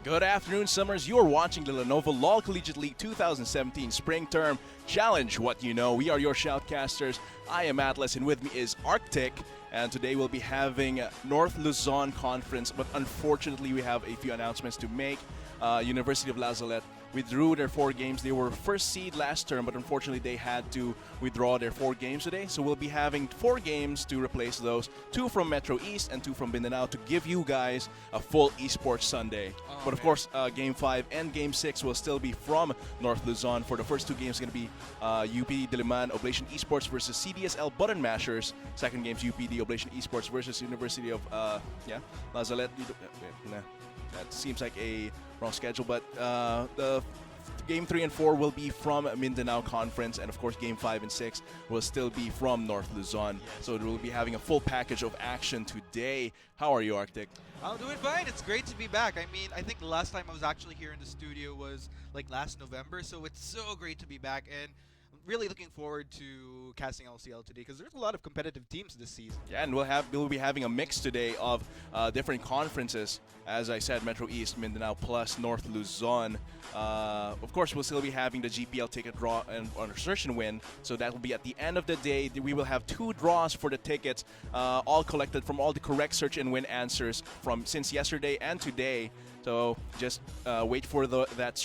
Good afternoon, Summers. You are watching the Lenovo Law Collegiate League 2017 Spring Term Challenge. What you know, we are your shoutcasters. I am Atlas, and with me is Arctic. And today we'll be having North Luzon Conference, but unfortunately we have a few announcements to make. University of La Salette withdrew their 4 games. They were first seed last term, but unfortunately they had to withdraw their 4 games today. So we'll be having 4 games to replace those, 2 from Metro East and 2 from Mindanao, to give you guys a full esports Sunday. But of course, Game 5 and Game 6 will still be from North Luzon. For the first 2 games, it's going to be UP Diliman Oblation Esports versus CDSL Button Mashers. Second game's UPD Oblation Esports versus University of La Salette. That seems like a wrong schedule, but the Game 3 and 4 will be from Mindanao Conference, and of course Game 5 and 6 will still be from North Luzon. Yes. So we'll be having a full package of action today. How are you, Arctic? I'm doing fine. It's great to be back. I mean, I think the last time I was actually here in the studio was like last November, so it's so great to be back, and I'm really looking forward to casting LCL today because there's a lot of competitive teams this season. Yeah, and we'll be having a mix today of different conferences. As I said, Metro East, Mindanao, plus North Luzon. Of course, we'll still be having the GPL ticket draw and on a search and win. So that will be at the end of the day. We will have 2 draws for the tickets, all collected from all the correct search and win answers from since yesterday and today. So just wait for that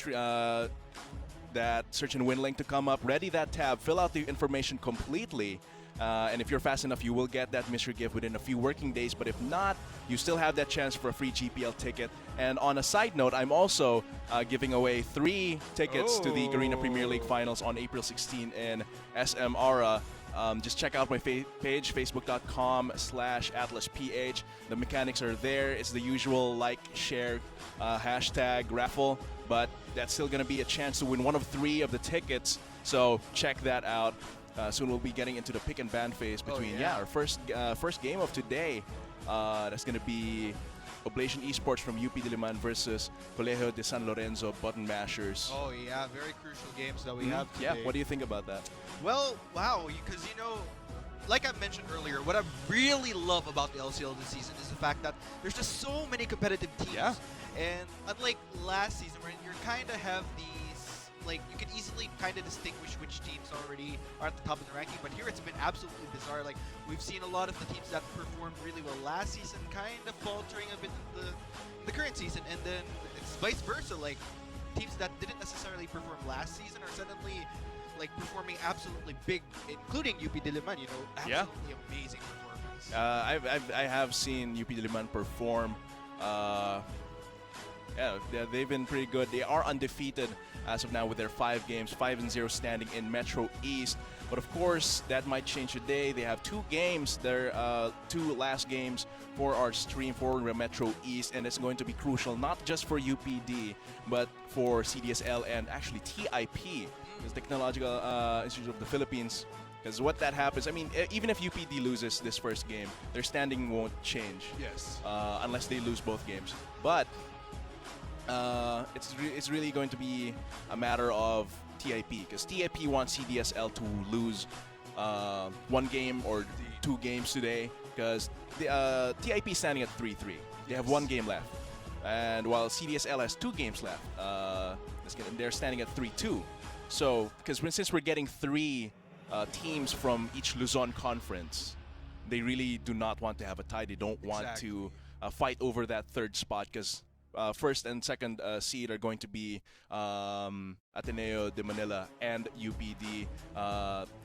search and win link to come up. Ready that tab, fill out the information completely. And if you're fast enough, you will get that mystery gift within a few working days. But if not, you still have that chance for a free GPL ticket. And on a side note, I'm also giving away 3 tickets to the Garena Premier League Finals on April 16 in SM Aura. Just check out my page, facebook.com/AtlasPH. The mechanics are there. It's the usual like, share, hashtag raffle. But that's still going to be a chance to win one of 3 of the tickets. So check that out. Soon we'll be getting into the pick and ban phase between our first game of today. That's going to be Oblation Esports from UP Diliman versus Colegio de San Lorenzo Button Mashers. Oh yeah, very crucial games that we have today. Yeah, what do you think about that? Well, wow, because like I mentioned earlier, what I really love about the LCL this season is the fact that there's just so many competitive teams. Yeah. And unlike last season where you kind of have these, like, you can easily kind of distinguish which teams already are at the top of the ranking, but here it's been absolutely bizarre. Like, we've seen a lot of the teams that performed really well last season kind of faltering a bit in the current season, and then it's vice versa. Like, teams that didn't necessarily perform last season are suddenly like performing absolutely big, including UP Diliman. Absolutely amazing performance. I have seen UP Diliman perform. They've been pretty good. They are undefeated as of now with their 5 games, 5-0 standing in Metro East. But of course, that might change today. They have 2 games, their 2 last games for our stream for Metro East, and it's going to be crucial not just for UPD, but for CDSL and actually TIP, the Technological Institute of the Philippines. Because what that happens, I mean, even if UPD loses this first game, their standing won't change. Yes. Unless they lose both games. But it's really going to be a matter of TIP, because TIP wants CDSL to lose 1 game or 2 games today, because the TIP is standing at 3-3. They have 1 game left, and while CDSL has 2 games left, they're standing at 3-2. So, since we're getting 3 teams from each Luzon conference, they really do not want to have a tie. They don't want to fight over that 3rd spot, because first and second seed are going to be Ateneo de Manila and UPD.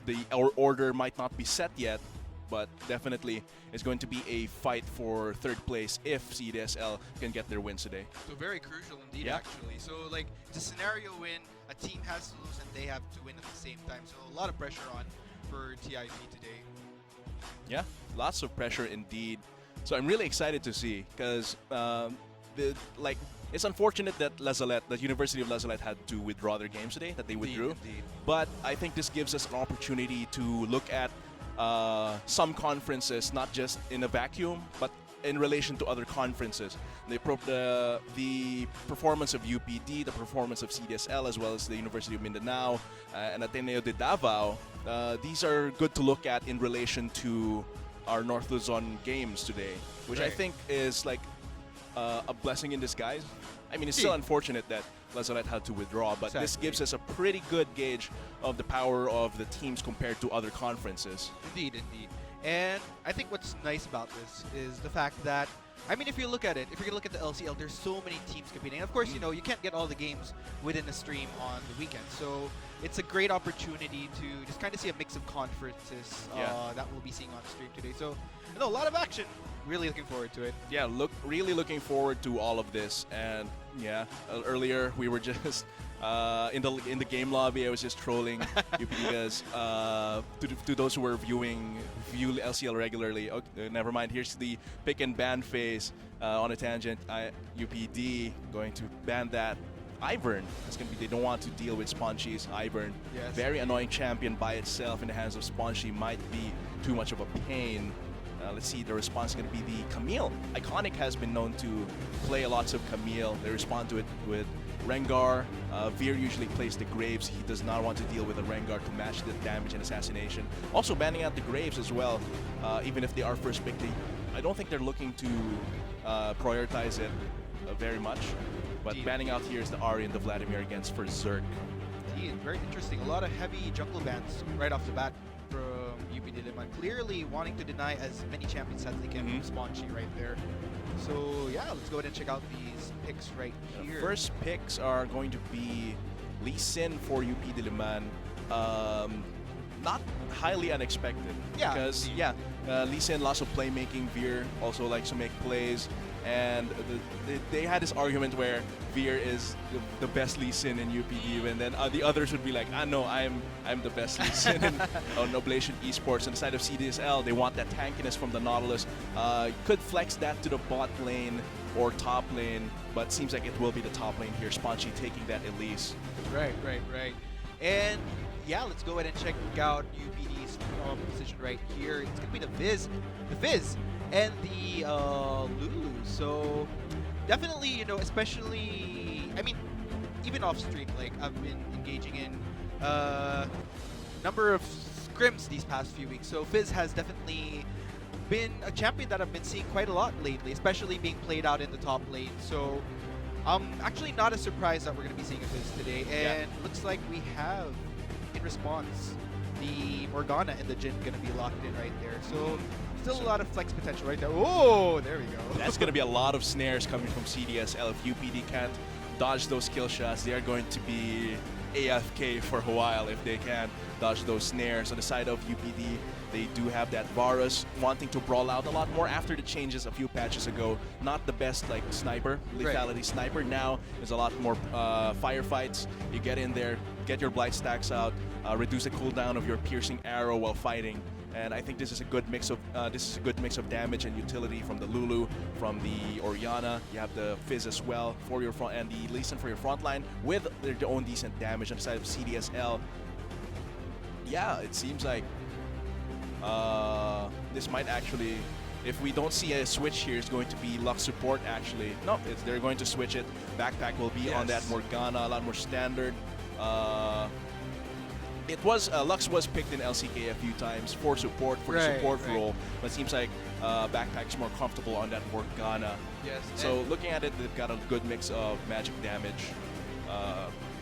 The order might not be set yet, but definitely it's going to be a fight for 3rd place if CDSL can get their wins today. So very crucial indeed, actually. So like, it's a scenario when a team has to lose and they have to win at the same time. So a lot of pressure on for TIP today. Yeah, lots of pressure indeed. So I'm really excited to see, because it's unfortunate that the University of La Salette had to withdraw their games today, that they withdrew. Indeed. But I think this gives us an opportunity to look at some conferences, not just in a vacuum, but in relation to other conferences. The performance of UPD, the performance of CDSL, as well as the University of Mindanao and Ateneo de Davao, these are good to look at in relation to our North Luzon games today, which I think is like a blessing in disguise. I mean, it's still unfortunate that Lazaret had to withdraw, but this gives us a pretty good gauge of the power of the teams compared to other conferences. Indeed, indeed. And I think what's nice about this is the fact that, I mean, if you look at it, if you're going to look at the LCL, there's so many teams competing. And of course, you know, you can't get all the games within the stream on the weekend. So it's a great opportunity to just kind of see a mix of conferences that we'll be seeing on stream today. So, you know, a lot of action. Really looking forward to it. Yeah, really looking forward to all of this. And yeah, earlier we were just in the game lobby. I was just trolling because to those who were view LCL regularly. Okay, never mind. Here's the pick and ban phase on a tangent. UPD going to ban that. Ivern. That's gonna be. They don't want to deal with Spongy's Ivern. Yes. Very annoying champion by itself in the hands of Spongy. Might be too much of a pain. Let's see, the response is going to be the Camille. Iconic has been known to play lots of Camille. They respond to it with Rengar. Veer usually plays the Graves. He does not want to deal with a Rengar to match the damage and assassination. Also banning out the Graves as well, even if they are first pick. I don't think they're looking to prioritize it very much. But banning out here is the Ari and the Vladimir against for Zerk. Indeed, very interesting. A lot of heavy jungle bans right off the bat from UP Diliman, clearly wanting to deny as many champions as they can from Spongy right there. So yeah, let's go ahead and check out these picks right here. The first picks are going to be Lee Sin for UP Diliman. Not highly unexpected. Yeah. Because Lee Sin, lots of playmaking. Veer also likes to make plays. And they had this argument where Veer is the best Lee Sin in UPD, and then the others would be like, no, I'm the best Lee Sin on Oblation Esports. On the side of CDSL, they want that tankiness from the Nautilus. Could flex that to the bot lane or top lane, but seems like it will be the top lane here. Spongy taking that Elise. Right. And yeah, let's go ahead and check out UPD's position right here. It's gonna be the Fizz, and the Lulu. So definitely, you know, especially, I mean, even off stream, like I've been engaging in number of scrims these past few weeks. So Fizz has definitely been a champion that I've been seeing quite a lot lately, especially being played out in the top lane. So actually not as surprised that we're going to be seeing a Fizz today. And looks like we have, in response, the Morgana and the Jhin going to be locked in right there. So still a lot of flex potential right there. Oh, there we go. That's going to be a lot of snares coming from CDSL. If UPD can't dodge those kill shots, they are going to be AFK for a while if they can dodge those snares. On the side of UPD, they do have that Varus wanting to brawl out a lot more after the changes a few patches ago. Not the best like sniper, lethality sniper. Now there's a lot more firefights. You get in there, get your blight stacks out, reduce the cooldown of your piercing arrow while fighting. And I think this is a good mix of damage and utility from the Lulu, from the Orianna. You have the Fizz as well for your front, and the Lee Sin for your front line with their own decent damage on the side of CDSL. Yeah, it seems like this might actually, if we don't see a switch here, it's going to be Lux support actually. No, they're going to switch it. Backpack will be on that Morgana, a lot more standard. It was Lux was picked in LCK a few times for support, for the support role, but it seems like Backpack's more comfortable on that Morgana. Yes. So looking at it, they've got a good mix of magic damage,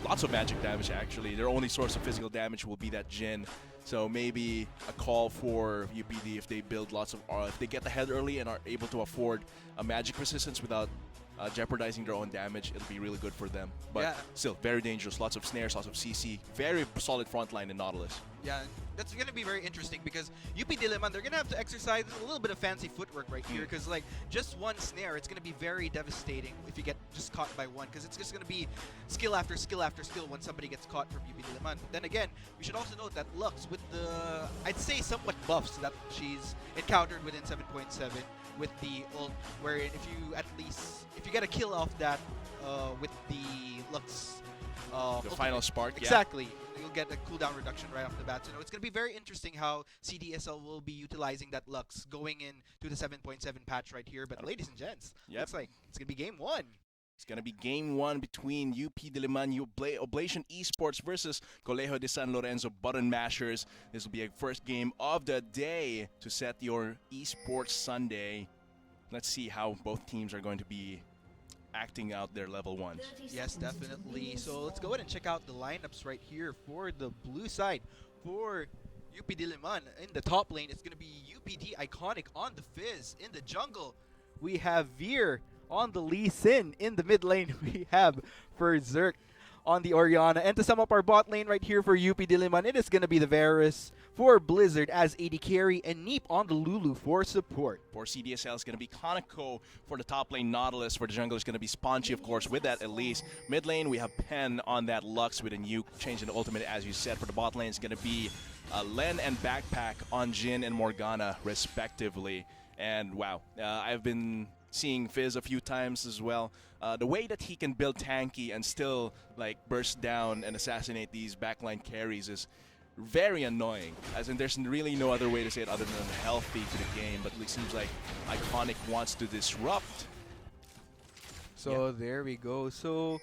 lots of magic damage actually. Their only source of physical damage will be that Jhin. So maybe a call for UPD if they build lots of, if they get ahead early and are able to afford a magic resistance without jeopardizing their own damage, it'll be really good for them. But still, very dangerous. Lots of snares, lots of CC. Very solid front line in Nautilus. Yeah, that's going to be very interesting because UP Diliman, they're going to have to exercise a little bit of fancy footwork right here because, like, just one snare, it's going to be very devastating if you get just caught by one because it's just going to be skill after skill after skill when somebody gets caught from UP Diliman. But then again, we should also note that Lux, with the, I'd say, somewhat buffs that she's encountered within 7.7 with the ult, wherein if you get a kill off that with the Lux the final spark, exactly. You'll get a cooldown reduction right off the bat. So, it's going to be very interesting how CDSL will be utilizing that Lux going into the 7.7 patch right here. But ladies and gents, looks like it's going to be game one. It's going to be game one between UP Diliman, Oblation Esports versus Colegio de San Lorenzo Button Mashers. This will be a first game of the day to set your Esports Sunday. let's see how both teams are going to be acting out their level ones. Yes, definitely. So let's go ahead and check out the lineups right here for the blue side. For UP Diliman in the top lane, it's going to be UPD Iconic on the Fizz. In the jungle, we have Veer. On the Lee Sin. In the mid lane, we have Berserk on the Orianna. And to sum up our bot lane right here for UP Diliman, it is going to be the Varus for Blizzard as AD carry and Neep on the Lulu for support. For CDSL, it's going to be Konako. For the top lane, Nautilus. For the jungle, it's going to be Spongy, of course, with that Elise. Mid lane, we have Pen on that Lux with a new change in the ultimate, as you said. For the bot lane, it's going to be Len and Backpack on Jin and Morgana, respectively. And wow, I've been seeing Fizz a few times as well. The way that he can build tanky and still like burst down and assassinate these backline carries is very annoying. As in, there's really no other way to say it other than healthy to the game. But it seems like Iconic wants to disrupt. So there we go. So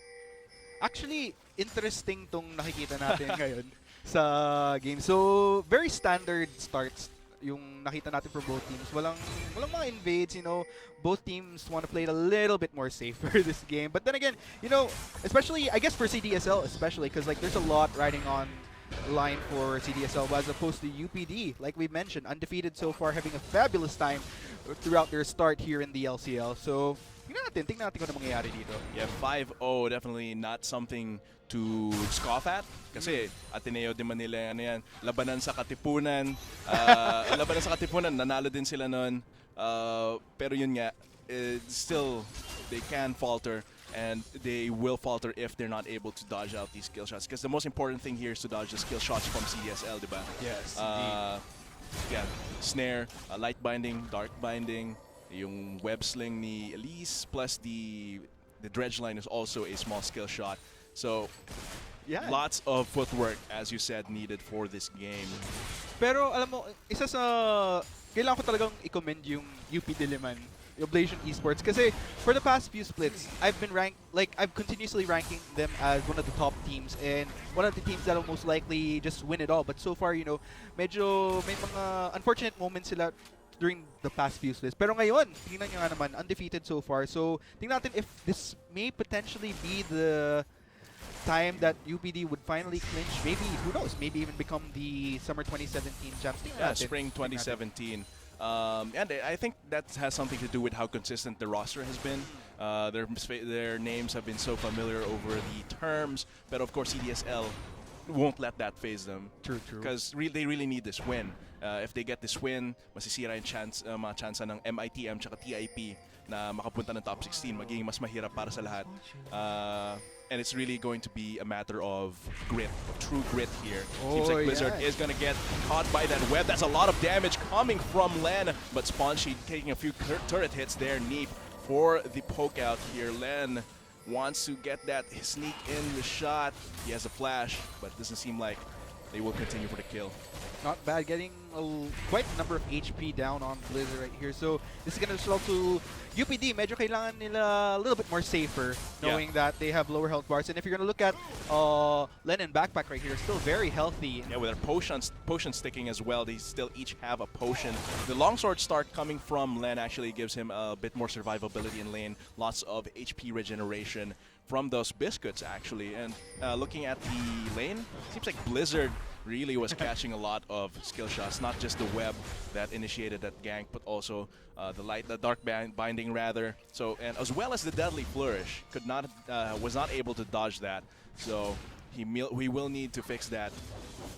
actually, interesting tong nakikita natin ngayon sa game. So very standard starts yung nakita natin for both teams. Walang mga invades, you know. Both teams want to play it a little bit more safer this game. But then again, you know, especially, I guess for CDSL especially, because like there's a lot riding on line for CDSL as opposed to UPD. Like we mentioned, undefeated so far, having a fabulous time throughout their start here in the LCL. So, tingnan natin kung ano mangyayari dito. Yeah, 5-0, definitely not something to scoff at. Kasi Ateneo de Manila, ano yan, labanan sa Katipunan. Labanan sa Katipunan, nanalo din sila nun. Pero yun nga, still, they can falter. And they will falter if they're not able to dodge out these skill shots. Because the most important thing here is to dodge the skill shots from CDSL, diba? Yes, yeah, snare, light binding, dark binding, yung web sling ni Elise, plus the dredge line is also a small skill shot. So, yeah, lots of footwork, as you said, needed for this game. Pero alam mo, isa sa kailangan ko talagang i-commend yung UP Diliman, Oblation Esports, kasi for the past few splits, I've continuously ranking them as one of the top teams and one of the teams that will most likely just win it all. But so far, you know, medyo may mga unfortunate moments sila during the past few splits. Pero ngayon, tingnan nyo nga naman, undefeated so far. So, tingnan natin if this may potentially be the time that UPD would finally clinch. Maybe, who knows, maybe even become the Summer 2017 champs. Yeah, Spring 2017. And I think that has something to do with how consistent the roster has been. Their names have been so familiar over the terms, but of course CDSL won't let that phase them. True. Because they really need this win. If they get this win, masisira yung mga chance ng MITM tsaka TIP na makapunta ng top 16, magiging mas mahirap para sa lahat. And it's really going to be a matter of grit, of true grit here. Seems like Blizzard is going to get caught by that web. That's a lot of damage coming from Len, but Spongy taking a few turret hits there. Neep for the poke out here. Len wants to get that sneak in the shot. He has a flash, but it doesn't seem like they will continue for the kill. Not bad, getting quite a number of HP down on Blizzard right here. So this is going to result to UPD. Medyo kailangan nila a little bit more safer, knowing that they have lower health bars. And if you're going to look at Len and Backpack right here, still very healthy. Yeah, with their potion sticking as well, they still each have a potion. The longsword start coming from Len actually gives him a bit more survivability in lane. Lots of HP regeneration from those biscuits actually. And looking at the lane, seems like Blizzard really was catching a lot of skill shots, not just the web that initiated that gank, but also the dark binding rather. So, and as well as the deadly flourish, was not able to dodge that. So he will need to fix that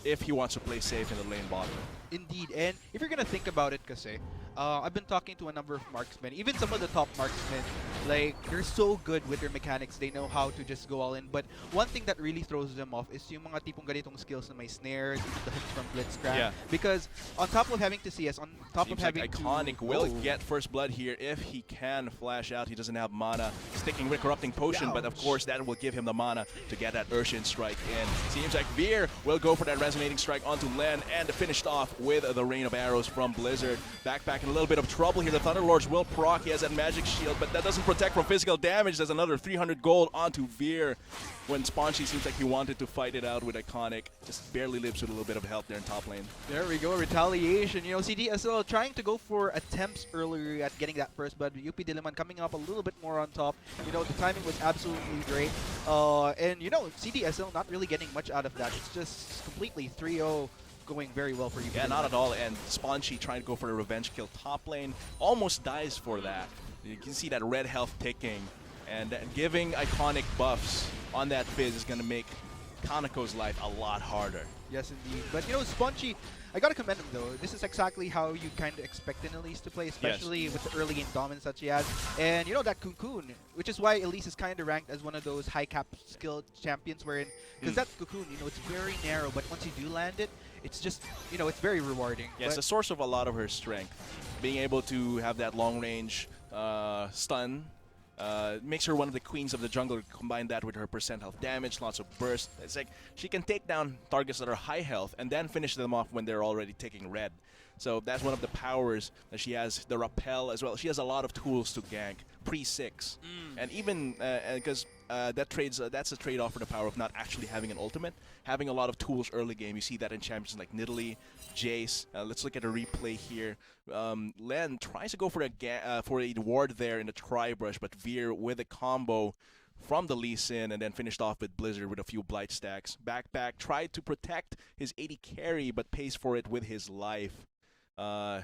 if he wants to play safe in the lane bottom. Indeed, and if you're gonna think about it, kasi I've been talking to a number of marksmen, even some of the top marksmen, like they're so good with their mechanics, they know how to just go all in. But one thing that really throws them off is yung mga tipong ganitong skills na may snares, the hooks from Blitzcrank. Yeah. Because on top of having to CS, on top Seems of having like Iconic will get first blood here if he can flash out. He doesn't have mana. Sticking with Corrupting Potion, but of course that will give him the mana to get that Urshian strike in. Seems like Veer will go for that resonating strike onto Len and finished off with the rain of arrows from Blizzard. Backpack in a little bit of trouble here. The Thunderlords will proc. He has that magic shield, but that doesn't protect from physical damage. There's another 300 gold onto Veer. When Spongy seems like he wanted to fight it out with Iconic. Just barely lives with a little bit of help there in top lane. There we go, retaliation. You know, CDSL trying to go for attempts earlier at getting that first, but UP Diliman coming up a little bit more on top. You know, the timing was absolutely great. And, you know, CDSL not really getting much out of that. It's just completely 3-0 going very well for UP Yeah, Diliman. not at all. And Spongy trying to go for a revenge kill top lane. Almost dies for that. You can see that red health ticking. And giving Iconic buffs on that Fizz is going to make Kaneko's life a lot harder. Yes, indeed. But, you know, Spongy, I gotta commend him, though. This is exactly how you kind of expect an Elise to play, especially with the early game dominance that she has. And, you know, that Cocoon, which is why Elise is kind of ranked as one of those high cap skill champions wherein, because that Cocoon, you know, it's very narrow, but once you do land it, it's just, you know, it's very rewarding. Yeah, it's a source of a lot of her strength. Being able to have that long range stun makes her one of the queens of the jungle. Combine that with her percent health damage, lots of burst. It's like she can take down targets that are high health and then finish them off when they're already taking red. So that's one of the powers that she has. The rappel as well. She has a lot of tools to gank pre-6, and even because that's a trade-off for the power of not actually having an ultimate, having a lot of tools early game. You see that in champions like Nidalee, Jace. Let's look at a replay here. Len tries to go for a ward there in the Tri-Brush, but Veer with a combo from the Lee Sin and then finished off with Blizzard with a few Blight stacks. Backpack tried to protect his 80 carry but pays for it with his life.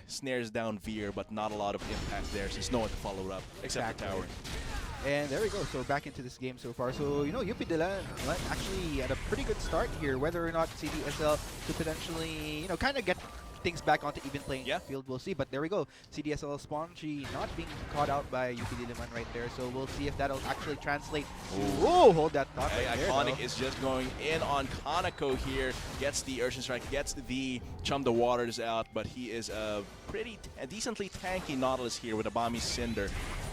Snares down Veer, but not a lot of impact there since no one to follow it up except the tower. And there we go. So back into this game so far. So, you know, UP Diliman actually had a pretty good start here. Whether or not CDSL could potentially, you know, kind of get things back onto even playing field, we'll see. But there we go. CDSL Spongy not being caught out by UP Diliman right there. So we'll see if that'll actually translate. Oh, hold that thought right there, Iconic though. is just going in on Kaneko here. Gets the Urchin Strike, gets the Chum the Waters out, but he is a decently tanky Nautilus here with a Bami Cinder.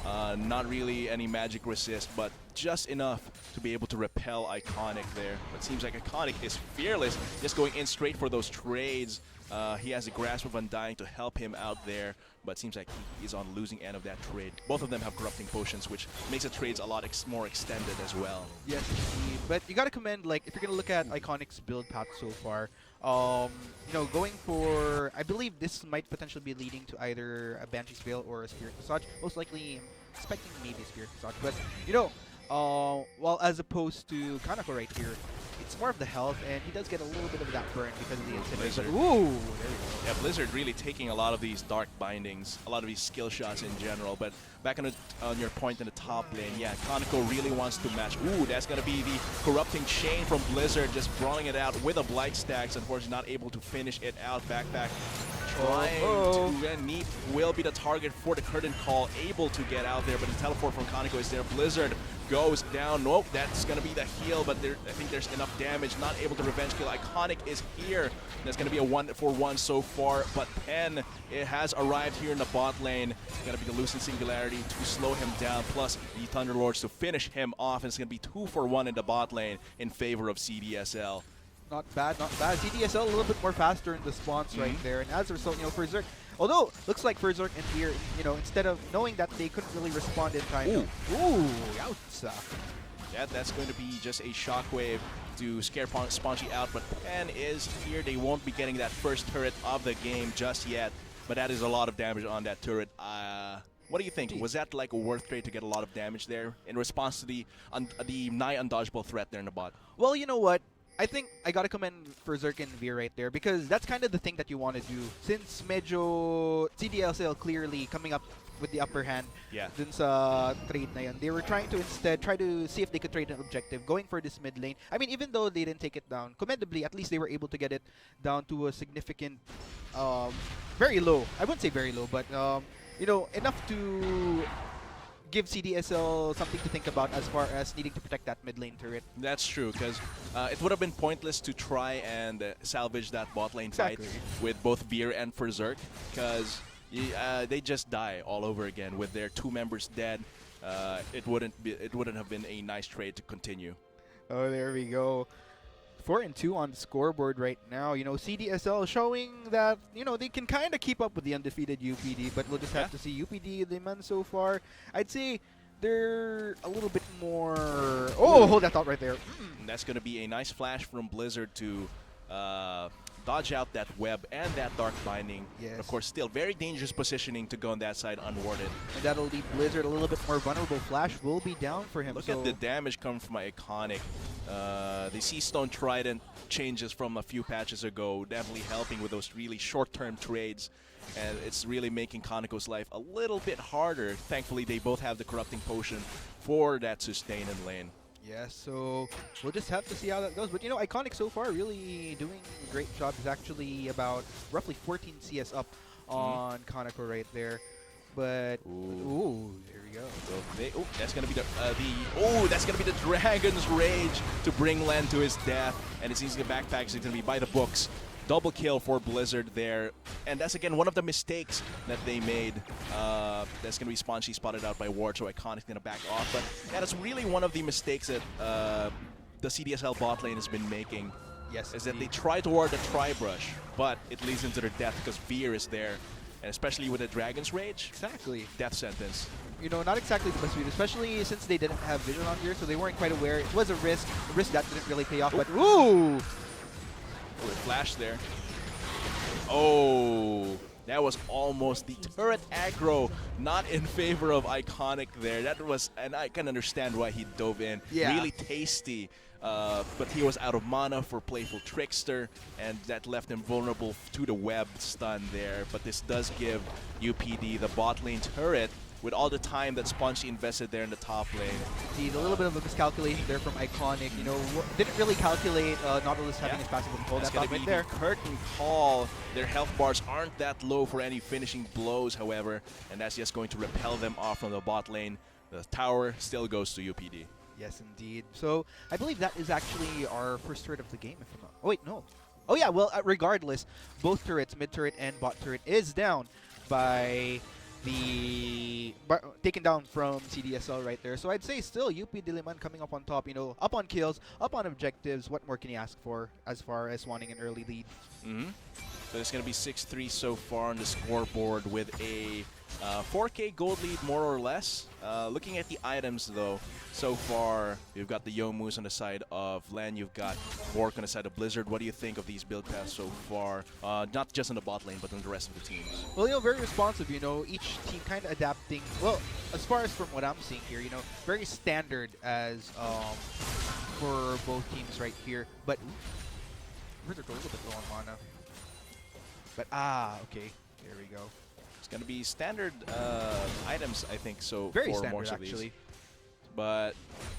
Not really any magic resist, but just enough to be able to repel Iconic there. But it seems like Iconic is fearless, just going in straight for those trades. He has a Grasp of Undying to help him out there, but it seems like he is on the losing end of that trade. Both of them have Corrupting Potions, which makes the trades a lot more extended as well. Yes, indeed. But you gotta commend, like, if you're gonna look at Iconic's build path so far, you know, going for, I believe this might potentially be leading to either a Banshee's Veil or a Spirit Massage. Most likely, I'm expecting maybe a Spirit Massage. But, you know, well, as opposed to Kaneko right here, it's more of the health, and he does get a little bit of that burn because of the Incinerate. But, ooh! There we go. Yeah, Blizzard really taking a lot of these dark bindings, a lot of these skill shots in general. But back on your point in the top lane, yeah, Kaneko really wants to match. Ooh, that's going to be the Corrupting Chain from Blizzard, just brawling it out with a Blight Stacks. Unfortunately, not able to finish it out. Backpack trying to, and Neat will be the target for the Curtain Call, able to get out there, but the teleport from Kaneko is there. Blizzard goes down. Nope, that's going to be the heal, but I think there's enough damage. Not able to revenge kill. Iconic is here. That's going to be a 1-for-1 so far, but Pen, it has arrived here in the bot lane. It's going to be the Lucent Singularity to slow him down, plus the Thunderlords to finish him off. And it's going to be 2-for-1 in the bot lane in favor of CDSL. Not bad, not bad. CDSL a little bit more faster in the spawns right there. And as a result, you know, Berserk, although looks like Berserk and Fear, you know, instead of knowing that they couldn't really respond in time. Ooh, ouch. Yeah, that's going to be just a shockwave to scare Spongy out, but Pen is here. They won't be getting that first turret of the game just yet, but that is a lot of damage on that turret. What do you think? Was that like a worth trade to get a lot of damage there in response to the nigh undodgeable threat there in the bot? Well, you know what? I think I gotta commend Berserk and Veer right there because that's kind of the thing that you want to do. Since medyo CDLCL clearly coming up with the upper hand dun sa trade na yun, they were trying to instead try to see if they could trade an objective, going for this mid lane. I mean, even though they didn't take it down, commendably, at least they were able to get it down to a significant, very low. I wouldn't say very low, but, you know, enough to give CDSL something to think about as far as needing to protect that mid lane turret. That's true, because it would have been pointless to try and salvage that bot lane fight with both Veer and Berserk, because they just die all over again with their two members dead. It wouldn't have been a nice trade to continue. Oh, there we go. 4-2 on the scoreboard right now. You know, CDSL showing that, you know, they can kind of keep up with the undefeated UPD, but we'll just have to see UPD Liman so far. I'd say they're a little bit more... Oh, hold that thought right there. And that's going to be a nice flash from Blizzard to dodge out that web and that Dark Binding. Yes. But of course, still very dangerous positioning to go on that side unwarded. And that'll leave Blizzard a little bit more vulnerable. Flash will be down for him. Look at the damage coming from Iconic. The Sea Stone Trident changes from a few patches ago, definitely helping with those really short-term trades. And it's really making Kaneko's life a little bit harder. Thankfully, they both have the Corrupting Potion for that sustain in lane. Yeah, so we'll just have to see how that goes. But you know, Iconic so far really doing a great job. Is actually about roughly 14 CS up on Kaneko right there. But ooh, there we go. So that's gonna be that's gonna be the Dragon's Rage to bring Len to his death, and it seems the backpack is gonna be by the books. Double kill for Blizzard there, and that's again one of the mistakes that they made. That's gonna be Spongy spotted out by Ward, so Iconic's gonna back off. But yeah, that's really one of the mistakes that the CDSL bot lane has been making. Yes, is that they try to ward the Tri-Brush, but it leads into their death because Veer is there, and especially with the Dragon's Rage. Exactly. Death sentence. You know, not exactly the best read, especially since they didn't have vision on here, so they weren't quite aware. It was a risk that didn't really pay off. But ooh. Oh, it flashed there. Oh, that was almost the turret aggro, not in favor of Iconic there. That was, and I can understand why he dove in. Yeah. Really tasty, but he was out of mana for Playful Trickster, and that left him vulnerable to the web stun there. But this does give UPD the bot lane turret with all the time that Spongy invested there in the top lane. Indeed, a little bit of a miscalculation there from Iconic. You know, didn't really calculate Nautilus having his passive control. That's That going to be right there. the curtain call. Their health bars aren't that low for any finishing blows, however, and that's just going to repel them off from the bot lane. The tower still goes to UPD. Yes, indeed. So I believe that is actually our first turret of the game. If I'm not. Oh wait, no. Oh yeah. Well, regardless, both turrets, mid turret and bot turret, is down by taken down from CDSL right there. So I'd say still UP Diliman coming up on top, you know, up on kills, up on objectives. What more can you ask for as far as wanting an early lead? So it's going to be 6-3 so far on the scoreboard with a 4K gold lead more or less. Looking at the items though, so far you've got the Yomus on the side of Len, you've got Bork on the side of Blizzard. What do you think of these build paths so far? Not just on the bot lane, but on the rest of the teams. Well, you know, very responsive, you know, each team kind of adapting. Well, as far as from what I'm seeing here, you know, very standard as for both teams right here. But Blizzard a little bit low on mana. But okay, there we go. It's going to be standard items, I think, so very for standard most of actually. these. But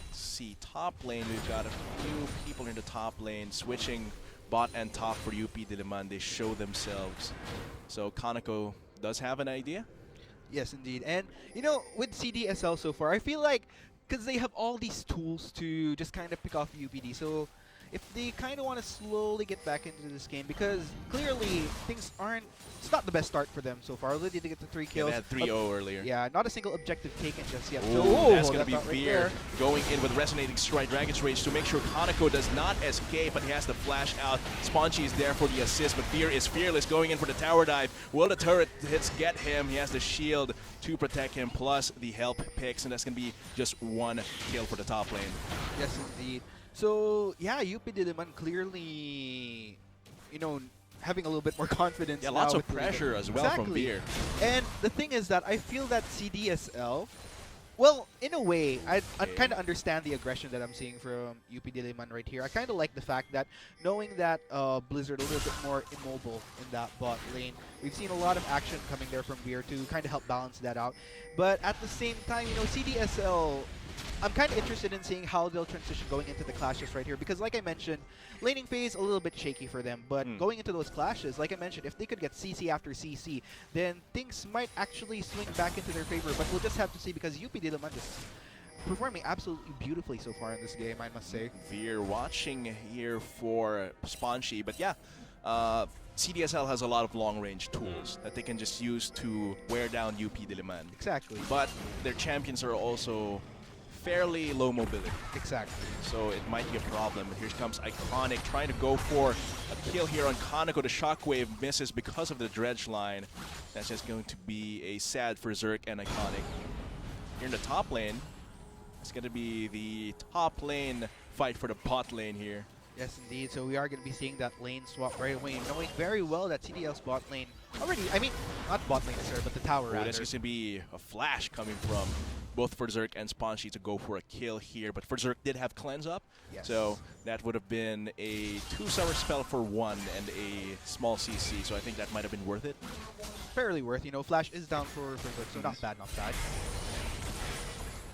let's see, top lane, we've got a few people in the top lane switching bot and top for UP Diliman. They show themselves. So Kaneko does have an idea. Yes, indeed. And, you know, with CDSL so far, I feel like, because they have all these tools to just kind of pick off UPD, so if they kind of want to slowly get back into this game, because clearly things aren't, it's not the best start for them so far. They did get the 3 kills. Yeah, they had 3-0 earlier. Yeah, not a single objective taken just yet. Ooh, So, that's going to be right Veer there. going in with Resonating Strike, Dragon's Rage to make sure Kaneko does not escape, but he has to flash out. Spongy is there for the assist, but Veer is fearless going in for the tower dive. Will the turret hits get him? He has the shield to protect him, plus the help picks, and that's going to be just 1 kill for the top lane. Yes, indeed. So, yeah, UP Diliman clearly, you know, having a little bit more confidence. Yeah, now lots of with the- pressure as well from Exactly. Veer. And the thing is that I feel that CDSL, well, in a way, I kind of understand the aggression that I'm seeing from UP Diliman right here. I kind of like the fact that knowing that Blizzard a little bit more immobile in that bot lane, we've seen a lot of action coming there from Veer to kind of help balance that out. But at the same time, you know, CDSL, I'm kind of interested in seeing how they'll transition going into the clashes right here, because like I mentioned, laning phase a little bit shaky for them, but going into those clashes, like I mentioned, if they could get CC after CC, then things might actually swing back into their favor, but we'll just have to see, because UP Diliman is performing absolutely beautifully so far in this game, I must say. Veer watching here for Spongy, but yeah, CDSL has a lot of long-range tools that they can just use to wear down UP Diliman. Exactly. But their champions are also fairly low mobility. Exactly. So it might be a problem. And here comes Iconic trying to go for a kill here on Kaneko. The Shockwave misses because of the dredge line. That's just going to be a sad for Zerk and Iconic. here in the top lane. It's going to be the top lane fight for the bot lane here. Yes, indeed. So we are going to be seeing that lane swap right away, knowing very well that CDL's bot lane already, I mean, not bot lane, sir, but the tower rather. There's going to be a flash coming from both Berserk and Spongy to go for a kill here, but Berserk did have cleanse up, so that would have been a 2 summer spell for 1 and a small CC, so I think that might have been worth it. Fairly worth, you know, flash is down for Berserk, so not bad, not bad.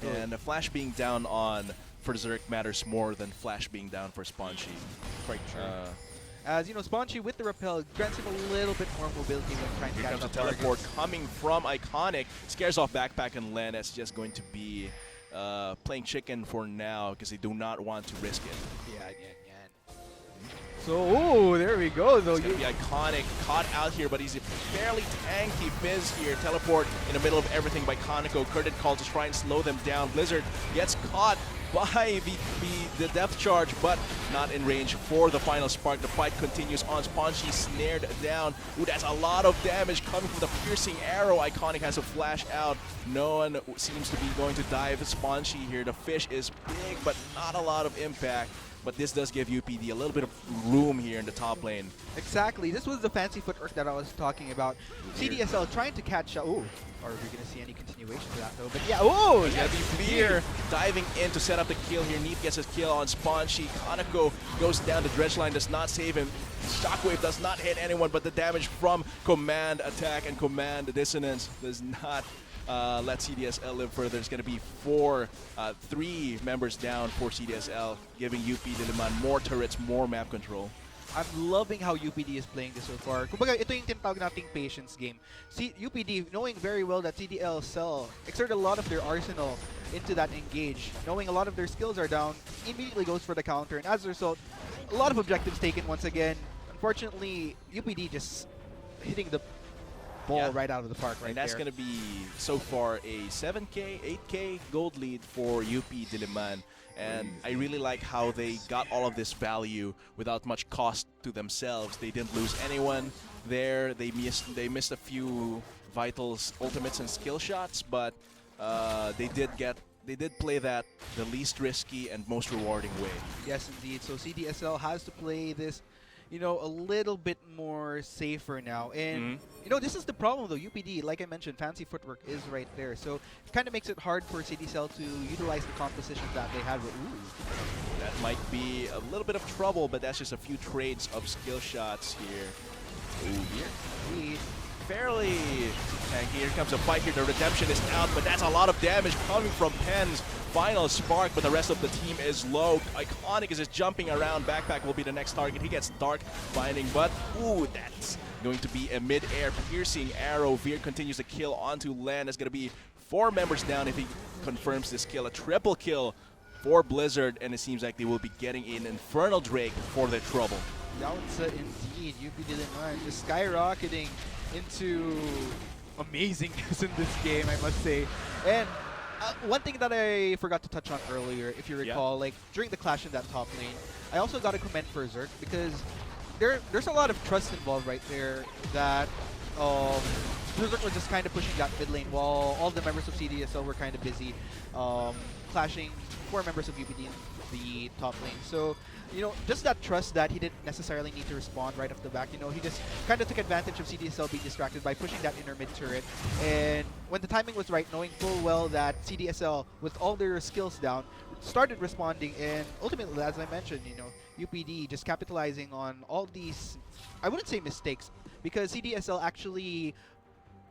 And the flash being down on Berserk matters more than flash being down for Spongy. Quite true. As you know, Spongy with the repel grants him a little bit more mobility when trying to catch comes up a teleport coming from Iconic. Scares off Backpack and Len. That's just going to be playing chicken for now because they do not want to risk it. Yeah. So, there we go. Though it's going to be Iconic caught out here, but he's a fairly tanky Fizz here. Teleport in the middle of everything by Conoco. Curtain call to try and slow them down. Blizzard gets caught by the depth charge, but not in range for the final spark. The fight continues on. Spongy snared down. Ooh, that's a lot of damage coming from the piercing arrow. Iconic has a flash out. No one seems to be going to dive Spongy here. The fish is big, but not a lot of impact. But this does give UPD a little bit of room here in the top lane. Exactly. This was the fancy footwork that I was talking about. CDSL trying to catch up. Oh, are we going to see any continuation to that though? But yeah, oh! Yeah, the Fear diving in to set up the kill here. Neef gets his kill on Spongy. Kanako goes down. The dredge line does not save him. Shockwave does not hit anyone, but the damage from Command Attack and Command Dissonance does not let CDSL live further. There's going to be 3 members down for CDSL, giving UP Diliman more turrets, more map control. I'm loving how UPD is playing this so far. Kumbaga, ito yung tinatawag nating patience game. UPD, knowing very well that CDSL exerted a lot of their arsenal into that engage, knowing a lot of their skills are down, immediately goes for the counter, and as a result, a lot of objectives taken once again. Unfortunately, UPD just hitting the ball right out of the park right and that's going to be, so far, a 7K, 8K gold lead for UP Diliman. And I really like how they got all of this value without much cost to themselves. They didn't lose anyone there. They missed a few vitals, ultimates, and skill shots, but they did play that the least risky and most rewarding way. Yes, indeed. So CDSL has to play this, you know, a little bit more safer now. And, you know, this is the problem, though. UPD, like I mentioned, fancy footwork is right there. So it kind of makes it hard for CDSL to utilize the composition that they had with That might be a little bit of trouble, but that's just a few trades of skill shots here. Here. Fairly tanky. Here comes a fight here. The redemption is out, but that's a lot of damage coming from Pen's final spark, but the rest of the team is low. Iconic is just jumping around. Backpack will be the next target. He gets Dark Binding, but ooh, that's going to be a mid-air piercing arrow. Veer continues to kill onto Len. It's going to be 4 members down if he confirms this kill. A triple kill for Blizzard, and it seems like they will be getting in Infernal Drake for their trouble. That's indeed. UP Diliman just skyrocketing into amazingness in this game, I must say. And one thing that I forgot to touch on earlier, if you recall, like during the clash in that top lane, I also got to commend Berserk because there's a lot of trust involved right there that Berserk was just kind of pushing that mid lane while all the members of CDSL were kind of busy clashing 4 members of UPD in the top lane. So, you know, just that trust that he didn't necessarily need to respond right off the back. You know, he just kind of took advantage of CDSL being distracted by pushing that inner mid turret. And when the timing was right, knowing full well that CDSL, with all their skills down, started responding. And ultimately, as I mentioned, you know, UPD just capitalizing on all these, I wouldn't say mistakes, because CDSL actually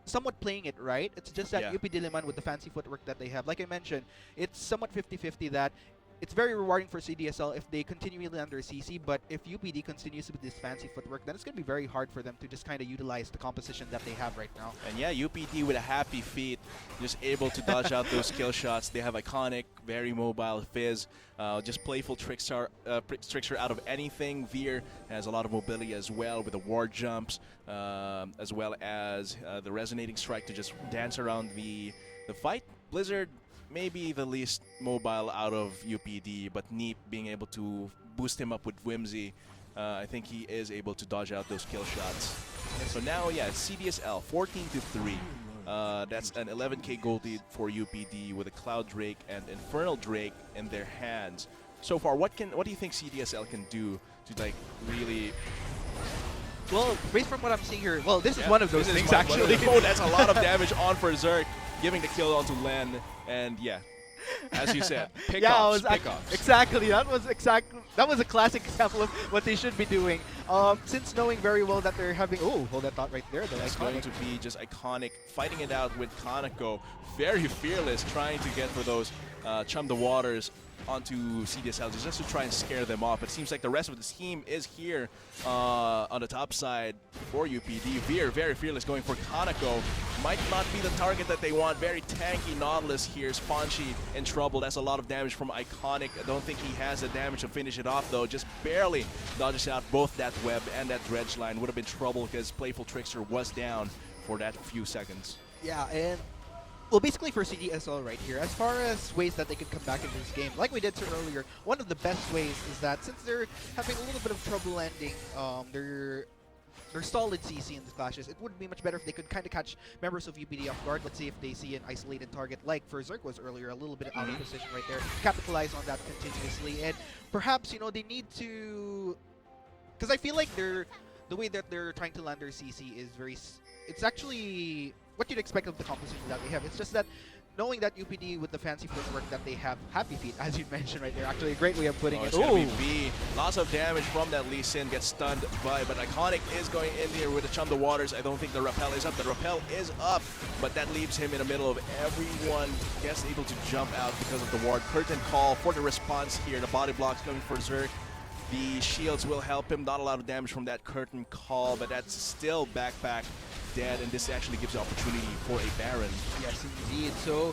somewhat playing it right. It's just that UP Diliman with the fancy footwork that they have, like I mentioned, it's somewhat 50-50 that it's very rewarding for CDSL if they continually under CC, but if UPD continues with this fancy footwork, then it's going to be very hard for them to just kind of utilize the composition that they have right now. And yeah, UPD with a happy feet, just able to dodge out those skill shots. They have Iconic, very mobile Fizz, just playful trickster out of anything. Veer has a lot of mobility as well with the ward jumps, as well as the resonating strike to just dance around the fight. Blizzard, maybe the least mobile out of UPD, but Neep being able to boost him up with Whimsy, I think he is able to dodge out those kill shots. So now, yeah, CDSL 14-3. That's an 11k gold lead for UPD with a Cloud Drake and Infernal Drake in their hands. So far, what do you think CDSL can do to like really? Well, based from what I'm seeing here, well, this is one of those things actually. Oh, that's a lot of damage on for Zerk, giving the kill onto Len, and yeah, as you said, pickoffs. Exactly. That was a classic example of what they should be doing. Since knowing very well that they're having, oh, hold that thought right there. That's going to be just iconic, fighting it out with Kaneko, very fearless, trying to get for those chum the waters onto CDSL just to try and scare them off. It seems like the rest of the team is here on the top side for UPD. Veer, very fearless, going for Kaneko. Might not be the target that they want. Very tanky Nautilus here. Spongy in trouble. That's a lot of damage from Iconic. I don't think he has the damage to finish it off, though. Just barely dodges out both that web and that dredge line. Would have been trouble because Playful Trickster was down for that few seconds. Yeah, and well, basically for CDSL right here, as far as ways that they could come back into this game, like we did earlier, one of the best ways is that since they're having a little bit of trouble landing their solid CC in the clashes, it would be much better if they could kind of catch members of UPD off guard. Let's say if they see an isolated target, like for Zerk was earlier, a little bit out of position right there, capitalize on that continuously, and perhaps, you know, they need to, because I feel like the way that they're trying to land their CC is it's actually what you'd expect of the composition that they have. It's just that knowing that UPD with the fancy footwork that they have, Happy Feet, as you mentioned right there, actually a great way of putting it. It's gonna be V. Lots of damage from that Lee Sin, gets stunned by, but Iconic is going in there with the Chum the Waters. I don't think the rappel is up. The rappel is up, but that leaves him in the middle of everyone. Gets able to jump out because of the ward. Curtain call for the response here. The body blocks coming for Zerk. The shields will help him. Not a lot of damage from that curtain call, but that's still backpack dead, and this actually gives the opportunity for a Baron. Yes, indeed. So,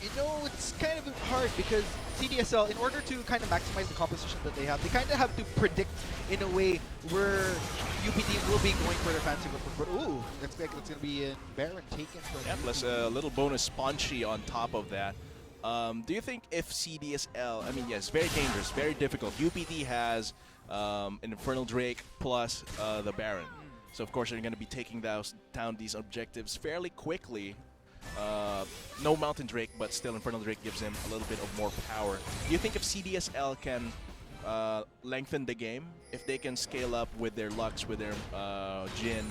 you know, it's kind of hard because CDSL, in order to kind of maximize the composition that they kind of have to predict in a way where UPD will be going for their fancy footwork. But ooh, looks like it's going to be a Baron taken from yeah, plus a little bonus Spongy on top of that. Do you think if CDSL, I mean, yes, very dangerous, very difficult. UPD has an Infernal Drake plus the Baron. So, of course, they're going to be taking down these objectives fairly quickly. No Mountain Drake, but still Infernal Drake gives him a little bit of more power. Do you think if CDSL can lengthen the game, if they can scale up with their Lux, with their Jhin,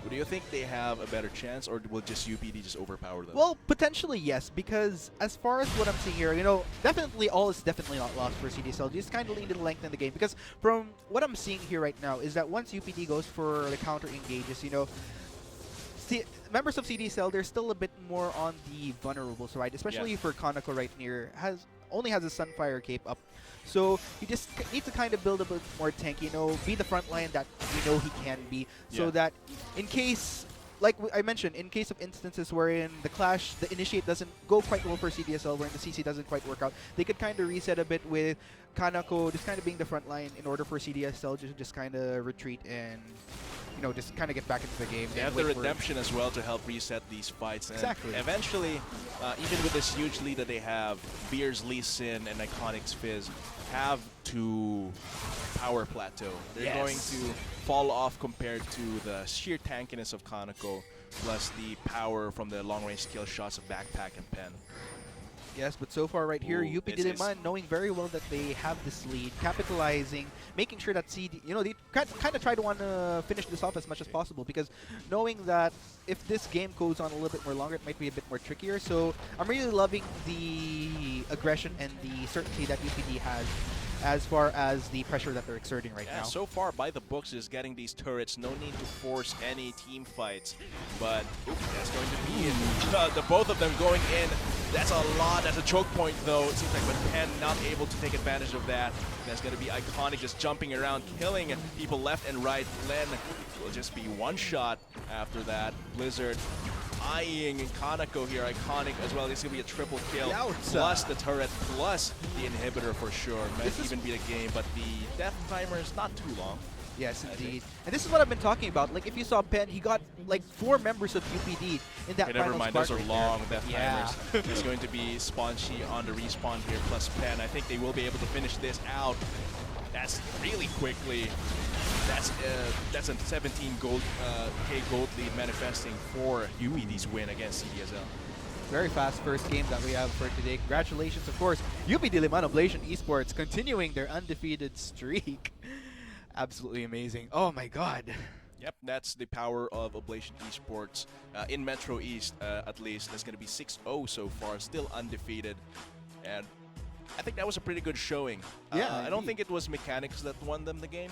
do you think they have a better chance, or will just UPD just overpower them? Well, potentially yes, because as far as what I'm seeing here, you know, definitely all is definitely not lost for CDSL. Just kind of need to lengthen the game, because from what I'm seeing here right now is that once UPD goes for the counter engages, you know, members of CDSL, they're still a bit more on the vulnerable side, especially for Kaneko right near, only has a Sunfire cape up. So you just need to kind of build a bit more tank, you know, be the front line that we know he can be, so that in case, like I mentioned, in case of instances wherein the clash, the initiate doesn't go quite well for CDSL, wherein the CC doesn't quite work out, they could kind of reset a bit with Kaneko just kind of being the front line in order for CDSL to just kind of retreat and, you know, just kind of get back into the game. They have the redemption as well to help reset these fights. And exactly. Eventually, even with this huge lead that they have, Beer's Lee Sin and Iconic's Fizz have to power plateau. They're going to fall off compared to the sheer tankiness of Kaneko, plus the power from the long-range kill shots of Backpack and Pen. Yes, but so far right here, UP didn't mind, knowing very well that they have this lead, capitalizing, making sure that CD, you know, they kind of try to want to finish this off as much as possible, because knowing that if this game goes on a little bit more longer, it might be a bit more trickier. So I'm really loving the aggression and the certainty that UPD has as far as the pressure that they're exerting right now. So far, by the books, is getting these turrets. No need to force any team fights. But that's going to be the both of them going in. That's a lot. That's a choke point, though. It seems like with Pen not able to take advantage of that. That's going to be Iconic just jumping around, killing people left and right. Len will just be one shot after that. Blizzard eyeing Kaneko here, Iconic as well. This is going to be a triple kill, plus the turret, plus the inhibitor for sure. Might even be the game, but the death timer is not too long. Yes, indeed. And this is what I've been talking about. Like, if you saw Pen, he got like 4 members of UPD in that final never mind, spark those are right long there. death timers. It's going to be Spongy on the respawn here, plus Pen. I think they will be able to finish this out. That's really quickly. That's a 17 K gold lead manifesting for UPD's win against CDSL. Very fast first game that we have for today. Congratulations, of course, UP Diliman Ablation Esports continuing their undefeated streak. Absolutely amazing. Oh my god. Yep, that's the power of Ablation Esports. In Metro East, at least, that's going to be 6-0 so far, still undefeated. And I think that was a pretty good showing. Yeah, I don't think it was mechanics that won them the game,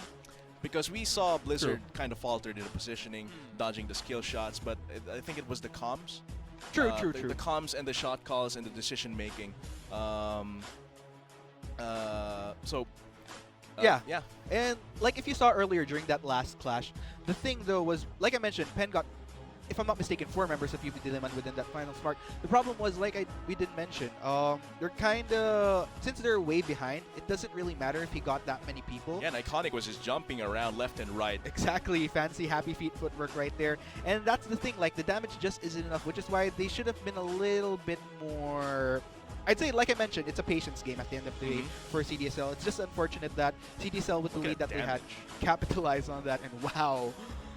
because we saw Blizzard kind of faltered in the positioning, dodging the skill shots, but I think it was the comms. True. The comms and the shot calls and the decision making. Yeah. Yeah. And like if you saw earlier during that last clash, the thing though was, like I mentioned, Penn got, if I'm not mistaken, 4 members of UP Diliman within that final smart. The problem was, like we did mention, they're kind of, since they're way behind, it doesn't really matter if he got that many people. Yeah, and Iconic was just jumping around left and right. Exactly, fancy happy feet footwork right there. And that's the thing, like the damage just isn't enough, which is why they should have been a little bit more. I'd say, like I mentioned, it's a patience game at the end of the day for CDSL. It's just unfortunate that CDSL, with the lead that they had, capitalized on that, and wow.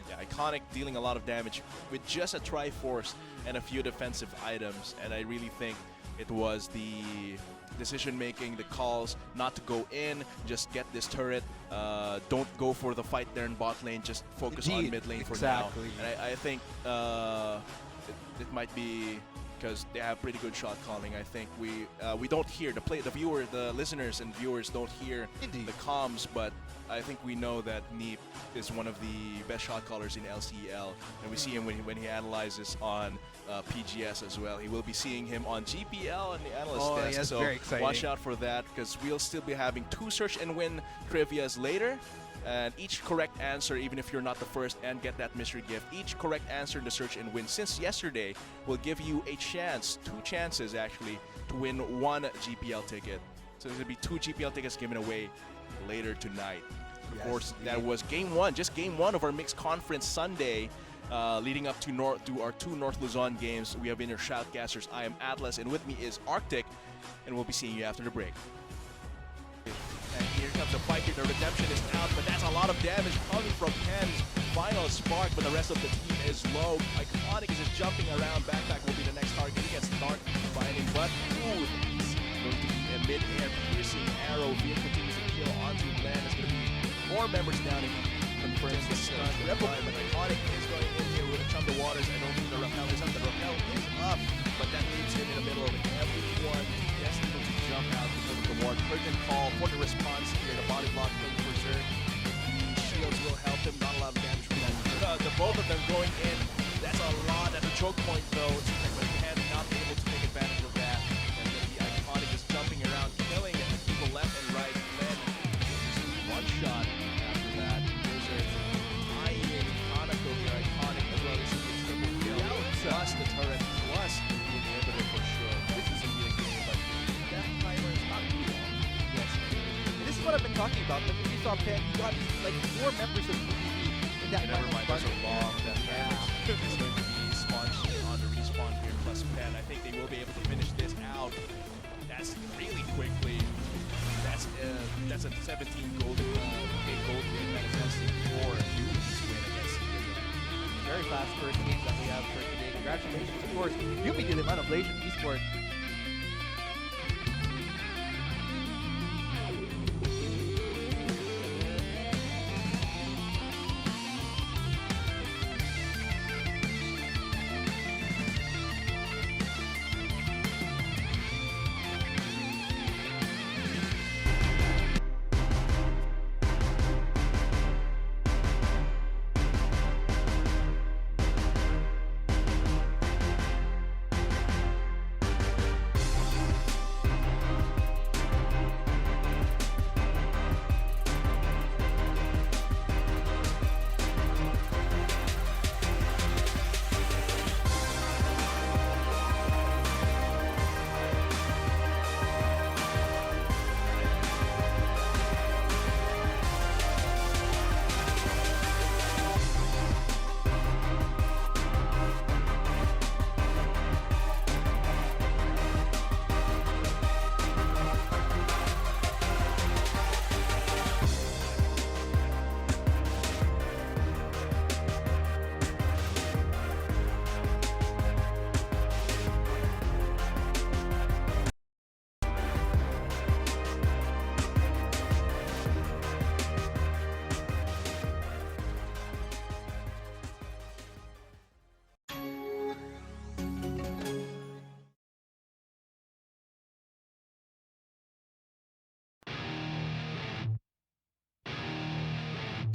Yeah, Iconic dealing a lot of damage with just a Triforce and a few defensive items, and I really think it was the decision-making, the calls not to go in, just get this turret, don't go for the fight there in bot lane, just focus on mid lane for now. And I think it might be because they have pretty good shot calling. I think we don't hear the listeners and viewers don't hear the comms, but I think we know that Neep is one of the best shot callers in LCL, and we see him when he analyzes on PGS as well. He will be seeing him on GPL and the analyst desk, yes, so very exciting. Watch out for that, because we'll still be having 2 search and win trivias later. And each correct answer, even if you're not the first and get that mystery gift, each correct answer in the search and win since yesterday will give you a chance, 2 chances actually, to win 1 GPL ticket. So there's going to be 2 GPL tickets given away later tonight. Of course, that was game 1, just game 1 of our mixed conference Sunday, leading up to our 2 North Luzon games. We have been your shoutcasters. I am Atlas, and with me is Arctic, and we'll be seeing you after the break. And here comes the fight here. The redemption is out, but that's a lot of damage coming from Penn's final spark, but the rest of the team is low. Iconic is just jumping around. Backpack will be the next target. He gets dark fighting, but ooh, he's going to be a mid-air piercing arrow. Veer continues to kill onto land. It's going to be 4 members down and confirms the stun. Rebel, but Iconic is going in here with a Chum the Waters. I don't think the rappel is up. The rappel is up, but that leaves him in the middle of everyone. Yes, able to jump out because of the ward. Curtain call for the response here. The body block from Berserk. The shields will help him. Not a lot of damage from that. The both of them going in. That's a lot at the choke point though. It seems like Penn not able to take advantage of that. And then the Iconic is jumping around, killing people left and right. Then one shot after that. Berserk eyeing Hanako here. Iconic as well. This is a triple kill. Plus the turret, plus the inhibitor for sure. This is a real game, but that timer is not too long. Yes. This is what I've been talking about. Like, if you saw Penn, he got like 4 members of UPD in that final Never mind, spark. those are long death damage. It's going to be spawns on the respawn here plus Penn. I think they will be able to finish this out. That's really quickly. That's a 17 gold win manifesting for UPD's win against CDSL. Very fast first game that we have for today. Congratulations, of course, UP Diliman Ablation Esports.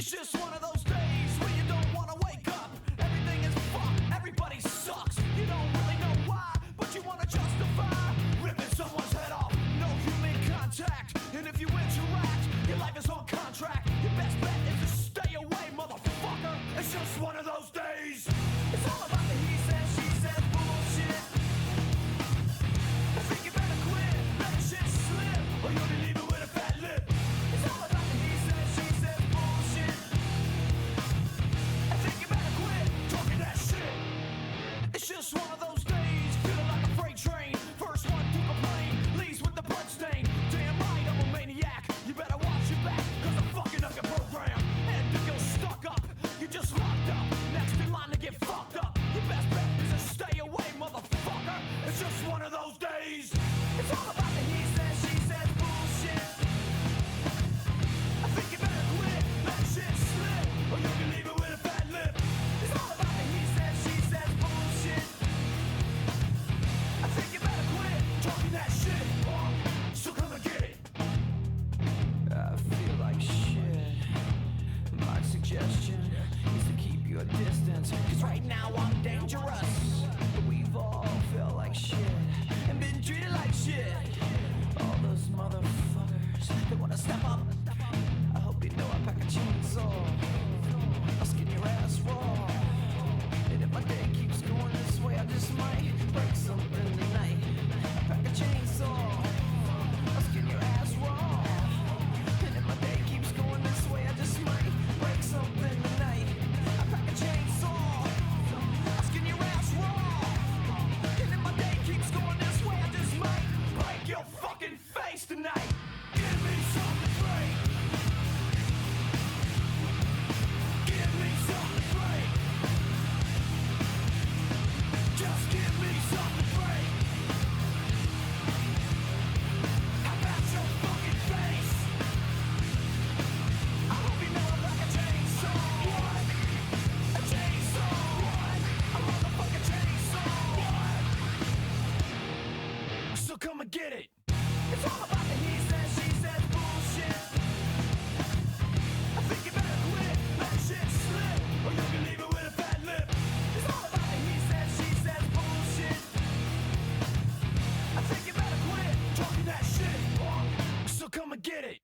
It's just one of those days where you don't wanna wake up. Everything is fucked, everybody sucks. You don't really know why, but you wanna justify ripping someone's head off. No human contact, and if you interact, your life is on contract. Your best bet is to stay away, motherfucker. It's just one of those days. It's all about the he says, she says bullshit. I think you better quit, let the shit slip, or you'll be leaving with a fat lip. It's all about the he says, she says bullshit. I think you better quit talking that shit. It's just one of those days, feeling like a freight train. First one to complain, leaves with the blood stain. Damn right, I'm a maniac. You better watch your back, cause I'm fucking up your program. And if you're stuck up, you just locked up. Next in line to get fucked up. Your best bet is to stay away, motherfucker. It's just one of those days. It's all about the he says, she says bullshit. I think you better quit, let shit slip, or you can leave it with a fat lip. It's all about the he says, she says bullshit. I think you better quit talking that shit, so come and get it. I feel like shit. My suggestion is to keep your distance, cause right now I'm dangerous. We've all felt like shit and been treated like shit. All those motherfuckers, they wanna step up. I hope you know I pack a chainsaw. I'll skin your ass raw. And if my day keeps going this way, I just might break something tonight. I pack a chainsaw. I'll skin your ass raw. And if my day keeps going this way, I just might break something tonight. I pack a chainsaw. I'll skin your ass raw. And if my day keeps going this way, I just might break your fucking face tonight. Give me something to break. Give me something to break. Just give me something to break. How about your fucking face? I hope you know I'm like a chainsaw. What? A chainsaw. What? A motherfucking chainsaw. What? So come and get it. It's all about the he says, she says bullshit. I think you better quit, let shit slip, or you can leave it with a fat lip. It's all about the he says, she says bullshit. I think you better quit talking that shit, so come and get it.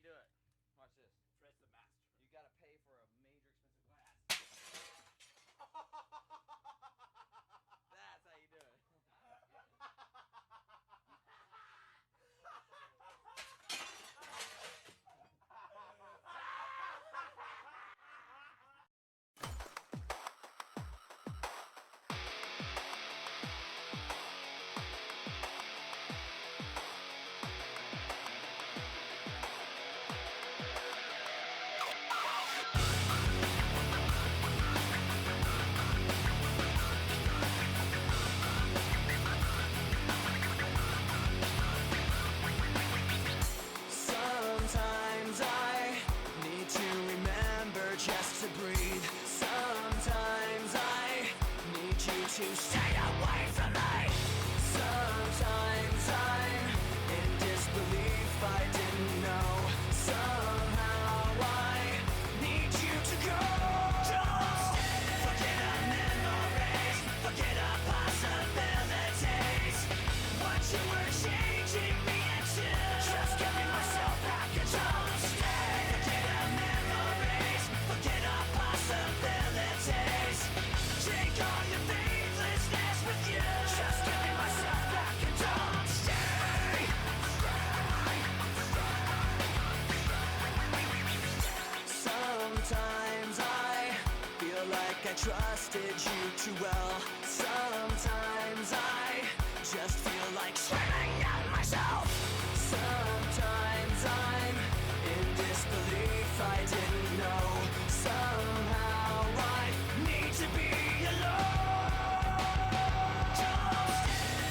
do it. Watch this. Fred's the master. You gotta pay for a major expensive glass. That's how you do it. Sometimes I need to remember just to breathe. Sometimes I need you to stay away from me. Sometimes I'm in disbelief, I didn't know. Somehow I need you to go. Don't forget our memories, forget our possibilities. What you were changing me into. Just giving myself back and don't stay. Forget our memories, forget our possibilities. Take all your faithlessness with you. Just giving myself back and don't stay. Sometimes I feel like I trusted you too well. Sometimes I just feel like screaming at myself. Sometimes I'm in disbelief, I didn't know. Somehow I need to be alone. Don't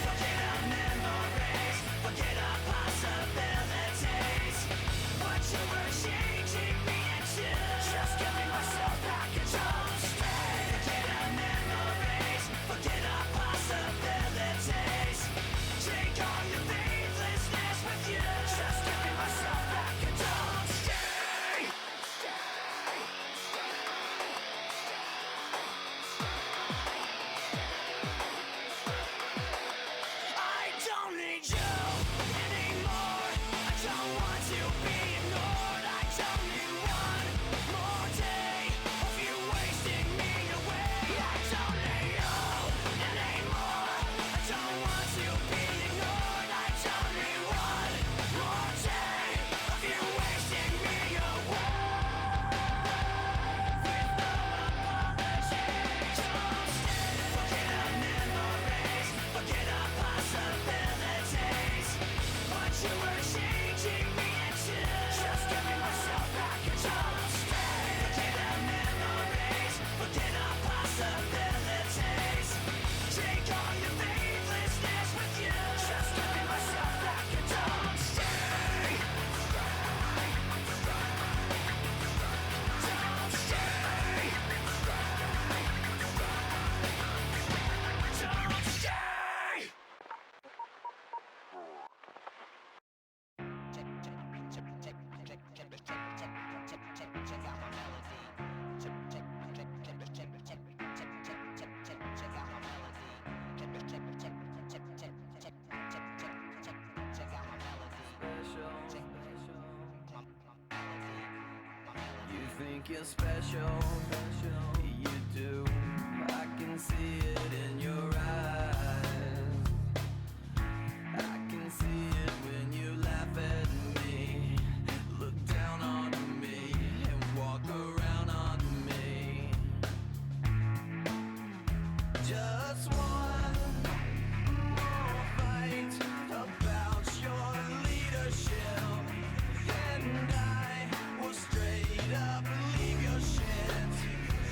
forget our memories, forget our possibilities. What you were changing me into. Just giving myself back and don't stay. Forget our memories, forget our possibilities. Take all your faithlessness with you. Just giving myself back and don't stay. I don't need you anymore. I don't want to be ignored. I don't need one more day of you wasting me away. I don't need you anymore. I don't want to be ignored. I don't need one more day of you wasting me away. With no apology, don't stay. Forget our memories, forget our possibilities. What you were changing me into. Just giving myself back and don't stay. Forget our memories, forget our possibilities. Take all your faithlessness with you. Just giving myself back and don't stay. Don't stay. Don't stay. You think you're special, you do. I can see it in your eyes. I can see it when you laugh at me, look down on me, and walk around on me. Just one more fight about your leadership, and I will straight up leave your shit.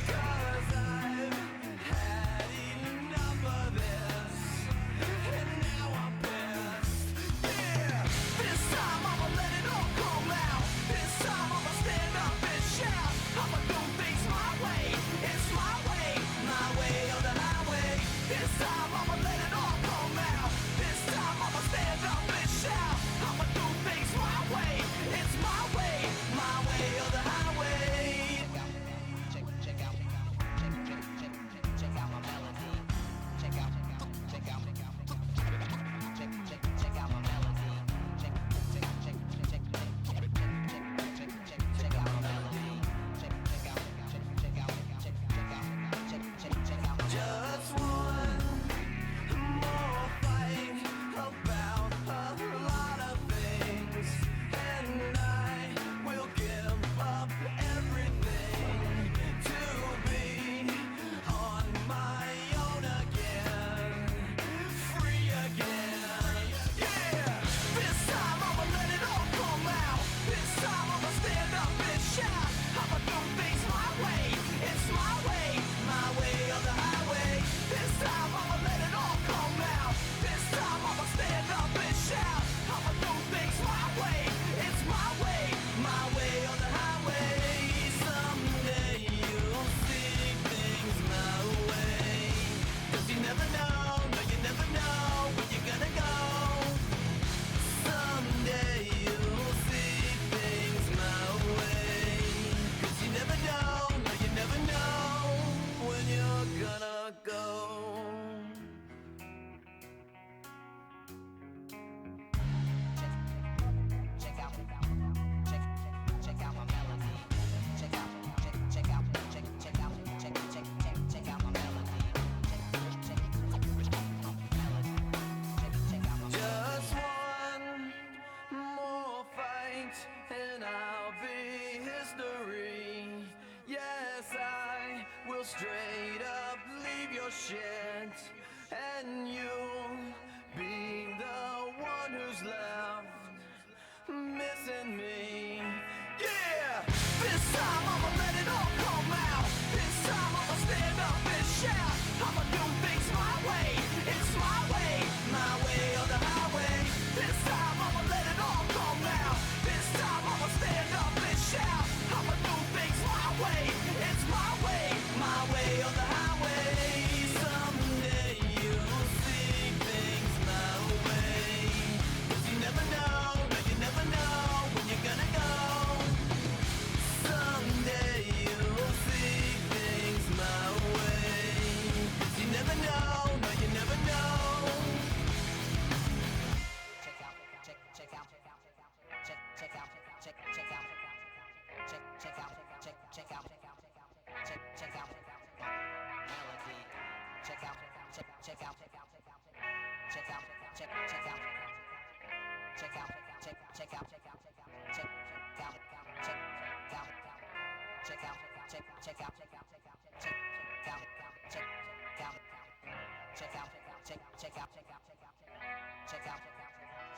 'Cause I've had enough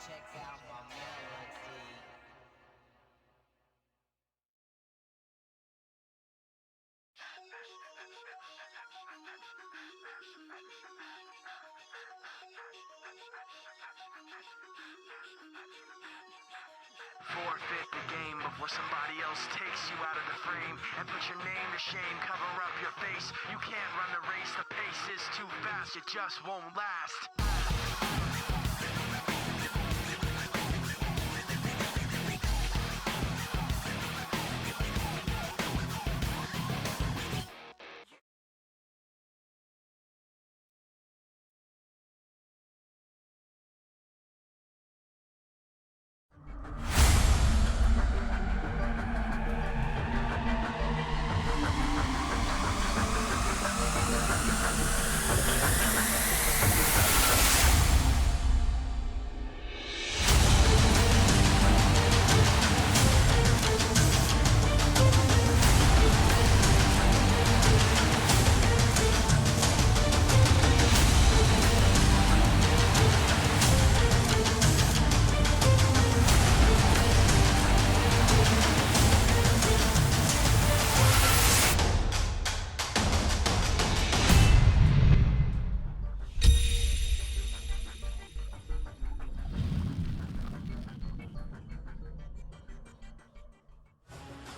Check out my melody. Forfeit the game before somebody else takes you out of the frame and put your name to shame. Cover up your face. You can't run the race. The pace is too fast. It just won't last.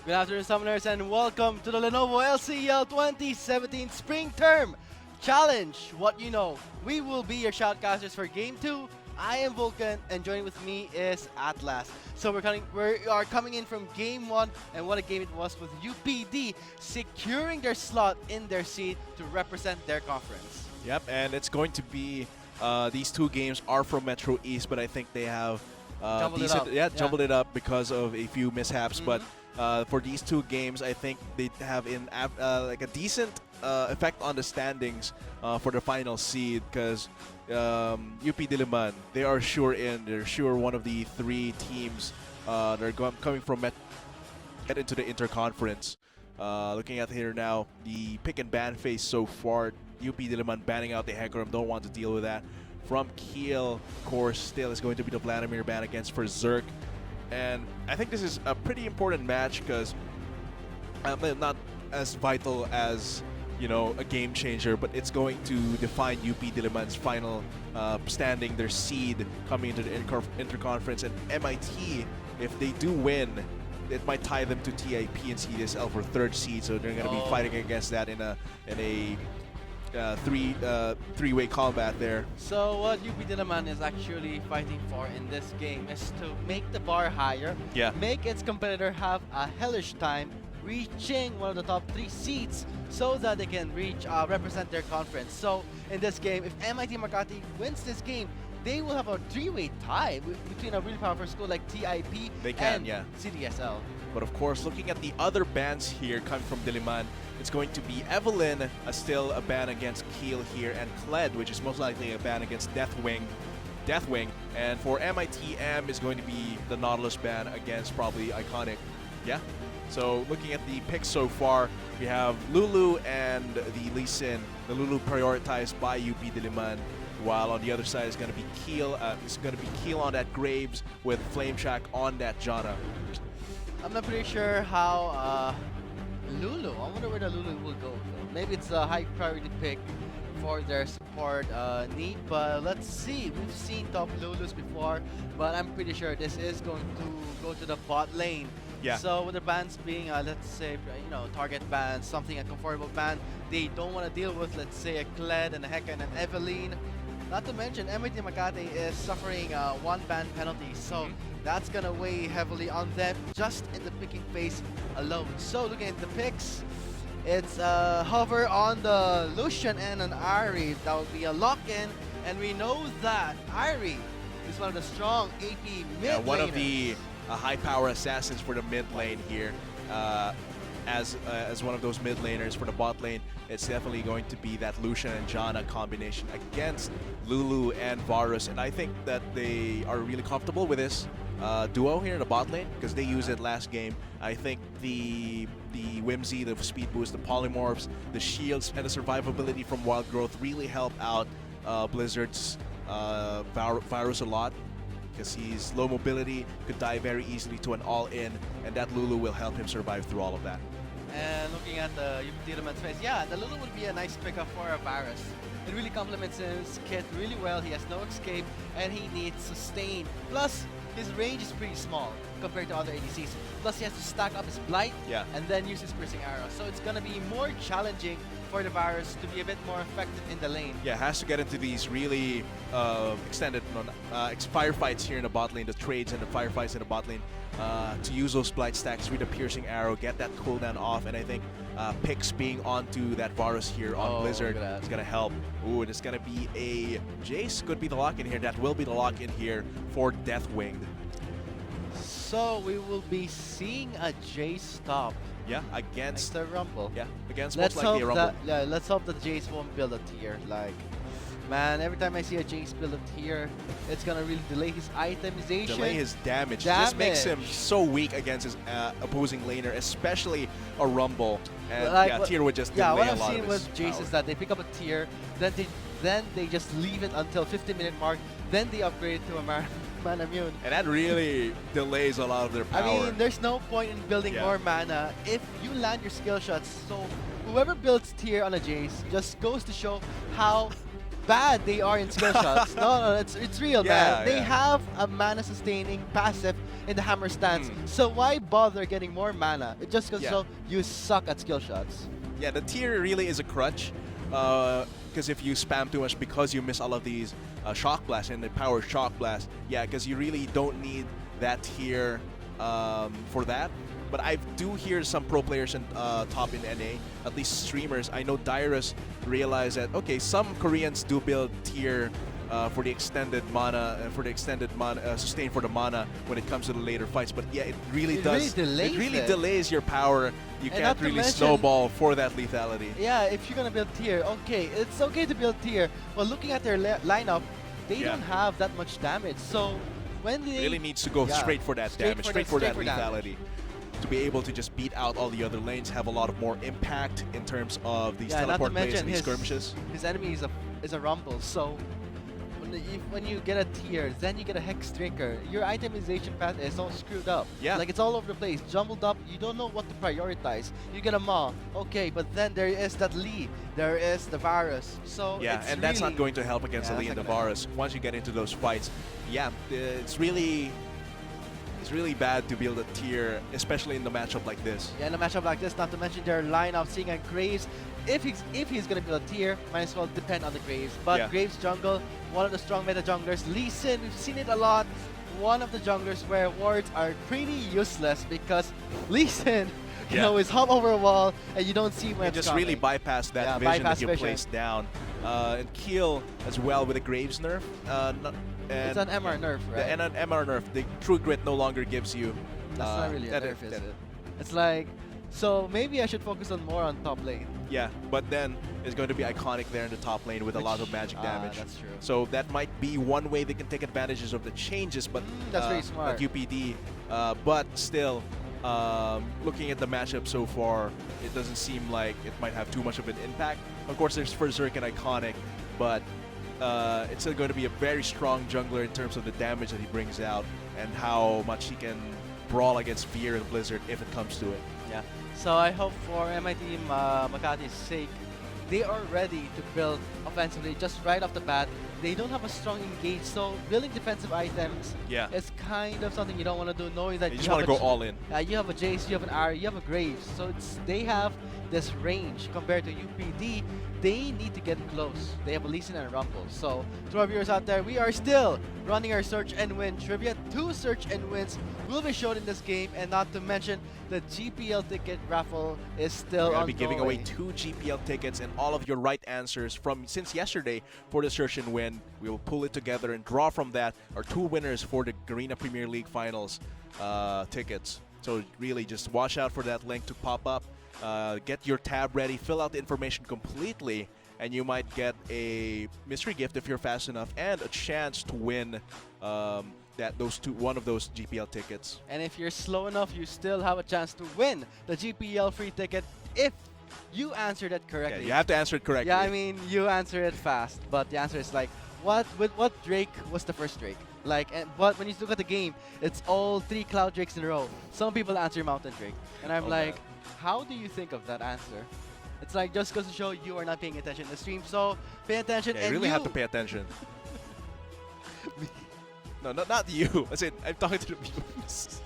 Good afternoon, Summoners, and welcome to the Lenovo LCL 2017 Spring Term Challenge. What you know, we will be your shoutcasters for Game 2. I am Vulcan, and joining with me is Atlas. So we are coming in from Game 1, and what a game it was with UPD securing their slot in their seed to represent their conference. Yep, and it's going to be these two games are from Metro East, but I think they have Jumbled it up. jumbled it up because of a few mishaps. But for these two games, I think they have like a decent effect on the standings for the final seed because UP Diliman, they are sure in. They're sure one of the three teams that are coming from get into the interconference. Looking at here now, the pick and ban phase so far, UP Diliman banning out the Hecarim, don't want to deal with that. From Kiel, of course, still is going to be the Vladimir ban against for Zerk. And I think this is a pretty important match because not as vital as, you know, a game changer, but it's going to define UP Diliman's final standing, their seed coming into the interconference. And MIT, if they do win, it might tie them to TIP and CDSL for third seed. So they're going to be fighting against that in a three-way combat there. So what UP Diliman is actually fighting for in this game is to make the bar higher, make its competitor have a hellish time reaching one of the top 3 seeds so that they can represent their conference. So in this game, if MIT Makati wins this game, they will have a 3-way tie between a really powerful school like TIP and CDSL. But of course, looking at the other bans here coming from Diliman, it's going to be Evelyn, still a ban against Kiel here, and Kled, which is most likely a ban against Deathwing. And for MITM is going to be the Nautilus ban against probably Iconic. Yeah. So looking at the picks so far, we have Lulu and the Lee Sin. The Lulu prioritized by UP Diliman, while on the other side is going to be Kiel. It's going to be Kiel on that Graves with Flame Shack on that Jana. I'm not pretty sure how Lulu. I wonder where the Lulu will go. Maybe it's a high priority pick for their support need, but let's see. We've seen top Lulus before, but I'm pretty sure this is going to go to the bot lane. Yeah. So with the bans being, let's say, you know, target ban, something a comfortable ban, they don't want to deal with, let's say, a Kled and a Heka and an Evelyn. Not to mention, MIT Makati is suffering one ban penalty, so that's gonna weigh heavily on them just in the picking phase alone. So looking at the picks, it's hover on the Lucian and an Ari. That would be a lock-in, and we know that Ari is one of the strong AP mid one of laners. the high-power assassins for the mid lane here. As one of those mid laners for the bot lane, it's definitely going to be that Lucian and Jana combination against Lulu and Varus, and I think that they are really comfortable with this duo here in the bot lane because they used it last game. I think the Whimsy, the speed boost, the polymorphs, the shields, and the survivability from Wild Growth really help out Blizzard's Varus a lot. because he's low mobility, could die very easily to an all-in, and that Lulu will help him survive through all of that. And looking at the Utility space, yeah, the Lulu would be a nice pickup for a Varus. It really complements his kit really well. He has no escape, and he needs sustain. Plus, his range is pretty small compared to other ADCs. Plus, he has to stack up his Blight and then use his Piercing Arrow. So it's going to be more challenging for the Varus to be a bit more effective in the lane. Yeah, has to get into these really extended firefights here in the bot lane, the trades and the firefights in the bot lane, to use those Blight stacks with the Piercing Arrow, get that cooldown off, and I think Pix being onto that Varus here on Blizzard is going to help. Ooh, and it's going to be a Jace, could be the lock-in here. That will be the lock-in here for Deathwinged. So we will be seeing a Jace top. Yeah, against the Rumble. Yeah, against Let's most likely a hope Rumble. that let's hope that Jace won't build a tier. Like, man, every time I see a Jace build a tier, it's gonna really delay his itemization. Delay his damage. Just makes him so weak against his opposing laner, especially a Rumble. And like, tier would just yeah, delay what a I've lot seen of with his Jace power. is that they pick up a tier, then they just leave it until 50-minute mark, then they upgrade it to a mana immune. And that really delays a lot of their power. I mean, there's no point in building more mana if you land your skill shots. So whoever builds tier on a Jace just goes to show how bad they are in skill shots. No, it's real, man. They have a mana sustaining passive in the hammer stance. So why bother getting more mana? It just goes to show you suck at skill shots. Yeah, the tier really is a crutch. Because if you spam too much because you miss all of these shock blasts and the power shock blast, because you really don't need that tier for that. But I do hear some pro players in top in NA, at least streamers. I know Dyrus realized that okay, some Koreans do build tier for the extended mana, sustain for the mana when it comes to the later fights. But yeah, it really delays your power. You can't really snowball for that lethality. Yeah, if you're gonna build tier, okay, it's okay to build tier. But looking at their lineup, they don't have that much damage. So when they really needs to go straight for that damage, straight for that lethality. To be able to just beat out all the other lanes, have a lot of more impact in terms of these teleport plays and these skirmishes. His enemy is a Rumble, so when you get a tier, then you get a Hex Drinker, your itemization path is all screwed up. Yeah. Like it's all over the place, jumbled up, you don't know what to prioritize. You get a Maw, okay, but then there is that Lee, there is the Varus. So and that's not going to help against the Lee and the Varus. Once you get into those fights, it's really bad to build a tier, especially in the matchup like this. Yeah, in a matchup like this, not to mention their lineup, seeing a Graves. If he's gonna build a tier, might as well depend on the Graves. But Graves jungle, one of the strong meta junglers. Lee Sin, we've seen it a lot. One of the junglers where wards are pretty useless because Lee Sin, you know, is hop over a wall and you don't see when it's just coming. really bypass that vision that you place down. And Keel as well with a Graves nerf. It's an MR nerf, right? And an MR nerf. The True Grit no longer gives you. That's not really a nerf, is it? It's like, so maybe I should focus on more on top lane. Yeah, but then it's going to be iconic there in the top lane with a lot of magic damage. That's true. So that might be one way they can take advantages of the changes, but that's very smart. Like UPD. But still, looking at the matchup so far, it doesn't seem like it might have too much of an impact. Of course, there's Berserk and Iconic, but it's still going to be a very strong jungler in terms of the damage that he brings out and how much he can brawl against Fear and Blizzard if it comes to it. Yeah. So I hope for MIT Makati's sake, they are ready to build offensively just right off the bat. They don't have a strong engage, so building defensive items is kind of something you don't want to do, knowing that you just want to go all in. You have a Jace, you have an Ari, you have a Graves, so they have this range compared to UPD. They need to get close. They have a Lee Sin and a Rumble. So to our viewers out there, we are still running our search and win trivia. 2 search and wins will be shown in this game, and not to mention the GPL ticket raffle is still ongoing. We're going to be giving away 2 GPL tickets and all of your right answers since yesterday for the search and win. We will pull it together and draw from that our 2 winners for the Garena Premier League Finals tickets. So really just watch out for that link to pop up. Get your tab ready, fill out the information completely, and you might get a mystery gift if you're fast enough and a chance to win one of those GPL tickets. And if you're slow enough, you still have a chance to win the GPL free ticket if you answered it correctly. Yeah, you have to answer it correctly. Yeah, I mean, you answer it fast, but the answer is like, what Drake was the first Drake? But when you look at the game, it's all 3 Cloud Drakes in a row. Some people answer Mountain Drake, and I'm Oh, like, man. how do you think of that answer? It's like just goes to show you are not paying attention in the stream. So pay attention, Yeah, and you really you have to pay attention. No, not you. I said I'm talking to the viewers.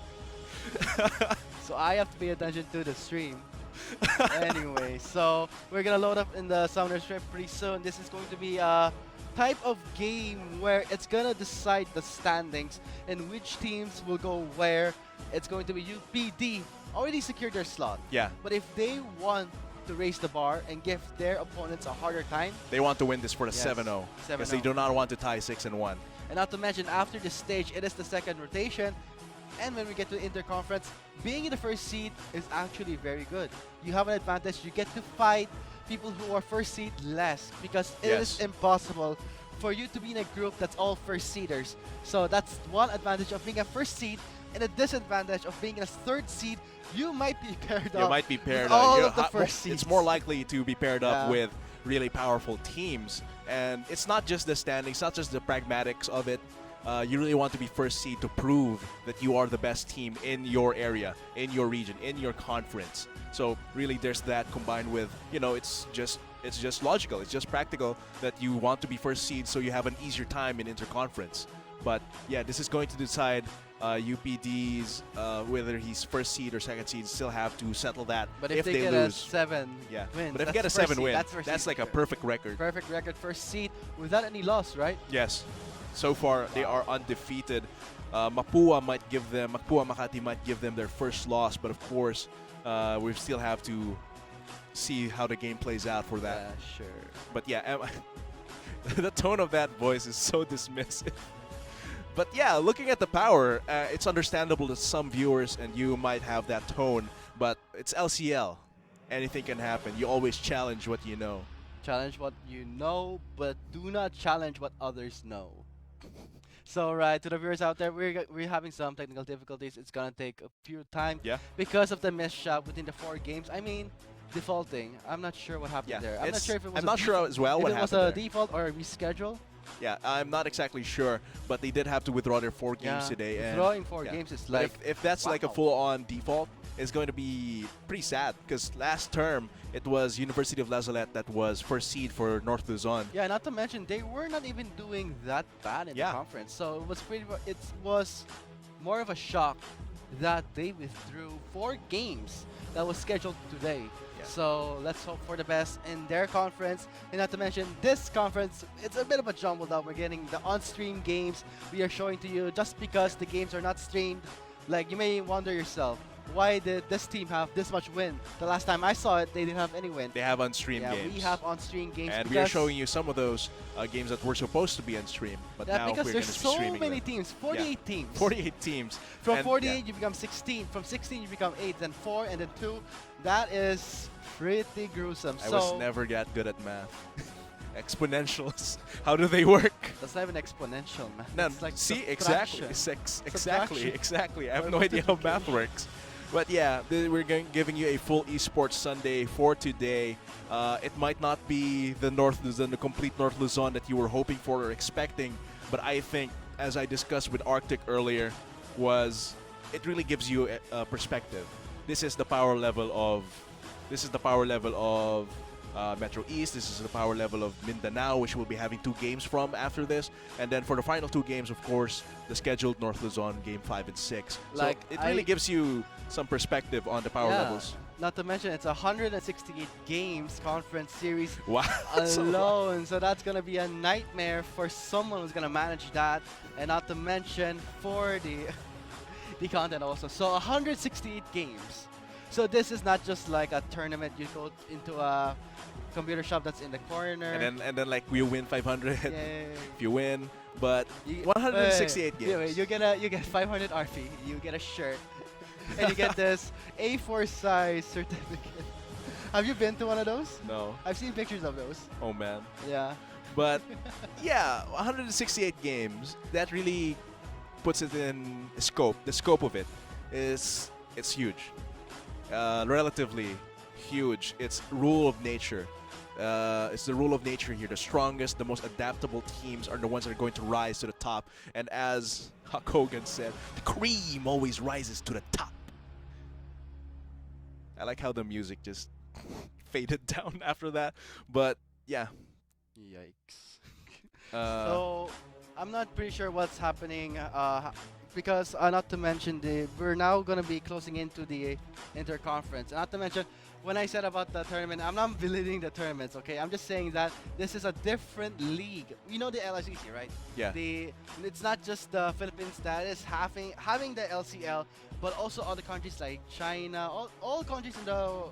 So I have to pay attention to the stream. Anyway, so we're gonna load up in the Summoner's Rift pretty soon. This is going to be a type of game where it's gonna decide the standings and which teams will go where. It's going to be UPD already secured their slot, Yeah, but if they want to raise the bar and give their opponents a harder time, they want to win this for the Yes, 7-0 because they 7-0. do not want to tie 6-1. and not to mention after this stage, it is the second rotation. And when we get to interconference, being in the first seed is actually very good. You have an advantage. You get to fight people who are first seed less because it is Yes. impossible for you to be in a group that's all first seeders. So that's one advantage of being a first seed, and a disadvantage of being in a third seed. You might be paired You up. might be paired with all up. of the first It's seeds. more likely to be paired up Yeah. with really powerful teams. And it's not just the standings, not just the pragmatics of it. You really want to be first seed to prove that you are the best team in your area, in your region, in your conference. So really, there's that combined with, it's just logical, it's just practical that you want to be first seed so you have an easier time in interconference. But yeah, this is going to decide UPD's whether he's first seed or second seed. Still have to settle that. But if they they get a lose, 7 yeah. wins, But if you that's get a first 7 seed, win, that's first that's seed. like a perfect record. Perfect record, first seed without any loss, right? Yes. So far, they are undefeated. Mapua Makati might give them their first loss, but of course, we still have to see how the game plays out for that. Yeah, sure. But yeah, the tone of that voice is so dismissive. But yeah, looking at the power, it's understandable that some viewers and you might have that tone, but it's LCL. Anything can happen. You always challenge what you know. Challenge what you know, but do not challenge what others know. So right, to the viewers out there, we're having some technical difficulties. It's gonna take a few time Yeah. because of the misshot within the 4 games. I mean, defaulting. I'm not sure what happened Yeah, there. I'm not sure if it was I'm a not sure as well if what it was happened a there. default or a reschedule. Yeah, I'm not exactly sure, but they did have to withdraw their 4 games Yeah, today. And withdrawing 4 yeah. games is But like if that's like a wow. full-on default, it's going to be pretty sad because last term it was University of Lazalette that was first seed for North Luzon. Yeah, not to mention they were not even doing that bad in Yeah. the conference. So it was more of a shock that they withdrew 4 games that was scheduled today. Yeah. So let's hope for the best in their conference. And not to mention this conference, it's a bit of a jumbled up. We're getting the on-stream games we are showing to you just because the games are not streamed. Like you may wonder yourself, why did this team have this much win? The last time I saw it, they didn't have any win. They have on-stream Yeah, games. we have on-stream games. and we are because- showing you some of those games that were supposed to be on stream, but Yeah, now we're because going there's to be so streaming many them. teams, 48 teams. 48 teams. From And, 48 you become 16. From 16 you become 8, then 4, and then 2. That is pretty gruesome. I so was never that good at math. Exponentials. How do they work? that's not even exponential, man. No, It's like see, exactly. subtraction. Exactly, Subtraction. exactly. I have Or no idea how math multiplication. works. But yeah, we're giving you a full esports Sunday for today. It might not be the North Luzon, the complete North Luzon that you were hoping for or expecting, but I think, as I discussed with Arctic earlier, it really gives you a perspective. This is the power level of Metro East. This is the power level of Mindanao, which we'll be having 2 games from after this. And then for the final 2 games, of course, the scheduled North Luzon game 5 and 6. Like, so it really gives you some perspective on the power Yeah. levels. Not to mention it's 168 games conference series Wow. So alone. So that's gonna be a nightmare for someone who's gonna manage that, and not to mention for the content also. So 168 games. So this is not just like a tournament. You go into a computer shop that's in the corner. and then like we win 500 Yay. if you win, but You- 168 wait, games. wait, you get 500 RP. You get a shirt, and you get this A4 size certificate. Have you been to one of those? No. I've seen pictures of those. Oh man. Yeah. But yeah, 168 games. That really puts it in scope. The scope of it is it's huge, relatively huge. It's rule of nature. It's the rule of nature here. The strongest, the most adaptable teams are the ones that are going to rise to the top. And as Hulk Hogan said, the cream always rises to the top. I like how the music just faded down after that. But yeah. Yikes. Uh, So I'm not pretty sure what's happening because not to mention we're now gonna be closing into the interconference. Not to mention when I said about the tournament, I'm not belittling the tournaments. Okay, I'm just saying that this is a different league. You know the LCC, right? yeah. It's not just the Philippines that is having the LCL, but also other countries like China, all countries in the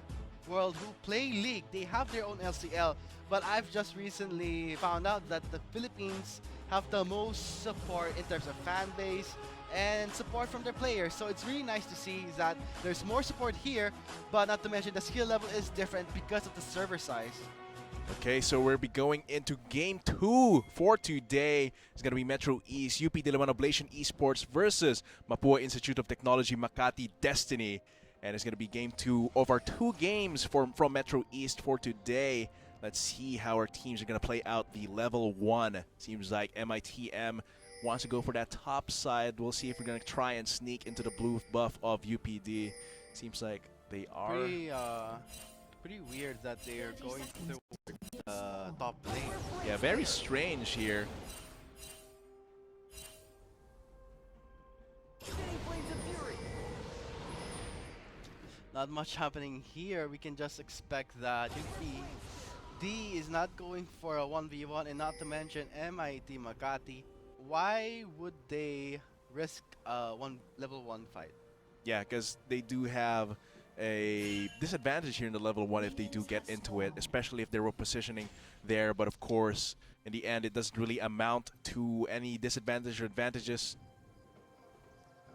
world who play league, they have their own LCL. But I've just recently found out that the Philippines have the most support in terms of fan base and support from their players. So it's really nice to see that there's more support here, but not to mention the skill level is different because of the server size. Okay, so we'll be going into game 2 for today. It's going to be Metro East, UP Diliman Oblation Esports versus Mapua Institute of Technology Makati Destiny. And it's going to be game 2 of our 2 games from Metro East for today. Let's see how our teams are going to play out the level 1. Seems like MITM wants to go for that top side. We'll see if we're going to try and sneak into the blue buff of UPD. Seems like they are. Pretty weird that they are going through top lane. Yeah, very strange here. Not much happening here. We can just expect that UPD is not going for a 1v1, and not to mention MIT Makati. Why would they risk a level 1 fight? Yeah, because they do have a disadvantage here in the level 1 if they do get into it, especially if they were positioning there. But of course, in the end, it doesn't really amount to any disadvantage or advantages.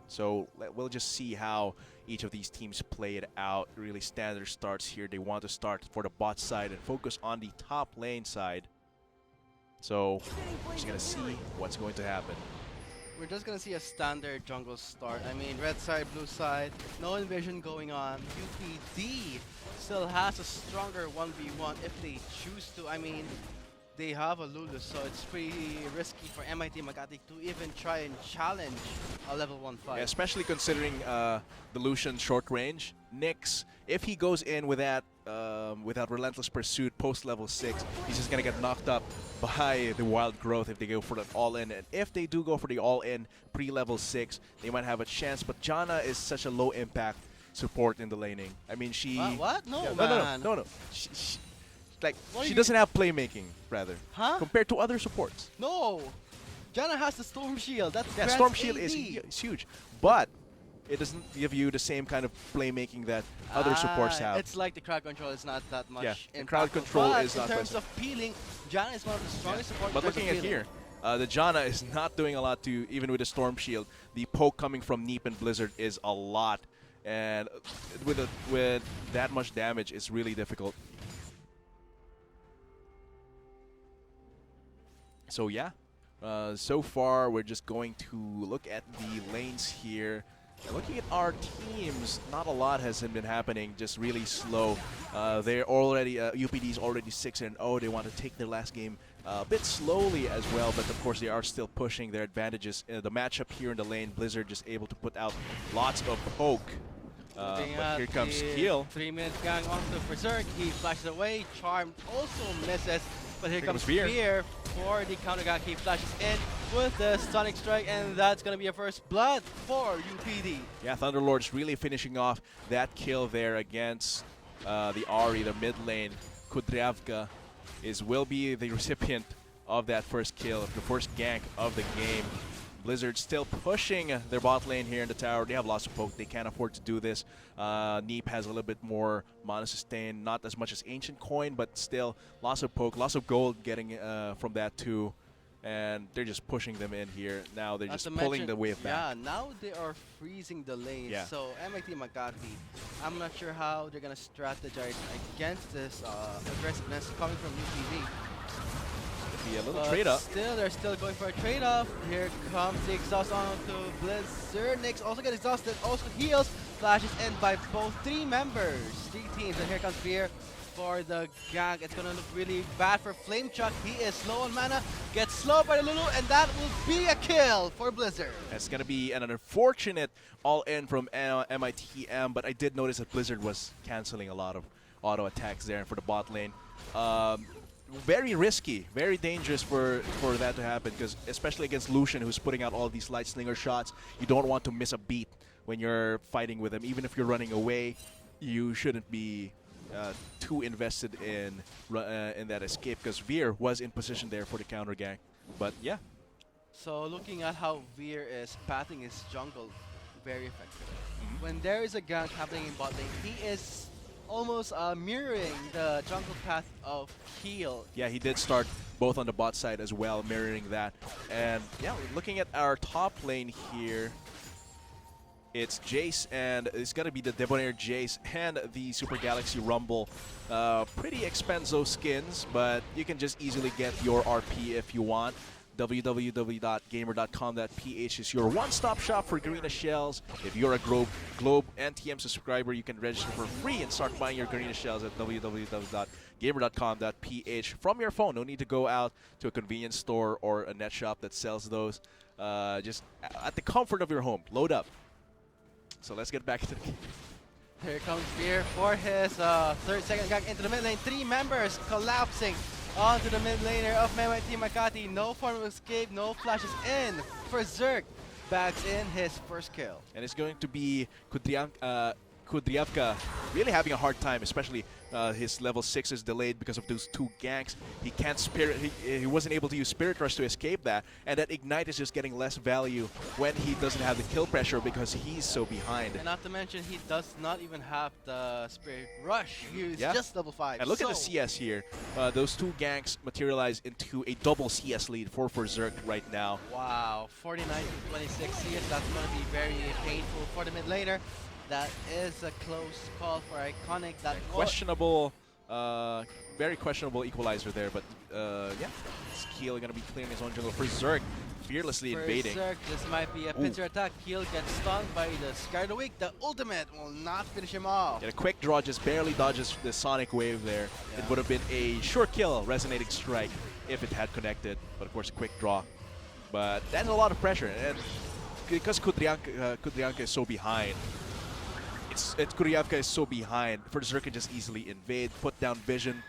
So we'll just see how each of these teams play it out. Really standard starts here. They want to start for the bot side and focus on the top lane side. So we're just going to see what's going to happen. We're just gonna see a standard jungle start. I mean, red side, blue side, no invasion going on. UPD still has a stronger 1v1 if they choose to. I mean, they have a Lulu, so it's pretty risky for MIT Makati to even try and challenge a level 1 fight. Yeah, especially considering the Lucian short range. Nyx, if he goes in with that without Relentless Pursuit post level 6, he's just gonna get knocked up by the Wild Growth if they go for the all-in. And if they do go for the all-in pre-level 6, they might have a chance. But Jana is such a low impact support in the laning. I mean, she... What? No, Yeah, man. no. Like, What are she you- doesn't have playmaking, rather, Huh? compared to other supports. No! Jana has the Storm Shield. That's Yeah, grants Storm Shield AD. is huge, but it doesn't give you the same kind of playmaking that other supports have. It's like the crowd control is not that much. Yeah, the crowd impactful, control but is not in terms present. of peeling, Jana is one of the strongest supports. But in terms looking of at peeling. here, the Jana is not doing a lot to, even with the Storm Shield. The poke coming from Neep and Blizzard is a lot, and with that much damage, it's really difficult. So yeah, so far we're just going to look at the lanes here. And looking at our teams, not a lot has been happening, just really slow. They're already, UPD's already 6-0. They want to take their last game a bit slowly as well, but of course they are still pushing their advantages. The matchup here in the lane, Blizzard just able to put out lots of poke. Looking But at here comes the Kiel. 3-minute gang onto Berserk. He flashes away. Charm also misses. But here comes Fear. Fear for the counter gang. He flashes in with the Sonic Strike, and that's going to be a first blood for UPD. Yeah, Thunderlord's really finishing off that kill there against the Ahri, the mid lane. Kudryavka will be the recipient of that first kill, the first gank of the game. Blizzard still pushing their bot lane here in the tower. They have lots of poke. They can't afford to do this. Neep has a little bit more mana sustain, not as much as Ancient Coin, but still lots of poke, lots of gold getting from that too. And they're just pushing them in here. Now they're Not just to pulling mention- the wave back. Yeah, now they are freezing the lane. Yeah. So MIT Makati, I'm not sure how they're going to strategize against this aggressiveness coming from UPD. Be a little But trade up. Still, they're still going for a trade off. Here comes the exhaust onto Blizzard. Nyx also gets exhausted, also heals. Flashes in by both 3 members, 3 teams. And here comes Fear for the gank. It's gonna look really bad for Flame Chuck. He is low on mana, gets slowed by the Lulu, and that will be a kill for Blizzard. It's going to be an unfortunate all-in from MITM, but I did notice that Blizzard was canceling a lot of auto attacks there for the bot lane. Very risky, very dangerous for that to happen, because especially against Lucian, who's putting out all these light slinger shots, you don't want to miss a beat when you're fighting with him. Even if you're running away, you shouldn't be too invested in that escape, because Veer was in position there for the counter gank. But yeah, So looking at how Veer is pathing his jungle, very effective. When there is a gank happening in bot lane, he is almost mirroring the jungle path of Keel. yeah, he did start both on the bot side as well, mirroring that. And yeah, looking at our top lane here, it's Jace, and it's going to be the Debonair Jace and the Super Galaxy Rumble. Pretty expensive skins, but you can just easily get your RP if you want. www.gamer.com.ph is your one-stop shop for Garena shells. If you're a Globe NTM subscriber, you can register for free and start buying your Garena shells at www.gamer.com.ph from your phone. No need to go out to a convenience store or a net shop that sells those. Just at the comfort of your home. Load up. So let's get back to the game. Here comes Veer for his second gank into the mid lane. 3 members collapsing onto the mid laner of MIT Makati. No form of escape, no flashes in for Zerk. Bags in his first kill. And it's going to be Kudryavka really having a hard time, especially his level 6 is delayed because of those 2 ganks. He can't he wasn't able to use Spirit Rush to escape that, and that Ignite is just getting less value when he doesn't have the kill pressure because he's so behind. And not to mention, he does not even have the Spirit Rush. He's just level 5. And look at the CS here. Those 2 ganks materialize into a double CS lead for Zerk right now. Wow, 49 to 26 CS. That's going to be very painful for the mid laner. That is a close call for Iconic. That Questionable, very questionable equalizer there, but yeah, Keel gonna be clearing his own jungle for Zerk, fearlessly invading. Zerk, this might be a pincer attack. Keel gets stunned by the Sky of the Week. The ultimate will not finish him off. Yeah, a quick draw just barely dodges the Sonic Wave there. Yeah. It would have been a sure kill, resonating strike, if it had connected, but of course a quick draw. But that's a lot of pressure, and because Kudryanka is so behind, Kudryavka is so behind, for Zerk can just easily invade, put down vision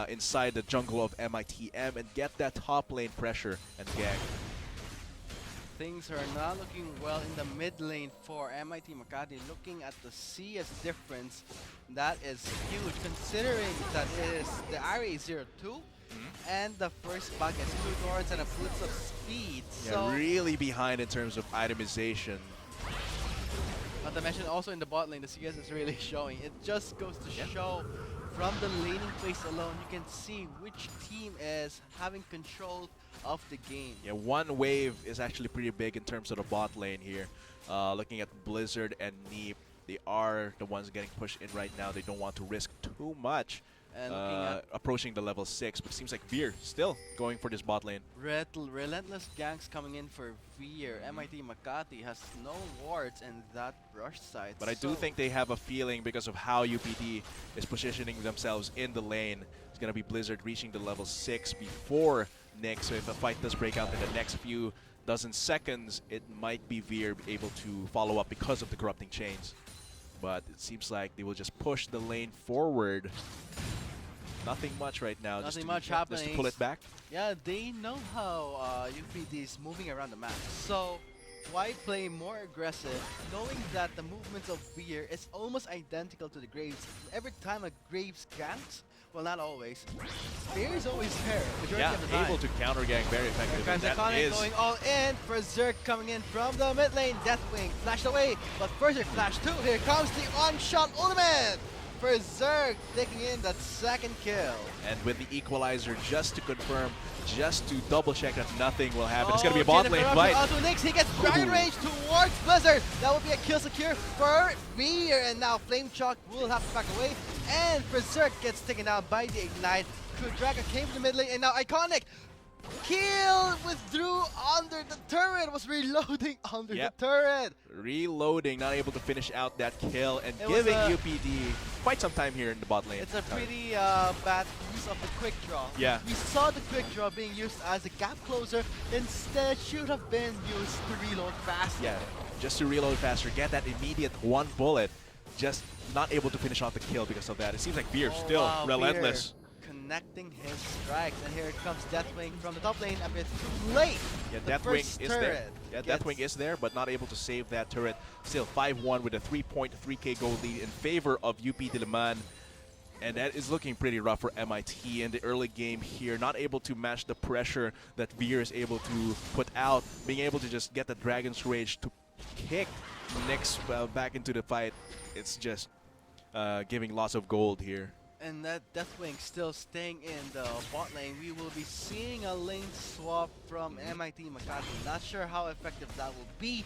inside the jungle of MITM, and get that top lane pressure and gang. Things are not looking well in the mid lane for MIT Makati. Looking at the CS difference, that is huge, considering that it is the RA02 and the first buck has 2 Thorns and a Blitz of Speed. Yeah, So really behind in terms of itemization. not to mention, also in the bot lane, the CS is really showing. It just goes to show from the laning phase alone, you can see which team is having control of the game. Yeah, one wave is actually pretty big in terms of the bot lane here. Looking at Blizzard and Neep, they are the ones getting pushed in right now. They don't want to risk too much And looking at approaching the level 6, but it seems like Veer still going for this bot lane. relentless ganks coming in for Veer. MIT Makati has no wards in that brush side. But I do think they have a feeling because of how UPD is positioning themselves in the lane. It's going to be Blizzard reaching the level 6 before Nick, so if a fight does break out in the next few dozen seconds, it might be Veer able to follow up because of the corrupting chains. But it seems like they will just push the lane forward. Nothing much right now. Nothing much happening. Just to pull it back. Yeah, they know how UPD is moving around the map. So why play more aggressive, knowing that the movements of Veer is almost identical to the Graves? Every time a Graves ganks, well, not always, Veer is always there. Majority of the time. Able to counter gang very effectively. Here comes Iconic going all in for Zerk coming in from the mid lane. Deathwing flashed away, but first it flashed too. Here comes the on-shot ultimate for Zerk, taking in that second kill. And with the equalizer, just to confirm, just to double check that nothing will happen. It's going to be a bot lane fight. Onto Nyx, he gets Dragon Rage towards Blizzard. That would be a kill secure for Veer, and now Flame Chalk will have to back away. And Berserk gets taken down by the Ignite. Kudraga came to the mid lane, and now Iconic Keel withdrew under the turret, was reloading under Yep. the turret. Reloading, not able to finish out that kill, and It was giving a- UPD quite some time here in the bot lane. It's a pretty bad use of the quick draw. Yeah. We saw the quick draw being used as a gap closer. Instead, should have been used to reload faster. Yeah, just to reload faster, get that immediate one bullet. Just not able to finish off the kill because of that. It seems like Veer Oh, still wow, relentless. Veer connecting his strikes, and here comes Deathwing from the top lane a bit too late. Yeah, The Deathwing first is there. turret Yeah, gets- Deathwing is there, but not able to save that turret. Still 5-1 with a 3.3k gold lead in favor of UP Diliman. And that is looking pretty rough for MIT in the early game here. Not able to match the pressure that Veer is able to put out. Being able to just get the Dragon's Rage to kick Nyx back into the fight. It's just giving lots of gold here. And that Deathwing still staying in the bot lane. We will be seeing a lane swap from MIT Makati. Not sure how effective that will be.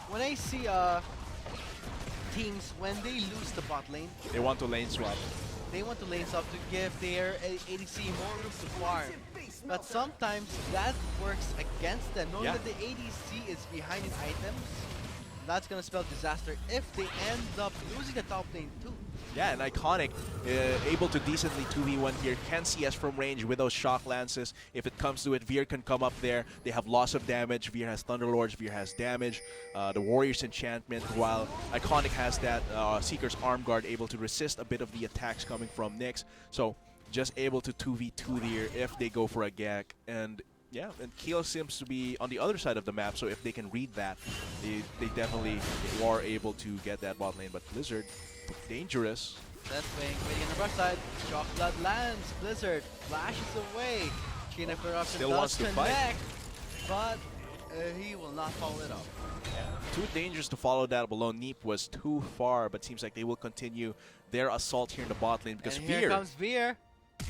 When I see teams, when they lose the bot lane, They want to lane swap. they want to lane swap to give their ADC more room to farm. But sometimes that works against them. Knowing Yeah. that the ADC is behind in items, that's gonna spell disaster if they end up losing the top lane too. Yeah, and Iconic able to decently 2v1 here. Can CS from range with those shock lances. If it comes to it, Veer can come up there. They have loss of damage. Veer has Thunderlords. Veer has damage. The Warrior's Enchantment, while Iconic has that Seeker's Arm Guard, able to resist a bit of the attacks coming from Nyx. So just able to 2v2 there if they go for a gag. And yeah, and Keel seems to be on the other side of the map, so if they can read that, they definitely are able to get that bot lane. But Blizzard, dangerous. Deathwing waiting on the brush side. Shock Blood lands. Blizzard flashes away. Chain of Corruption Still does wants to fight. connect, but he will not follow it up. Too dangerous to follow that alone. Neep was too far, but seems like they will continue their assault here in the bot lane because And here Veer comes Veer.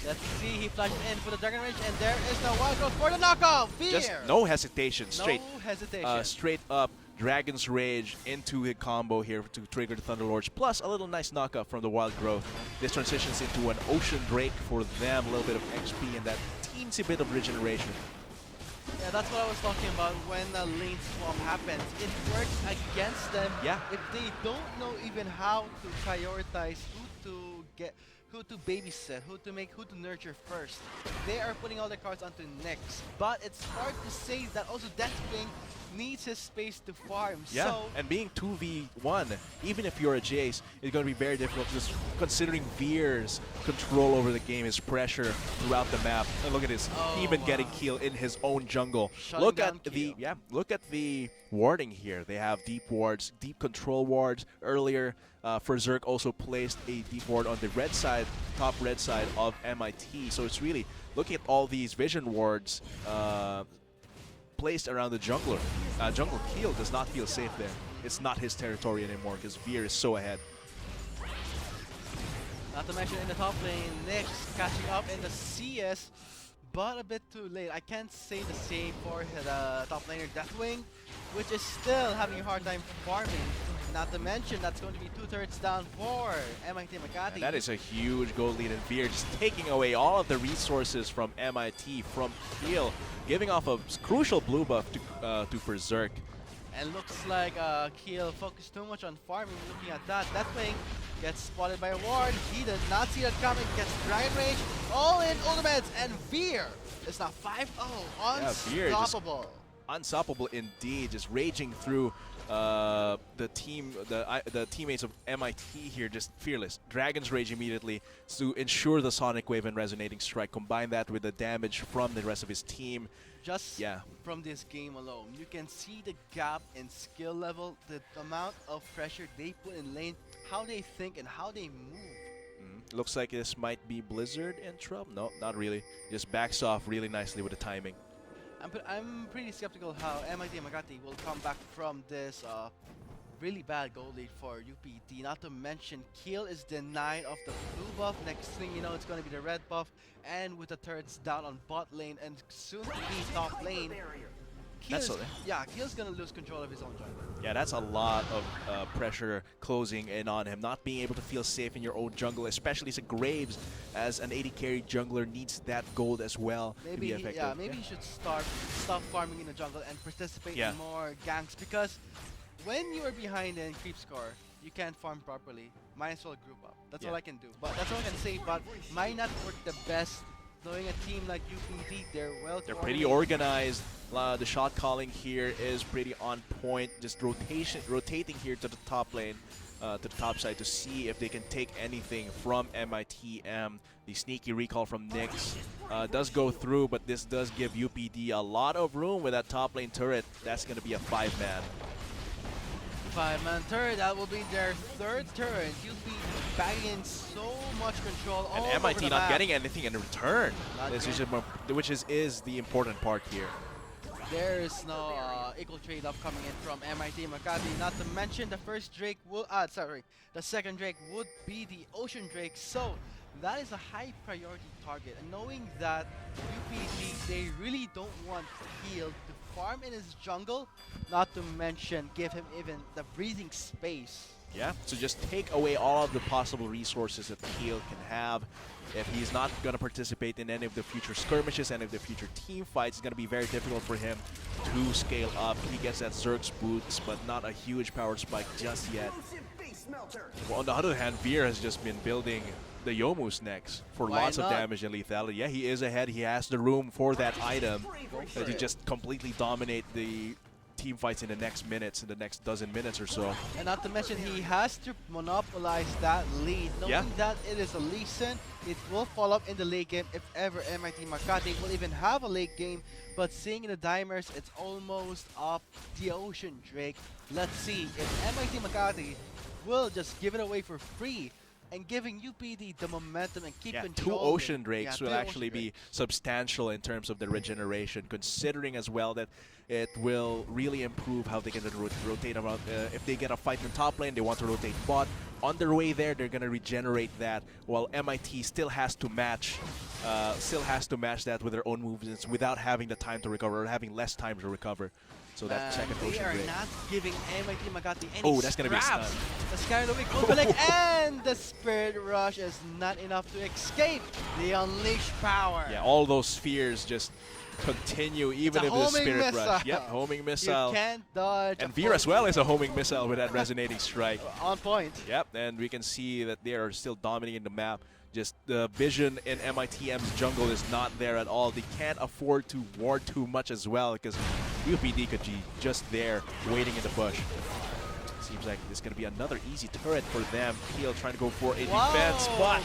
Let's see, he flashes in for the Dragon Rage, and there is no wild growth for the knockout. Veer! just no hesitation, straight No hesitation. straight up Dragon's Rage into a combo here to trigger the Thunderlords, plus a little nice knockup from the Wild Growth. This transitions into an Ocean Drake for them, a little bit of XP and that teensy bit of regeneration. Yeah, that's what I was talking about when the lane swap happens. It works against them Yeah. if they don't know even how to prioritize who to babysit, who to nurture first. They are putting all their cards onto Nyx, but it's hard to say that also Deathwing needs his space to farm. Yeah, So and being 2v1, even if you're a Jace, it's going to be very difficult just considering Veer's control over the game, his pressure throughout the map. And look at this, Oh, even getting wow. killed in his own jungle. Shutting Look down at the Keel. look at the warding here. They have deep wards, deep control wards. Earlier, Ferzerk also placed a deep ward on the red side, top red side of MIT. So it's really looking at all these vision wards placed around the jungler. Jungle Keel does not feel safe there. It's not his territory anymore because Veer is so ahead. not to mention in the top lane, Nyx catching up in the CS, but a bit too late. I can't say the same for the top laner Deathwing, which is still having a hard time farming. Not to mention that's going to be 2/3 down for MIT Makati. And that is a huge goal lead, and Veer just taking away all of the resources from MIT, from Keel, giving off a crucial blue buff to Berserk. And looks like Keel focused too much on farming. Looking at that, Deathwing gets spotted by a ward. He did not see that coming. Gets Dragon Rage, all in ultimates, and Veer is now 5-0, Yeah, Veer just unstoppable. Unstoppable indeed, just raging through the teammates of MIT here, just fearless. Dragon's Rage immediately to ensure the Sonic Wave and Resonating Strike. Combine that with the damage from the rest of his team. Just Yeah. from this game alone, you can see the gap in skill level, the amount of pressure they put in lane, how they think and how they move. Looks like this might be Blizzard in trouble. No, not really. Just backs off really nicely with the timing. I'm pretty skeptical how MIT Makati will come back from this really bad goal lead for UPD. Not to mention, Keel is denied of the blue buff. Next thing you know, it's going to be the red buff. And with the turrets down on bot lane and soon to be top lane, That's Keel's, a- yeah, Keel's gonna lose control of his own jungle. Yeah, that's a lot of pressure closing in on him. Not being able to feel safe in your own jungle, especially as a Graves, as an 80 carry jungler, needs that gold as well to Maybe be he, effective. yeah, maybe he should stop farming in the jungle and participate Yeah. in more ganks, because when you are behind in creep score, you can't farm properly. Might as well group up. That's all Yeah. I can do. But that's all I can say. But might not work the best. Knowing a team like UPD, they're well. They're pretty coordinated. organized. The shot calling here is pretty on point. Just rotating here to the top lane, to the top side to see if they can take anything from MITM. The sneaky recall from Nyx does go through, but this does give UPD a lot of room with that top lane turret. That's going to be a 5-man. 5-man turret. That will be their third turret. UPD bagging in so much control. And all over MIT the not map. getting anything in return, Not which is, getting- which is the important part here. There is no equal trade-off coming in from MIT Makati. Not to mention the first Drake will, the second Drake would be the Ocean Drake. So that is a high priority target. And knowing that UPD, they really don't want Heal to farm in his jungle, not to mention give him even the breathing space. Yeah, so just take away all of the possible resources that Keel can have. If he's not going to participate in any of the future skirmishes, any of the future team fights, it's going to be very difficult for him to scale up. He gets that Zerg's boots, but not a huge power spike just yet. Well, on the other hand, Veer has just been building the Yomu's next for Why lots of not? damage and lethality. Yeah, he is ahead. He has the room for that item for to it. just completely dominate the team fights in the next minutes, in the next dozen minutes or so. And not to mention, he has to monopolize that lead. Knowing Yeah. that it is a Lee Sin, it will fall up in the late game if ever MIT Makati will even have a late game. But seeing in the dimers, it's almost up the Ocean Drake. Let's see if MIT Makati will just give it away for free and giving UPD the momentum and keep Yeah, controlling. 2 Ocean Drakes Yeah, will 2 Ocean actually be Drakes. substantial in terms of the regeneration, considering as well that it will really improve how they can rotate around. If they get a fight in the top lane, they want to rotate bot. On their way there, they're going to regenerate that, while MIT still has to match that with their own movements without having the time to recover, or having less time to recover. So that second they Ocean are Drake. not giving MIT Makati any Oh, that's gonna be a scraps. stun. The Sky of the Week will collect, and the Spirit Rush is not enough to escape the Unleashed Power. Yeah, all those spheres just continue even a if the homing Spirit Rush. missile. Yep, homing You missile. can't dodge. And a Veer as well is a homing missile with that resonating strike. on point. Yep, and we can see that they are still dominating the map. Just the vision in MITM's jungle is not there at all. They can't afford to ward too much as well, because UPD could be just there waiting in the bush. Seems like this is going to be another easy turret for them. Keel trying to go for a defense, but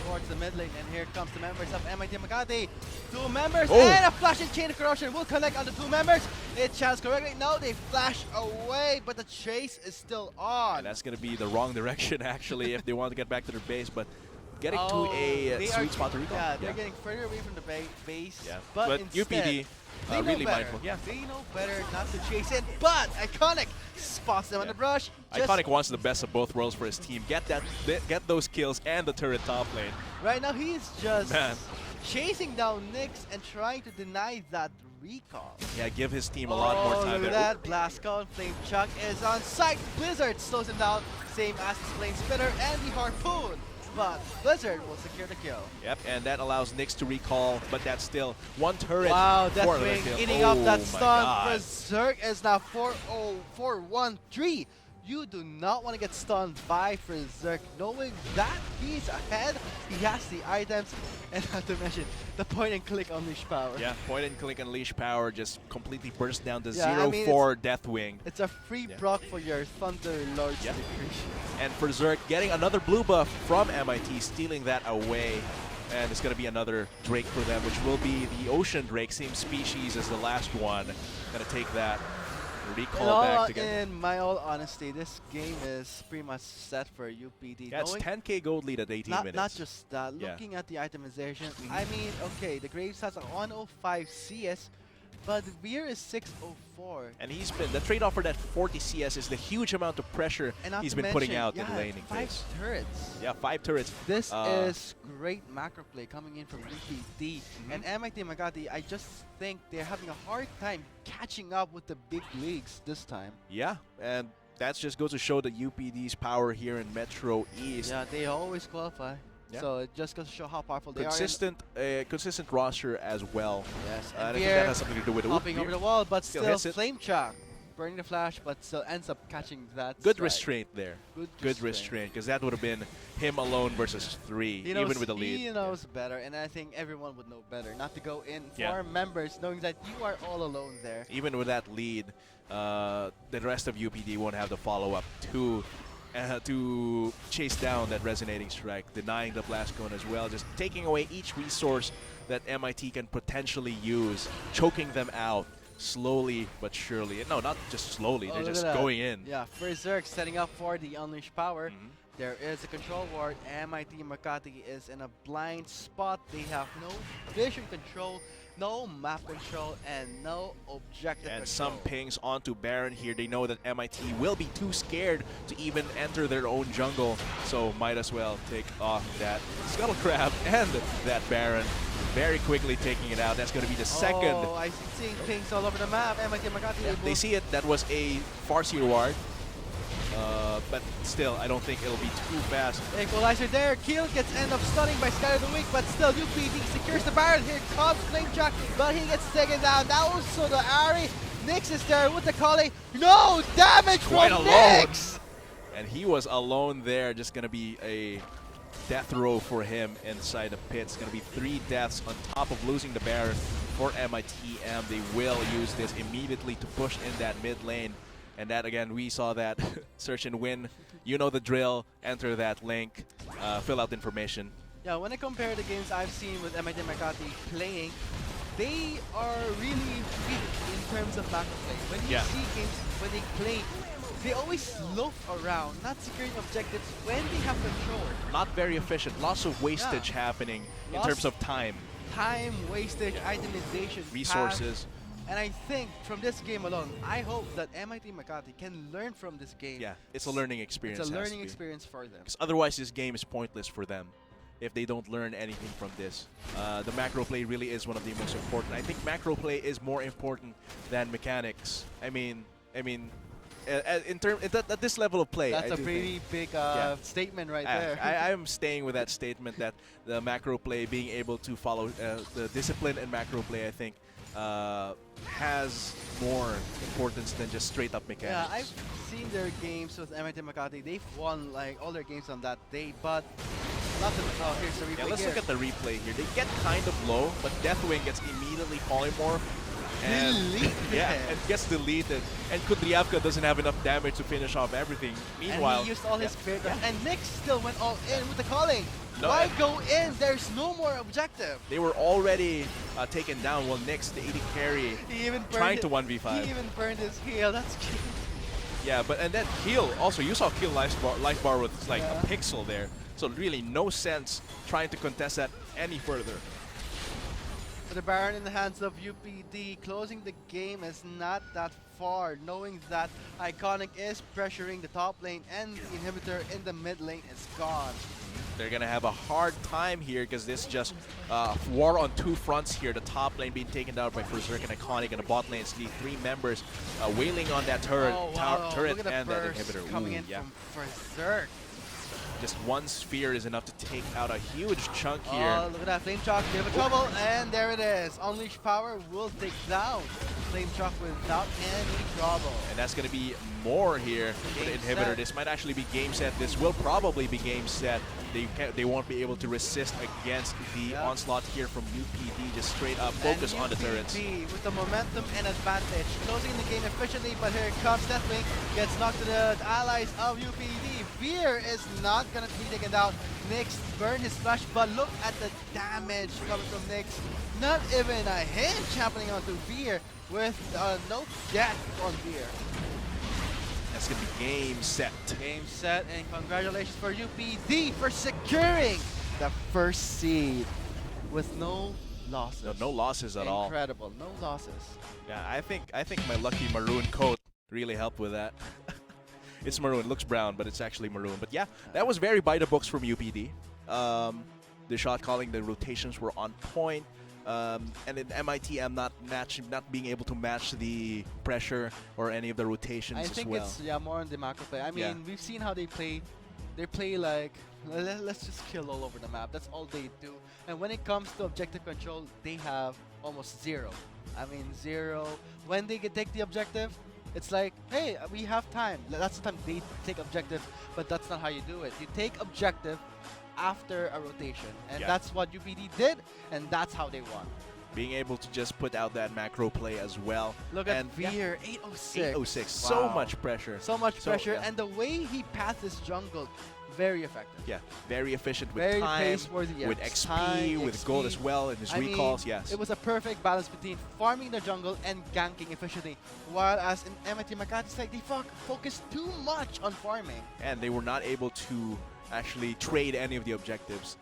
Towards the mid lane, and here comes the members of MIT Makati. 2 members, Oh. and a flashing chain of corruption will connect on the 2 members. It channels correctly. No, they flash away, but the chase is still on. and that's going to be the wrong direction actually if they want to get back to their base. But getting Oh, to a they sweet are- spot to recall. Yeah, they're getting further away from the base. Yeah. But, But UPD, instead, they know really better. mindful. Yeah. They know better not to chase it. But Iconic spots them on Yeah. the brush. Just Iconic wants the best of both worlds for his team. Get those kills and the turret top lane. Right now, he's just Man. chasing down Nyx and trying to deny that recall. Yeah, give his team a lot more time Look there. at that. Blast Cone, Flame Chuck is on site. Blizzard slows him down. Same as the Flame Spitter and the Harpoon. But Blizzard will secure the kill. Yep, and that allows Nyx to recall, but that's still one turret. Wow, for another Deathwing kill. eating up that my stun. God. Berserk is now 4-0-4-1-3. You do not want to get stunned by Berserk, knowing that he's ahead. He has the items, and not to mention the point and click Unleash Power. Yeah, point and click Unleash Power just completely burst down the Yeah, I mean, 0-4 Deathwing. It's a free Yeah. proc for your Thunder Lord's Yep. Decree. And Berserk getting another blue buff from MIT, stealing that away. And it's going to be another Drake for them, which will be the Ocean Drake, same species as the last one. Going to take that, recall back together. In my all honesty, this game is pretty much set for UPD. Yeah, it's Knowing- 10k gold lead at 18 minutes. Not just that, Yeah. looking at the itemization, I mean, okay, the Graves has a 105 CS, but Veer is 604. And he's been the trade-off for that 40 CS is the huge amount of pressure And not he's to been putting mention, out yeah, in the laning 5 phase. turrets. Yeah, 5 turrets. This Uh, is great macro play coming in from UPD. And MIT Magati, I just think they're having a hard time catching up with the big leagues this time. Yeah, and that just goes to show the UPD's power here in Metro East. Yeah, they always qualify. Yeah. So it just goes to show how powerful they Consistent roster as well. are. Yes, And I and think that Veer has something to do with it. hopping over the wall, but Still still hits it. flame chuck. Burning the flash, but still ends up catching that Good strike. restraint there. Good restraint, because that would have been him alone versus 3, He knows, even with the lead. He knows better, and I think everyone would know better. Not to go in for Yeah. members, knowing that you are all alone there. Even with that lead, the rest of UPD won't have the follow-up to chase down that resonating strike, denying the blast cone as well, just taking away each resource that MIT can potentially use, choking them out slowly but surely. No, not just slowly, Oh, they're look just at that. going in. Yeah, Berserk setting up for the Unleashed Power. Mhm. There is a control ward. MIT Makati is in a blind spot. They have no vision control, no map control, and no objective And control. some pings onto Baron here. They know that MIT will be too scared to even enter their own jungle, so might as well take off that Scuttle Crab and that Baron. Very quickly taking it out. That's going to be the second. Oh, I'm seeing pings all over the map. MIT Makati Yeah, they see it. That was a Farseer ward. But still, I don't think it'll be too fast. Equalizer there. Kill gets end up stunning by Sky of the Week, but still UPD secures the Baron. Here comes Flame Chuck, but he gets taken down. That was so the Ari. Nyx is there with the Collie. No damage Quite from alone. Nyx! And he was alone there. Just going to be a death row for him inside the pit. It's going to be 3 deaths on top of losing the Baron for MITM. They will use this immediately to push in that mid lane. And that, again, we saw that search and win. You know the drill. Enter that link. Fill out information. Yeah, when I compare the games I've seen with MIT Makati playing, they are really weak in terms of macro play. When you Yeah. see games when they play, they always loaf around, not securing objectives when they have control. Not very efficient. Lots of wastage happening in Lots- terms of time, Time, wastage, itemization, resources. And I think from this game alone, I hope that MIT Makati can learn from this game. Yeah, it's a learning experience. It's a has to learning be. experience for them. 'Cause otherwise, this game is pointless for them if they don't learn anything from this. The macro play really is one of the most important. I think macro play is more important than mechanics. I mean, at this level of play, That's I a do pretty think- big Yeah. statement right there. I'm staying with that statement that the macro play, being able to follow the discipline and macro play, I think has more importance than just straight up Yeah, mechanics. I've seen their games with MIT Makati. They've won like all their games on that day, but nothing. Oh, here's the replay. Yeah, let's here. look at the replay here. They get kind of low, but Deathwing gets immediately polymorph. And Deleted. yeah, and gets deleted. And Kudryavka doesn't have enough damage to finish off everything. Meanwhile, and he used all his yeah, spirit, yeah. and Nyx still went all in with the calling. No, Why and- go in? There's no more objective. they were already taken down. While Nyx, the AD carry, He even burned trying to it- 1v5. He even burned his heel. That's cute. Yeah, but and then Kill also, you saw Kill life bar with like Yeah. a pixel there. So really no sense trying to contest that any further. For the Baron in the hands of UPD, closing the game is not that far, knowing that Iconic is pressuring the top lane and the inhibitor in the mid lane is gone. They're gonna have a hard time here because this just war on 2 fronts here. The top lane being taken down by Berserk and Iconic, and the bot lanes need 3 members wailing on that turret, Oh, wow. turret Look at the and that burst inhibitor. coming Ooh, in yeah. from Berserk. Just 1 sphere is enough to take out a huge chunk here. Oh, look at that Flame Shock, bit of a trouble, and there it is. Unleashed Power will take down Flame Shock without any trouble. And that's going to be more here for the Game inhibitor. set. This might actually be game set. This will probably be game set. They won't be able to resist against the Yeah. onslaught here from UPD. Just straight up And focus on the turrets. UPD with the momentum and advantage, closing the game efficiently, but here comes Deathwing, gets knocked to the allies of UPD. Veer is not gonna be taken down. Nyx burned his flash, but look at the damage coming from Nyx. Not even a hinge happening onto Veer with no death on Veer. That's going to be game set. Game set, and congratulations for UPD for securing the first seed with no losses. No losses at all. Incredible, no losses. Yeah, I think my lucky maroon coat really helped with that. It's maroon, it looks brown, but it's actually maroon. But yeah, that was very by the books from UPD. The shot calling, the rotations were on point. And in MITM not being able to match the pressure or any of the rotations I as think well. it's more on the macro play. I mean, Yeah. we've seen how they play. They play like let's just kill all over the map. That's all they do. And when it comes to objective control, they have almost zero. I mean, zero. When they take the objective, it's like, hey, we have time. That's the time they take objective, but that's not how you do it. You take objective after a rotation, and Yeah. that's what UPD did, and that's how they won. Being able to just put out that macro play as well. Look and at Veer, 806. 806, so Wow. much pressure. So much So, pressure, yeah. and the way he passed his jungle, very effective. Yeah, very efficient with Very time, pace-worthy, yeah. with XP, Time, with gold XP. as well, and his I mean, recalls, yes. It was a perfect balance between farming the jungle and ganking efficiently. While as in MIT Makati's side, they focused too much on farming. And they were not able to actually trade any of the objectives.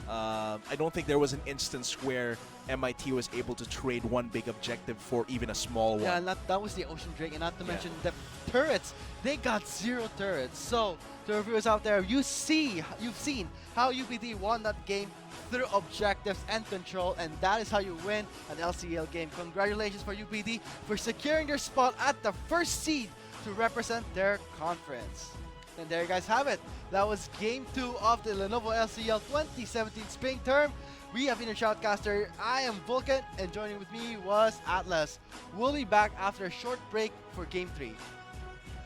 I don't think there was an instance where MIT was able to trade one big objective for even a small one. Yeah, that was the Ocean Drake, and not to Yeah. mention the turrets. They got 0 turrets. So, to our viewers out there, you've seen how UPD won that game through objectives and control, and that is how you win an LCL game. Congratulations for UPD for securing their spot at the first seed to represent their conference. And there you guys have it. That was Game 2 of the Lenovo LCL 2017 Spring Term. We have been your shoutcaster. I am Vulcan, and joining with me was Atlas. We'll be back after a short break for Game 3.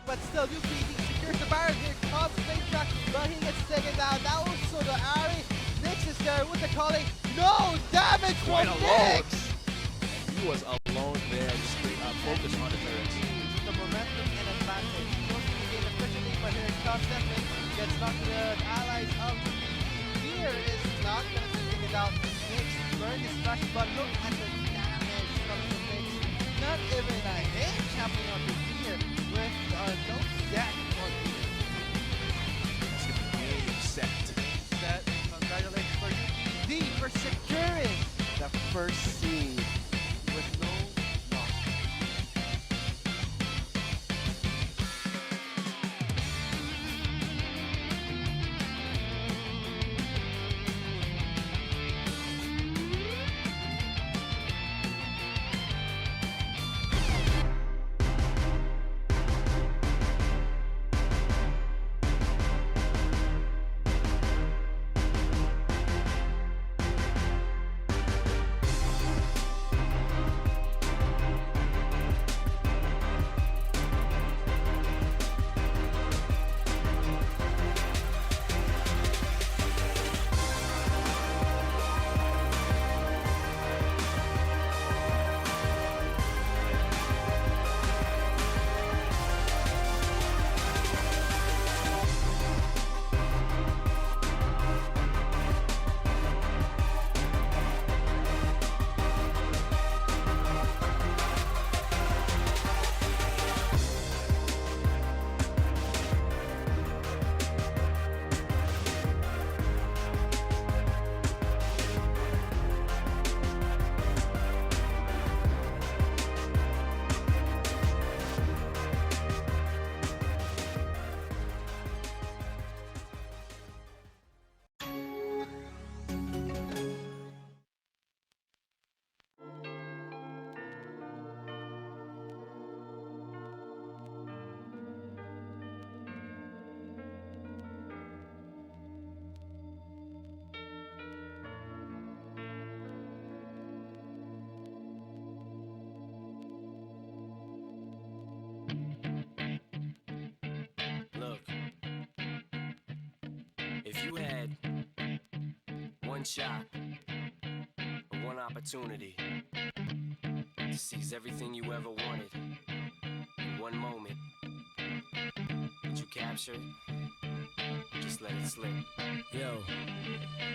But still, UPD secures the barrier. Here comes Flame Track, but he gets taken down. That was so the Ari. Nyx is there with the calling. No damage Quite from alone. Nyx. He was alone there, just focused on the turrets. The momentum and advantage. Goes to the game efficiently, but here comes Deathwing. Gets knocked to the allies of Fear is not going to take it out. Nyx burned his flash, but look at the damage from the Nyx. Not even a hit happening on the Fear with no death on Fear. That's going to be game set. That congratulations for UPD for securing the first seed with no loss. Look, if you had one shot or one opportunity to seize everything you ever wanted in one moment, would you capture it? Or just let it slip? Yo.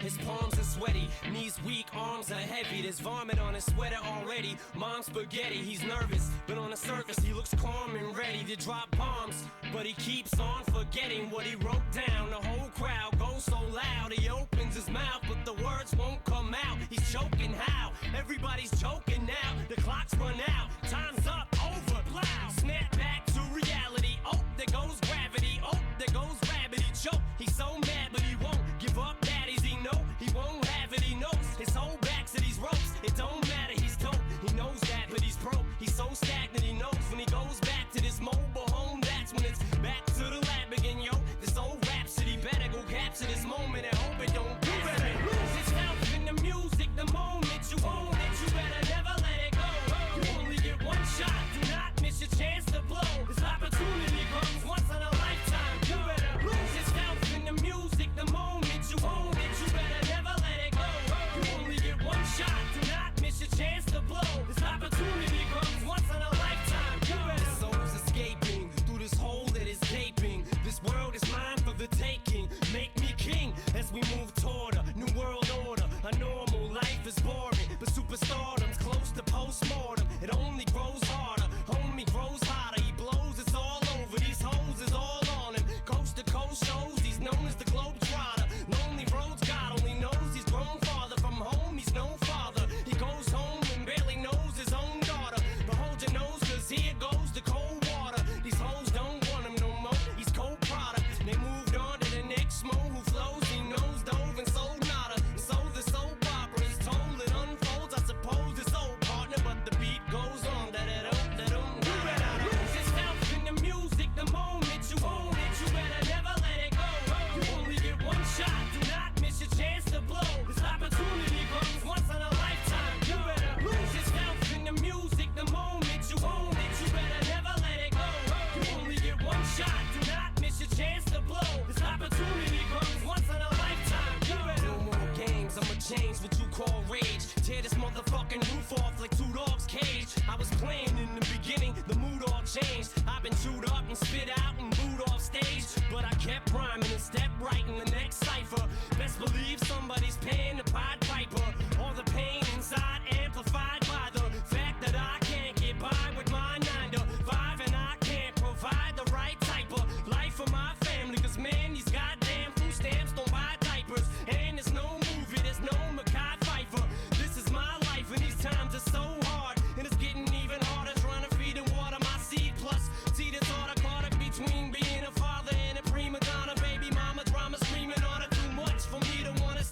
His palms are sweaty, knees weak, arms are heavy. There's vomit on his sweater already. Mom's spaghetti, he's nervous, but on the surface he looks calm and ready. ready to drop bombs, but he keeps on forgetting what he wrote down. The whole crowd goes so loud, he opens his mouth, but the words won't come out. He's choking how? Everybody's choking now. The clock's run out, time's up, over, loud. Snap back to reality. Oh, there goes gravity. Oh, there goes rabbit. He choke. He's so mad, but he won't give up. Daddies, he know he won't have it. He knows his whole back to these ropes. It don't matter. He's dope. He knows that, but he's broke. He's so stagnant. He knows when he goes back to this mobile home. That's when it's back to the lab again, yo. This old rhapsody better go capture this moment and hope it don't. You better lose yourself in the music the moment you own it. You better never let it go. You only get one shot. Do not miss your chance to blow. This opportunity comes once in a lifetime. You better lose yourself in the music the moment you own it. You better never let it go. You only get one shot. Do not miss your chance to blow. This opportunity comes once in a lifetime. You better. The soul's escaping through this hole that is gaping. This world is mine for the taking. Make me king as we move toward a new world order. A normal life is boring, but superstardom's close to postmortem. It only grows harder, homie grows hotter. He blows, it's all over. These hoes is all on him. Coast to coast shows, he's known as the Globetrotter. Lonely roads, God only knows he's grown farther from home. He's no father. He goes home and barely knows his own daughter. But hold your nose, cause here goes the cold water. These hoes don't want him no more. He's cold product. They moved on to the next mo who flows. He knows dove and sold nada. So the soap opera is told, it unfolds. I suppose it's old partner, but the beat goes on. You better lose yourself in the music the moment you own it. You better never let it go. You only get one shot. Do not miss your chance to blow. This opportunity comes once in a lifetime. You better lose yourself in the music the moment you own it. You better never let it go. You only get one shot. Do not miss your chance to blow. This opportunity comes once in a lifetime. You better. No more games. I'ma change what you call rage. Tear this motherfucking roof off like two dogs' cage. I was playing in the beginning, the mood all changed. I've been chewed up and spit out and booed off stage, but I kept rhyming and stepped right in the next cipher. Best believe somebody's paying the Pied Piper. All the pain inside amplified by the fact that I can't get by with my 9 to 5, and I can't provide the right type of life for my family. Cause man, these goddamn food stamps don't buy diapers, and there's no movie, there's no Mackay Pfeiffer. This is my life, and these times are so hard, and it's getting even harder trying to feed and water my seed. Plus, see the thought I caught up between being a father and a prima donna. Baby mama drama screaming on her too much for me to wanna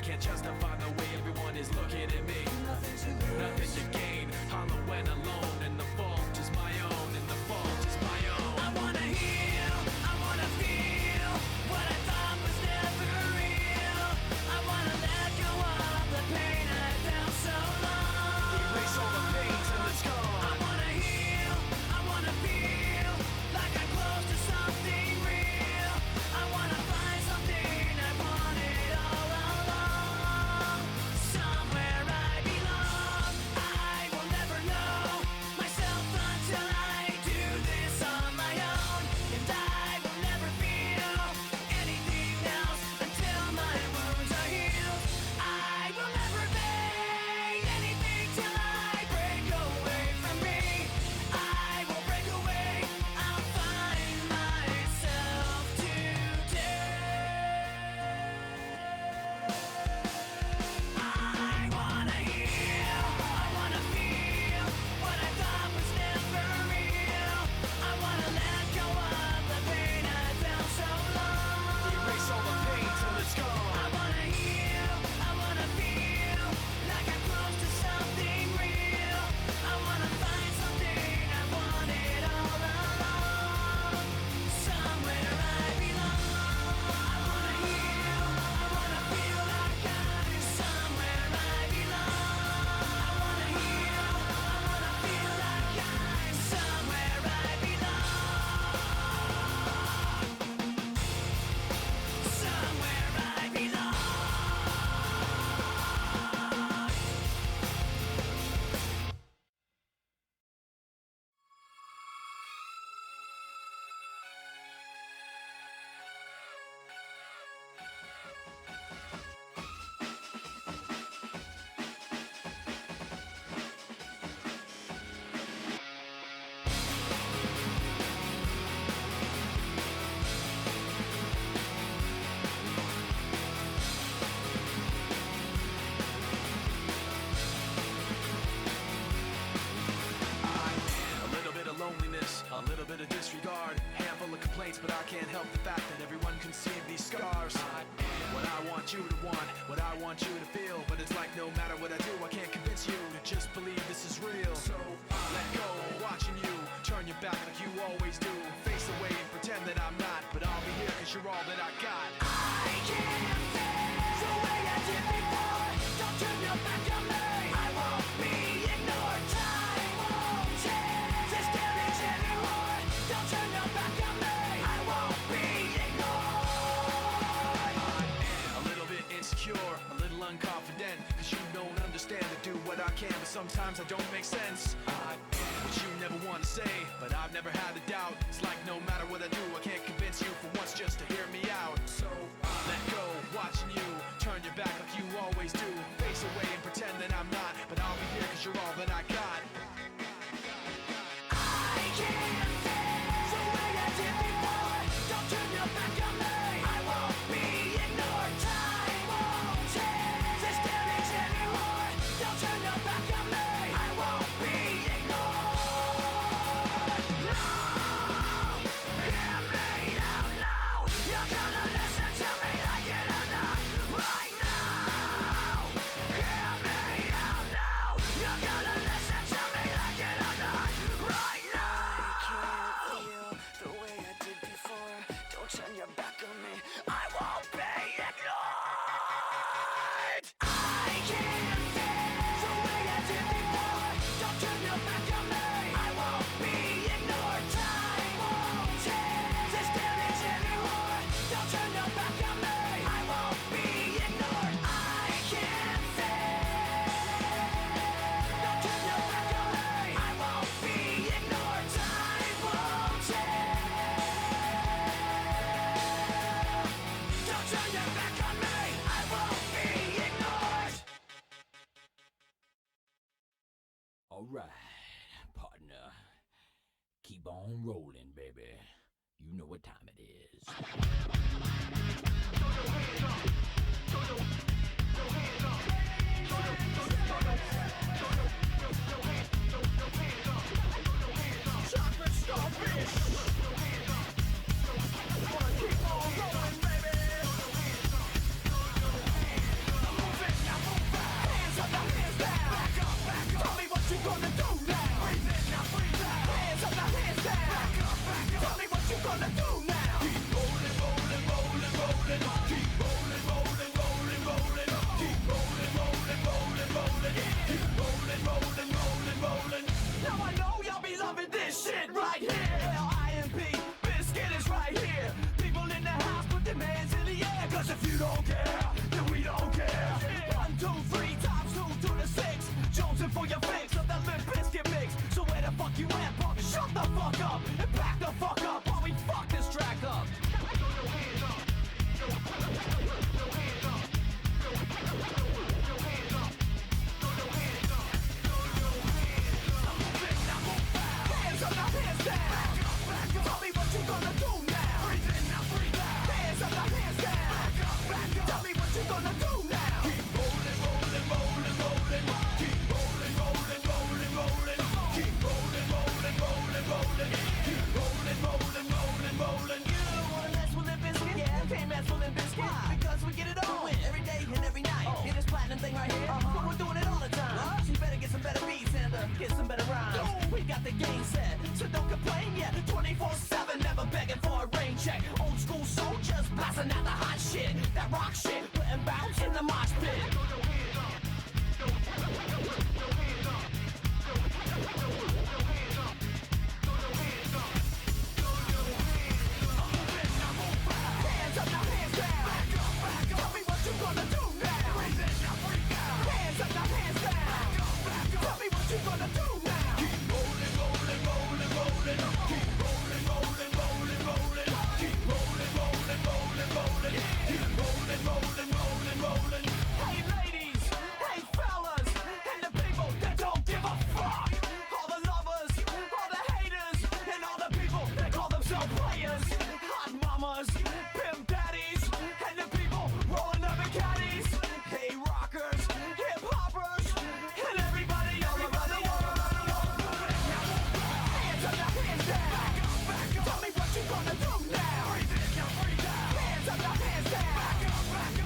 can't justify the way everyone is looking at me. Nothing to gain, hollow when alone, and the fault is my own, and the fault is my own. I wanna heal, I wanna feel what I thought was never real. I wanna let go of the pain I felt so long. Erase all the pain till it's gone. I wanna heal, I wanna feel like I'm close to something real. I wanna find something I wanted all along. Somewhere I belong. I will never know myself until I do this on my own. And I will never feel anything else until my wounds are healed. I will never fade anything till I break away from me. I will break away, I'll find myself today. I wanna heal, I wanna feel what I thought was never real. I wanna let go of the pain I felt so long. Erase all the pain till it's gone. I wanna heal, I wanna feel like I'm close to something real. I wanna find something I wanted all along. Somewhere I belong. I wanna heal, I wanna feel like I'm somewhere I belong. I wanna heal, I wanna feel like I'm somewhere I belong. Somewhere I belong. A little bit of loneliness, a little bit of disregard, handful of complaints, but I can't help the fact that everyone can see these scars. What I want you to want, what I want you to feel, but it's like no matter what I do, I can't convince you to just believe this is real. So let go, watching you turn your back like you always do, face away and pretend that I'm not, but I'll be here 'cause you're all that I got. I can't face the way I did before. Don't turn your back on me. I won't be ignored. Time won't change this damage anymore. Don't turn your back on me. I won't be ignored. A little bit insecure, a little unconfident, 'cause you don't understand to do what I can, but sometimes I don't make sense. What you never want to say, but I've never had a doubt. It's like no matter what I do, I can't convince you for once just to hear me out. So let go, watching you turn your back like you always do, face away and pretend that I'm not, but I'll be here 'cause you're all that I got. I can't face the way I did before. Don't turn your back on me. I won't be ignored. Time won't change this damage anymore. Don't turn your back on me. I won't be ignored. No, hear me out now. You're gonna listen to me like it or not. Right now, hear me out now. You're gonna listen to me like it or not. Right now. I can't feel the way I did before. Don't turn your back on me. I won't be ignored. I can't face the way I did before. Don't turn your back on me. I won't be ignored. Time won't change this damage anymore. Don't turn your back on me. I won't be ignored. I can't face. Don't turn your back on me. I won't be ignored. Time won't change. Don't turn your back on me. I won't be ignored. Alright, partner. Keep on rolling, baby. You know what time it is. Chocolate starfish. Wanna keep on rolling, baby. don't care, then we don't care. 1, 2, 3 times 2 to the 6. Jonesing for your fix of that Limp Bizkit mix. So where the fuck you at, punk? Shut the fuck up and back the fuck up while we fuck this track up. Hands up, now hands down. Tell me what you gonna do now. Hands up, now hands down. Tell me what you gonna do now. Keep rolling, rolling, rolling, rolling. Keep rolling, rolling, rolling, rolling. Keep rolling, rolling, rolling, rolling. Keep rolling, rolling, rolling, rolling. You don't wanna mess with Limp Bizkit? Yeah, can't mess with Limp Bizkit. Why? Because we get it on every day and every night. Hear this platinum thing right here? But we're doing it all the time. So you better get some better beats and get some better rhymes. We got the game set, so don't complain yet. 24/7, never begging for a rain check. Old school soldiers blasting out the hot shit. That rock shit, putting bounce in the mosh pit. Hands up, now hands down. Tell me what you gonna do now. Hands up, now hands down. Tell me what you gonna do now. Keep rolling, rolling, rolling, rolling. Keep rolling, rolling, rolling, rolling. Keep rolling, rolling, rolling, rolling. Keep rolling, rolling, rolling, rolling. Hey ladies, hey fellas, and the people that don't give a fuck. All the lovers, all the haters, and all the people that call themselves players. Hot mamas, pimp daddies, and the people rolling up in caddies. Hey rockers, hip hoppers, and everybody all around the world. Hands up, now hands down. Tell me what you gonna do now. Hands up, now hands down.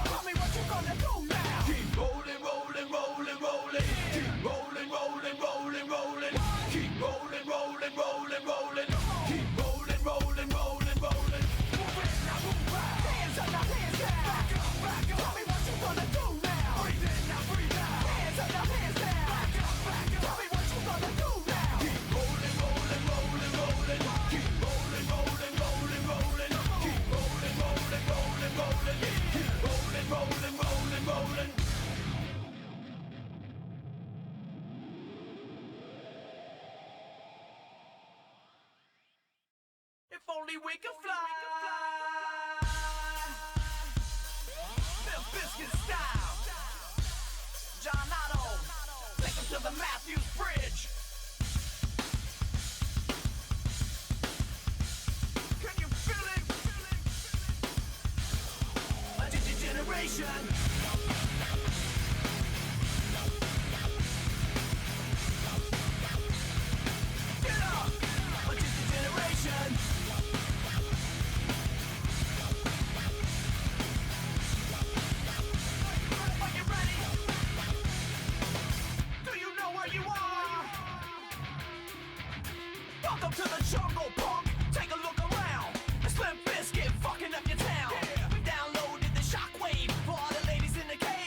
Tell me what you gonna do now. Keep rolling, rolling, rolling, rolling. Keep rolling, rolling, rolling, rolling. Keep rolling, rolling, rolling, rolling. Keep rolling, rolling, rolling, rolling. Hands up, now hands down. Tell me what you gonna do now. Hands up, now hands down. Tell me what you gonna do now. Keep rolling, rolling, rolling, rolling. Keep rolling, rolling, rolling, rolling. Keep rolling, rolling, rolling, rolling. Keep rolling, rolling, rolling, rolling. If only we could fly. Limp Bizkit style. John Otto, take him to the Matthews Bridge. Can you feel it? A generation. Get up! A generation. Are you ready? Do you know where you are? Welcome to the jungle, punk. Take a look around. It's Limp Bizkit fucking up your town. We downloaded the shockwave for all the ladies in the cave.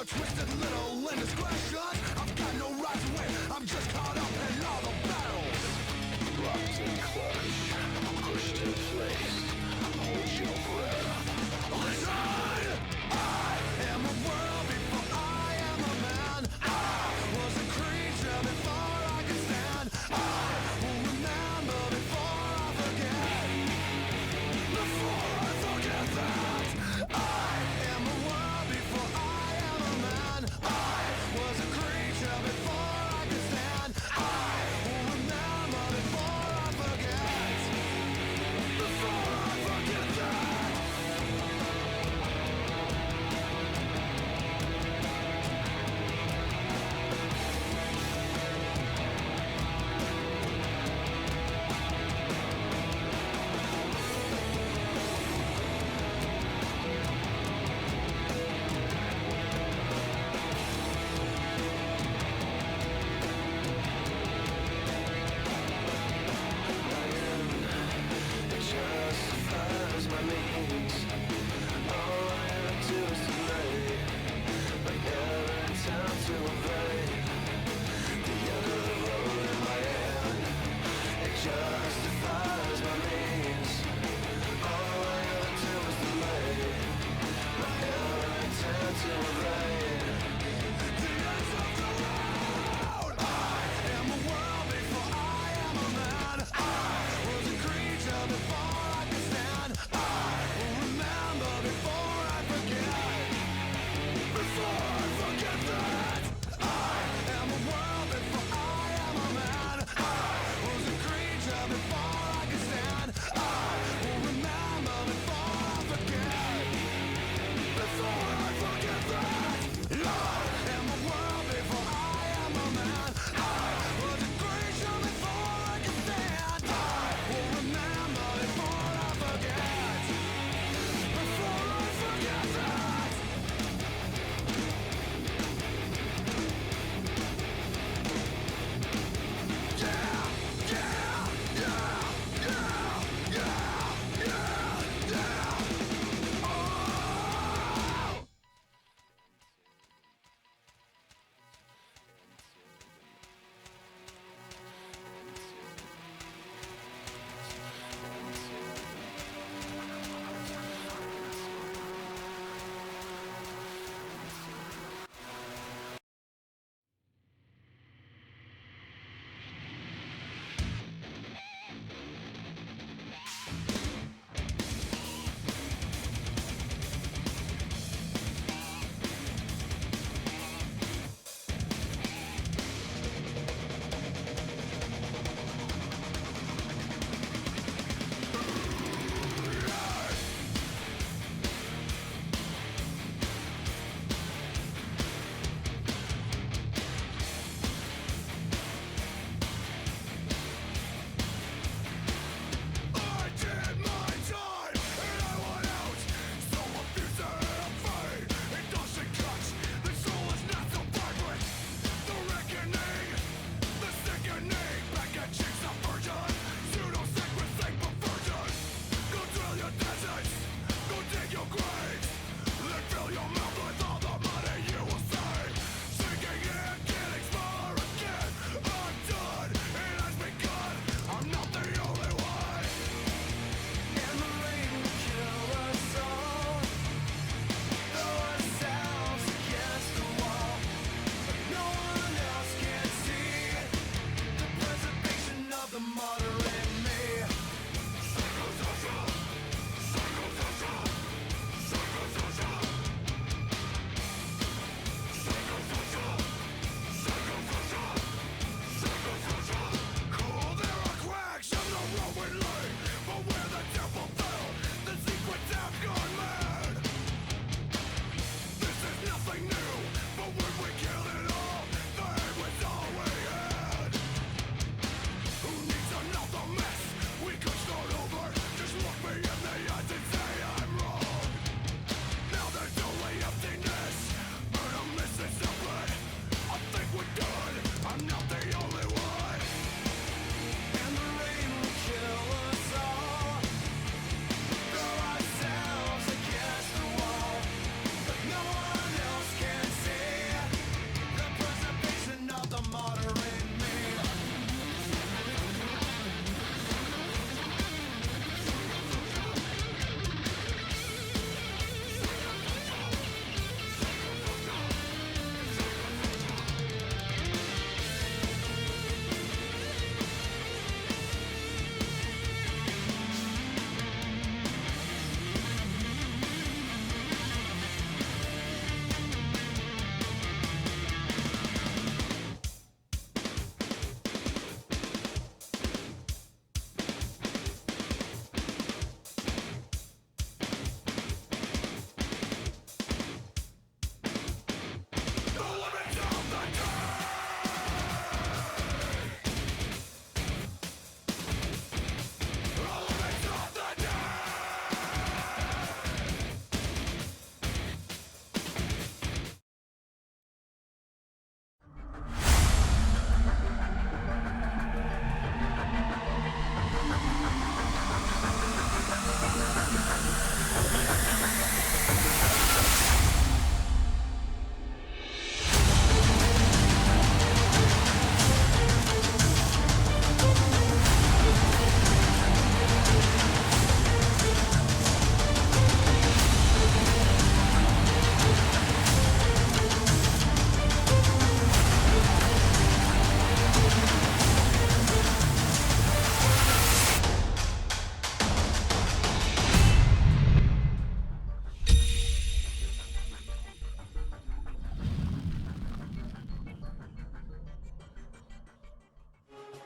your twisted little indiscretions. I've got no right to win, I'm just caught up in all the battles. Locked in clutch, pushed in place. Hold your breath. Listen! I am a world before I am a man. I was a creature before I could stand. I will remember before I forget. Before I forget that I am a world before I am a man. I was a creature before I could stand. I will remember before I forget. Before I forget that.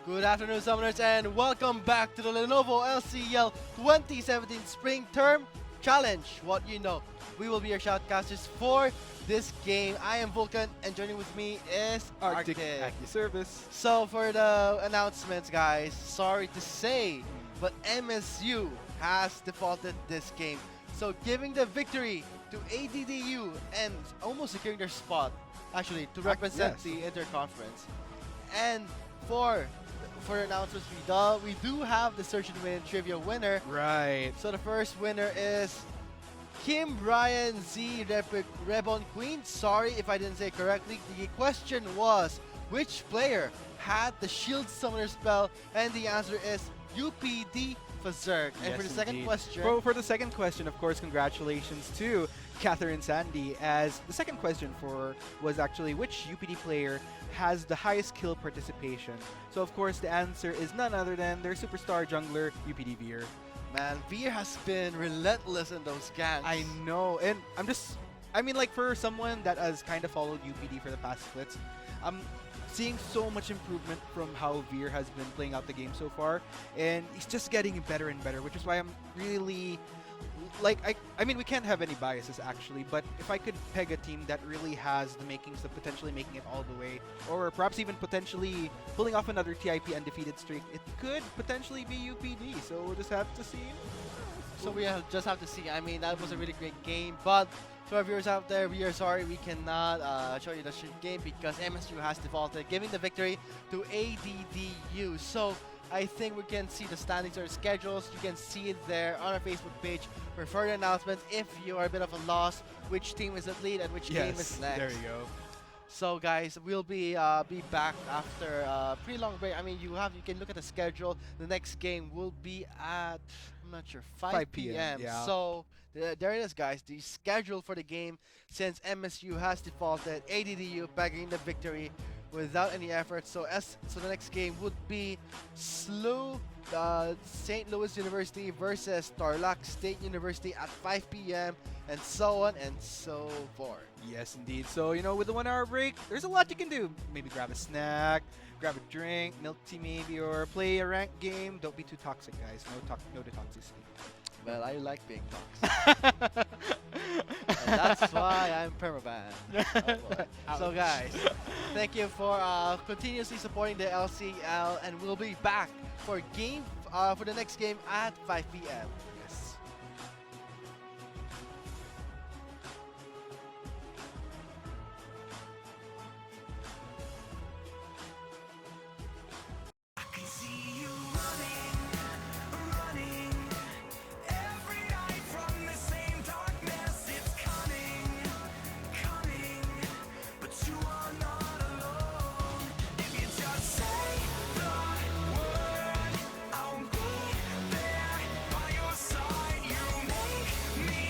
Good afternoon, Summoners, and welcome back to the Lenovo LCL 2017 Spring Term Challenge. What you know, we will be your shoutcasters for this game. I am Vulcan, and joining with me is Arctic. At your service. So for the announcements, guys, sorry to say, but MSU has defaulted this game. So giving the victory to ADDU and almost securing their spot, actually, to represent yes. the interconference. And for announcements, we do have the Search and Win trivia winner. Right. So the first winner is Kim Brian Z Rebon Queen. Sorry if I didn't say it correctly. The question was, which player had the Shield Summoner spell? And the answer is UPD Fazerk. And for the second question, For the second question, of course, congratulations to Catherine Sandy, as the second question was actually which UPD player has the highest kill participation. So of course the answer is none other than their superstar jungler UPD Veer. man, Veer has been relentless in those ganks. I know, and I mean, like, for someone that has kind of followed UPD for the past splits, I'm seeing so much improvement from how Veer has been playing out the game so far, and he's just getting better and better, which is why I'm really, like, I mean, we can't have any biases actually, but if I could peg a team that really has the makings of potentially making it all the way, or perhaps even potentially pulling off another TIP undefeated streak, it could potentially be UPD, so we'll just have to see. So we just have to see. I mean, that was a really great game, but to our viewers out there, we are sorry we cannot show you the game because MSU has defaulted, giving the victory to ADDU. So I think we can see the standings or schedules. You can see it there on our Facebook page for further announcements. If you are a bit of a loss, which team is at lead and which team is next. There you go. So guys, we'll be back after a pretty long break. I mean, you can look at the schedule. The next game will be at, I'm not sure, 5 p.m. Yeah. So there it is, guys. The schedule for the game, since MSU has defaulted, ADDU bagging the victory without any effort. So the next game would be SLU St. Louis University versus Tarlac State University at 5 p.m. and so on and so forth. Yes, indeed. So, you know, with the 1 hour break, there's a lot you can do. Maybe grab a snack, grab a drink, milk tea maybe, or play a ranked game. Don't be too toxic, guys. No to toxicity. Well, I like being toxic. And that's why I'm permaban. So guys, thank you for continuously supporting the LCL, and we'll be back for the next game at 5 p.m. Yes. I can see you running every night from the same darkness. It's coming, but you are not alone. If you just say the word, I'll be there by your side. You make me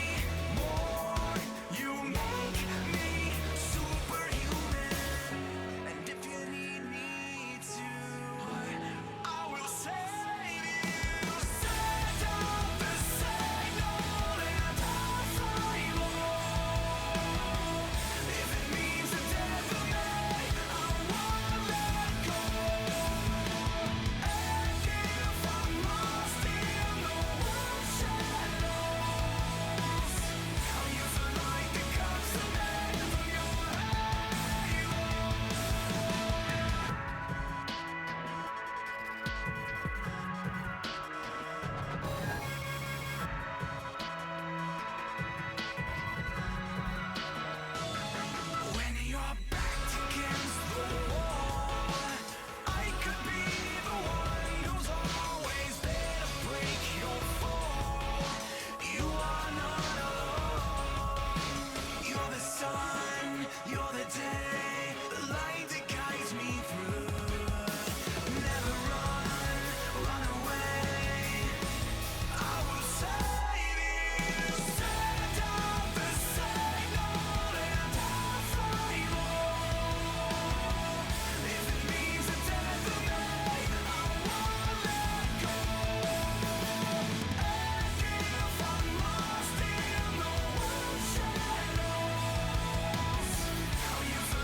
more, you make me superhuman. And if you need me to, I will save you. Set up the signal and I'll fly low. If it means the death of me, I won't let go. And if I'm lost in the world's shadows, I'll use the light that comes to me from your When you're backed against the wall, I could be the one who's always there to break your fall. You are not alone. You're the sun, you're the day, the light that guides me through. Never run away. I will save you. Set up the signal and I'll fly low. If it means the death of me, I won't let go. And if I'm lost in the world's shadows, I'll use the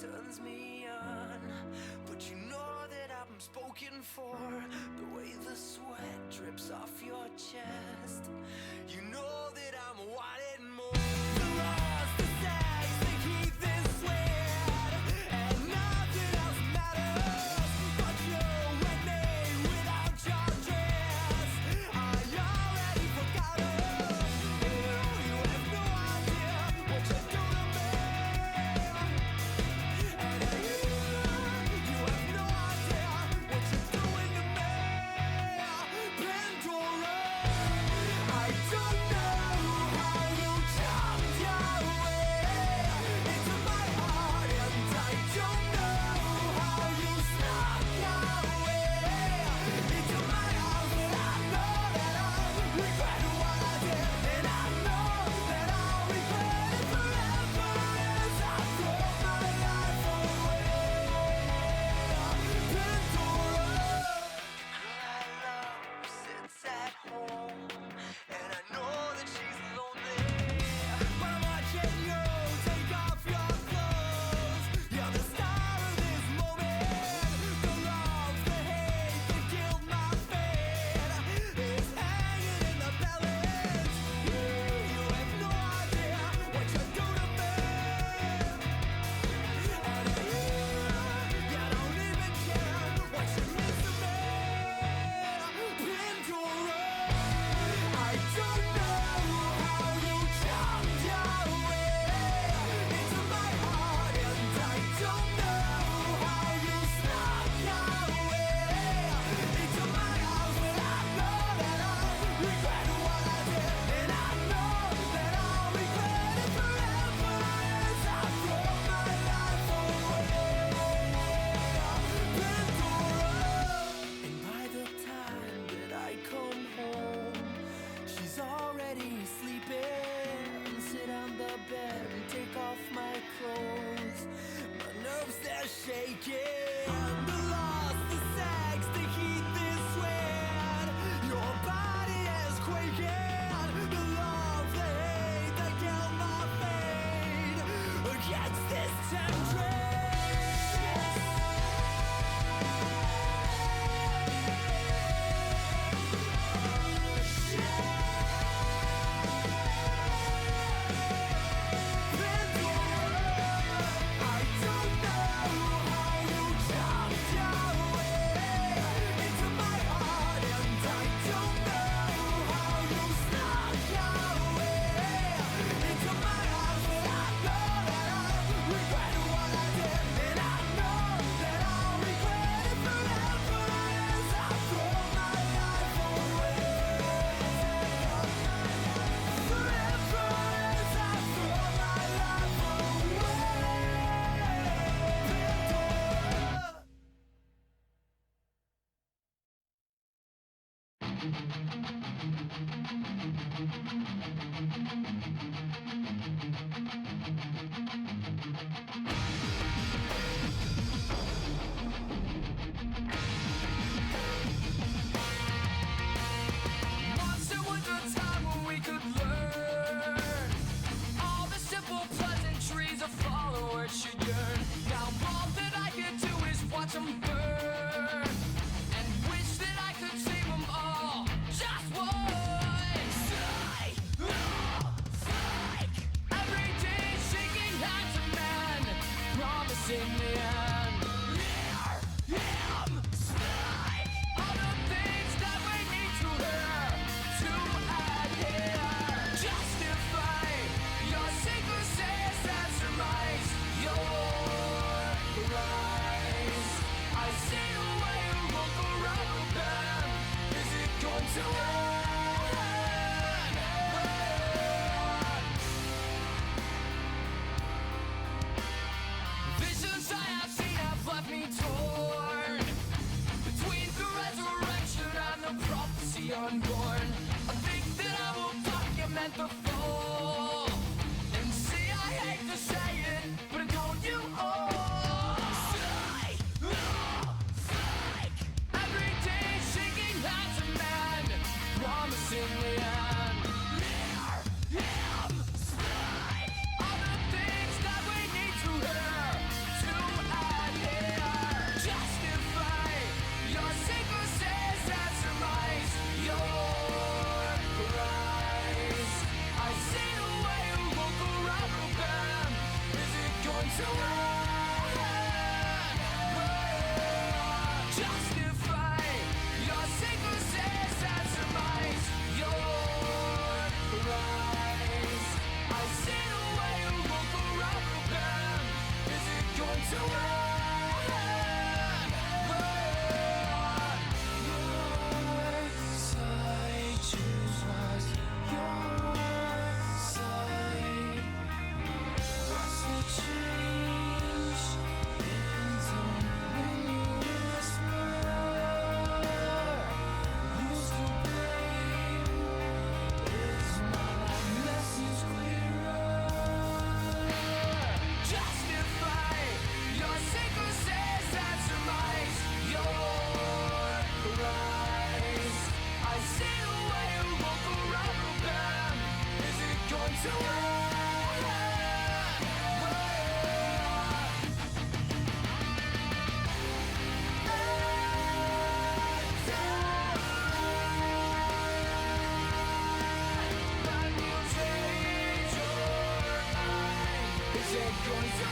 turns me on. But you know that I'm spoken for. The way the sweat drips off your chest. You know that I'm wanting more. The lost, the sex, the heat, this sweat, and nothing else matters. But you and me without your dress. I already forgot us. You have no idea what you do to me. And you have no idea what you're doing to me. Pandora, I don't know how you jumped your way into my heart, and I don't know how you snuck your way into my arms. But I know that I'll regret what I did, and I know that I'll regret it forever as I throw my life away. Pandora, my love sits at home, and I know that she's lonely. But I'm watching you take off your clothes. You're the star of this moment. The love, the hate, the guilt, my fate is hanging in the balance. You have no idea what you do to me. And you don't even care what you mean to me. Pandora, I don't know how you jumped your way into my heart, and I don't know how you snuck your way into my arms. But I know that I'll regret what I did, and I know that I'll regret it forever as I throw my life away. Pandora, and by the time that I come home, she's already sleeping. Sit on the bed and take off my clothes. My nerves, they're shaking. The loss, the sex, the heat, this sweat. Your body is quaking. The love, the hate, the guilt, my fate against this temptation. I don't know how you jumped your to justify your sicknesses and surmise your rise. I see the way you walk around the bend. Is it going to justify your sicknesses and surmise your rise. I see the way you walk around the bend. Is it going to is it going to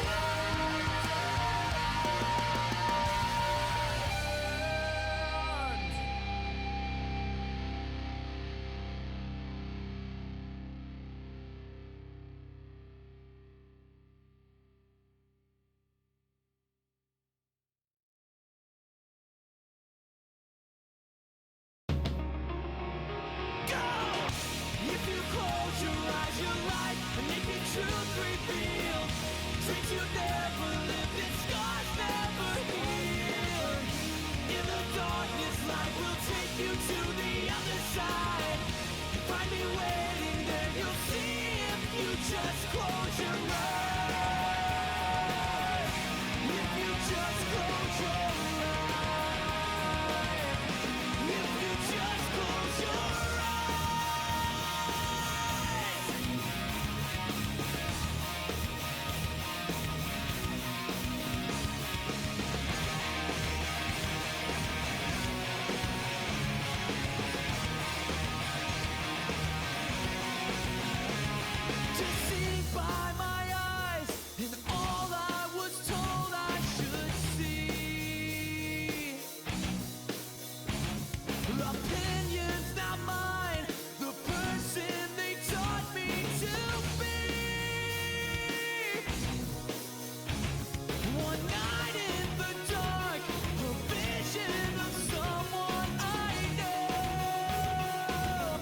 If you close your eyes, your life and naked truth revealed. Dreams you never lived and scars never healed. In the darkness, light will take you to the other side. Find me waiting there, you'll see if you just close your eyes. If you just close your eyes. If you just close your eyes. Deceived by my eyes and all I was told I should see. Opinions not mine, the person they taught me to be. One night in the dark, a vision of someone I know.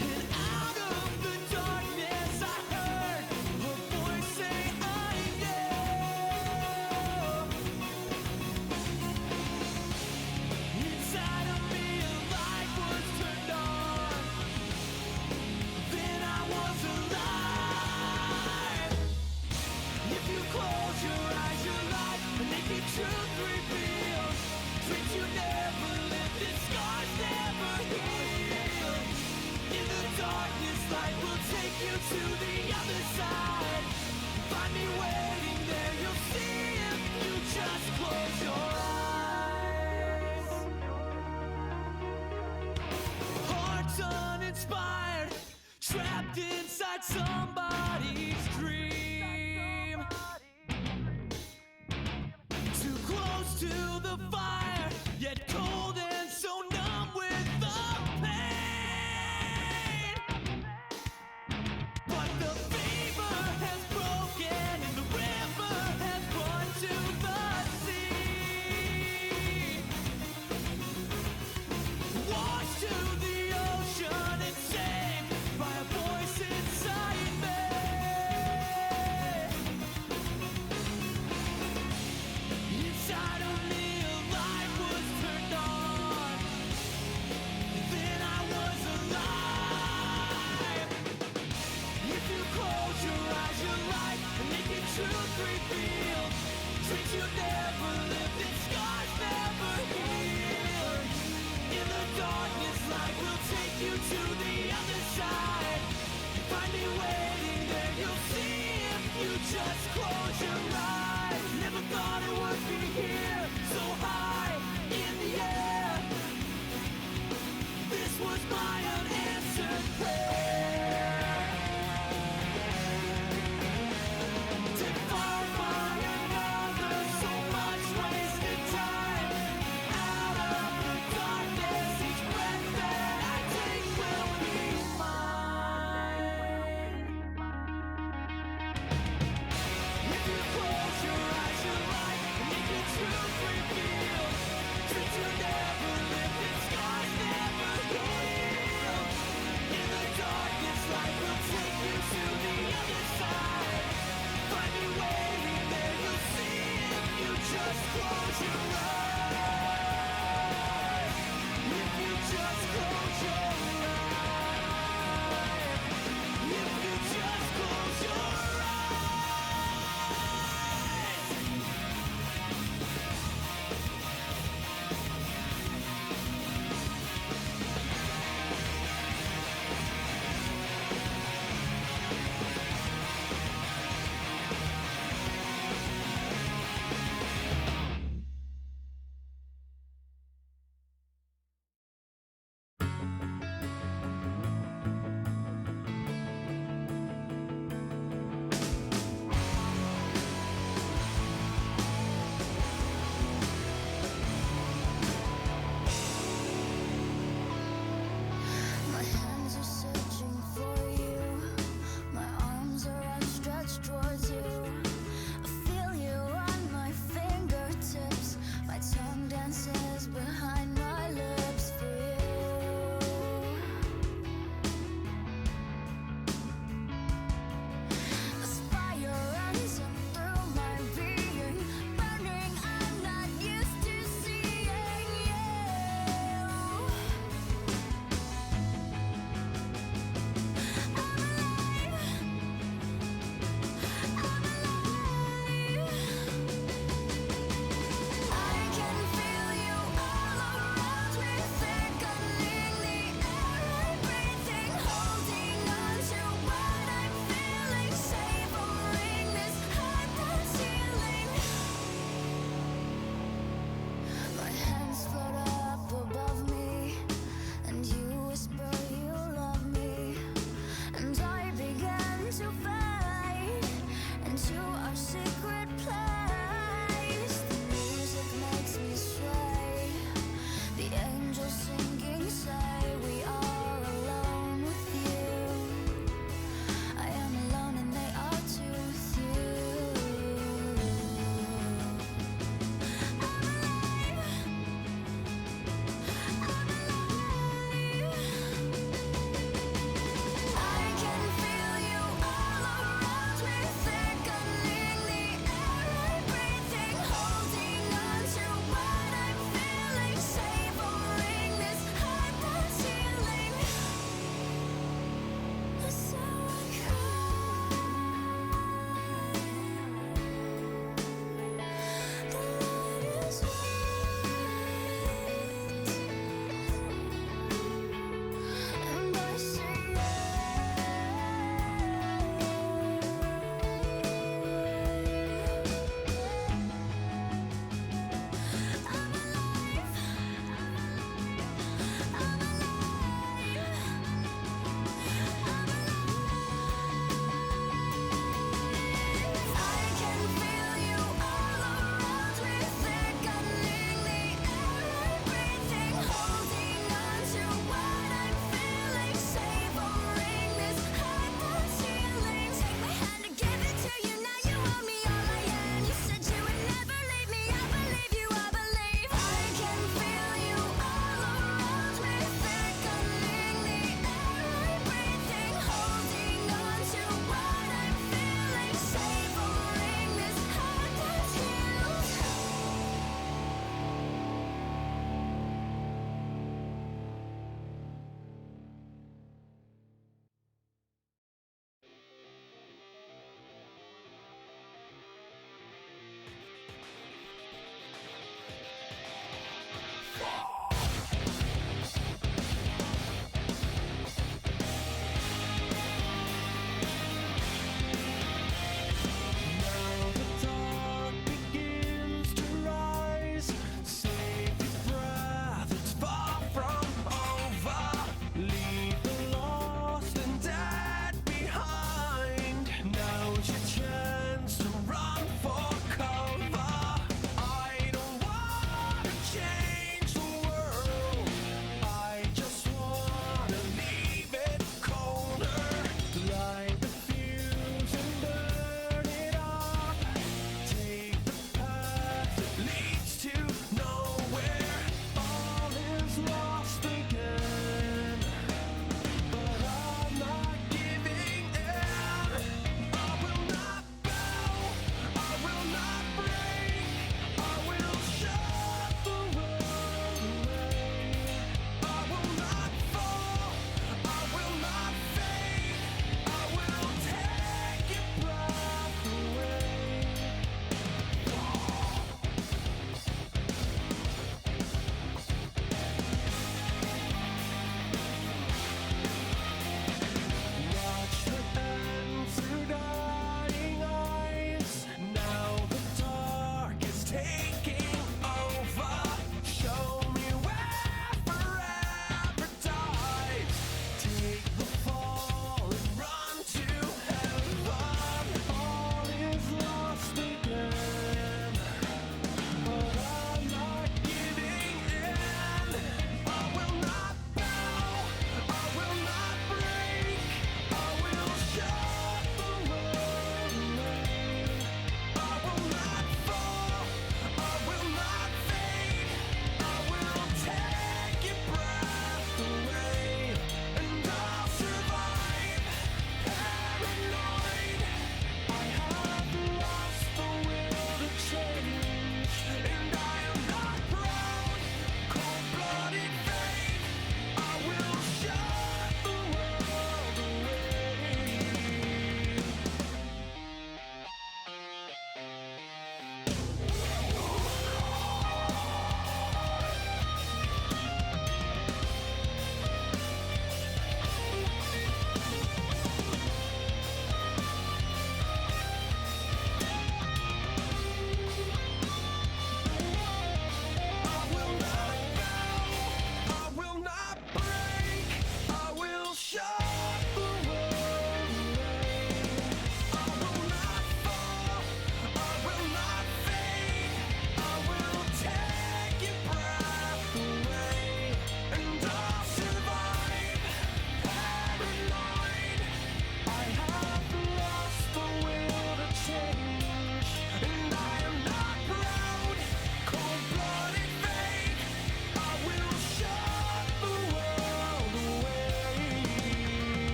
And out of the darkness I heard a voice say I know. Inside of me a light was turned on. Then I was alive. If you close your eyes, your life a naked truth revealed. Dreams you never lived and scars never healed. In the darkness, light will take you to the other side. Find me waiting there, you'll see if you just close your eyes. Hearts uninspired, trapped inside somebody's dream. Too close to the fire, yet cold and so numb with the pain. But the fever has broken and the river has run to the sea. Washed to the ocean and saved by a voice inside me. Inside of me a light was turned on. Then I was alive. If you close your eyes, your life a naked truth revealed. Dreams you never lived and scars never healed. In the darkness, light will take you to the other side. Find me waiting there, you'll see if you just close your eyes. Never thought it would be here, so high in the air. This was my unanswered prayer.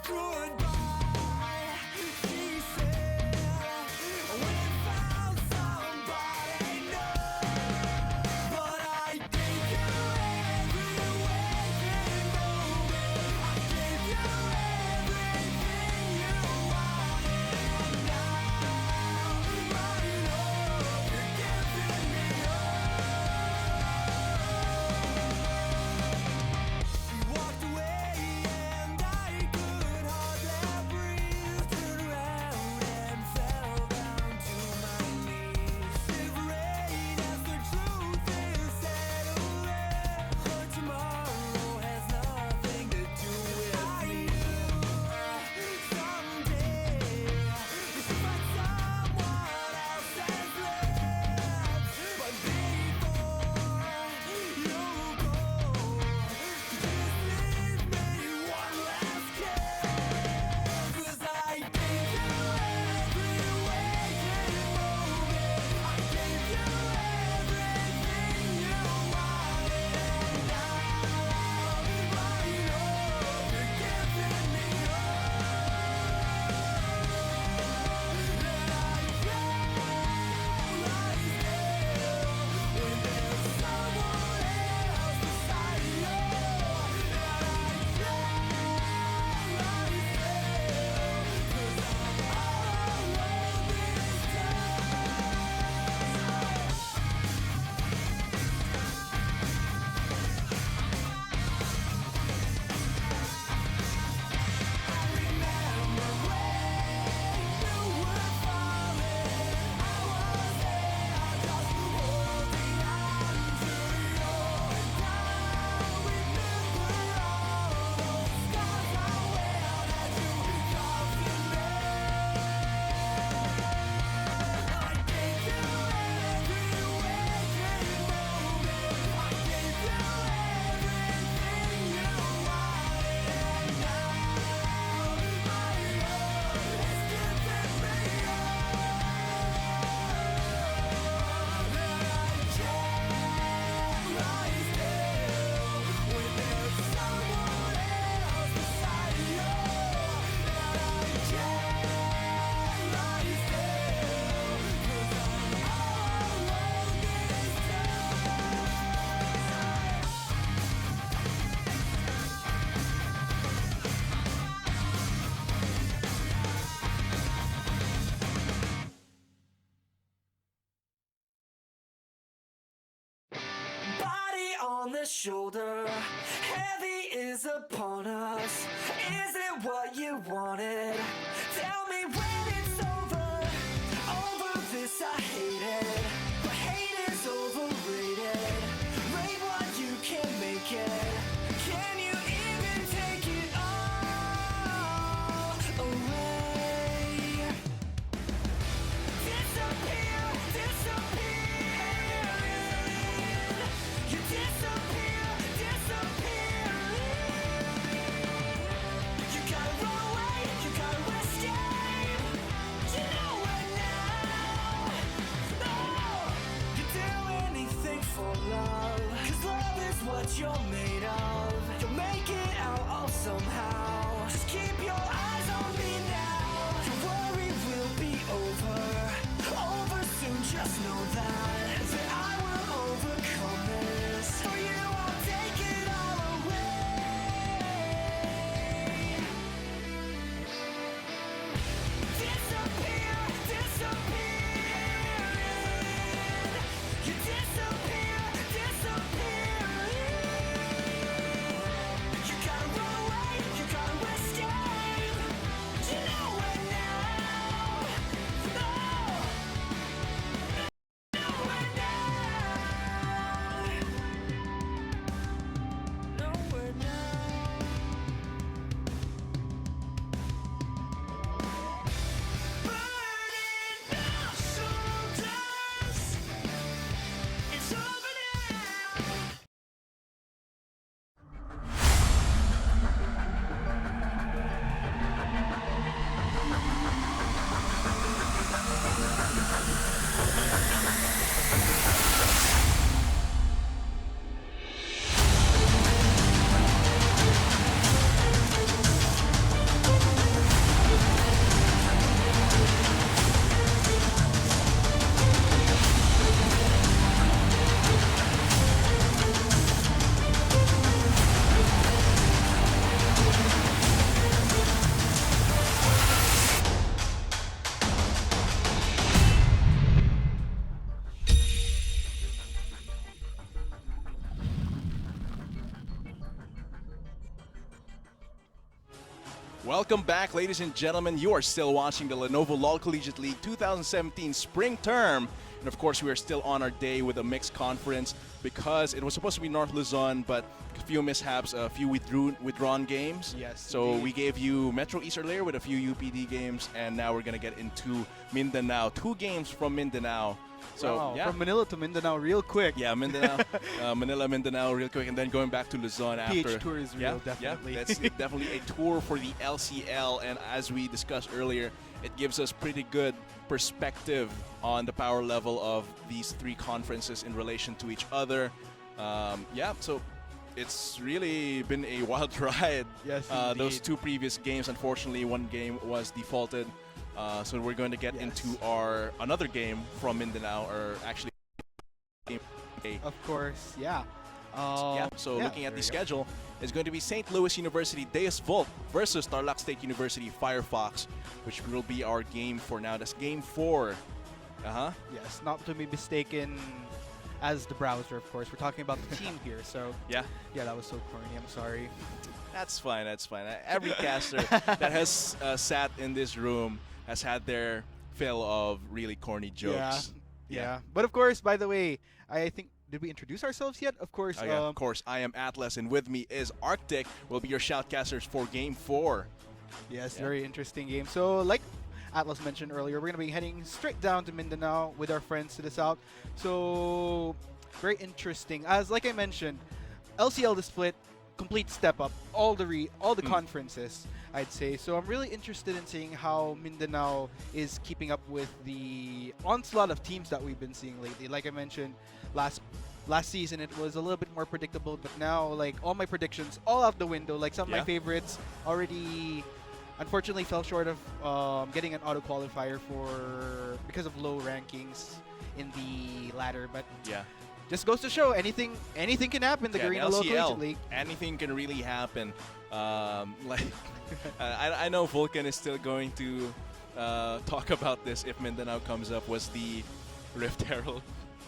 Goodbye, she said. We found somebody new, but I gave you every waking moment. I gave you everything you wanted, and now my love, you're giving me She walked away and I could hardly breathe. Turned around and fell down to my knees. Shivering as the truth is said away. Her tomorrow has nothing to do with me. Someday you should find someone else's lips, but before you go. Just leave me one last kiss, 'cause I gave you every waking moment. I gave you everything you wanted, and now my love, you're giving me when there's someone else beside you. Body on the shoulder, heavy is upon us. Is it what you wanted? Tell me when it's over. Over this I hate it, but hate is overrated. Rate what you can make it. Can you even take it all away? Disappear, disappearing. You disappear, disappearing. You gotta run away, you gotta escape. You know it now. Oh, you do anything for love, 'cause love is what you're made of. You'll make it out all somehow. Just keep your eyes on me now. Your worry will be over, over soon. Just know that I will overcome this. For you, I'll take it all away. Disappear, disappearing. You disappear, disappearing. You gotta run away, you gotta escape. You know Welcome back, ladies and gentlemen. You are still watching the Lenovo LOL Collegiate League 2017 spring term. And of course, we are still on our day with a mixed conference because it was supposed to be North Luzon, but a few mishaps, a few withdrawn games. Yes, So indeed. we gave you Metro East earlier with a few UPD games, and now we're going to get into Mindanao. 2 games from Mindanao. So, Wow, yeah. from Manila to Mindanao real quick. Yeah, Mindanao, Manila, Mindanao, real quick, and then going back to Luzon after. PH tour is real, definitely. Yeah, that's definitely a tour for the LCL, and as we discussed earlier, it gives us pretty good perspective on the power level of these 3 conferences in relation to each other. Yeah, so it's really been a wild ride. Yes, those indeed. 2 previous games, unfortunately, one game was defaulted. So we're going to get into our another game from Mindanao, or actually game A. Of course, yeah. So yeah, looking at there the we go. schedule, it's going to be St. Louis University Deus Volt versus Tarlac State University Firefox, which will be our game for now. That's game 4. Yes, not to be mistaken as the browser, of course. We're talking about the team here, so Yeah, yeah, that was so corny. I'm sorry. that's fine. That's fine. Every caster that has sat in this room has had their fill of really corny jokes. Yeah. But of course, by the way, I think, did we introduce ourselves yet? Of course. Oh, yeah, of course. I am Atlas, and with me is Arctic. We'll be your shoutcasters for Game 4. Yes, Yeah. very interesting game. So, like Atlas mentioned earlier, we're going to be heading straight down to Mindanao with our friends to the south. So, very interesting. As like I mentioned, LCL the split, complete step up, all the conferences, I'd say. So I'm really interested in seeing how Mindanao is keeping up with the onslaught of teams that we've been seeing lately. Like I mentioned, last season it was a little bit more predictable, but now like all my predictions all out the window. Like some of my Yeah. favorites already unfortunately fell short of getting an auto qualifier because of low rankings in the ladder. But Yeah. just goes to show anything can happen. The Yeah, Garena Local LCL, Collegiate League. anything can really happen. Like, I know Vulcan is still going to talk about this if Mindanao comes up. Was the Rift Herald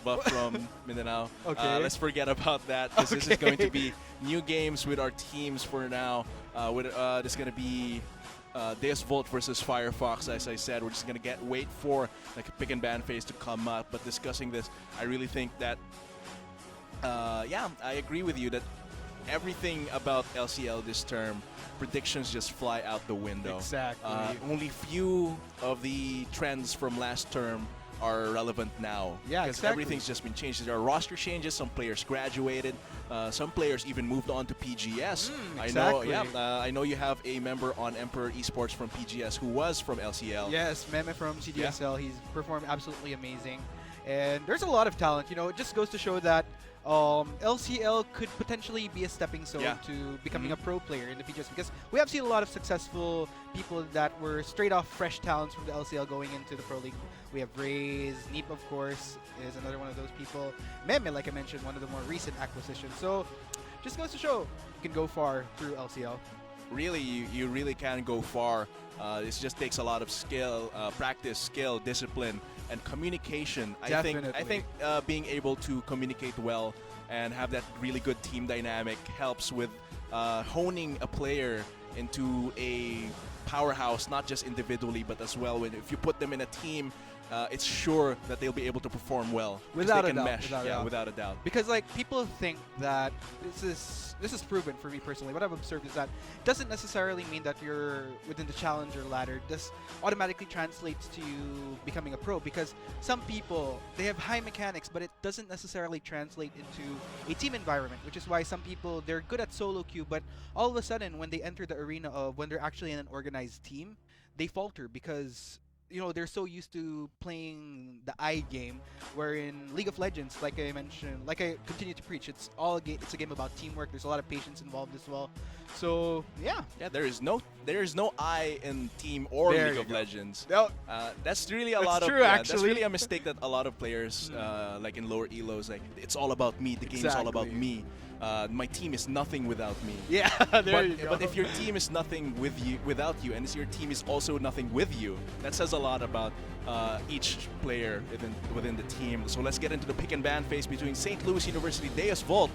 buff from Mindanao? Okay. Let's forget about that, because this is going to be new games with our teams for now. This is going to be Deus Volt versus Firefox. As I said, we're just going to wait for like a pick and ban phase to come up. But discussing this, I really think that I agree with you that everything about LCL this term, predictions just fly out the window. Exactly. Only few of the trends from last term are relevant now. Yeah, because exactly. everything's just been changed. There are roster changes. Some players graduated. Some players even moved on to PGS. Exactly. I know you have a member on Emperor Esports from PGS who was from LCL. Yes, Meme from CDSL. He's performed absolutely amazing. And there's a lot of talent. You know, it just goes to show that LCL could potentially be a stepping stone Yeah. to becoming Mhm. a pro player in the future, because we have seen a lot of successful people that were straight off fresh talents from the LCL going into the pro league. We have Raze, Neep, of course, is another one of those people. Meme, like I mentioned, one of the more recent acquisitions. So just goes to show you can go far through LCL. Really, you really can go far. This just takes a lot of skill, practice, skill, discipline, and communication. I think Definitely. being able to communicate well and have that really good team dynamic helps with honing a player into a powerhouse, not just individually, but as well if you put them in a team. It's sure that they'll be able to perform well. 'Cause Without they a can doubt, mesh. without a Yeah, doubt. without a doubt. Because like people think that this is proven for me personally. What I've observed is that it doesn't necessarily mean that you're within the challenger ladder. This automatically translates to you becoming a pro, because some people, they have high mechanics, but it doesn't necessarily translate into a team environment, which is why some people, they're good at solo queue, but all of a sudden when they enter the arena of when they're actually in an organized team, they falter because they're so used to playing the I game, where in League of Legends, like I mentioned, like I continue to preach, it's a game about teamwork. There's a lot of patience involved as well. So yeah, There is no I in Team or There League you of go. Legends. No, That's really a That's lot of true, That's actually. really a mistake that a lot of players like in lower elos, like it's all about me. The game is all about Exactly. me. My team is nothing without me. yeah, there you go. But if your team is nothing without you, and your team is also nothing with you, that says a lot about each player within the team. So let's get into the pick and ban phase between St. Louis University Deus Volt,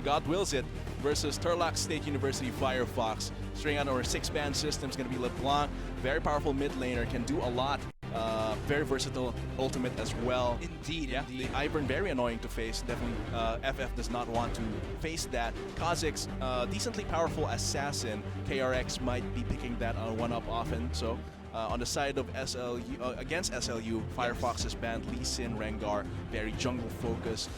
God wills it, versus Turlock State University Firefox. String out our 6-band system is going to be LeBlanc. Very powerful mid laner, can do a lot. Very versatile ultimate as well. Indeed, Yeah, indeed. the Ivern very annoying to face. Definitely, FF does not want to face that. Kha'Zix, decently powerful assassin. KRX might be picking that on 1-up often. So on the side of SLU, against SLU, Firefox has banned Lee Sin, Rengar, very jungle focused.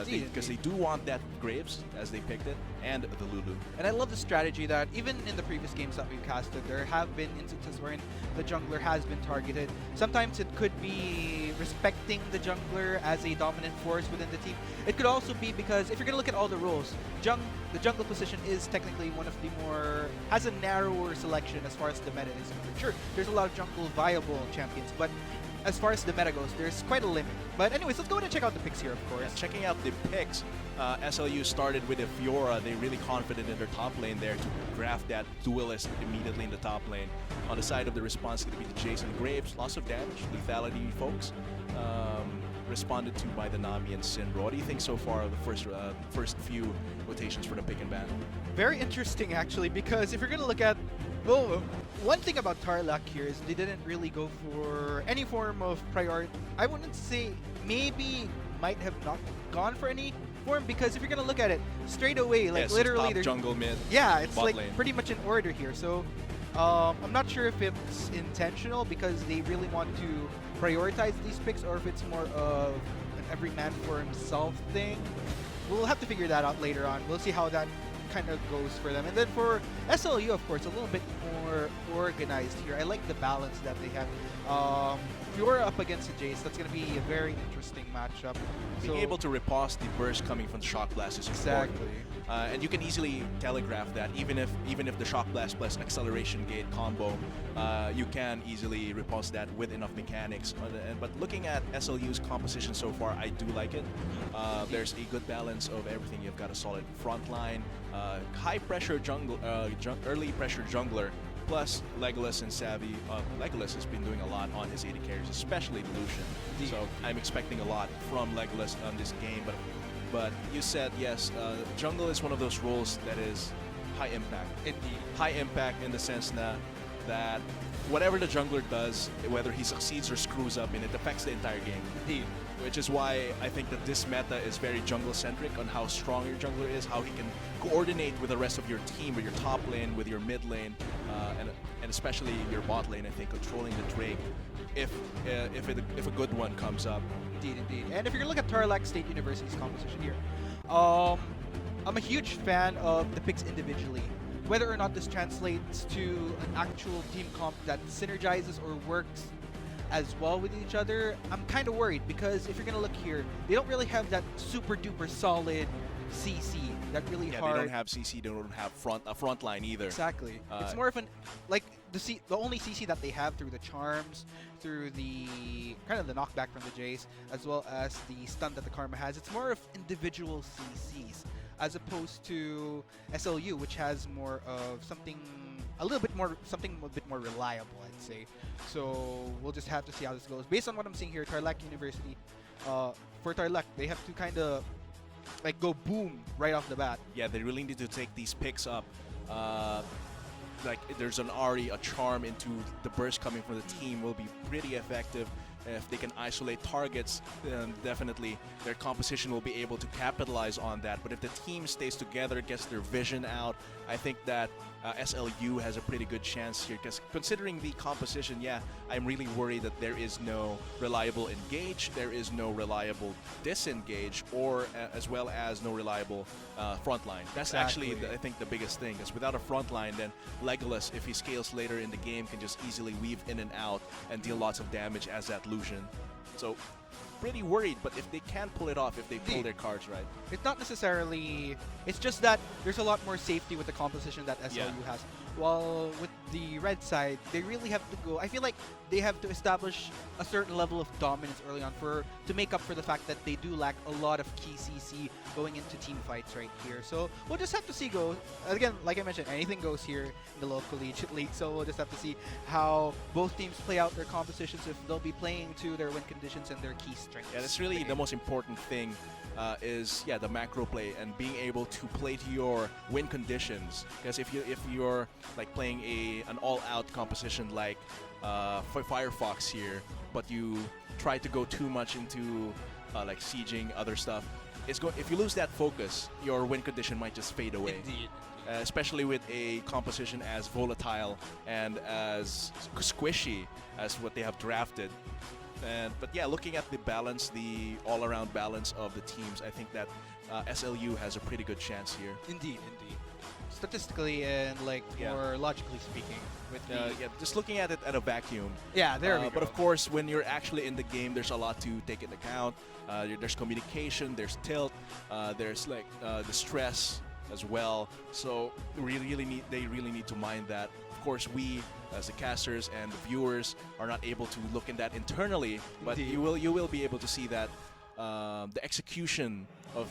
Because they do want that Graves as they picked it, and the Lulu. And I love the strategy that even in the previous games that we've casted, there have been instances wherein the jungler has been targeted. Sometimes it could be respecting the jungler as a dominant force within the team. It could also be because if you're going to look at all the rules, the jungle position is technically one of the more, has a narrower selection as far as the meta is concerned. Sure, there's a lot of jungle viable champions, but as far as the meta goes, there's quite a limit. But anyways, let's go ahead and check out the picks here, of course. Yeah, checking out the picks, SLU started with a Fiora. They're really confident in their top lane there to graft that duelist immediately in the top lane. On the side of the response, it's going to be the Jason Graves. Lots of damage, lethality, folks. Responded to by the Nami and Syndra. What do you think so far of the first few rotations for the pick and ban? Very interesting, actually, because if you're going to look at, well, one thing about Tarlac here is they didn't really go for any form of priority. I wouldn't say, maybe might have not gone for any form, because if you're going to look at it straight away, like yes, literally, top, they're jungle, mid, yeah, it's bot like lane. pretty much in order here. So I'm not sure if it's intentional because they really want to prioritize these picks, or if it's more of an every man for himself thing. We'll have to figure that out later on. We'll see how that kind of goes for them. And then for SLU, of course, a little bit more organized here. I like the balance that they have. Fiora up against the Jace, that's going to be a very interesting matchup. Being able to riposte the burst coming from the Shock Blast is important. Exactly. And you can easily telegraph that, even if the Shock Blast plus Acceleration Gate combo, you can easily riposte that with enough mechanics. But looking at SLU's composition so far, I do like it. There's a good balance of everything. You've got a solid front line, high pressure jungle, early pressure jungler, plus Legolas and Savvy. Legolas has been doing a lot on his AD carries, especially Lucian. So I'm expecting a lot from Legolas on this game. But you said yes, jungle is one of those roles that is high impact. Indeed. High impact in the sense that whatever the jungler does, whether he succeeds or screws up, it affects the entire game. Indeed. Which is why I think that this meta is very jungle-centric on how strong your jungler is, how he can coordinate with the rest of your team, with your top lane, with your mid lane, and especially your bot lane. I think controlling the Drake, if a good one comes up. Indeed, indeed. And if you're going to look at Tarlac State University's composition here, I'm a huge fan of the picks individually. Whether or not this translates to an actual team comp that synergizes or works as well with each other, I'm kind of worried, because if you're going to look here, they don't really have that super duper solid CC that really hard. They don't have CC, they don't have a front line either. Exactly. It's more of an, like, the only CC that they have through the charms, through the kind of the knockback from the Jace, as well as the stun that the Karma has, it's more of individual CCs, as opposed to SLU, which has more of something a bit more reliable, I'd say. So we'll just have to see how this goes. Based on what I'm seeing here, Tarlac University, for Tarlac, they have to kind of like go boom right off the bat. Yeah, they really need to take these picks up. Like there's already a charm into the burst coming from the team will be pretty effective. If they can isolate targets, then definitely their composition will be able to capitalize on that. But if the team stays together, gets their vision out, I think that SLU has a pretty good chance here. Because considering the composition, yeah, I'm really worried that there is no reliable engage, there is no reliable disengage, or as well as no reliable front line. That's actually, I think, the biggest thing. Because without a front line, then Legolas, if he scales later in the game, can just easily weave in and out and deal lots of damage as that Lucian. So pretty worried, but if they can pull it off, if they pull their cards right. It's not necessarily, it's just that there's a lot more safety with the composition that SLU has. While with the red side, they really have to go. I feel like they have to establish a certain level of dominance early on to make up for the fact that they do lack a lot of key CC going into team fights right here. So we'll just have to see go. Again, like I mentioned, anything goes here in the local collegiate league. So we'll just have to see how both teams play out their compositions, if they'll be playing to their win conditions and their key strengths. Yeah, that's really the most important thing. Is the macro play and being able to play to your win conditions. Because if you're like playing an all-out composition like Firefox here, but you try to go too much into like sieging other stuff, if you lose that focus, your win condition might just fade away. Indeed. Especially with a composition as volatile and as squishy as what they have drafted. But yeah, looking at the balance, the all-around balance of the teams, I think that SLU has a pretty good chance here. Indeed. Statistically and more logically speaking, with just looking at it at a vacuum. Yeah, there we go. But of course, when you're actually in the game, there's a lot to take into account. There's communication, there's tilt, there's the stress as well. So they really need to mind that. Of course, we as the casters and the viewers are not able to look in that internally, but you will be able to see that the execution of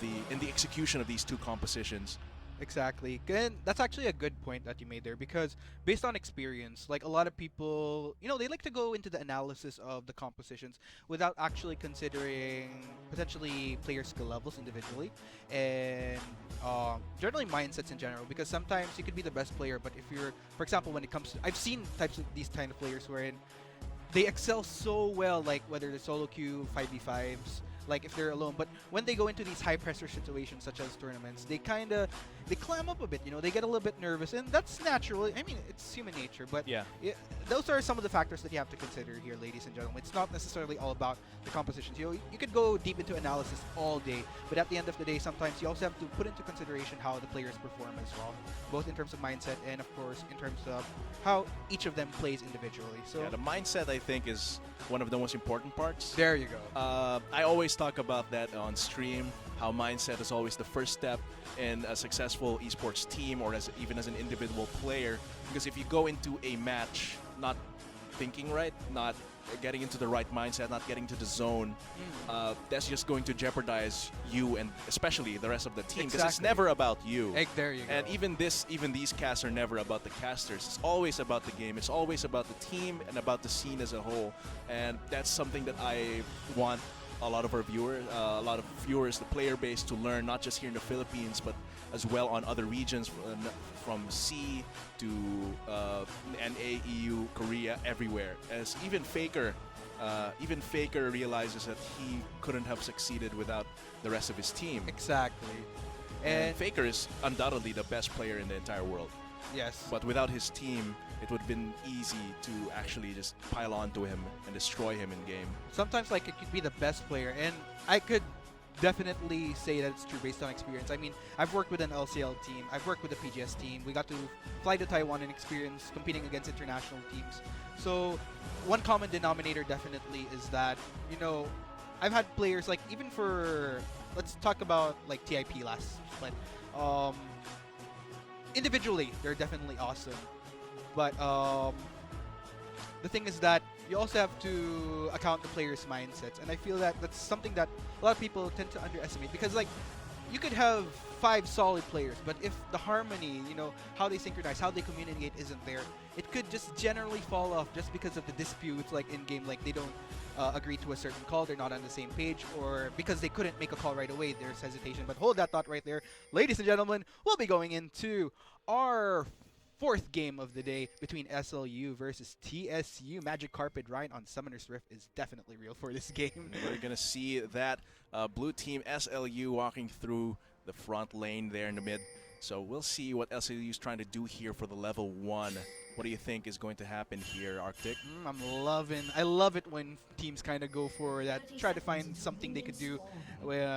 these two compositions. Exactly. And that's actually a good point that you made there, because based on experience, like a lot of people, they like to go into the analysis of the compositions without actually considering potentially player skill levels individually and generally mindsets in general, because sometimes you could be the best player, but if you're, for example, when it comes to, I've seen types of these kind of players wherein they excel so well, like whether they're solo queue, 5v5s, like if they're alone, but when they go into these high pressure situations such as tournaments, they clam up a bit, they get a little bit nervous, and that's natural. I mean, it's human nature, but yeah, those are some of the factors that you have to consider here, ladies and gentlemen. It's not necessarily all about the compositions. You could go deep into analysis all day, but at the end of the day, sometimes you also have to put into consideration how the players perform as well, both in terms of mindset and of course in terms of how each of them plays individually. So yeah, the mindset, I think, is one of the most important parts. There you go. I always talk about that on stream, how mindset is always the first step in a successful esports team, or even as an individual player. Because if you go into a match not thinking right, not getting into the right mindset, not getting to the zone, that's just going to jeopardize you and especially the rest of the team. Because it's never about you. There you go. And even these casts are never about the casters. It's always about the game. It's always about the team and about the scene as a whole. And that's something that I want a lot of viewers, the player base, to learn, not just here in the Philippines, but as well on other regions, from C to NA, EU, Korea, everywhere. As even Faker realizes that he couldn't have succeeded without the rest of his team. Exactly. And Faker is undoubtedly the best player in the entire world. Yes. But without his team, it would have been easy to actually just pile onto him and destroy him in game. Sometimes it could be the best player, and I could definitely say that it's true based on experience. I mean, I've worked with an LCL team, I've worked with a PGS team. We got to fly to Taiwan and experience competing against international teams. So one common denominator definitely is that, I've had players even for, let's talk about TIP last split. Individually, they're definitely awesome. But the thing is that you also have to account the players' mindsets, and I feel that that's something that a lot of people tend to underestimate, because you could have 5 solid players, but if the harmony, how they synchronize, how they communicate isn't there, it could just generally fall off just because of the disputes in game, they don't agree to a certain call, they're not on the same page, or because they couldn't make a call right away, there's hesitation. But hold that thought right there, ladies and gentlemen, we'll be going into our 4th game of the day between SLU versus TSU. Magic Carpet Ride on Summoner's Rift is definitely real for this game. We're going to see that blue team SLU walking through the front lane there in the mid. So we'll see what SLU is trying to do here for the level 1. What do you think is going to happen here, Arctic? I love it when teams kind of go for that, try to find something they could do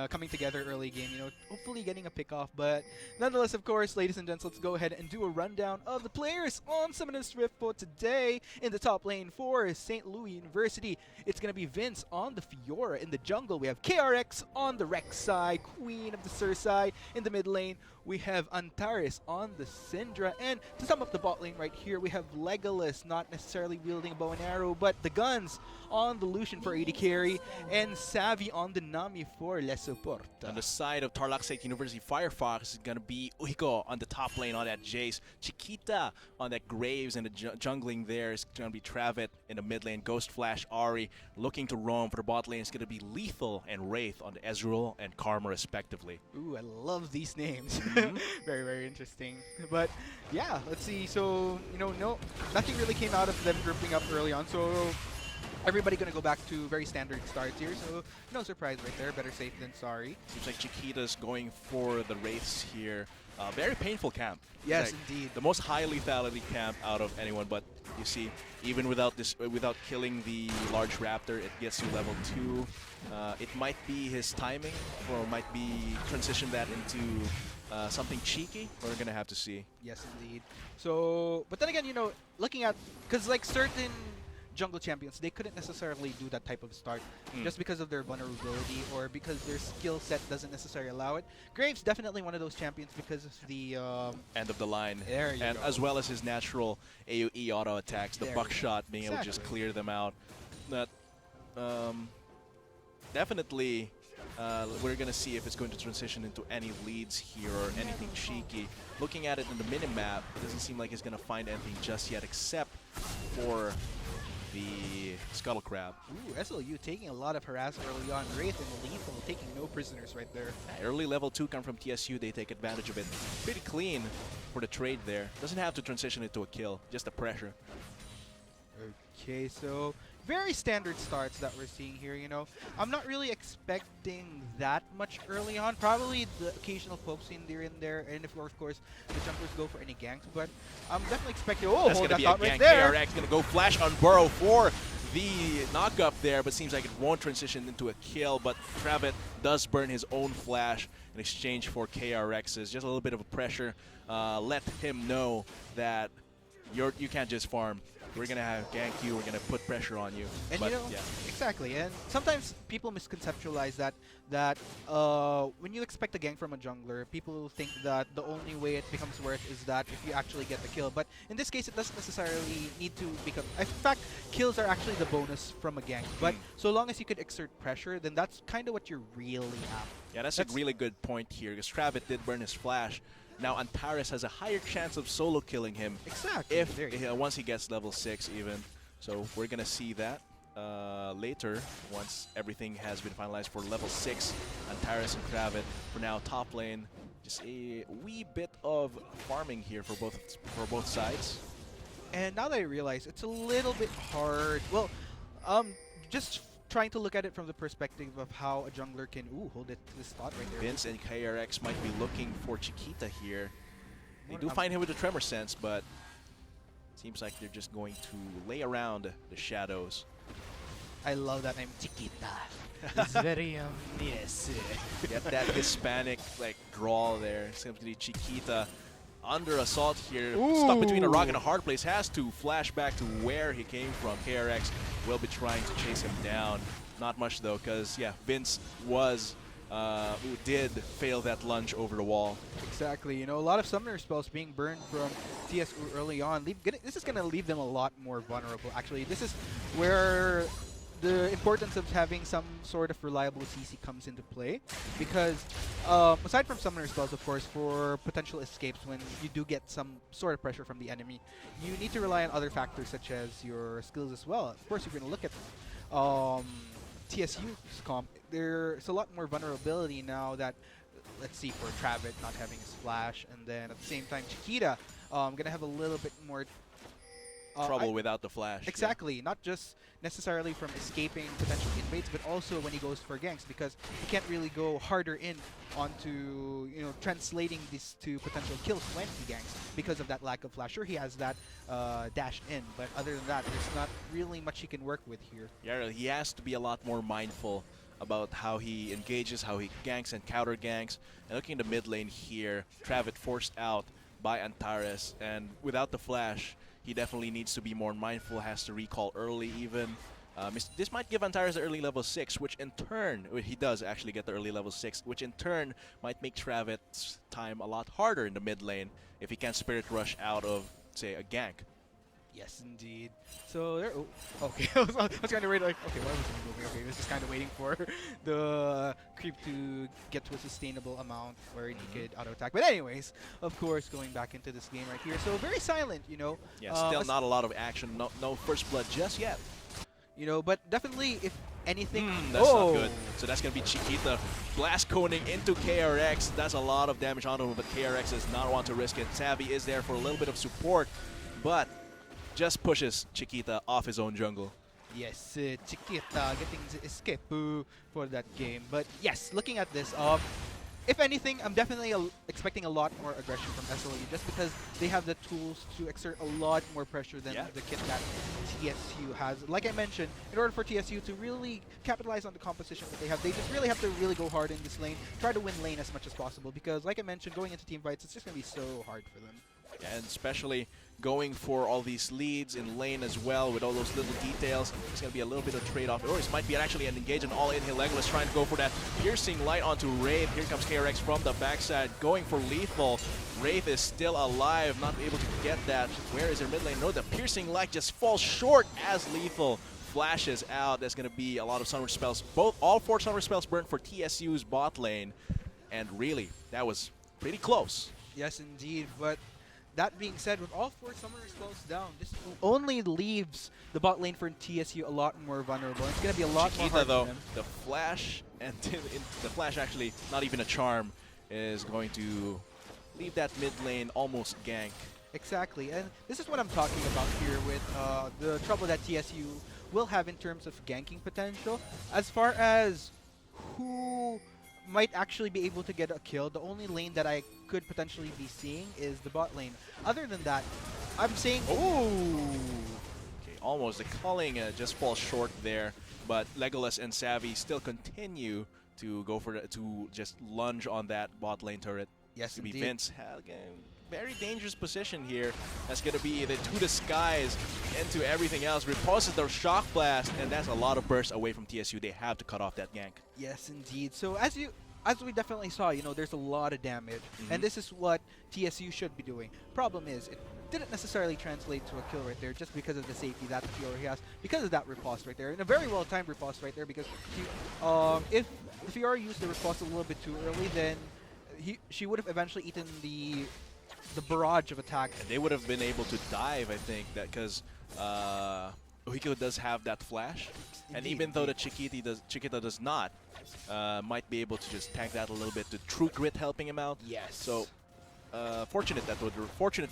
coming together early game, hopefully getting a pick off. But nonetheless, of course, ladies and gents, let's go ahead and do a rundown of the players on Summoner's Rift for today. In the top lane for St. Louis University, it's going to be Vince on the Fiora. In the jungle, we have KRX on the Rex side, Queen of the Sur side. In the mid lane, we have Antares on the Syndra. And to sum up the bot lane right here, we we have Legolas, not necessarily wielding a bow and arrow, but the guns on the Lucian for AD carry, and Savvy on the Nami for Le Support. On the side of Tarlac State University, Firefox is going to be Uhiko on the top lane on that Jace. Chiquita on that Graves, and the jungling there is going to be Travit in the mid lane. Ghost Flash, Ari looking to roam for the bot lane. It's going to be Lethal and Wraith on the Ezreal and Karma respectively. Ooh, I love these names. Very, very interesting. But yeah, let's see. So, nothing really came out of them grouping up early on. So everybody going to go back to very standard starts here. So no surprise right there. Better safe than sorry. Seems like Chiquita's going for the Wraiths here. Very painful camp. Yes, like indeed. The most high lethality camp out of anyone, but you see, even without killing the large raptor, it gets you level 2. It might be his timing, or might be transition that into something cheeky. We're gonna have to see. Yes, indeed. So, but then again, looking at, because like certain jungle champions, they couldn't necessarily do that type of start just because of their vulnerability or because their skill set doesn't necessarily allow it. Graves definitely one of those champions because of the end of the line, there you and go. as well as his natural AoE auto attacks, the There buckshot being able to just Exactly. clear them out. That definitely we're gonna see if it's going to transition into any leads here or anything cheeky. Looking at it in the minimap, it doesn't seem like he's gonna find anything just yet, except for the Scuttle Crab. Ooh, SLU taking a lot of harass early on. Wraith and Lethal taking no prisoners right there. Early level 2 come from TSU, they take advantage of it. Pretty clean for the trade there. Doesn't have to transition into a kill, just the pressure. Okay, so very standard starts that we're seeing here, I'm not really expecting that much early on. Probably the occasional poke scene there and there, and of course, the jumpers go for any ganks, but I'm definitely expecting... Oh, That's hold going to that be a thought gank. right there! KRX going to go flash on Burrow for the knock-up there, but seems like it won't transition into a kill, but Travit does burn his own flash in exchange for KRX's. Just a little bit of a pressure. Let him know that you can't just farm. We're going to have gank you, we're going to put pressure on you. And but, yeah. exactly. And sometimes people misconceptualize that when you expect a gank from a jungler, people think that the only way it becomes worth is that if you actually get the kill. But in this case, it doesn't necessarily need to become... In fact, kills are actually the bonus from a gank. But so long as you could exert pressure, then that's kind of what you're really after. Yeah, that's a really good point here, because Travit did burn his flash. Now Antares has a higher chance of solo killing him Exactly. if once he gets level 6 even. So we're gonna see that later once everything has been finalized for level 6. Antares and Travit. For now, top lane, just a wee bit of farming here for both sides. And now that I realize, it's a little bit hard. Well, just trying to look at it from the perspective of how a jungler can hold it to this spot right there. Vince and KRX might be looking for Chiquita here. They do find him with the Tremor Sense, but seems like they're just going to lay around the shadows. I love that name, Chiquita. It's very yes. Get that Hispanic drawl there. Simply Chiquita under assault here, stuck between a rock and a hard place, has to flash back to where he came from. KRX will be trying to chase him down. Not much though, because Vince did fail that lunge over the wall. Exactly. A lot of summoner spells being burned from TSU early on. This is going to leave them a lot more vulnerable. Actually, this is where the importance of having some sort of reliable CC comes into play, because aside from summoner spells, of course, for potential escapes when you do get some sort of pressure from the enemy, you need to rely on other factors such as your skills as well. Of course, you're going to look at TSU's comp. There's a lot more vulnerability now that, let's see, for Travit not having his flash, and then at the same time Chiquita going to have a little bit more trouble without the flash. Exactly. Not just necessarily from escaping potential invades, but also when he goes for ganks, because he can't really go harder in onto, translating this to potential kills when he ganks because of that lack of flash. Sure, he has that dash in, but other than that, there's not really much he can work with here. Yeah, he has to be a lot more mindful about how he engages, how he ganks and counter ganks. And looking at the mid lane here, Travit forced out by Antares, and without the flash, he definitely needs to be more mindful, has to recall early even. This might give Antares the early level 6, which in turn, he does actually get the early level 6, which in turn might make Travit's time a lot harder in the mid lane if he can Spirit Rush out of, say, a gank. Yes, indeed. So there. Oh, okay. I was kind of waiting. Like, okay, why was he moving? Okay, I was just kind of waiting for the creep to get to a sustainable amount where he could auto attack. But anyways, of course, going back into this game right here. So very silent, you know. Yeah, still not a lot of action. No first blood just yet. You know, but definitely, if anything, That's not good. So that's going to be Chiquita blast coning into KRX. That's a lot of damage onto him, but KRX does not want to risk it. Savvy is there for a little bit of support, but just pushes Chiquita off his own jungle. Yes, Chiquita getting the escape for that game. But yes, looking at this, if anything, I'm definitely expecting a lot more aggression from SLU just because they have the tools to exert a lot more pressure than the kit that TSU has. Like I mentioned, in order for TSU to really capitalize on the composition that they just really have to really go hard in this lane, try to win lane as much as possible because, like I mentioned, going into team fights, it's just going to be so hard for them. And especially going for all these leads in lane as well with all those little details. It's going to be a little bit of trade-off. Or this might be actually an engage and all-in here. Legolas trying to go for that piercing light onto Wraith. Here comes KRX from the backside going for lethal. Wraith is still alive, not able to get that. Where is their mid lane? No, the piercing light just falls short as lethal flashes out. There's going to be a lot of Sunward spells. All 4 Sunward spells burned for TSU's bot lane. And really, that was pretty close. Yes, indeed. But that being said, with all 4 summoner spells down, this only leaves the bot lane for TSU a lot more vulnerable. It's going to be a lot more hard though, for them. the flash, and the flash actually, not even a charm, is going to leave that mid lane almost gank. Exactly, and this is what I'm talking about here with the trouble that TSU will have in terms of ganking potential. As far as who might actually be able to get a kill, the only lane that I could potentially be seeing is the bot lane. Other than that, I'm saying, Okay, almost. The culling just falls short there, but Legolas and Savvy still continue to go for to just lunge on that bot lane turret. Yes, to be indeed. Vince. Very dangerous position here. That's going to be the to the skies into everything else. Repulses their shock blast, and that's a lot of burst away from TSU. They have to cut off that gank. Yes, indeed. So as we definitely saw, you know, there's a lot of damage, and this is what TSU should be doing. Problem is, it didn't necessarily translate to a kill right there just because of the safety that the Fiora has, because of that riposte right there, and a very well-timed riposte right there because if the Fiora used the riposte a little bit too early, then she would have eventually eaten the barrage of attack. And they would have been able to dive, I think, that because Ohiko does have that flash, and even though the Chiquita does not, might be able to just tank that a little bit. The True Grit helping him out. Yes. So fortunate for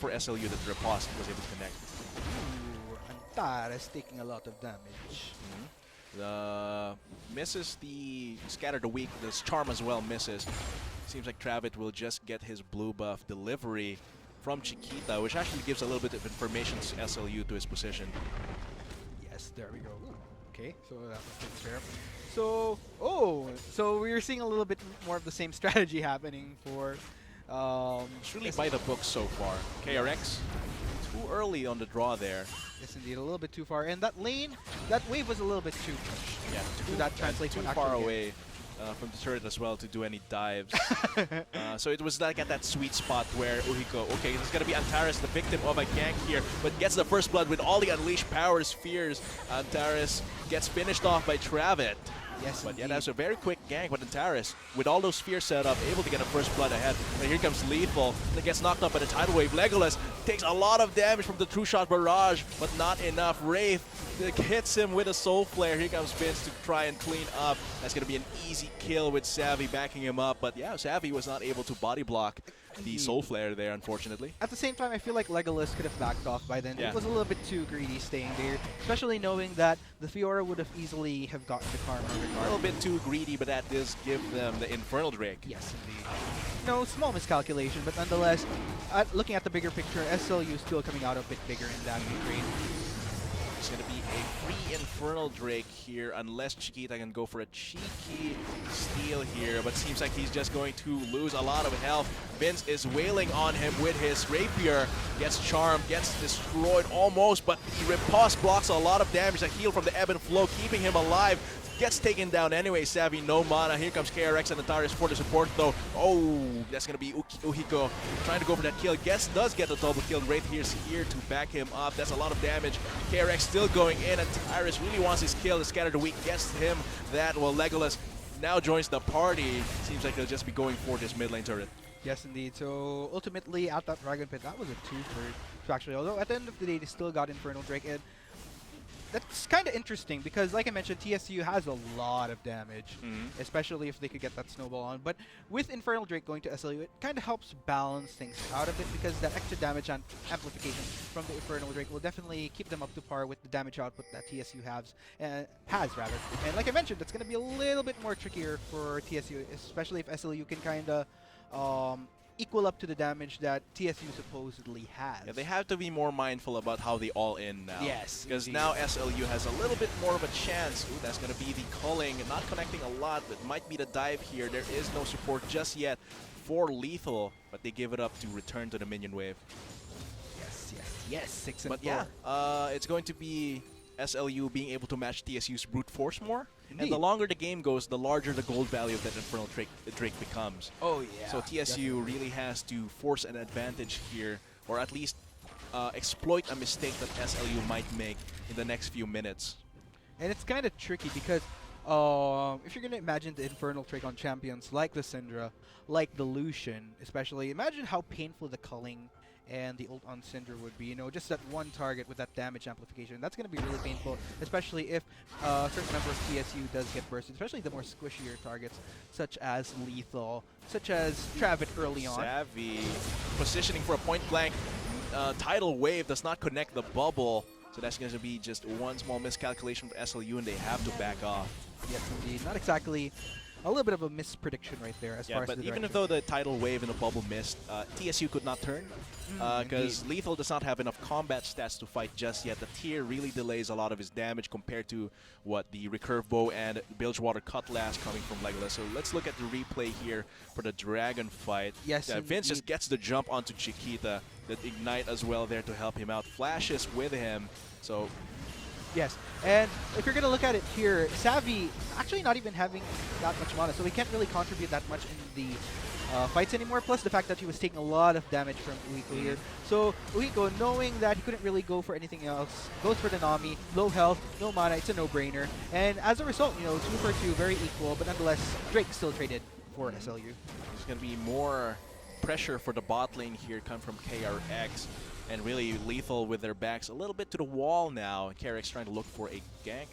SLU that the riposte was able to connect. Ooh, Antares taking a lot of damage. Misses the Scatter the Weak. This Charm as well misses. Seems like Travit will just get his blue buff delivery from Chiquita, which actually gives a little bit of information to SLU to his position. Yes, there we go. Okay, so that was taken care of. So, so we're seeing a little bit more of the same strategy happening for It's really by the book so far. KRX, too early on the draw there. Yes, indeed, a little bit too far. And that lane, that wave was a little bit too pushed. Yeah, Did that translate too to an far actual away from the turret as well to do any dives. So it was like at that sweet spot where Uhiko, okay, this is going to be Antares, the victim of a gank here, but gets the first blood with all the Unleashed Power Spheres. Antares gets finished off by Travit. Yes, but indeed. yeah, that's a very quick gank. But Antares, with all those spheres set up, able to get a first blood ahead. And here comes Lethal. That gets knocked up by the Tidal Wave. Legolas takes a lot of damage from the True Shot Barrage, but not enough. Wraith hits him with a Soul Flare. Here comes Vince to try and clean up. That's going to be an easy kill with Savvy backing him up. But yeah, Savvy was not able to body block the Soul Flare there, unfortunately. At the same time, I feel like Legolas could have backed off by then. Yeah. It was a little bit too greedy staying there, especially knowing that the Fiora would have easily have gotten the Karma A little regardless. bit too greedy, but that does give them the Infernal Drake. Yes, indeed. No, small miscalculation, but nonetheless, looking at the bigger picture, SLU still coming out a bit bigger in that trade. It's going to be a free Infernal Drake here, unless Chiquita can go for a cheeky steal here, but seems like he's just going to lose a lot of health. Vince is wailing on him with his Rapier, gets charmed, gets destroyed almost, but the riposte blocks a lot of damage. A heal from the Ebb and Flow, keeping him alive. Gets taken down anyway. Savvy, no mana. Here comes KRX and Antares for the support though. Oh, that's gonna be Uhiko trying to go for that kill. Does get a double kill. Wraith here's here to back him up. That's a lot of damage. KRX still going in. Antares really wants his kill. The Scatter the Weak gets him that. Well, Legolas now joins the party. Seems like they'll just be going for this mid lane turret. Yes, indeed. So ultimately, at that Dragon Pit, that was a 2 for actually. Although at the end of the day, they still got Infernal Drake in. That's kind of interesting because, like I mentioned, TSU has a lot of damage, especially if they could get that snowball on. But with Infernal Drake going to SLU, it kind of helps balance things out a bit because that extra damage and amplification from the Infernal Drake will definitely keep them up to par with the damage output that TSU has. And like I mentioned, that's going to be a little bit more trickier for TSU, especially if SLU can kind of equal up to the damage that TSU supposedly has. Yeah, they have to be more mindful about how they all in now. Yes, because indeed. now SLU has a little bit more of a chance. Ooh, that's going to be the culling, not connecting a lot, but might be the dive here. There is no support just yet for Lethal, but they give it up to return to the minion wave. Yes, 6 and But 4. yeah, it's going to be SLU being able to match TSU's brute force more. And Indeed. the longer the game goes, the larger the gold value of that Infernal Drake becomes. Oh yeah. So TSU really has to force an advantage here, or at least exploit a mistake that SLU might make in the next few minutes. And it's kind of tricky because if you're going to imagine the Infernal Drake on champions like the Syndra, like the Lucian especially, imagine how painful the culling and the ult on Syndra would be. You know, just that one target with that damage amplification. That's going to be really painful, especially if a certain number of TSU does get bursted, especially the more squishier targets, such as Lethal, such as Travit early on. Savvy positioning for a point blank. Tidal Wave does not connect the bubble, so that's going to be just one small miscalculation for SLU, and they have to back off. Yes, indeed. Not exactly a little bit of a misprediction right there as far as but the even direction. though the Tidal Wave and the bubble missed, TSU could not turn because Lethal does not have enough combat stats to fight just yet. The tier really delays a lot of his damage compared to what the Recurve Bow and Bilgewater Cutlass coming from Legolas. So let's look at the replay here for the Dragon fight. Yes, Vince just gets the jump onto Chiquita. That Ignite as well there to help him out. Flashes with him. So yes, and if you're going to look at it here, Savvy actually not even having that much mana, so he can't really contribute that much in the fights anymore, plus the fact that he was taking a lot of damage from Uhiko here. So Uhiko, knowing that he couldn't really go for anything else, goes for the Nami, low health, no mana, it's a no-brainer. And as a result, you know, 2 for 2, very equal, but nonetheless, Drake still traded for SLU. there's going to be more pressure for the bot lane here come from KRX. And really Lethal with their backs a little bit to the wall now. KRX trying to look for a gank,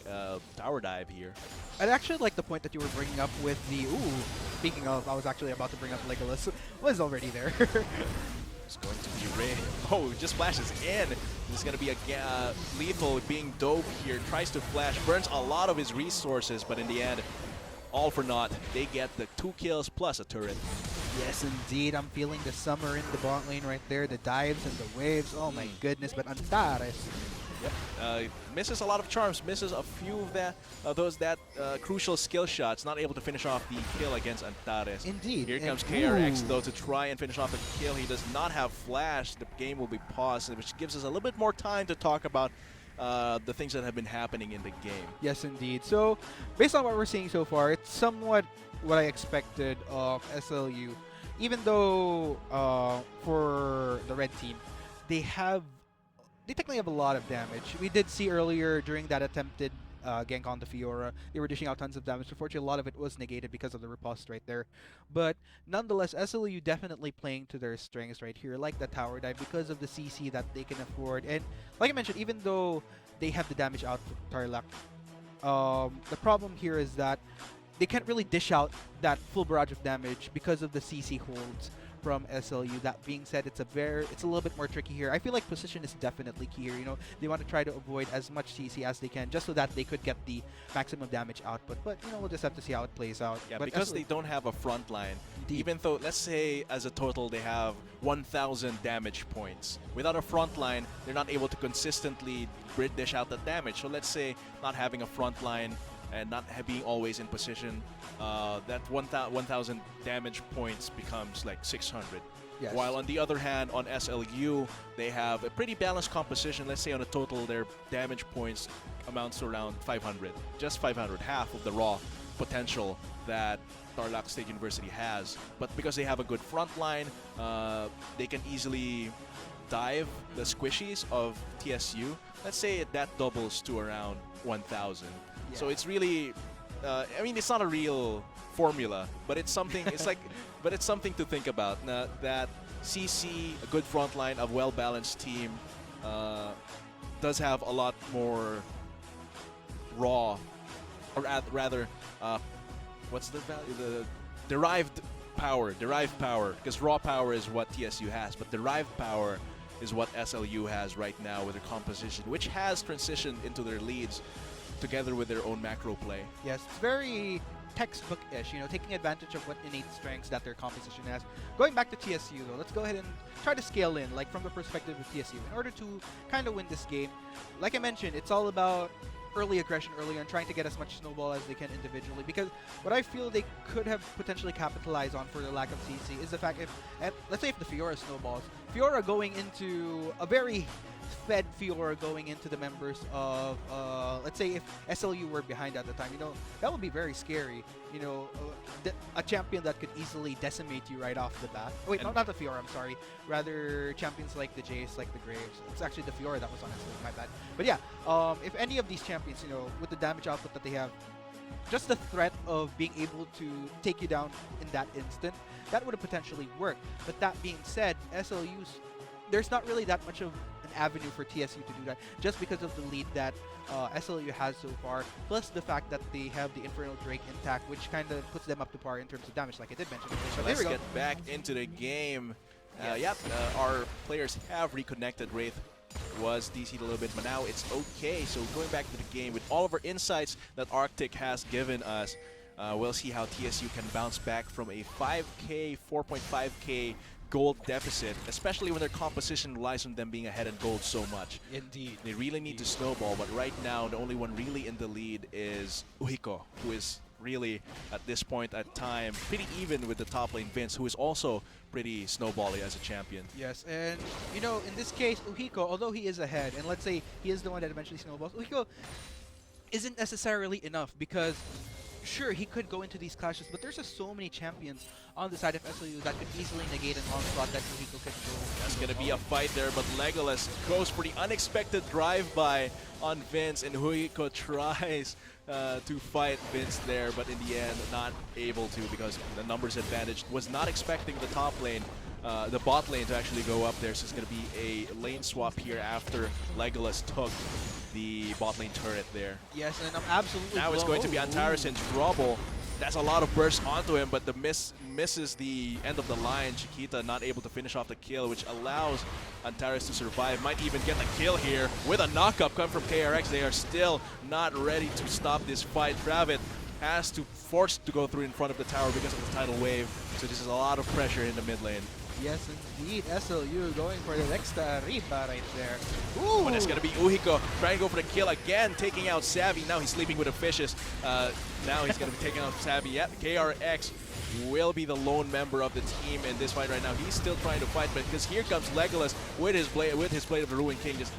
tower dive here. I actually like the point that you were bringing up with the... Ooh, speaking of, I was actually about to bring up Legolas. Was already there. It's going to be Ray. Oh, just flashes in. This is going to be a Lethal being dove here. Tries to flash, burns a lot of his resources, but in the end, all for naught. They get the 2 kills plus a turret. Yes, indeed. I'm feeling the summer in the bot lane right there. The dives and the waves. Oh my goodness. But Antares. Yep. Misses a lot of charms. Misses a few of those crucial skill shots. Not able to finish off the kill against Antares. Indeed. Here comes And- KRX ooh. though to try and finish off the kill. He does not have flash. The game will be paused, which gives us a little bit more time to talk about the things that have been happening in the game. Yes, indeed. So, based on what we're seeing so far, it's somewhat what I expected of SLU. Even though for the red team, they technically have a lot of damage. We did see earlier during that attempted gank on the Fiora, they were dishing out tons of damage. Unfortunately, a lot of it was negated because of the riposte right there. But nonetheless, SLU definitely playing to their strengths right here, like the tower dive, because of the CC that they can afford. And like I mentioned, even though they have the damage output Tarlac, the problem here is that they can't really dish out that full barrage of damage because of the CC holds from SLU. That being said, it's a little bit more tricky here. I feel like position is definitely key here. You know, they want to try to avoid as much CC as they can just so that they could get the maximum damage output. But you know, we'll just have to see how it plays out. Yeah, but because they don't have a front line. Indeed. Even though, let's say, as a total, they have 1,000 damage points. Without a front line, they're not able to consistently dish out that damage. So let's say not having a front line and not being always in position, that 1,000 damage points becomes like 600. Yes. While on the other hand, on SLU, they have a pretty balanced composition. Let's say on a total, their damage points amounts to around 500. Just 500, half of the raw potential that Tarlac State University has. But because they have a good front line, they can easily dive the squishies of TSU. Let's say that doubles to around 1,000. So it's really, I mean, it's not a real formula, but it's something. It's like, but it's something to think about. That CC, a good front line, a well-balanced team, does have a lot more raw, or rather, what's the value? The derived power, because raw power is what TSU has, but derived power is what SLU has right now with their composition, which has transitioned into their leads together with their own macro play. Yes, it's very textbook-ish, you know, taking advantage of what innate strengths that their composition has. Going back to TSU though, let's go ahead and try to scale in, like from the perspective of TSU. In order to kind of win this game, like I mentioned, it's all about early aggression early on, trying to get as much snowball as they can individually, because what I feel they could have potentially capitalized on for the lack of CC is the fact let's say if the Fiora snowballs, Fiora going into a very fed Fiora going into the members of, let's say if SLU were behind at the time, you know, that would be very scary. You know, a champion that could easily decimate you right off the bat. Oh, wait, no, not the Fiora, I'm sorry. Rather, champions like the Jace, like the Graves. It's actually the Fiora that was on SLU, my bad. But yeah, if any of these champions, you know, with the damage output that they have, just the threat of being able to take you down in that instant, that would have potentially worked. But that being said, SLU's, there's not really that much of an avenue for TSU to do that, just because of the lead that SLU has so far, plus the fact that they have the Infernal Drake intact, which kind of puts them up to par in terms of damage, like I did mention. So let's get back into the game. Our players have reconnected. Wraith was DC'd a little bit, but now it's okay. So going back to the game with all of our insights that Arctic has given us, we'll see how TSU can bounce back from a 5K, 4.5K gold deficit, especially when their composition relies on them being ahead in gold so much. Indeed. They really need to snowball, but right now the only one really in the lead is Uhiko, who is really, at this point at time, pretty even with the top lane Vince, who is also pretty snowbally as a champion. Yes, and you know, in this case, Uhiko, although he is ahead, and let's say he is the one that eventually snowballs, Uhiko isn't necessarily enough, because sure, he could go into these clashes, but there's just so many champions on the side of SLU that could easily negate an onslaught that Uhiko could go. That's going to be a fight there, but Legolas goes for the unexpected drive-by on Vince, and Uhiko tries to fight Vince there, but in the end, not able to because the numbers advantage. Was not expecting the top lane, the bot lane to actually go up there, so it's going to be a lane swap here after Legolas took the bot lane turret there. Yes, and I'm absolutely now it's going to be Antares in trouble. That's a lot of bursts onto him, but the misses the end of the line. Chiquita not able to finish off the kill, which allows Antares to survive. Might even get the kill here with a knock-up come from KRX. They are still not ready to stop this fight. Travit has to force to go through in front of the tower because of the tidal wave. So this is a lot of pressure in the mid lane. Yes, indeed. SLU going for the next Riba right there. Ooh. But it's going to be Uhiko trying to go for the kill again, taking out Savvy. Now he's sleeping with the fishes. Now he's going to be taking out Savvy. Yeah, KRX will be the lone member of the team in this fight right now. He's still trying to fight, but because here comes Legolas with his blade of the Ruined King. Just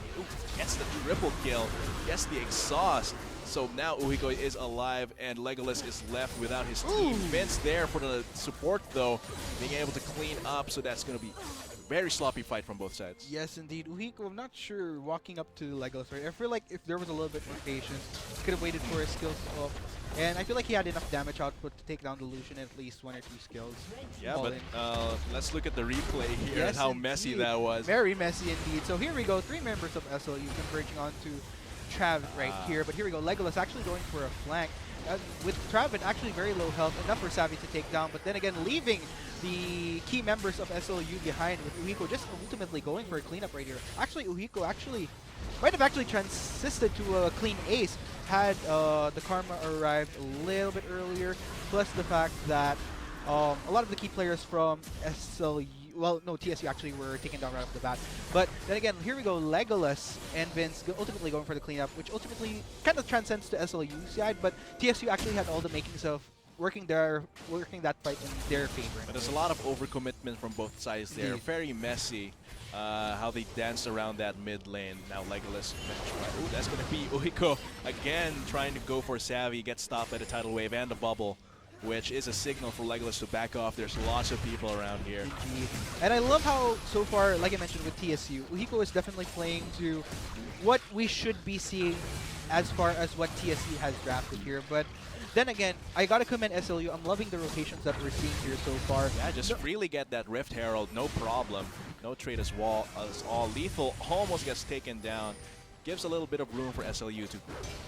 gets the triple kill, gets the exhaust. So now Uhiko is alive and Legolas is left without his team. Vince there for the support though, being able to clean up, so that's going to be a very sloppy fight from both sides. Yes, indeed. Uhiko, I'm not sure walking up to Legolas right. I feel like if there was a little bit more patience, he could have waited for his skills up. And I feel like he had enough damage output to take down the Lucian at least 1 or 2 skills. Yeah, but let's look at the replay here and how messy that was. Very messy indeed. So here we go, 3 members of SLU converging onto Trav right here, but here we go. Legolas actually going for a flank. With Travis actually very low health, enough for Savvy to take down, but then again leaving the key members of SLU behind, with Uhiko just ultimately going for a cleanup right here. Actually, Uhiko might have actually transisted to a clean ace had the Karma arrived a little bit earlier, plus the fact that a lot of the key players from SLU, well, no, TSU actually were taken down right off the bat. But then again, here we go, Legolas and Vince ultimately going for the cleanup, which ultimately kind of transcends to SLU side, but TSU actually had all the makings of working that fight in their favor. But there's a lot of overcommitment from both sides there. Indeed. Very messy how they dance around that mid lane. Now Legolas. Ooh, that's going to be Uhiko again trying to go for Savvy. Gets stopped by the tidal wave and the bubble, which is a signal for Legolas to back off. There's lots of people around here. Indeed. And I love how, so far, like I mentioned with TSU, Uhiko is definitely playing to what we should be seeing as far as what TSU has drafted here. But then again, I gotta commend SLU. I'm loving the rotations that we're seeing here so far. Yeah, just freely get that Rift Herald, no problem. No trade as well as all. Lethal almost gets taken down. Gives a little bit of room for SLU to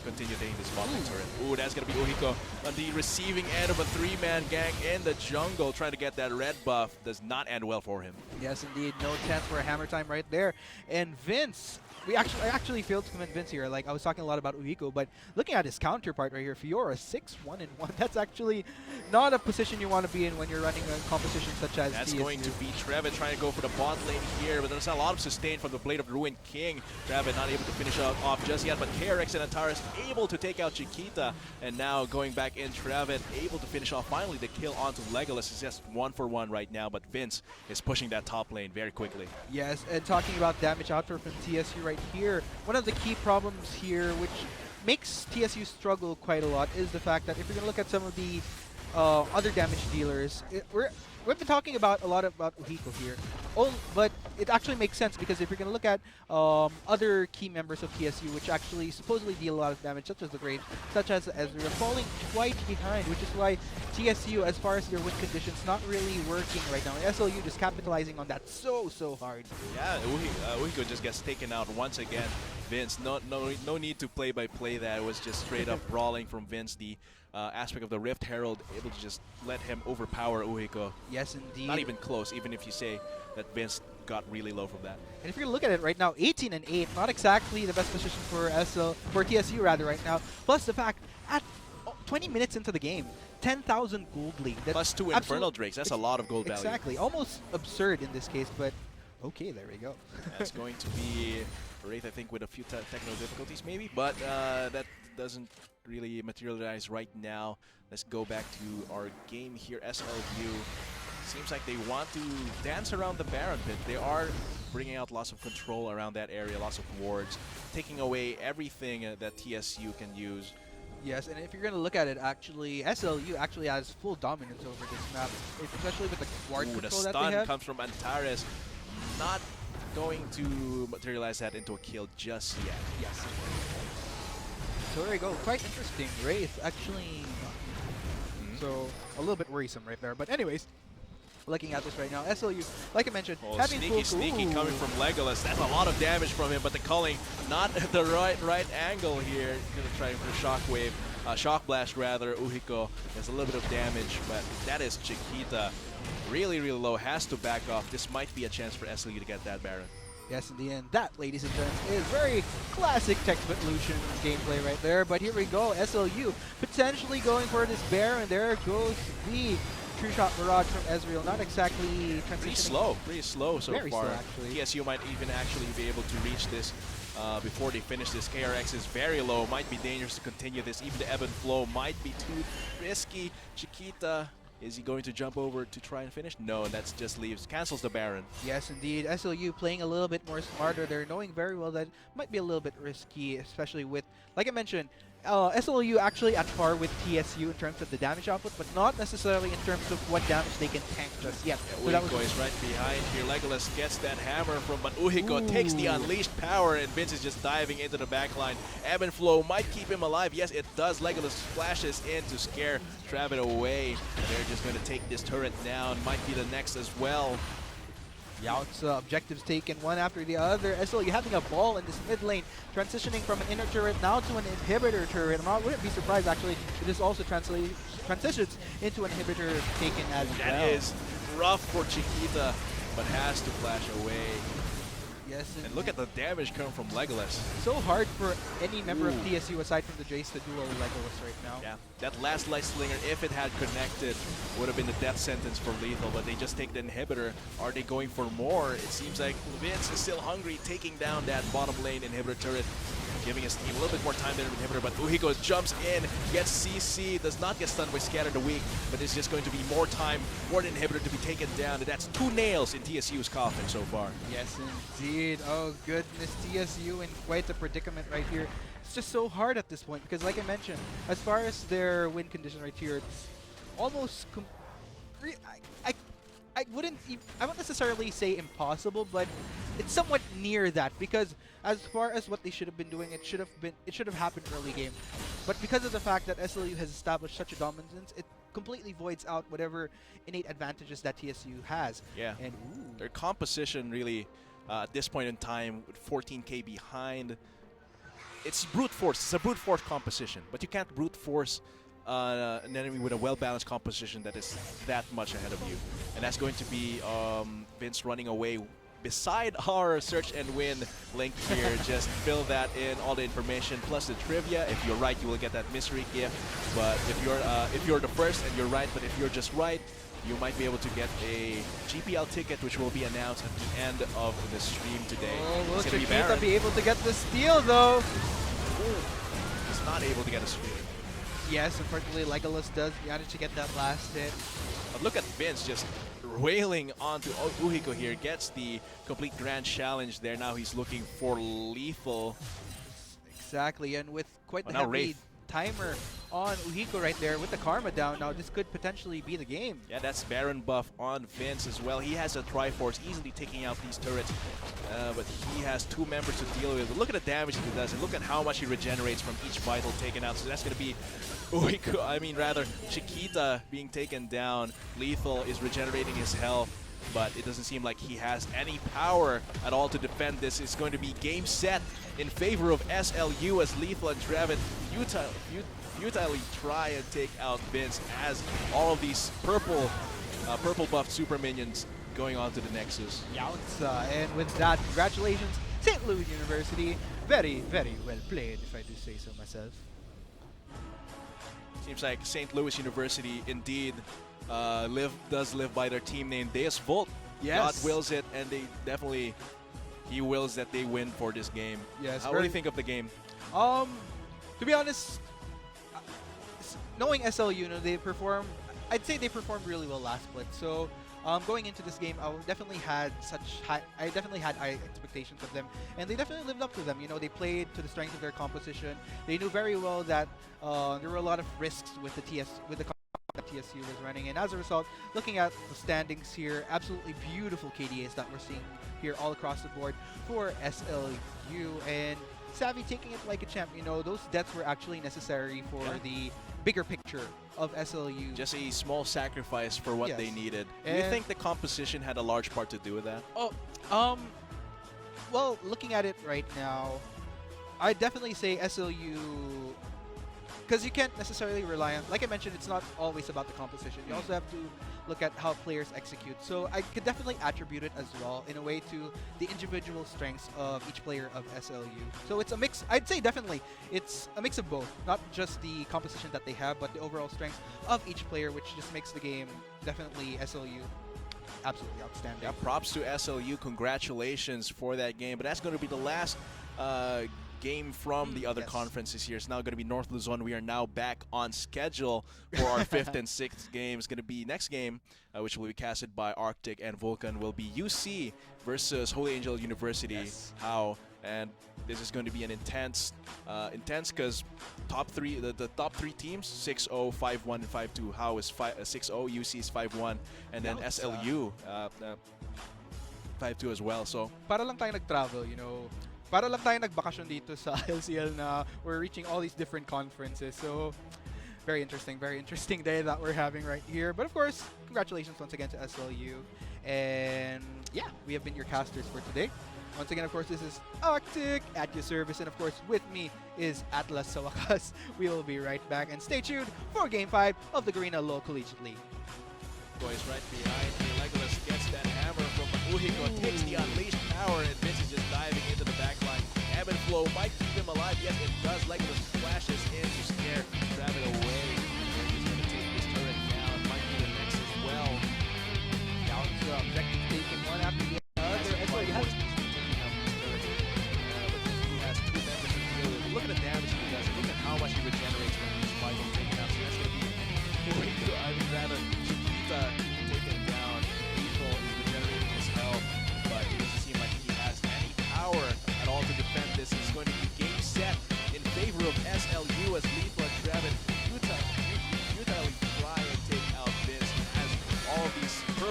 continue taking this bottom turret. Ooh, that's going to be Uhiko on the receiving end of a 3-man gang in the jungle, trying to get that red buff. Does not end well for him. Yes, indeed. No chance for a hammer time right there. And Vince, I actually failed to commend Vince here. Like, I was talking a lot about Uhiko, but looking at his counterpart right here, Fiora, 6-1-1. That's actually not a position you want to be in when you're running a competition such as That's TSU. going to be Trevin trying to go for the bot lane here, but there's a lot of sustain from the Blade of the Ruined King. Trevin not able to finish off just yet, but KRX and Antares able to take out Chiquita, and now going back in, Trevin able to finish off finally the kill onto Legolas. It's just 1-for-1 right now, but Vince is pushing that top lane very quickly. Yes, and talking about damage output from TSU right here, one of the key problems here, which makes TSU struggle quite a lot, is the fact that if you're going to look at some of the other damage dealers, we've been talking about a lot about Uhiko here, but it actually makes sense because if you're going to look at other key members of TSU, which actually supposedly deal a lot of damage, such as the Grave, such as Ezreal, falling quite behind, which is why TSU, as far as their win conditions, not really working right now. And SLU just capitalizing on that so hard. Yeah, Uhiko just gets taken out once again. Vince, no need to play-by-play that. It was just straight up brawling from Vince. The aspect of the Rift Herald able to just let him overpower Uhiko. Yes, indeed. Not even close, even if you say that Vince got really low from that. And if you're gonna look at it right now, 18-8, not exactly the best position for TSU rather right now. Plus the fact, at 20 minutes into the game, 10,000 gold lead. Plus 2 Infernal Drakes. That's a lot of gold value. Exactly, almost absurd in this case, but okay, there we go. That's going to be Wraith, I think, with a few technical difficulties maybe, but that doesn't really materialize right now. Let's go back to our game here. SLU seems like they want to dance around the Baron pit. They are bringing out lots of control around that area, lots of wards, taking away everything that TSU can use. Yes, and if you're going to look at it, actually, SLU actually has full dominance over this map, especially with the ward The control that they stun have. comes from Antares. Not going to materialize that into a kill just yet. Yes. So there you go. Quite interesting. Wraith actually. So a little bit worrisome right there. But anyways, looking at this right now, SLU, like I mentioned, Oh, having sneaky coming from Legolas. That's a lot of damage from him, but the culling not at the right angle here. Gonna try for Shockwave, Shock Blast rather. Uhiko has a little bit of damage, but that is Chiquita. Really low, has to back off. This might be a chance for SLU to get that Baron. Yes, in the end, that, ladies and gents, is very classic textbook Lucian gameplay right there. But here we go, SLU potentially going for this bear, and there goes the True Shot Barrage from Ezreal. Not exactly transitioning. Pretty slow so Very far. slow, actually. TSU might even actually be able to reach this before they finish this. KRX is very low, might be dangerous to continue this. Even the ebb and flow might be too risky. Chiquita, is he going to jump over to try and finish? No, that just cancels the Baron. Yes, indeed. SLU playing a little bit more smarter. They're knowing very well that it might be a little bit risky, especially with, like I mentioned, SLU actually at par with TSU in terms of the damage output, but not necessarily in terms of what damage they can tank just yet. Yeah, Uhiko is right behind here. Legolas gets that hammer from, but Uhiko takes the unleashed power, and Vince is just diving into the backline. Ebb and flow might keep him alive. Yes, it does. Legolas flashes in to scare Travis away. They're just going to take this turret down. Might be the next as well. Yaut's objectives taken one after the other. SLU having a ball in this mid lane, transitioning from an inner turret now to an inhibitor turret. I wouldn't be surprised actually if this also transitions into an inhibitor taken as well. That is rough for Chiquita, but has to flash away. Yes, and look at the damage coming from Legolas. So hard for any member of TSU aside from the Jace to duel Legolas right now. Yeah, that last Light Slinger, if it had connected, would have been the death sentence for Lethal, but they just take the inhibitor. Are they going for more? It seems like Vince is still hungry, taking down that bottom lane inhibitor turret. giving his team a little bit more time than Inhibitor, but Uhiko jumps in, gets CC, does not get stunned by Scatter the Weak, but it's just going to be more time for the Inhibitor to be taken down, and that's 2 nails in TSU's coffin so far. Yes, indeed. Oh, goodness. TSU in quite a predicament right here. It's just so hard at this point because, like I mentioned, as far as their win condition right here, it's almost... I wouldn't necessarily say impossible, but it's somewhat near that because as far as what they should have been doing, it should have happened early game. But because of the fact that SLU has established such a dominance, it completely voids out whatever innate advantages that TSU has. Yeah. And their composition really, at this point in time, with 14k behind, it's brute force. It's a brute force composition, but you can't brute force an enemy with a well-balanced composition that is that much ahead of you. And that's going to be Vince running away beside our search and win link here. Just fill that in, all the information plus the trivia. If you're right, you will get that mystery gift. But if you're the first and you're right, but if you're just right, you might be able to get a GPL ticket, which will be announced at the end of the stream today. oh, will It's gonna be Chiquita Baron. be able to get the steal though? He's not able to get a steal. Yes, unfortunately, Legolas does manage to get that last hit. But look at Vince just railing onto Uhiko here. Gets the complete grand challenge there. Now he's looking for lethal. Exactly, and with quite the now heavy Wraith. timer on Uhiko right there with the Karma down, now this could potentially be the game. Yeah, that's Baron buff on Vince as well. He has a Triforce easily taking out these turrets, but he has 2 members to deal with. But look at the damage he does, and look at how much he regenerates from each vital taken out. So that's going to be Chiquita being taken down. Lethal is regenerating his health, but it doesn't seem like he has any power at all to defend this. It's going to be game set in favor of SLU as Lethal and Draven futilely try and take out Vince as all of these purple buffed super minions going on to the Nexus. Yautza, and with that, congratulations, St. Louis University. Very, very well played, if I do say so myself. Seems like St. Louis University indeed does live by their team name Deus Volt. Yes. God wills it, and he wills that they win for this game. Yes. What do you think of the game? To be honest, knowing SLU, you know, I'd say they performed really well last split. So going into this game, I definitely had high expectations of them, and they definitely lived up to them. You know, they played to the strength of their composition. They knew very well that there were a lot of risks with the that TSU was running, and as a result, looking at the standings here, absolutely beautiful KDAs that we're seeing here all across the board for SLU, and Savvy taking it like a champ. You know, those deaths were actually necessary for the bigger picture of SLU. Just a small sacrifice for what they needed. Do you think the composition had a large part to do with that? Well, looking at it right now, I'd definitely say SLU, because you can't necessarily rely on, like I mentioned, it's not always about the composition. You also have to look at how players execute. So I could definitely attribute it as well in a way to the individual strengths of each player of SLU. So it's a mix. I'd say definitely it's a mix of both, not just the composition that they have, but the overall strengths of each player, which just makes the game definitely SLU absolutely outstanding. Yeah, props to SLU. Congratulations for that game. But that's going to be the last game from the other conferences here. It's now going to be North Luzon. We are now back on schedule for our 5th and 6th game. It's going to be next game, which will be casted by Arctic and Vulcan, will be UC versus Holy Angel University. How? And this is going to be an intense because the top three teams 6-0, 5-1, and 5-2. How is 6-0, UC is 5-1, and then SLU 5-2 as well. So para lang tayo nag-travel, you know. Para lang tayo nagbakasyon dito sa LCL na we're reaching all these different conferences. So, very interesting day that we're having right here. But of course, congratulations once again to SLU. And yeah, we have been your casters for today. Once again, of course, this is Arctic at your service. And of course, with me is Atlas sa wakas. We will be right back. And stay tuned for Game 5 of the Garena Low Collegiate League. Boys right behind me. Legolas gets that hammer from Uhiko, takes the unleashed power, and Vince is just diving into the backline. Ebb and Flow might keep him alive. Yes, it does. Legolas flashes in to scare Draven away. He's going to take this turret down. Might be the next as well. Down to objective taken one after the other. He has 2 members to deal with.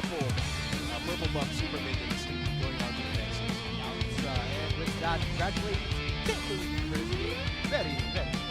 purple buff super mid in this league going on to the next league. And with that, congratulations, St. Louis University. Very, very good.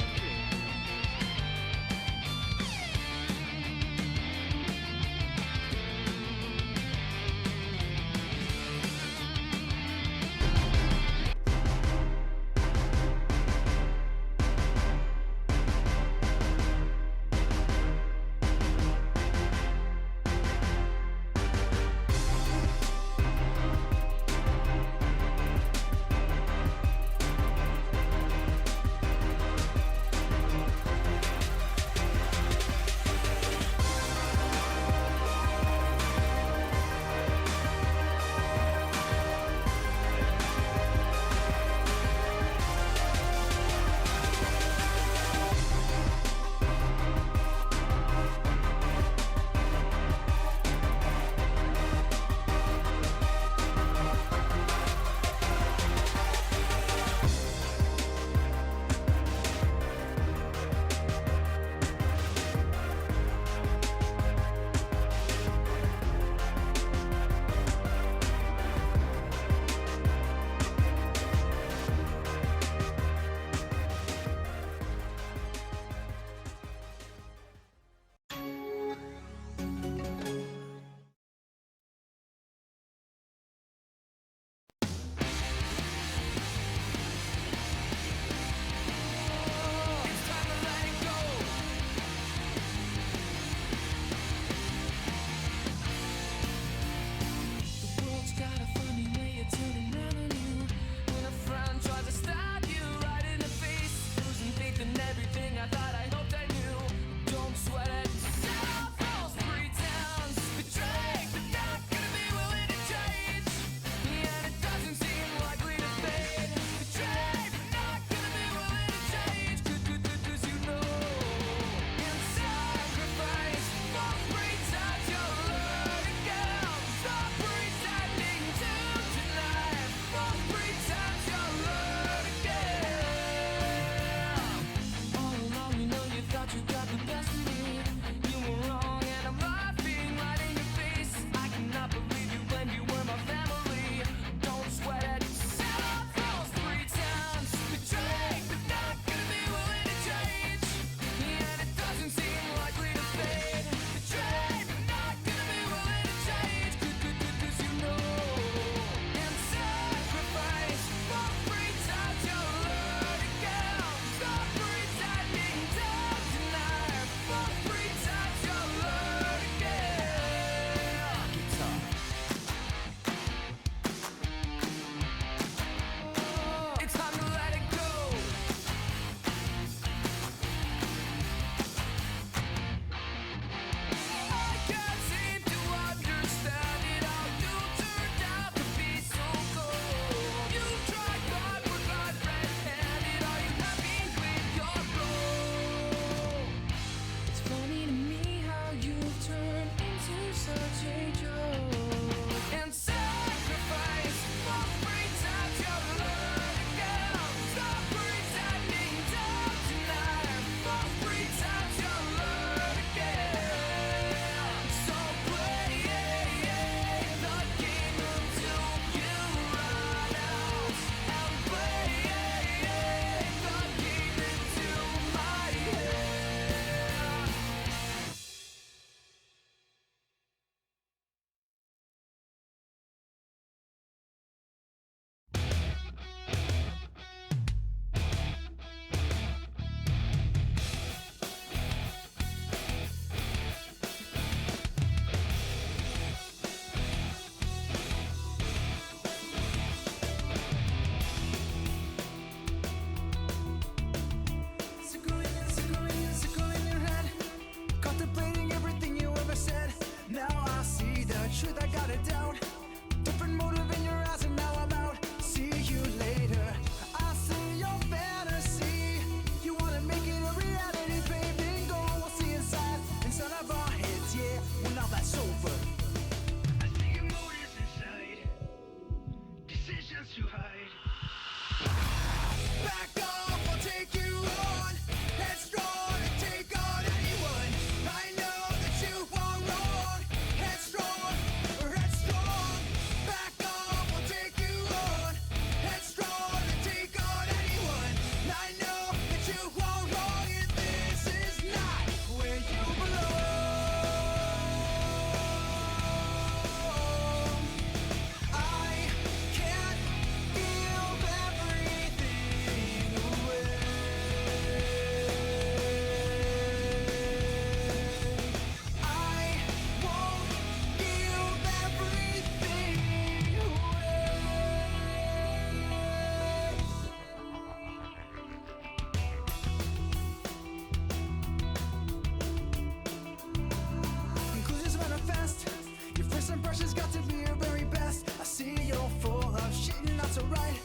impression's got to be your very best. I see you're full of shit, not so right.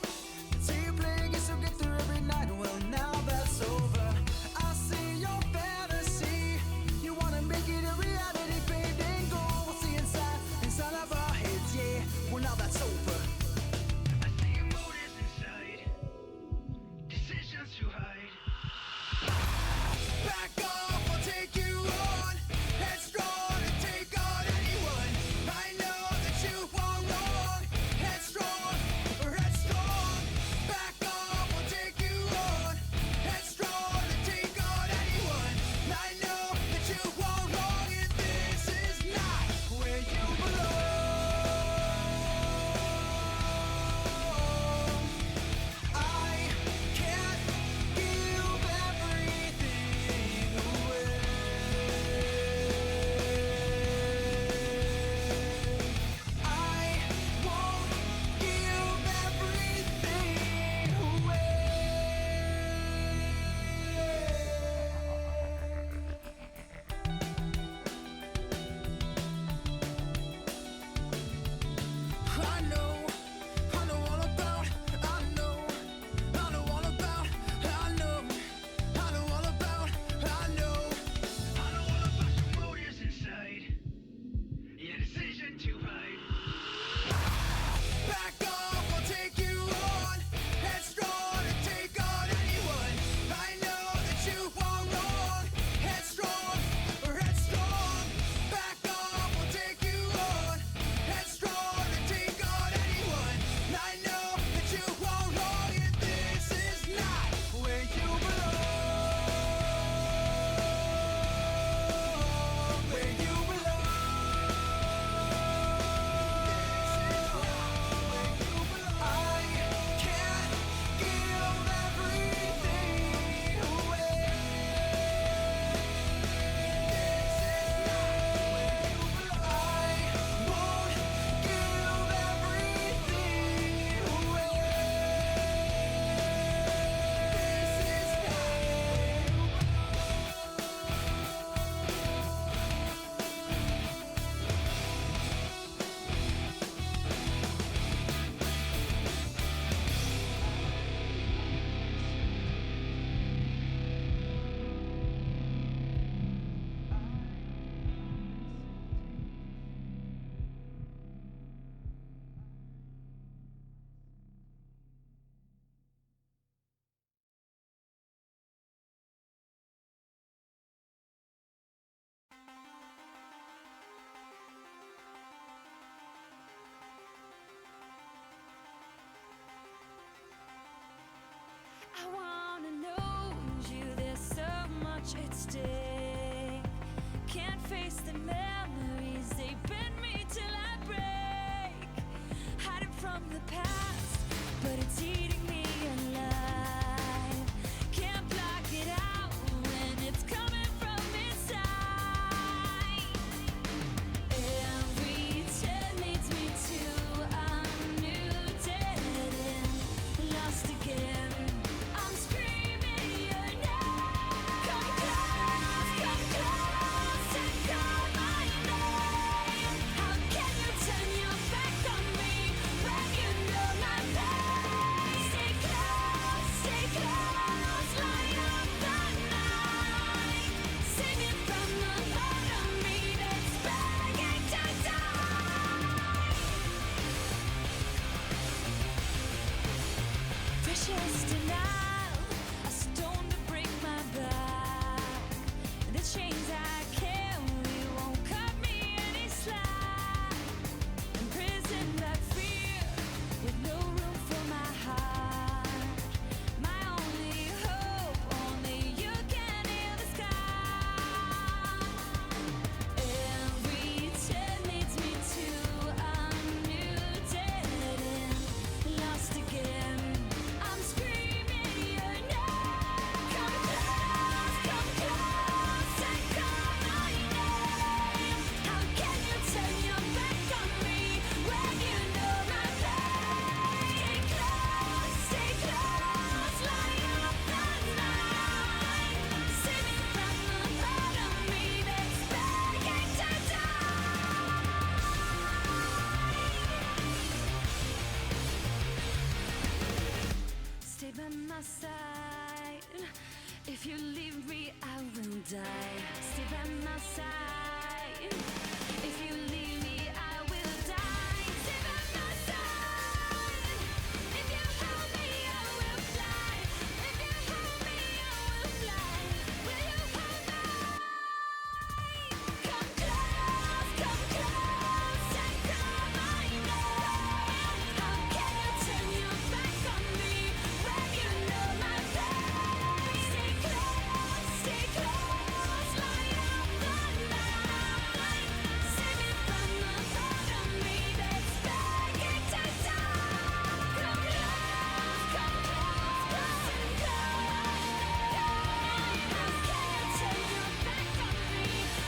Say you're playing it so get through every night. Well, now that's over. I see your fantasy. You wanna make it a reality, babe. Then go. We'll see inside of our heads, yeah. Well, now that's over. I see your motives inside, decisions to hide. Back off, I'll take you on. Headstrong and take on anyone. I know that you are wrong. Headstrong or headstrong. Back off, I'll take you on. Headstrong and take on anyone. I know that you are wrong, and this is not where you belong. I can't give everything away. I won't give everything away. I know all about, I know all about, I know all about, I know. I know all about your motives inside, your decision to hide. Back off, I'll take you on. Headstrong and take on anyone. I know that you are wrong. Headstrong or headstrong. Back off, I'll take you on. Headstrong and take on anyone. I know that you are wrong, and this is not where you belong. Where you belong. I can't give everything away. I won't give everything away. I wanna know you, there's so much at stake. Can't face the memories, they bend me till I break. Hiding from the past, but it's eating me alive. Can't block it out when it's coming from inside. Every turn leads me to a new dead end, lost again. I'm screaming your name. Come close, take on my you leave me, I will die. Stay by my side. If you leave me, I will die. Stay by my side. If you hold me, I will fly. If you hold me, I will fly. Will you hold me? Come close, and come I know. How can you turn your back on me when you know my pain? Stay close, light up the night. Save me from the thought of me that's begging to die. Come close, and come. How can you turn your back on me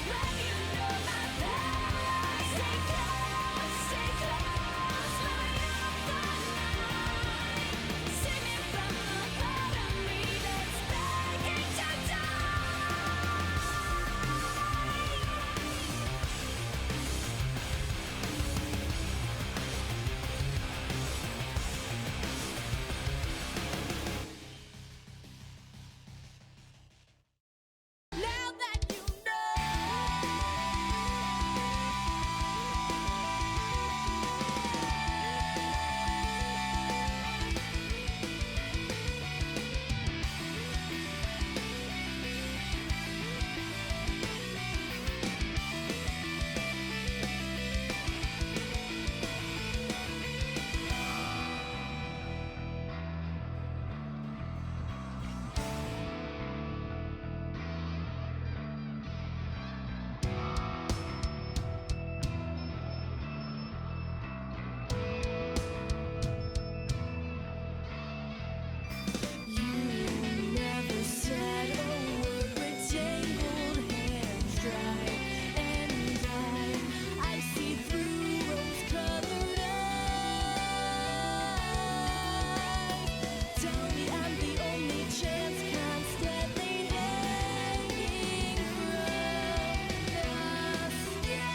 when you know my pain? Stay close, light up the night. Save me from the thought of me that's begging to die. Now that you You never said a word with tangled hands dry and I see through rose-colored eyes. Tell me I'm the only chance constantly hanging from the sky.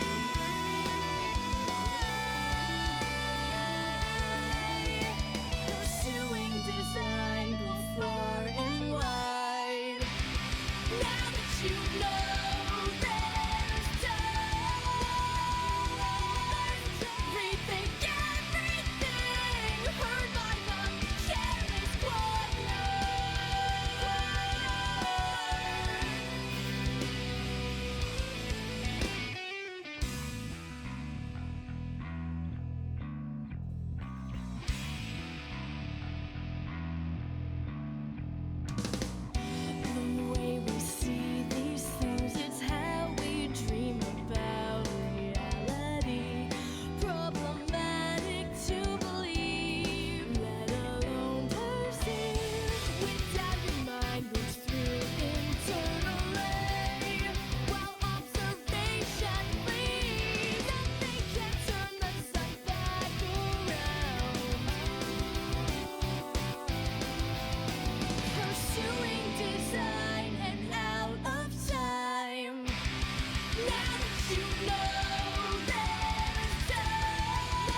Pursuing design both far and wide. Now that you know there's time, rethink everything heard by the careless choir. The way we see these things, it's how we dream about reality. Problematic to believe, let alone perceive. Without your mind moves through internally, while observation leaves. Nothing can turn the sun back around. Pursuing design and out of time. Now that you know there's time,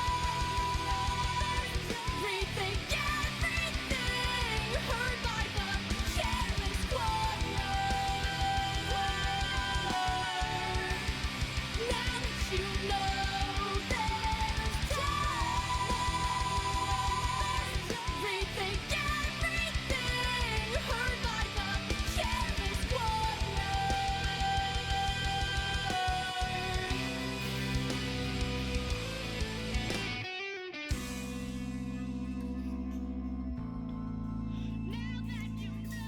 rethink everything heard by the careless choir. Now that you know there's time, rethink everything heard by the careless choir. Now that you know.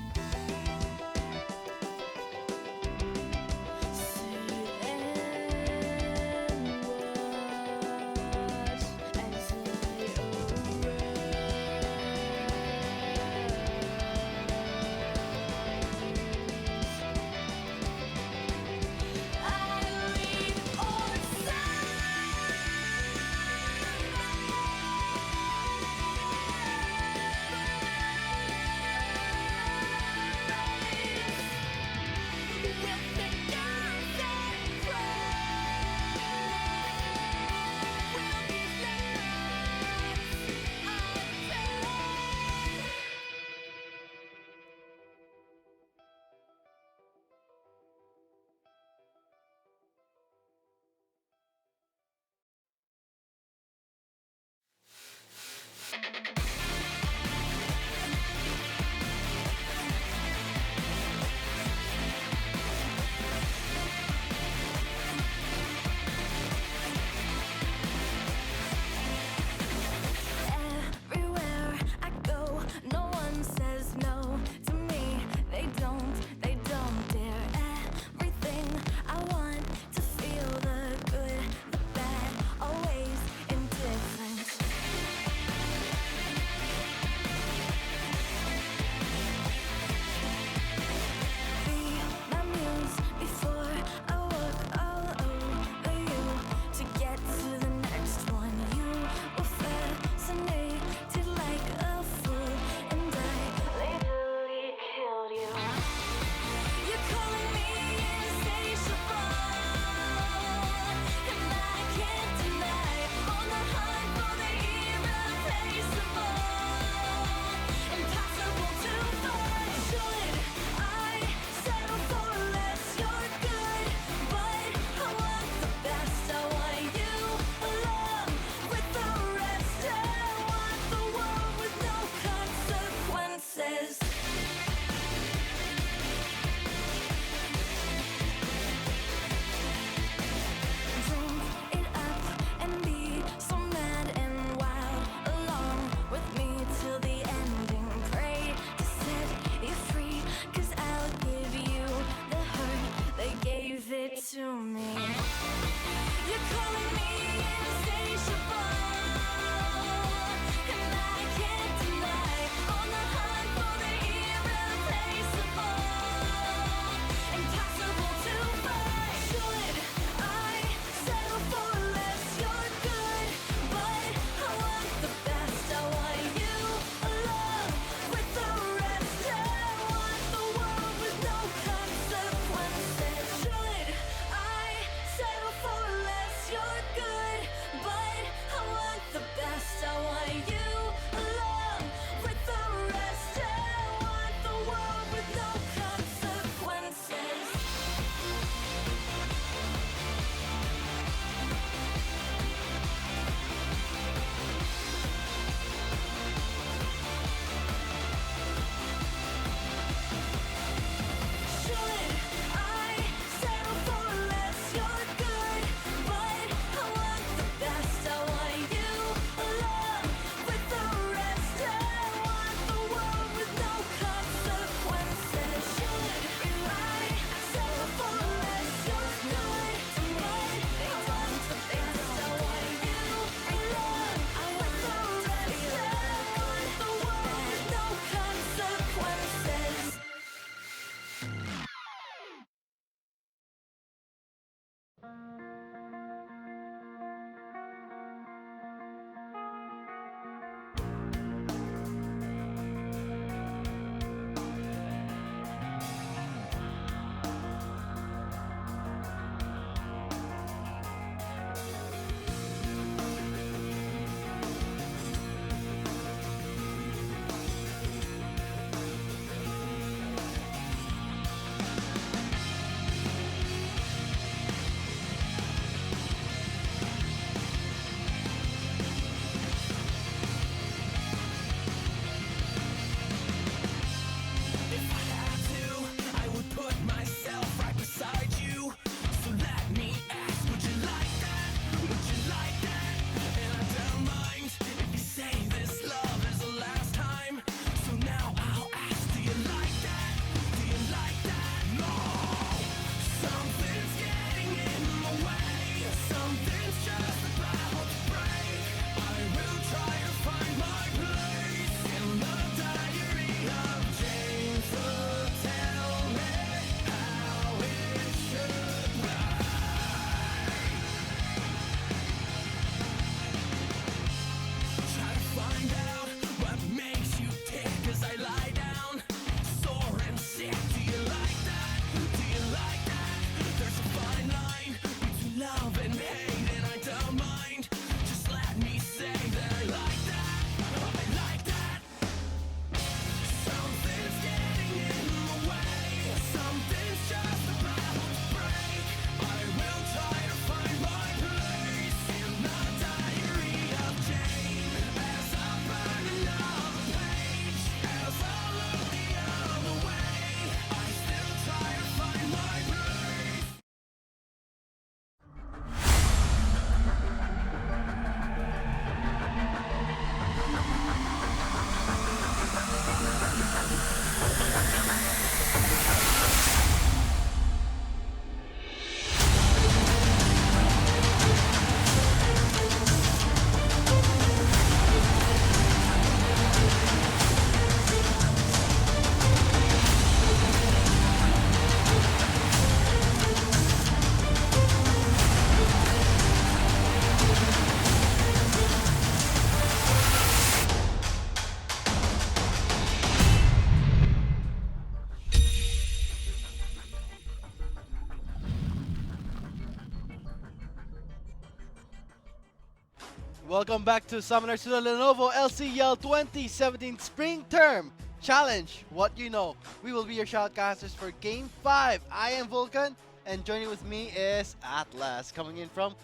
Welcome back to Summoners to the Lenovo LCL 2017 Spring Term Challenge. What you know. We will be your shoutcasters for Game 5. I am Vulcan, and joining with me is Atlas, coming in from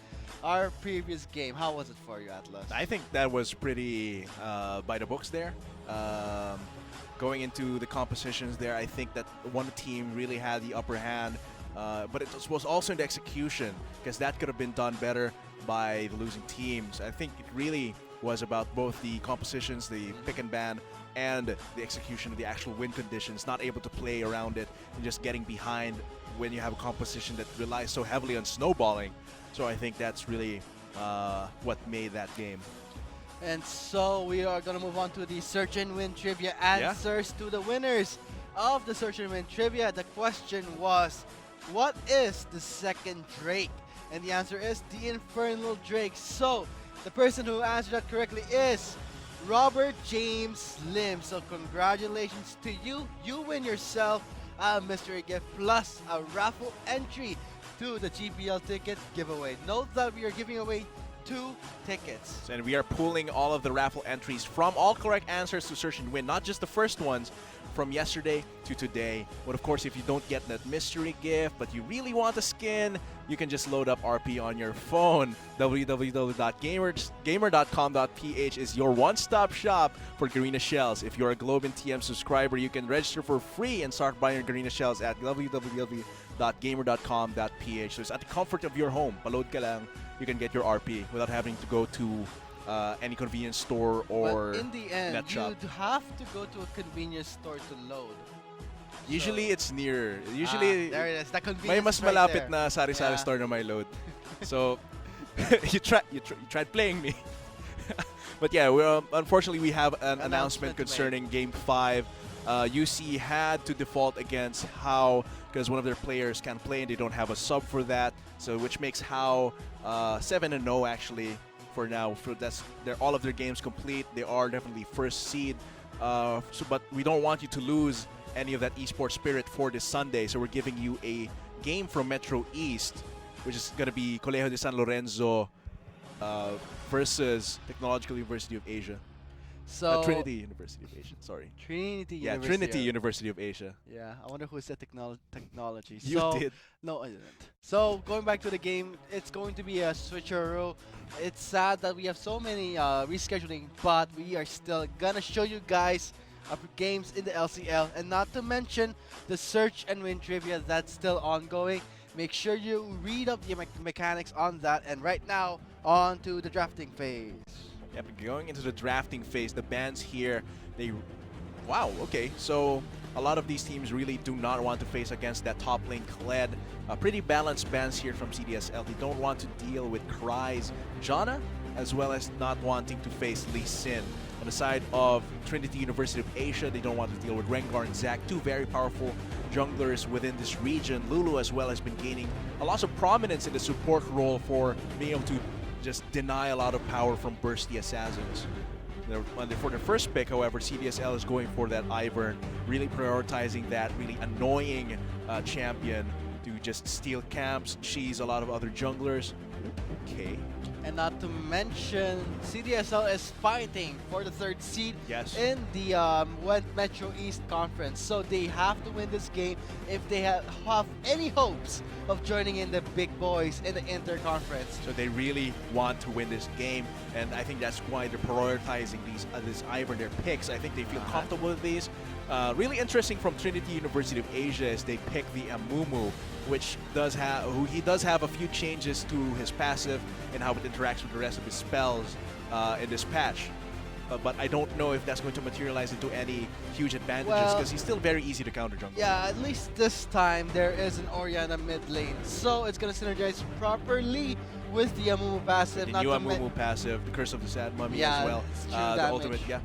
our previous game. How was it for you, Atlas? I think that was pretty by the books there. Going into the compositions there, I think that one team really had the upper hand, but it was also in the execution, because that could have been done better by the losing teams. I think it really was about both the compositions, the pick and ban, and the execution of the actual win conditions, not able to play around it and just getting behind when you have a composition that relies so heavily on snowballing. So I think that's really what made that game. And so we are going to move on to the Search and Win Trivia answers to the winners of the Search and Win Trivia. The question was, what is the second Drake? And the answer is the Infernal Drake. So the person who answered that correctly is Robert James Lim. So congratulations to you. You win yourself a mystery gift plus a raffle entry to the GPL ticket giveaway. Note that we are giving away 2 tickets. And we are pulling all of the raffle entries from all correct answers to Search and Win, not just the first ones from yesterday to today. But of course, if you don't get that mystery gift, but you really want a skin, you can just load up RP on your phone. www.gamer.com.ph is your one-stop shop for Garena Shells. If you're a Globe and TM subscriber, you can register for free and start buying your Garena Shells at www.gamer.com.ph. So it's at the comfort of your home. Paload ka lang, you can get your RP without having to go to any convenience store or but in the end, net shop. you'd have to go to a convenience store to load. Usually it's near. Usually there it is. The may convenience mas right malapit there. na sari-sari Yeah. store na may load. So you tried playing me. But yeah, unfortunately we have an announcement to make. concerning Game 5. UC had to default against How because one of their players can't play and they don't have a sub for that. So which makes How 7-0 actually for now. They're all of their games complete. They are definitely first seed. But we don't want you to lose any of that esports spirit for this Sunday. So we're giving you a game from Metro East, which is going to be Colegio de San Lorenzo versus Technological University of Asia. So Trinity University of Asia, sorry. Trinity Yeah, University. Trinity University of Asia. Yeah, I wonder who said technology. You So, did. No, I didn't. So going back to the game, it's going to be a switcheroo. It's sad that we have so many rescheduling, but we are still gonna show you guys games in the LCL, and not to mention the Search and Win Trivia that's still ongoing. Make sure you read up the mechanics on that. And right now, on to the drafting phase. Yep, going into the drafting phase, the bans here, wow, okay, so a lot of these teams really do not want to face against that top lane Kled. Pretty balanced bans here from CDSL. They don't want to deal with Cry's Janna, as well as not wanting to face Lee Sin. On the side of Trinity University of Asia, they don't want to deal with Rengar and Zac, 2 very powerful junglers within this region. Lulu as well has been gaining a lot of prominence in the support role for being able to just deny a lot of power from bursty assassins. For the first pick, however, CDSL is going for that Ivern, really prioritizing that really annoying champion to just steal camps, cheese a lot of other junglers. Okay. And not to mention, CDSL is fighting for the 3rd seed Yes. in the Metro East Conference. So they have to win this game if they have any hopes of joining in the big boys in the Inter-Conference. So they really want to win this game, and I think that's why they're prioritizing this Ivern, their picks. I think they feel comfortable with these. Really interesting from Trinity University of Asia is they pick the Amumu, which does have a few changes to his passive and how it interacts with the rest of his spells in this patch. But I don't know if that's going to materialize into any huge advantages because he's still very easy to counter jungle. Yeah, at least this time there is an Orianna mid lane, so it's gonna synergize properly with the Amumu passive. The new Amumu passive, the Curse of the Sad Mummy Yeah, as well. it's true The damage. ultimate, yeah.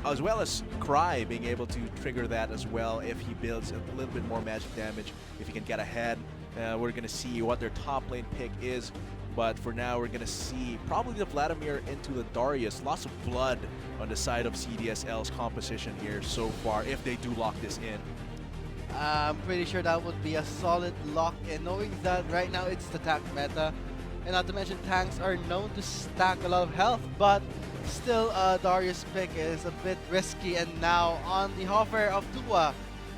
As well as Cry being able to trigger that as well if he builds a little bit more magic damage, if he can get ahead. We're going to see what their top lane pick is. But for now, we're going to see probably the Vladimir into the Darius. Lots of blood on the side of CDSL's composition here so far, if they do lock this in. I'm pretty sure that would be a solid lock, and knowing that right now it's the tank meta, And not to mention, tanks are known to stack a lot of health, but still, Darius' pick is a bit risky. And now on the offer of Tua,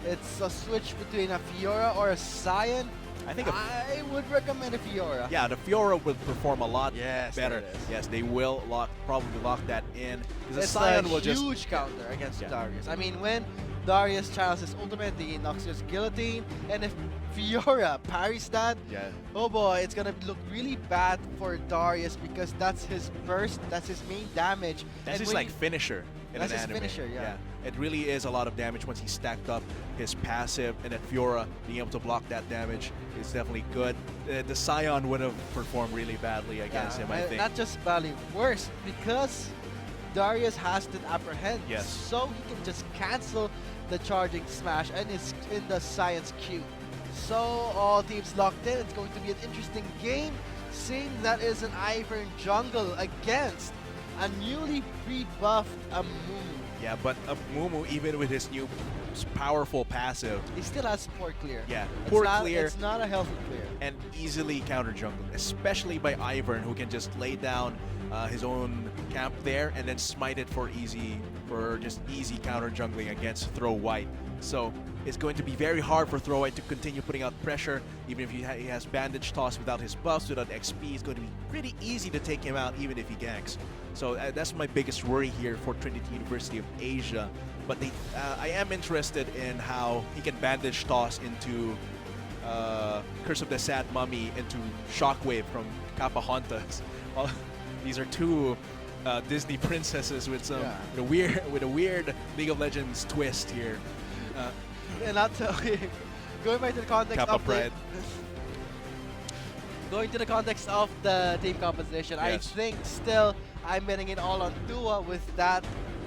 it's a switch between a Fiora or a Scion. I think I would recommend a Fiora. yeah, the Fiora will perform a lot Yes, better. there it is. Yes, they will probably lock that in because the It's Scion a will just huge counter against Yeah. Darius. I mean, when Darius channels his ultimate, he knocks his guillotine, and if Fiora parries that, yeah. oh boy, it's gonna look really bad for Darius because that's his burst, that's his main damage. That's and his when like you- finisher in That's an his anime. finisher, yeah. It really is a lot of damage once he stacked up his passive, and then Fiora being able to block that damage is definitely good. The Scion would have performed really badly against him, I think. Not just badly, worse because Darius has to apprehend. Yes. So he can just cancel the charging smash and it's in the science queue. So all teams locked in. It's going to be an interesting game. Seeing that is an Ivern jungle against a newly pre-buffed Amumu. Yeah, but Mumu, even with his new powerful passive, He still has poor clear. yeah, It's poor not, clear It's not a healthy clear. and easily counter jungle, especially by Ivern, who can just lay down his own camp there and then smite it for just easy counter jungling against Throw White. So it's going to be very hard for Throw White to continue putting out pressure, even if he has bandage toss without his buffs, without XP. It's going to be pretty easy to take him out, even if he ganks. So that's my biggest worry here for Trinity University of Asia. But I am interested in how he can bandage toss into Curse of the Sad Mummy, into Shockwave from Kapahontas. Well, these are two Disney princesses with some with a weird League of Legends twist here. And not to going back to the context Kappa of Pride. going to the context of the team composition, I Yes. think still I'm betting it all on Tua with that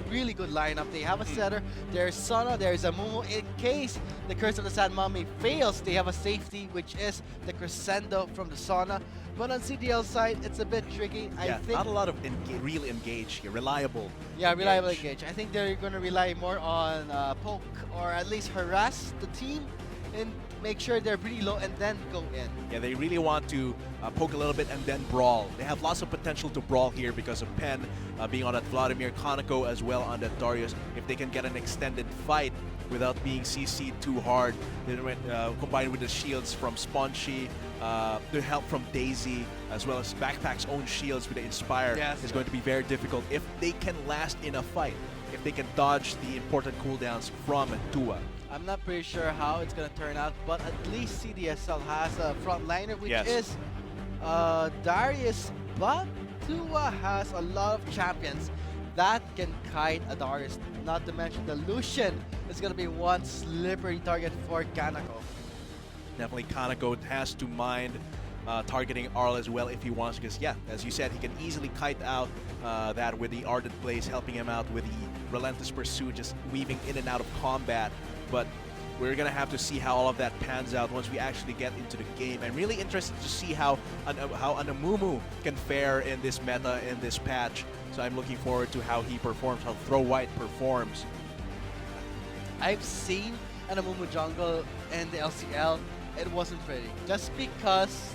really good lineup. They have a setter, there's Sona, there's Amumu. In case the Curse of the Sad Mummy fails, they have a safety, which is the Crescendo from the Sona. But on CDL side, it's a bit tricky. I Yeah, think not a lot of real engage here, reliable. reliable engage. I think they're going to rely more on poke or at least harass the team and make sure they're pretty low and then go in. Yeah, they really want to poke a little bit and then brawl. They have lots of potential to brawl here because of Pen being on that Vladimir, Konako as well on that Darius. If they can get an extended fight without being CC'd too hard, then combined with the shields from Spongy, the help from Daisy, as well as Backpack's own shields with the Inspire, is going to be very difficult if they can last in a fight, if they can dodge the important cooldowns from Tua. I'm not pretty sure how it's gonna turn out, but at least CDSL has a frontliner, which Yes. is Darius, but Tua has a lot of champions that can kite a Darius. Not to mention the Lucian is gonna be one slippery target for Kanako. Definitely Konako has to mind targeting Arl as well if he wants, because yeah, as you said, he can easily kite out that with the Ardent Blaze, helping him out with the Relentless Pursuit, just weaving in and out of combat. But we're gonna have to see how all of that pans out once we actually get into the game. I'm really interested to see how Anamumu can fare in this meta, in this patch. So I'm looking forward to how he performs, how Throw White performs. I've seen Anamumu jungle in the LCL. It wasn't pretty, just because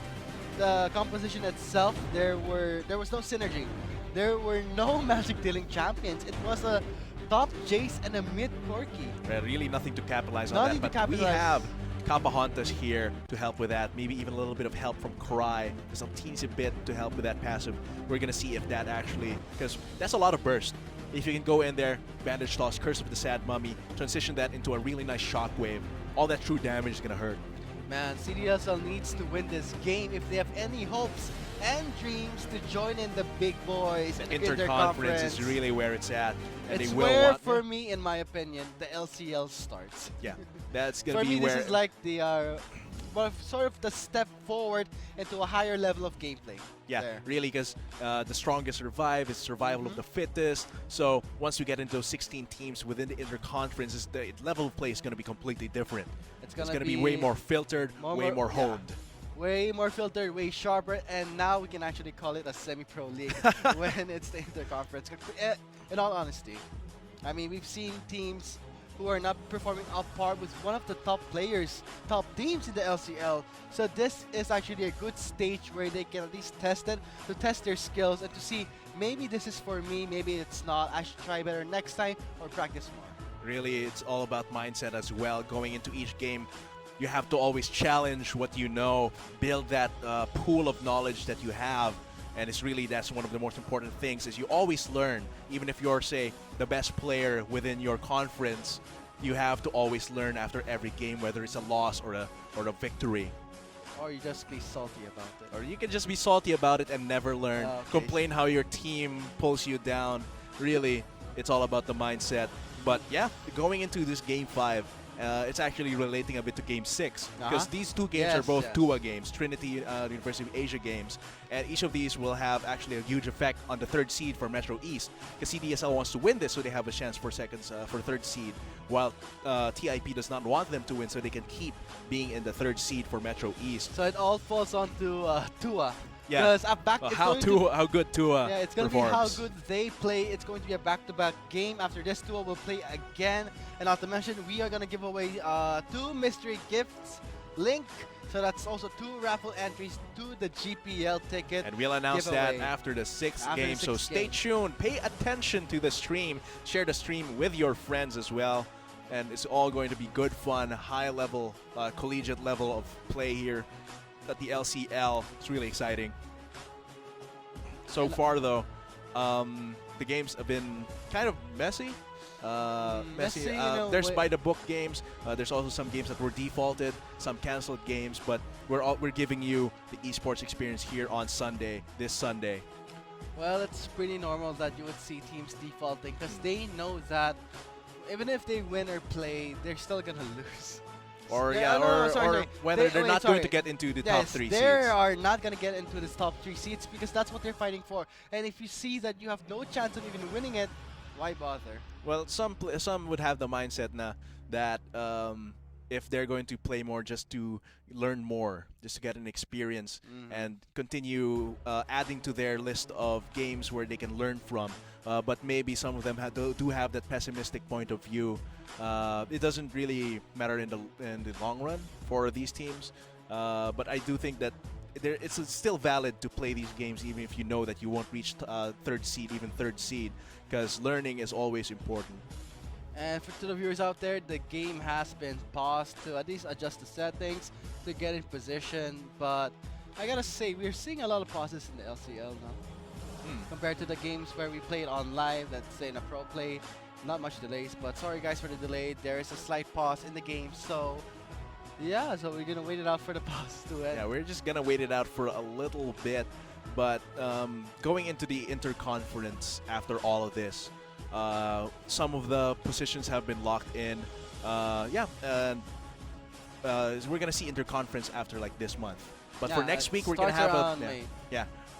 the composition itself, there was no synergy. There were no magic dealing champions. It was a top Jace and a mid Corki. Really nothing to capitalize on Nothing that, to but we capitalize. have Kapahontas here to help with that. Maybe even a little bit of help from Cry, just a teensy bit to help with that passive. We're gonna see if that actually, because that's a lot of burst. If you can go in there, Bandage Toss, Curse of the Sad Mummy, transition that into a really nice Shockwave, all that true damage is gonna hurt. Man, CDSL needs to win this game if they have any hopes and dreams to join in the big boys in the Interconference is really where it's at, and it's they will where, want. for me, in my opinion, the LCL starts. Yeah, that's gonna For be me, where. this is like the sort of the step forward into a higher level of gameplay. Yeah, there. really, because the strongest survive is survival of the fittest. So once we get into those 16 teams within the interconference, the level of play is going to be completely different. It's going to be way more filtered, way more honed. Way more filtered, way sharper, and now we can actually call it a semi-pro league when it's the interconference. In all honesty, I mean, we've seen teams who are not performing up par with one of the top players, top teams in the LCL. So this is actually a good stage where they can at least test it, to test their skills and to see maybe this is for me, maybe it's not. I should try better next time or practice more. Really, it's all about mindset as well. Going into each game, you have to always challenge what you know, build that pool of knowledge that you have. And it's really, that's one of the most important things, is you always learn. Even if you're, say, the best player within your conference, you have to always learn after every game, whether it's a loss or a victory. Or you just be salty about it. Or you can just be salty about it and never learn. Okay. Complain how your team pulls you down. Really, it's all about the mindset. But yeah, going into this Game 5, it's actually relating a bit to Game 6. Because these two games are both TUA games, Trinity University of Asia games. And each of these will have actually a huge effect on the third seed for Metro East. Because CDSL wants to win this, so they have a chance for for third seed. While TIP does not want them to win, so they can keep being in the third seed for Metro East. So it all falls onto TUA. Yeah. Because how good TUA yeah, it's going to be how good they play. It's going to be a back-to-back game. After this, TUA will play again. And not to mention, we are going to give away 2 mystery gifts link. So that's also 2 raffle entries to the GPL ticket. And we'll announce that giveaway. after the 6th After the game. So sixth stay game. tuned. Pay attention to the stream. Share the stream with your friends as well. And it's all going to be good fun, high level, collegiate level of play here at the LCL. It's really exciting. So far, though, the games have been kind of messy. Messy in a There's way. by the book games. There's also some games that were defaulted, some canceled games. But we're giving you the esports experience here on Sunday, this Sunday. Well, it's pretty normal that you would see teams defaulting because they know that even if they win or play, they're still going to lose. Or sorry. whether they're not going to get into the top 3 seeds. They are not going to get into the top 3 seeds because that's what they're fighting for. And if you see that you have no chance of even winning it, why bother? Well, some would have the mindset that if they're going to play more just to learn more, just to get an experience and continue adding to their list of games where they can learn from. But maybe some of them do have that pessimistic point of view. It doesn't really matter in the long run for these teams. But I do think that it's still valid to play these games even if you know that you won't reach third seed, because learning is always important. And to the viewers out there, the game has been paused to at least adjust the settings to get in position. But I gotta say, we're seeing a lot of pauses in the LCL now. Compared to the games where we played on live, let's say in a pro play, not much delays. But sorry guys for the delay. There is a slight pause in the game. So yeah, so we're gonna wait it out for the pause to end. Yeah, we're just gonna wait it out for a little bit. But going into the interconference after all of this, some of the positions have been locked in. And we're gonna see interconference after like this month. But for next week, we're gonna have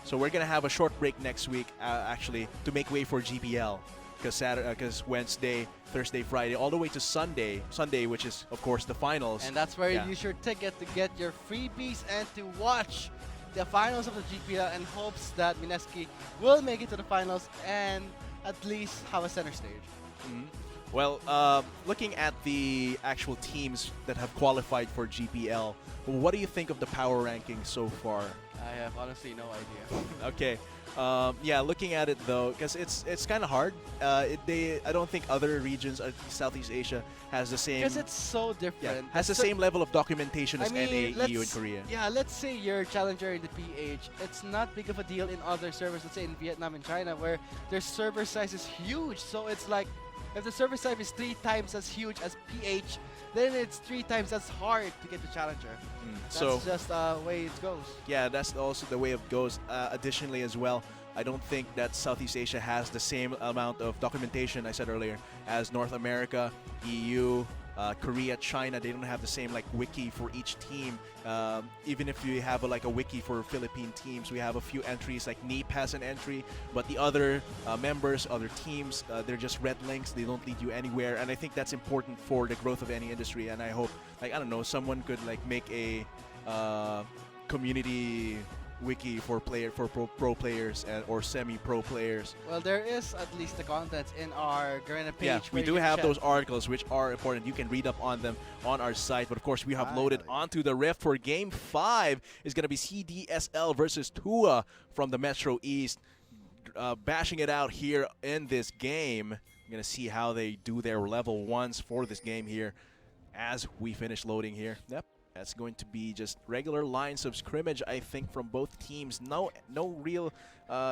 So we're gonna have a short break next week, actually, to make way for GPL. Because Wednesday, Thursday, Friday, all the way to Sunday, which is of course the finals. And that's where you use your ticket to get your freebies and to watch the finals of the GPL in hopes that Mineski will make it to the finals and at least have a center stage. Well, looking at the actual teams that have qualified for GPL, what do you think of the power rankings so far? I have honestly no idea. Okay. Yeah, looking at it though, because it's kind of hard. I don't think other regions, Southeast Asia, has the same. Because it's so different. Has the same level of documentation as NA, EU, and Korea. Yeah, let's say you're a challenger in the PH. It's not big of a deal in other servers. Let's say in Vietnam and China, where their server size is huge. So it's like, if the server size is 3 times as huge as PH, then it's 3 times as hard to get the challenger. That's just the way it goes. Yeah, that's also the way it goes. Additionally as well, I don't think that Southeast Asia has the same amount of documentation, I said earlier, as North America, EU, Korea, China. They don't have the same like wiki for each team. Even if you have a wiki for Philippine teams, we have a few entries, like NEEP has an entry, but the other members, other teams, they're just red links. They don't lead you anywhere, and I think that's important for the growth of any industry. And I hope, I don't know, someone could make a community wiki for pro players or semi-pro players. Well, there is at least the contents in our Garena page. Yeah, we where do you can have check. those articles which are important. You can read up on them on our site. But of course, we have loaded Finally. onto the Rift for Game 5. It's going to be CDSL versus Tua from the Metro East. Bashing it out here in this game. I'm going to see how they do their level 1s for this game here as we finish loading here. Yep, that's going to be just regular lines of scrimmage, I think, from both teams. No real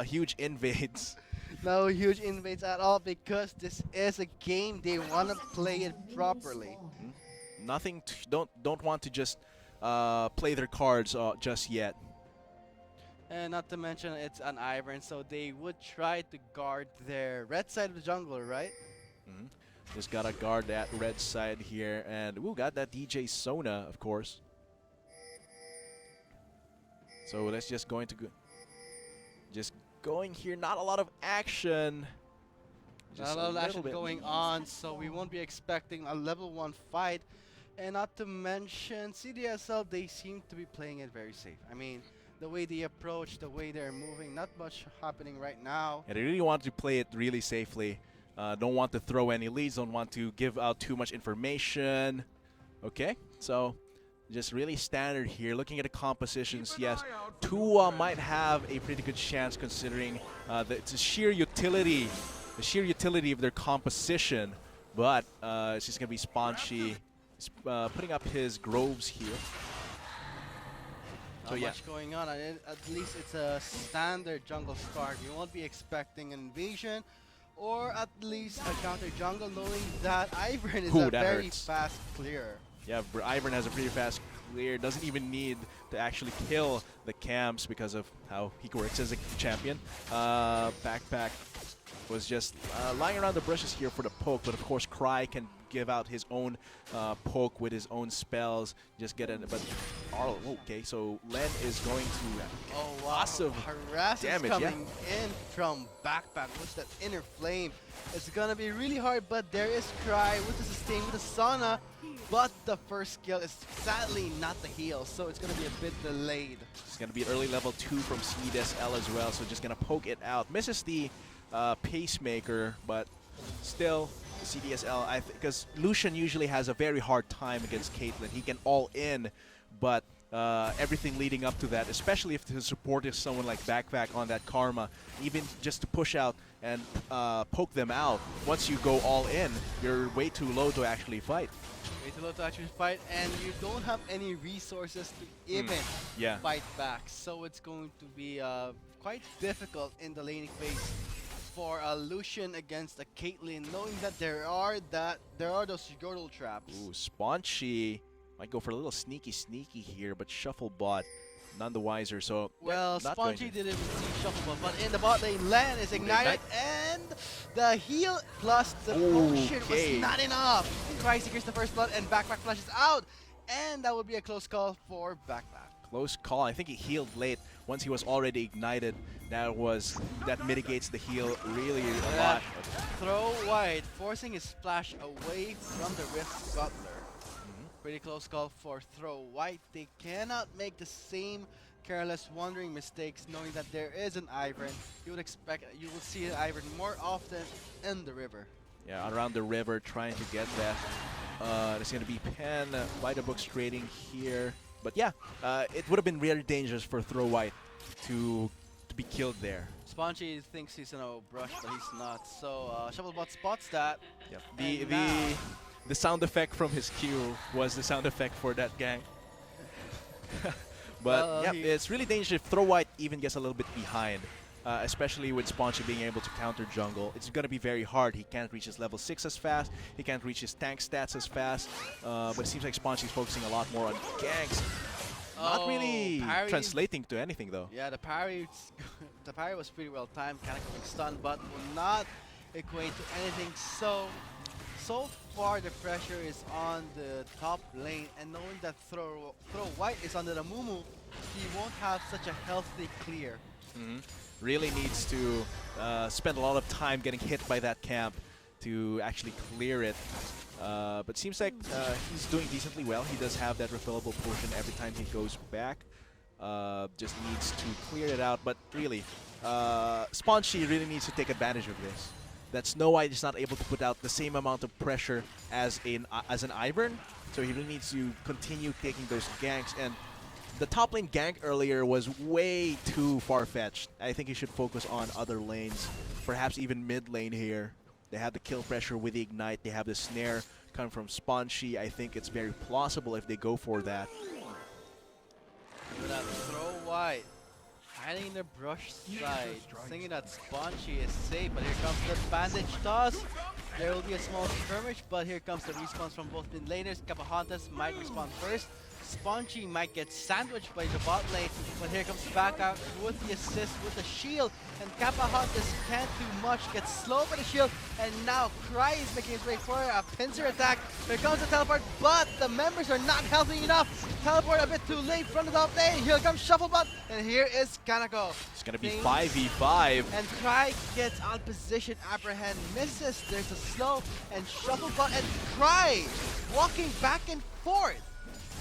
huge invades. No huge invades at all because this is a game they want to play it properly. Nothing. Don't want to just play their cards just yet. And not to mention it's an Ivern, so they would try to guard their red side of the jungle, right? Just gotta guard that red side here, and we got that DJ Sona, of course. So that's just going to go. Just going here, not a lot of action. Not a lot of action going on, so we won't be expecting a level 1 fight. And not to mention, CDSL, they seem to be playing it very safe. I mean, the way they approach, the way they're moving, not much happening right now. And they really want to play it really safely. Don't want to throw any leads, don't want to give out too much information. Okay, so just really standard here. Looking at the compositions, yes, Tua might have a pretty good chance considering the sheer utility of their composition. But it's just going to be Spanchy putting up his groves here. So Not yeah, much going on. At least it's a standard jungle start. You won't be expecting an invasion or at least a counter jungle, knowing that Ivern is Ooh, a that very hurts. fast clear. yeah, Ivern has a pretty fast clear. Doesn't even need to actually kill the camps because of how he works as a champion. Backpack was just lying around the bushes here for the poke, but of course Cry can give out his own poke with his own spells. Just get it, but okay, so Len is going to Oh wow, lots of harass is damage, coming in from Backpack with that inner flame. It's gonna be really hard, but there is Cry with the sustain with the Sauna, but the first skill is sadly not the heal, so it's gonna be a bit delayed. It's going to be early level 2 from CDSL as well, so just going to poke it out. Misses the pacemaker, but still CDSL, because Lucian usually has a very hard time against Caitlyn. He can all in, but everything leading up to that, especially if his support is someone like Backpack on that Karma, even just to push out and poke them out, once you go all in, you're way too low to actually fight. Way too low to actually fight, and you don't have any resources to even Yeah. fight back, so it's going to be quite difficult in the laning phase for a Lucian against a Caitlyn, knowing that there are those Yordle traps. Ooh, Spanchy might go for a little sneaky here, but Shufflebot none the wiser. So Well, not going Spongy to- didn't see Shufflebot, but in the bot lane, Lan is ignited, and the heal plus the potion Okay. was not enough. Cry secures the first blood, and Backpack flashes out, and that would be a close call for Backpack. Close call. I think he healed late once he was already ignited. That mitigates the heal really a lot. Throw wide, forcing his splash away from the Rift Butler. Pretty close call for throw white. They cannot make the same careless, wandering mistakes, knowing that there is an Ivern. You will see an Ivern more often in the river. Yeah, around the river, trying to get that. There's going to be Pen by the books trading here. But yeah, it would have been really dangerous for Throw White to be killed there. Spongy thinks he's gonna brush, but he's not. So Shufflebot spots that. Yep. And now- The sound effect from his Q was the sound effect for that gang. But yeah, it's really dangerous if Throw White even gets a little bit behind. Especially with Spongy being able to counter jungle. It's going to be very hard. He can't reach his level 6 as fast. He can't reach his tank stats as fast. But it seems like Spongy's focusing a lot more on ganks. Not really parry. translating to anything though. Yeah, the parry was pretty well timed, kind of getting stunned, but will not equate to anything. So far the pressure is on the top lane, and knowing that Throw White is under the Mumu, he won't have such a healthy clear. Really needs to spend a lot of time getting hit by that camp to actually clear it. But seems like he's doing decently well. He does have that refillable potion every time he goes back. just needs to clear it out. But really, Sponchi really needs to take advantage of this. That Snow White is not able to put out the same amount of pressure as an Ivern, so he really needs to continue taking those ganks. And the top lane gank earlier was way too far-fetched. I think he should focus on other lanes, perhaps even mid lane here. They have the kill pressure with the Ignite. They have the snare coming from Sponchi. I think it's very plausible if they go for that. With that throw White, hiding in the brush side, thinking that Sponchi is safe, but here comes the bandage toss. There will be a small skirmish, but here comes the response from both mid laners. Kapahontas might respond first. Sponchi might get sandwiched by the bot lane, but here comes back out with the assist with the shield, and Kapahontas can't do much, gets slowed by the shield, and now Cry is making his way for a pincer attack. Here comes the teleport, but the members are not healthy enough. Teleport a bit too late from the top lane. Here comes Shufflebot, and here is Kaneko. It's gonna be 5v5. And Cry gets out position, Apprehend misses. There's a slow, and Shufflebot and Cry walking back and forth.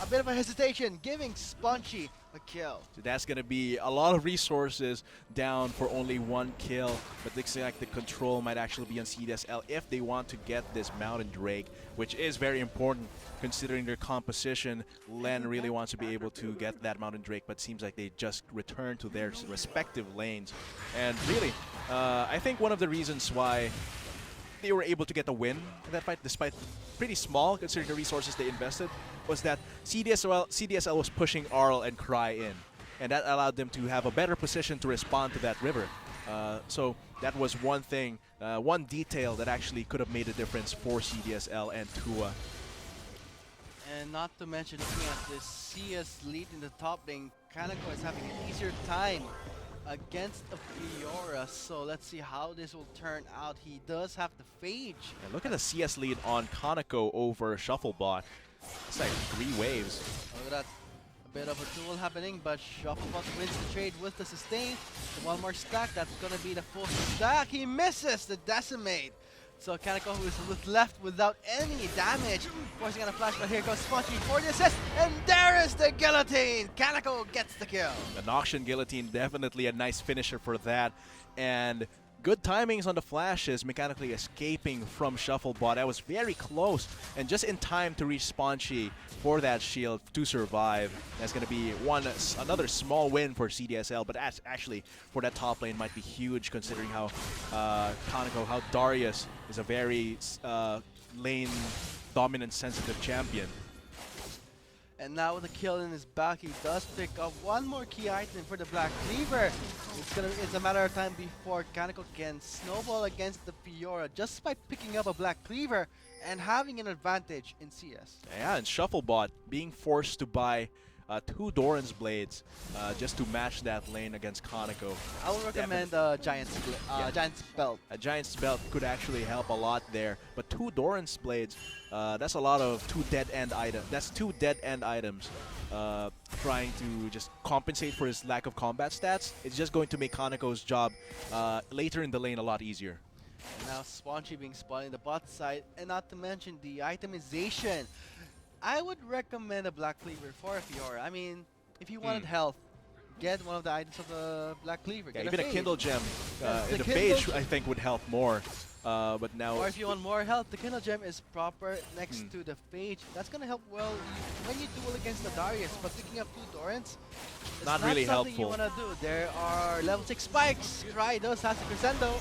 A bit of a hesitation, giving Sponchi a kill. So that's going to be a lot of resources down for only one kill. But looks like the control might actually be on CDSL if they want to get this Mountain Drake, which is very important considering their composition. Len really wants to be able to get that Mountain Drake, but seems like they just returned to their respective lanes. And really, I think one of the reasons why they were able to get a win in that fight, despite pretty small considering the resources they invested, was that CDSL was pushing Arl and Cry in, and that allowed them to have a better position to respond to that river. So that was one thing, one detail that actually could have made a difference for CDSL and Tua. And not to mention, looking at this CS lead in the top lane, Kaneko is having an easier time against a Fiora, so let's see how this will turn out. He does have the Phage. And look at the CS lead on Kaneko over Shufflebot. It's like 3 waves. Look at that. A bit of a duel happening, but Shufflebot wins the trade with the sustain. So one more stack, that's gonna be the full stack. He misses the decimate. So Kaneko, who is left without any damage, forcing on a flash, but here goes Sponchi for the assist, and there is the guillotine! Kaneko gets the kill. An auction guillotine, definitely a nice finisher for that. And good timings on the flashes, mechanically escaping from Shufflebot. That was very close and just in time to reach Sponchi for that shield to survive. That's going to be another small win for CDSL, but that's actually for that top lane might be huge considering how Kaneko, how Darius is a very lane dominant sensitive champion. And now with the kill in his back, he does pick up one more key item for the Black Cleaver. It's a matter of time before Kaneko can snowball against the Fiora just by picking up a Black Cleaver and having an advantage in CS. Yeah, and Shufflebot being forced to buy 2 Doran's Blades just to match that lane against Kaneko. I would recommend Giant's Belt. A Giant's Belt could actually help a lot there, but 2 Doran's Blades, that's a lot of 2 dead end items. That's 2 dead end items. Trying to just compensate for his lack of combat stats. It's just going to make Kaneko's job later in the lane a lot easier. And now Sponchi being spawned in the bot side, and not to mention the itemization. I would recommend a Black Cleaver for a Fiora. I mean, if you wanted health, get one of the items of the Black Cleaver. Yeah, even a Kindle Gem in the Phage, I think, would help more. But now, or if you want more health, the Kindle Gem is proper next to the Phage. That's gonna help well when you duel against the Darius. But picking up 2 Dorans, it's not really something helpful. You wanna do. There are level 6 spikes. Cry does has the Crescendo.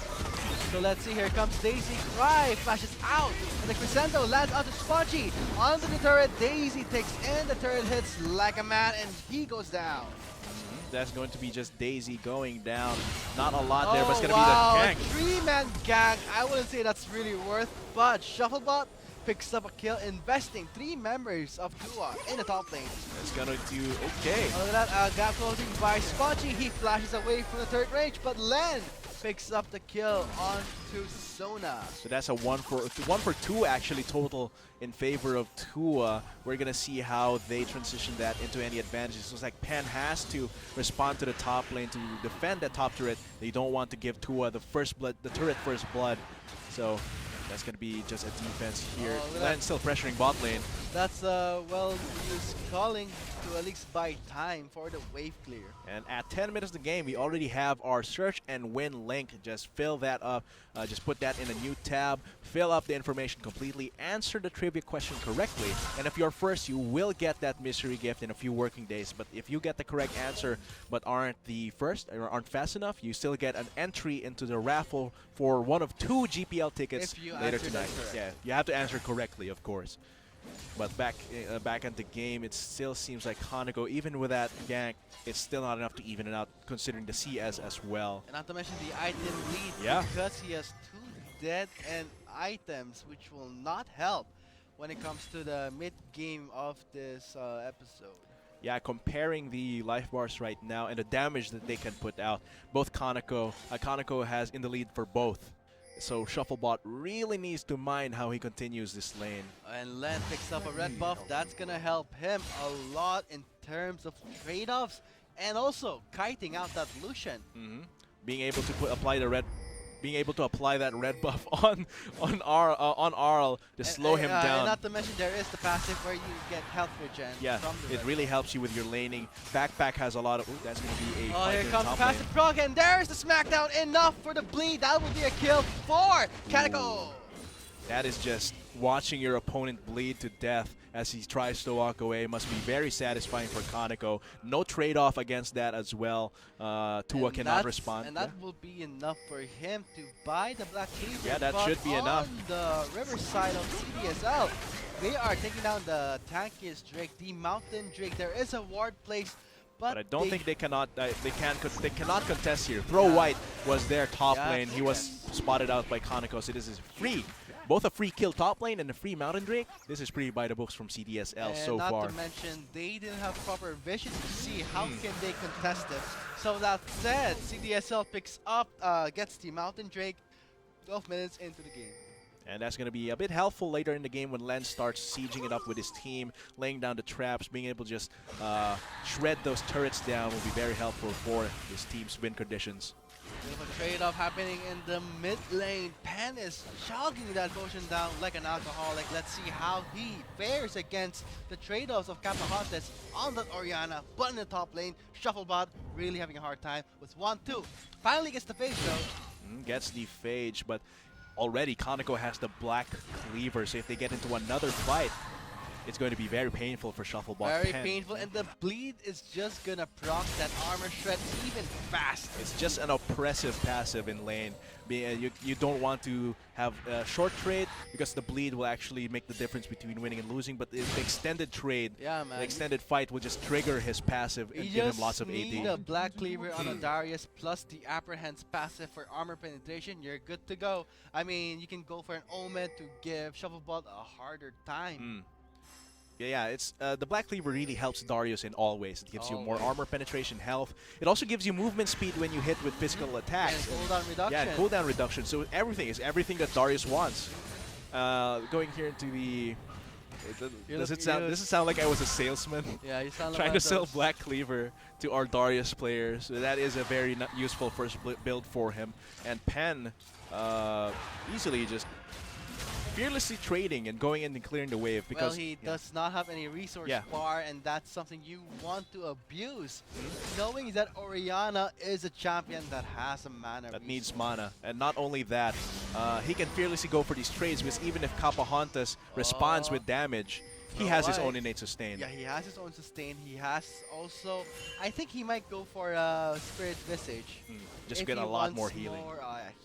So let's see, here comes Daisy. Cry flashes out, and the Crescendo lands onto Sponchi. Onto the turret, Daisy takes in, the turret hits like a man, and he goes down. That's going to be just Daisy going down. Not a lot there, but it's going to be the gank. 3-man gank. I wouldn't say that's really worth, but Shufflebot picks up a kill, investing 3 members of Tua in the top lane. It's going to do okay. Look at that, gap closing by Sponchi. He flashes away from the third range, but Len picks up the kill onto Sona. So that's a 1 for 2 actually total in favor of Tua. We're gonna see how they transition that into any advantages. So it's like Pan has to respond to the top lane to defend that top turret. They don't want to give Tua the turret first blood. So that's gonna be just a defense here. Len's still pressuring bot lane. That's well used calling to to at least buy time for the wave clear. And at 10 minutes of the game, we already have our search and win link. Just fill that up. Just put that in a new tab. Fill up the information completely. Answer the trivia question correctly. And if you're first, you will get that mystery gift in a few working days. But if you get the correct answer but aren't the first or aren't fast enough, you still get an entry into the raffle for one of 2 GPL tickets If you later answer that tonight. correct. Yeah, you have to answer correctly, of course. But back at the game, it still seems like Hanako, even with that gank, it's still not enough to even it out, considering the CS as well. And not to mention the item lead, Yeah. because he has 2 dead end items, which will not help when it comes to the mid-game of this episode. Yeah, comparing the life bars right now and the damage that they can put out, both Kaneko has in the lead for both. So Shufflebot really needs to mind how he continues this lane. And Len picks up a red buff. That's gonna help him a lot in terms of trade-offs and also kiting out that Lucian. Being able to apply that red buff on Arl to slow him And down. not to mention there is the passive where you get health regen. Yeah, from the it red really buff. helps you with your laning. Backpack has a lot of. Ooh, that's going to be a. Oh, fight here in comes the top passive lane. proc, and there's the smackdown. Enough for the bleed. That will be a kill for Kaneko. That is just watching your opponent bleed to death as he tries to walk away. Must be very satisfying for Kaneko. No trade-off against that as well. Tua And cannot that's- respond. And that will be enough for him to buy the Black Cleaver. Yeah, that but should be enough. On the riverside of CDSL, they are taking down the tankiest Drake, the Mountain Drake. There is a ward placed, But I don't they- think they cannot. They cannot contest here. Throw White was their top Yeah. lane. He was spotted out by Kaneko. So this is free. Both a free kill top lane and a free Mountain Drake. This is pretty by the books from CDSL And so not far. to mention, they didn't have proper vision to see how can they contest it. So that said, CDSL picks up, gets the Mountain Drake 12 minutes into the game. And that's going to be a bit helpful later in the game when Len starts sieging it up with his team, laying down the traps, being able to just shred those turrets down will be very helpful for his team's win conditions. Bit of a trade-off happening in the mid lane. Pan is jogging that potion down like an alcoholic. Let's see how he fares against the trade-offs of Capahantes on that Orianna. But in the top lane, Shufflebot really having a hard time with 1-2. Finally gets the face though. Gets the Phage, but already Kaneko has the Black Cleaver, so if they get into another fight, it's going to be very painful for Shufflebot. Very Pen. painful, and the bleed is just gonna proc that armor shred even faster. It's just an oppressive passive in lane. You don't want to have a short trade because the bleed will actually make the difference between winning and losing. But the extended trade, Yeah, man. the extended fight will just trigger his passive and You give him just lots of need AD. a Black Cleaver on a Darius plus the Apprehend's passive for armor penetration. You're good to go. I mean, you can go for an Omen to give Shufflebot a harder time. Yeah, it's the Black Cleaver really helps Darius in all ways. It gives you more Always. armor penetration, health. It also gives you movement speed when you hit with physical attacks. And cooldown reduction. Yeah, and cooldown reduction. So everything is everything that Darius wants. Going here into the. Does it sound like I was a salesman? Yeah, you sound like Trying one to of sell those- Black Cleaver to our Darius players. So that is a very useful first build for him. And Pen easily just fearlessly trading and going in and clearing the wave because well, he does not have any resource bar, and that's something you want to abuse. Knowing that Orianna is a champion that has a mana that resource. needs mana. And not only that, he can fearlessly go for these trades because even if Capahantes responds with damage, he has his own innate sustain. Yeah, he has his own sustain. He has also, I think he might go for Spirit Visage. Just if get he a lot wants more healing.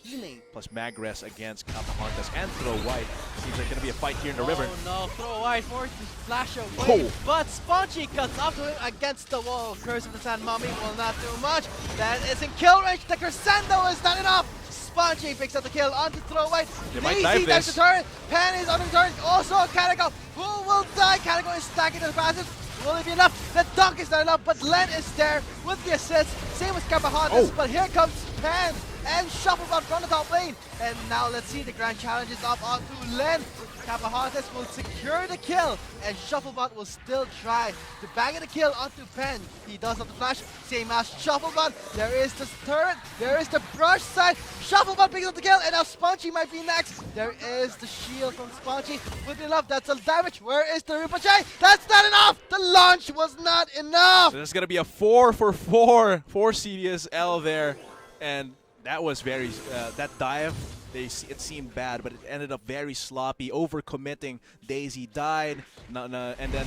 Healing. Plus Magres against Capahantes and Throw White. Seems like going to be a fight here in the river. Oh no, Throw White forced to flash away. Oh. But Spongy cuts up to him against the wall. Curse of the Sand Mummy will not do much. That is in kill range. The Crescendo is not enough. Spongy picks up the kill onto Throw White. They might Lazy dive dives this. the turret. Pan is on the turret. Also Kaneko. Who will die? Kaneko is stacking the passive. Will it be enough? The dunk is not enough, but Len is there with the assist. Same with Capahantes, but here comes Pan and Shufflebot from the top lane. And now let's see the grand challenge is up onto Len. Capahantes will secure the kill, and Shufflebot will still try to bang the kill onto Pen. He does have the flash, same as Shufflebot. There is the turret, there is the brush side. Shufflebot picks up the kill, and now Spongy might be next. There is the shield from Spongy. Would be enough, that's a damage. Where is the ricochet? That's not enough! The launch was not enough! So there's gonna be a 4 for 4 for CDSL there, and that was very that dive. It seemed bad, but it ended up very sloppy, overcommitting. Daisy died, and then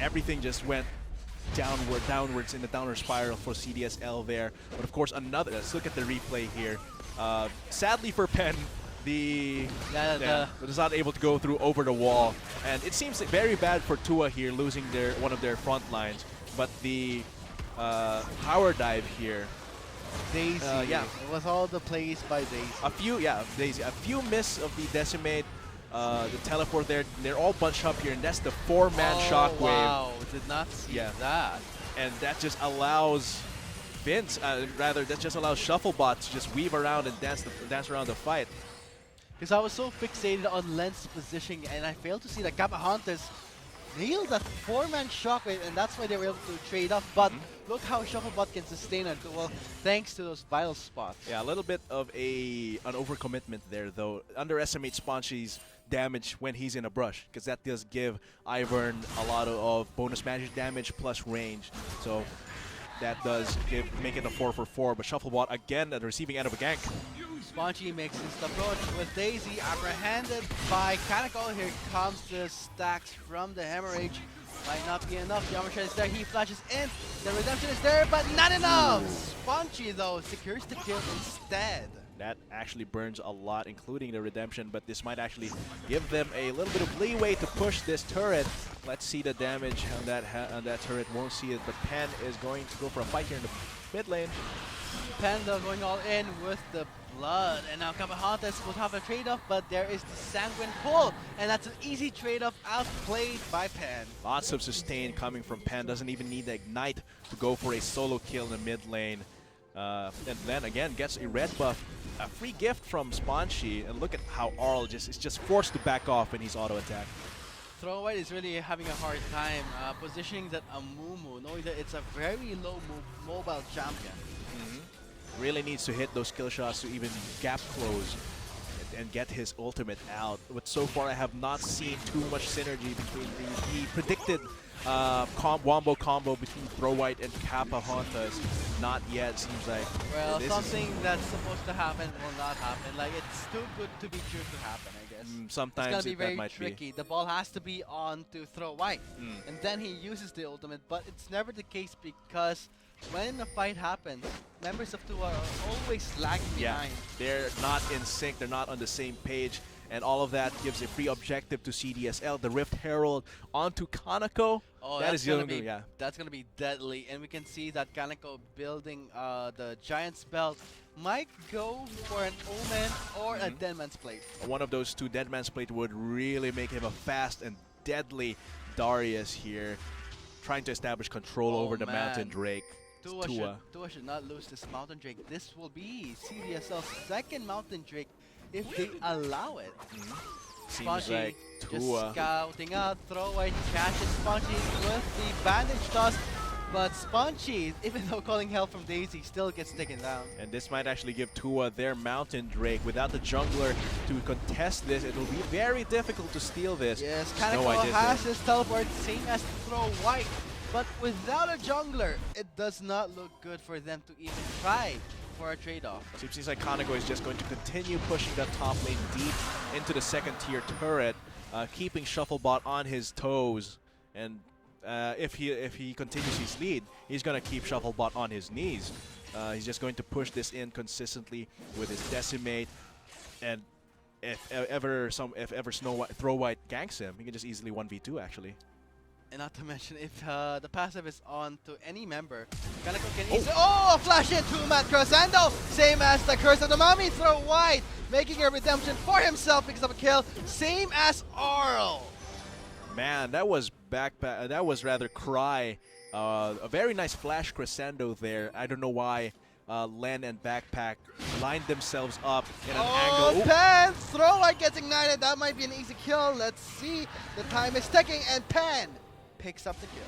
everything just went downwards in the downward spiral for CDSL there. But of course, let's look at the replay here. Sadly for Pen, was not able to go through over the wall, and it seems very bad for Tua here, losing one of their front lines. But the power dive here. Daisy. Yeah. It was all the plays by Daisy. Daisy. A few miss of the decimate, the teleport there. They're all bunched up here, and that's the 4-man shockwave. Wow, did not see that. And that just allows that just allows Shufflebot to just weave around and dance around the fight. Because I was so fixated on Len's positioning, and I failed to see that Capahantes nailed that 4-man shockwave, and that's why they were able to trade up. But look how Shufflebot can sustain it, well, thanks to those vital spots. Yeah, a little bit of an overcommitment there, though. Underestimate Spongy's damage when he's in a brush, because that does give Ivern a lot of bonus magic damage plus range. So that does make it a 4 for 4. But Shufflebot again at the receiving end of a gank. Spongy makes his approach with Daisy apprehended by Kaneko. Here comes the stacks from the Hemorrhage. Might not be enough. The armor shred is there. He flashes in. The redemption is there, but not enough. Spongy though secures the kill instead. That actually burns a lot, including the redemption, but this might actually give them a little bit of leeway to push this turret. Let's see the damage on that turret. Won't see it, but Pen is going to go for a fight here in the mid lane. Panda going all in with the blood, and now Capahantes will have a trade-off, but there is the Sanguine pull, and that's an easy trade-off outplayed by Pen. Lots of sustain coming from Pen. Doesn't even need the ignite to go for a solo kill in the mid lane. And then again gets a red buff. A free gift from Spongy, and look at how Arl is just forced to back off when he's auto attacked. Throwaway is really having a hard time positioning that Amumu, knowing that it's a very low mobile champion. Really needs to hit those kill shots to even gap close and get his ultimate out. But so far I have not seen too much synergy between the predicted wombo combo between Throw White and Capahantes. Not yet, seems like. Well, something that's supposed to happen will not happen. Like, it's too good to be true to happen, I guess. Sometimes it's gonna be very might tricky. The ball has to be on to Throw White, and then he uses the ultimate, but it's never the case because when a fight happens, members of Tua are always lagging behind. They're not in sync, they're not on the same page, and all of that gives a free objective to CDSL. The Rift Herald onto Kaneko. Oh, that's gonna be deadly, and we can see that Kaneko building the Giant's Belt might go for an Omen or a Deadman's Plate. One of those two, Deadman's Plate, would really make him a fast and deadly Darius here, trying to establish control over the Mountain Drake. Tua should not lose this Mountain Drake. This will be CDSL's second Mountain Drake if they allow it. Seems like just Tua scouting out, Throwaway catches Spongy with the bandage toss, but Spongy, even though calling help from Daisy, still gets taken down. And this might actually give Tua their Mountain Drake. Without the jungler to contest this, it will be very difficult to steal this. Yes, Kaneko has his teleport, same as Throw White. But without a jungler, it does not look good for them to even try for a trade-off. So it seems like Kaneko is just going to continue pushing that top lane deep into the second tier turret, keeping Shufflebot on his toes. And if he continues his lead, he's going to keep Shufflebot on his knees. He's just going to push this in consistently with his Decimate, and if ever Throw White ganks him, he can just easily 1v2 actually. And not to mention, if the passive is on to any member, Kaneko can easily— Oh! Flash in! 2-man Crescendo! Same as the Curse of the Mummy! Throw White! Making a redemption for himself because of a kill. Same as Arl! Man, that was that was rather Cry. A very nice flash Crescendo there. I don't know why Len and Backpack lined themselves up in an Oh, angle. Ooh. Pan! Throw White gets ignited. That might be an easy kill. Let's see. The time is ticking, and Pan picks up the kill.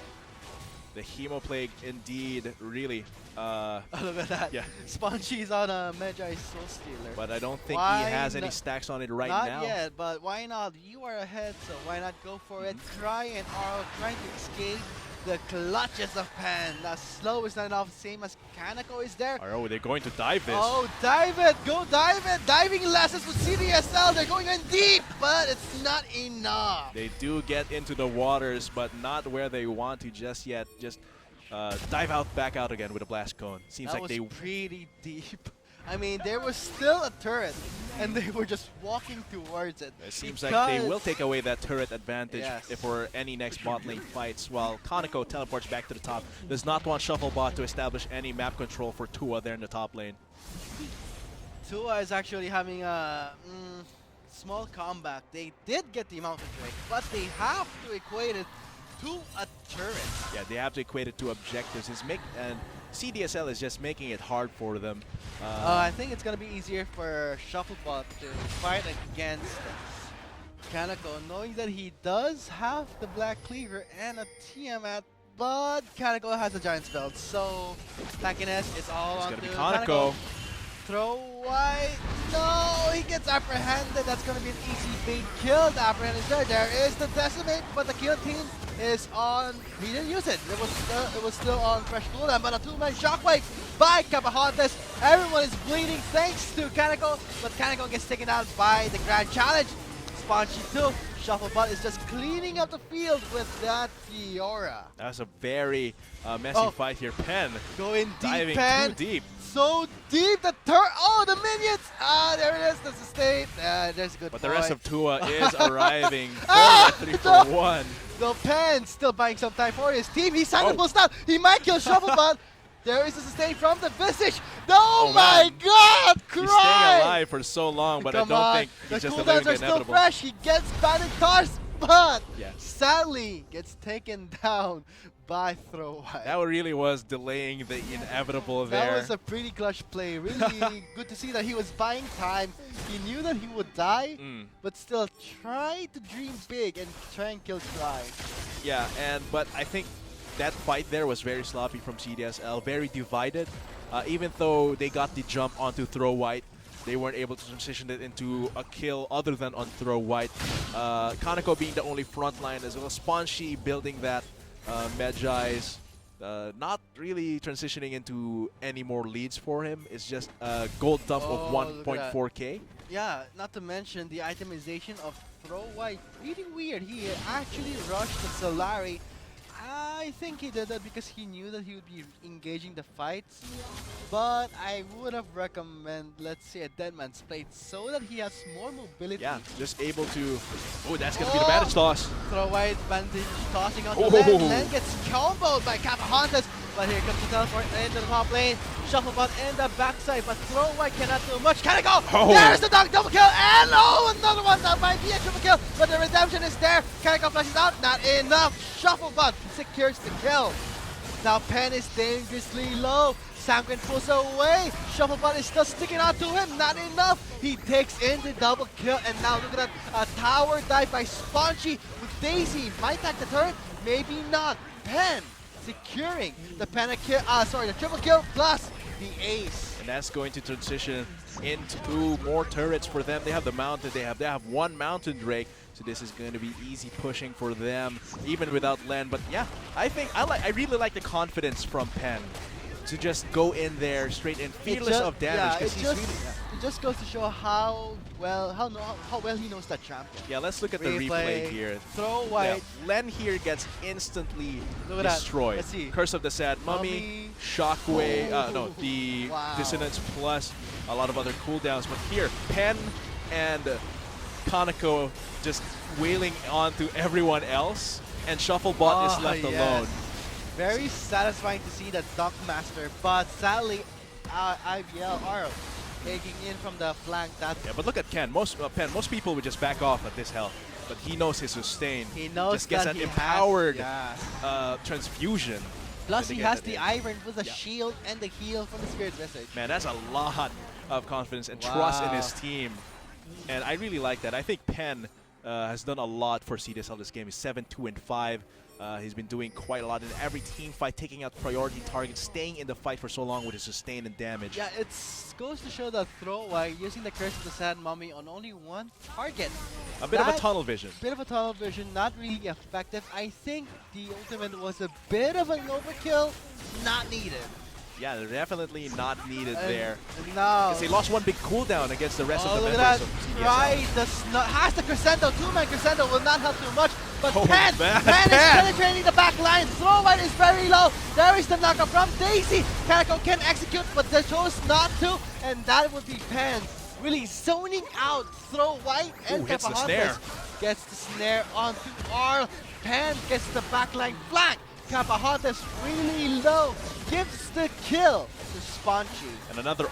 The Hemoplague indeed really. Look at that. Yeah. Spongy's on a Magi Soul Stealer. But I don't think Why he has any not- stacks on it right not now. yet, but why not? You are ahead, so why not go for it? Cry and Arrow trying to escape the clutches of Pan. Now slow is not enough, same as Kaneko is there. Oh, they're going to dive this. Oh, dive it! Go dive it! Diving lessons with CDSL. They're going in deep, but it's not enough. They do get into the waters, but not where they want to just yet. Just dive out, back out again with a blast cone. Seems That like was they. pretty deep. I mean, there was still a turret, and they were just walking towards it. It seems like they will Because- take away that turret advantage Yes. if for any next bot lane fights, while Kaneko teleports back to the top. Does not want Shufflebot to establish any map control for Tua there in the top lane. Tua is actually having a small comeback. They did get the Mountain Drake, but they have to equate it to a turret. Yeah, they have to equate it to objectives. And CDSL is just making it hard for them. I think it's going to be easier for Shufflebot to fight against Kaneko, knowing that he does have the Black Cleaver and a Tiamat, but Kaneko has a Giant Spell, so Takiness is all It's on going to be Kaneko. Kaneko. Throw White. No, he gets apprehended. That's going to be an easy bait kill. The apprehend is there. There is the decimate, but the kill team is on. He didn't use it. It was still on fresh cooldown, but a two-man shockwave by Capahontas. Everyone is bleeding thanks to Kaneko, but Kaneko gets taken out by the Grand Challenge. Spongy too. Shufflebot is just cleaning up the field with that Fiora. That's a very messy fight here. Pen Going deep, diving Pen. too deep. So deep, oh, the minions! There it is, the sustain. There's a good But point. the rest of Tua is arriving for Ah, that 3 for 1. The Pen still buying some time for his team. He's trying to pull down. He might kill Shufflebot. There is a sustain from the Visage. Oh my man. God, Cry! He's staying alive for so long, but Come I don't on. think The he's just cooldowns delivering the are still inevitable. fresh. He gets banded cars, but Yeah. sadly gets taken down by Throwaway. That really was delaying the inevitable That there. was a pretty clutch play. Really good to see that he was buying time. He knew that he would die, but still tried to dream big and try and kill Cry. Yeah, but I think that fight there was very sloppy from CDSL, very divided. Even though they got the jump onto Throw White, they weren't able to transition it into a kill other than on Throw White. Kaneko being the only front line as well. Spongy building that Medjai's. Not really transitioning into any more leads for him. It's just a gold dump of Oh, look at that. 1.4k. Yeah, not to mention the itemization of Throw White. Pretty weird. He actually rushed the Solari. I think he did that because he knew that he would be engaging the fights. But I would have recommended, let's say, a Dead Man's Plate so that he has more mobility. Yeah, just able to. Oh, that's gonna be the bandage toss. Throw White bandage tossing onto Oh. Len. Len gets comboed by Capahontas. But here comes the teleport into the top lane. Shufflebot in the backside, but Throw White cannot do much. Can it go? Oh. There's the dog double kill, and oh, another one. That might be a triple kill, but the redemption is there. Kaneko flashes out, not enough. Shufflebot secures the kill. Now Pen is dangerously low. Sanguine pulls away. Shufflebot is still sticking on to him, not enough. He takes in the double kill, and now look at that, a tower dive by Spongy with Daisy. Might attack the turret, maybe not. Pen securing the the triple kill plus the ace. And that's going to transition into more turrets for them. They have the mountain. They have one mountain Drake. So this is going to be easy pushing for them, even without Len. But yeah, I really like the confidence from Pen to just go in there straight in, fearless of damage. Yeah, it just goes to show how well he knows that champion. Yeah, let's look at the replay here. Throw White. Yeah, Len here gets instantly Look at that. destroyed. Let's see. Curse of the Sad Mummy, Shockwave, no, the Wow. Dissonance plus a lot of other cooldowns. But here, Pen and Kaneko just wailing onto everyone else, and Shufflebot is left alone. Very satisfying to see that Duck Master, but sadly, IVL are taking in from the flank. Yeah, but look at Ken. Most people would just back off at this health, but he knows his sustain. He knows just gets that an he empowered has, transfusion. Plus, Did he they get has that the in? Iron with the Yeah. shield and the heal from the Spirit Visage. Man, that's a lot of confidence and trust in Wow. his team. And I really like that. I think Penn has done a lot for CDSL this game. He's 7-2-5. He's been doing quite a lot in every team fight, taking out priority targets, staying in the fight for so long with his sustain and damage. Yeah, it goes to show that Throwaway using the Curse of the Sad Mummy on only one target. A bit of a That- tunnel vision. Bit of a tunnel vision, not really effective. I think the ultimate was a bit of an overkill, not needed. Yeah, they're definitely not needed there. No. Because they lost one big cooldown against the rest Oh, of the look at members that. of CDSL. Right, has the Crescendo, two-man Crescendo will not help too much. But Oh, Penn man, is Penn. penetrating the back line. Throwaway is very low. There is the knockup from Daisy. Kaneko can execute, but they chose not to. And that would be Penn really zoning out Throwaway and Ooh, hits the Kapahontas. snare. Gets the snare onto Arl. Penn gets the backline flank. Kapahontas really low. Gives the kill to Spongy. And another,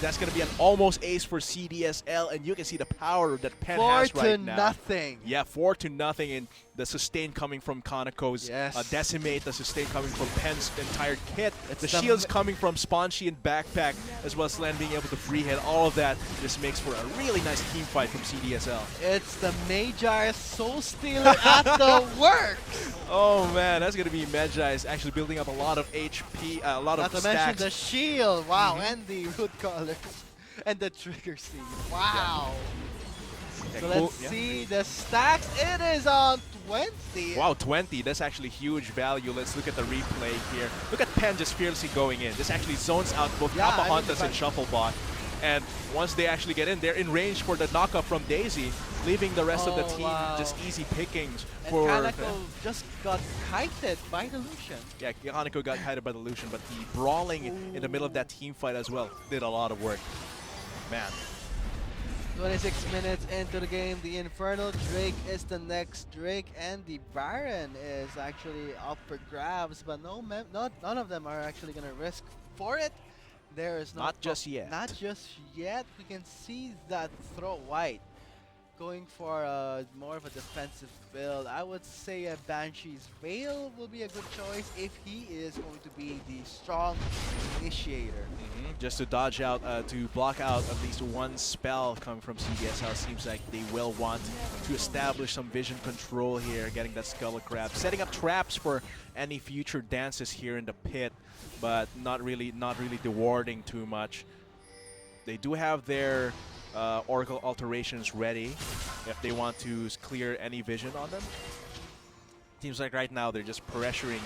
that's going to be an almost ace for CDSL, and you can see the power that Penn 4 has to right now. nothing. Yeah, 4-0, and the sustain coming from Kaneko's Yes. Decimate, the sustain coming from Penn's entire kit, It's the the shields coming from Spongy and Backpack, as well as Len being able to free hit. All of that just makes for a really nice team fight from CDSL. It's the Magi Soul Stealer at the work. Oh man, that's going to be Medjai's actually building up a lot of HP, a lot Not of to mention stacks. the shield. Wow, and the root colors. And the trigger seed. Wow. Yeah, So cool. let's Yeah. see the stacks. It is on 20. Wow, 20. That's actually huge value. Let's look at the replay here. Look at Penn just fearlessly going in. This actually zones out both Yeah, I mean, Kapahontas and but- Shufflebot. And once they actually get in, they're in range for the knockup from Daisy, leaving the rest of the Oh, team wow. just easy pickings And for... Kaneko just got kited by the Lucian. Yeah, Kaneko got kited by the Lucian, but the brawling in the middle of that team fight as well did a lot of work. Man. 26 minutes into the game, the Infernal Drake is the next Drake, and the Baron is actually up for grabs, but none of them are actually going to risk for it. There is no Not just yet. Not just yet. We can see that throw white going for more of a defensive build. I would say a Banshee's Veil will be a good choice if he is going to be the strong initiator. Just to dodge out, to block out at least one spell coming from CDSL. Seems like they will want to establish some vision control here, getting that Skull Crab, setting up traps for any future dances here in the pit, but not really rewarding too much. They do have their Oracle alterations ready if they want to clear any vision on them. Seems like right now they're just pressuring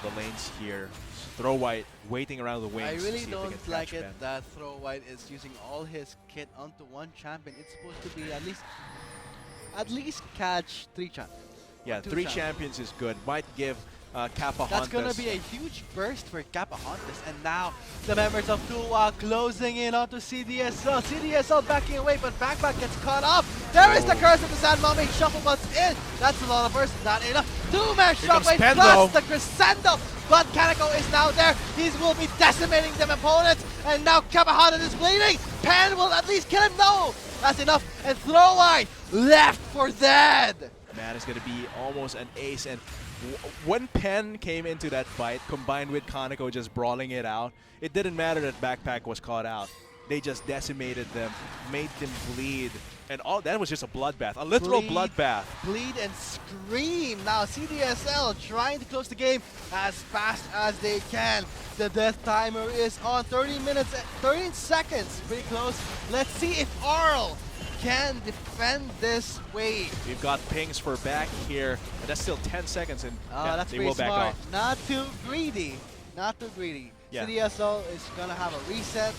the lanes here. Throw White waiting around the wings. I to really see if they don't can like catch it Ben. that Throw White is using all his kit onto one champion. It's supposed to be at least catch 3 champions. Yeah, or 2 3 champions is good. Might give Kapahontas. That's gonna be a huge burst for Kapahontas, and now the members of Tua closing in onto CDSL. CDSL backing away, but Backpack gets caught up. There is the Curse of the Sand Mummy. Shufflebot's in. That's a lot of burst, not enough. 2-man Here comes shockwave Pen, plus though. the Crescendo. But Kaneko is now there. He will be decimating them opponents, and now Kapahontas is bleeding. Pen will at least kill him. No, that's enough. And Throwaway left for dead. Man, it's gonna be almost an ace. And when Penn came into that fight, combined with Kaneko just brawling it out, it didn't matter that Backpack was caught out. They just decimated them, made them bleed, and all that was just a bloodbath, a literal bloodbath. Bleed and scream. Now CDSL trying to close the game as fast as they can. The death timer is on 30 minutes, 13 seconds, pretty close. Let's see if Arl can defend this wave. We've got pings for back here, and that's still 10 seconds, and yeah, That's they pretty will back smart. off. Not too greedy. Not too greedy. Yeah. CDSL is gonna have a reset.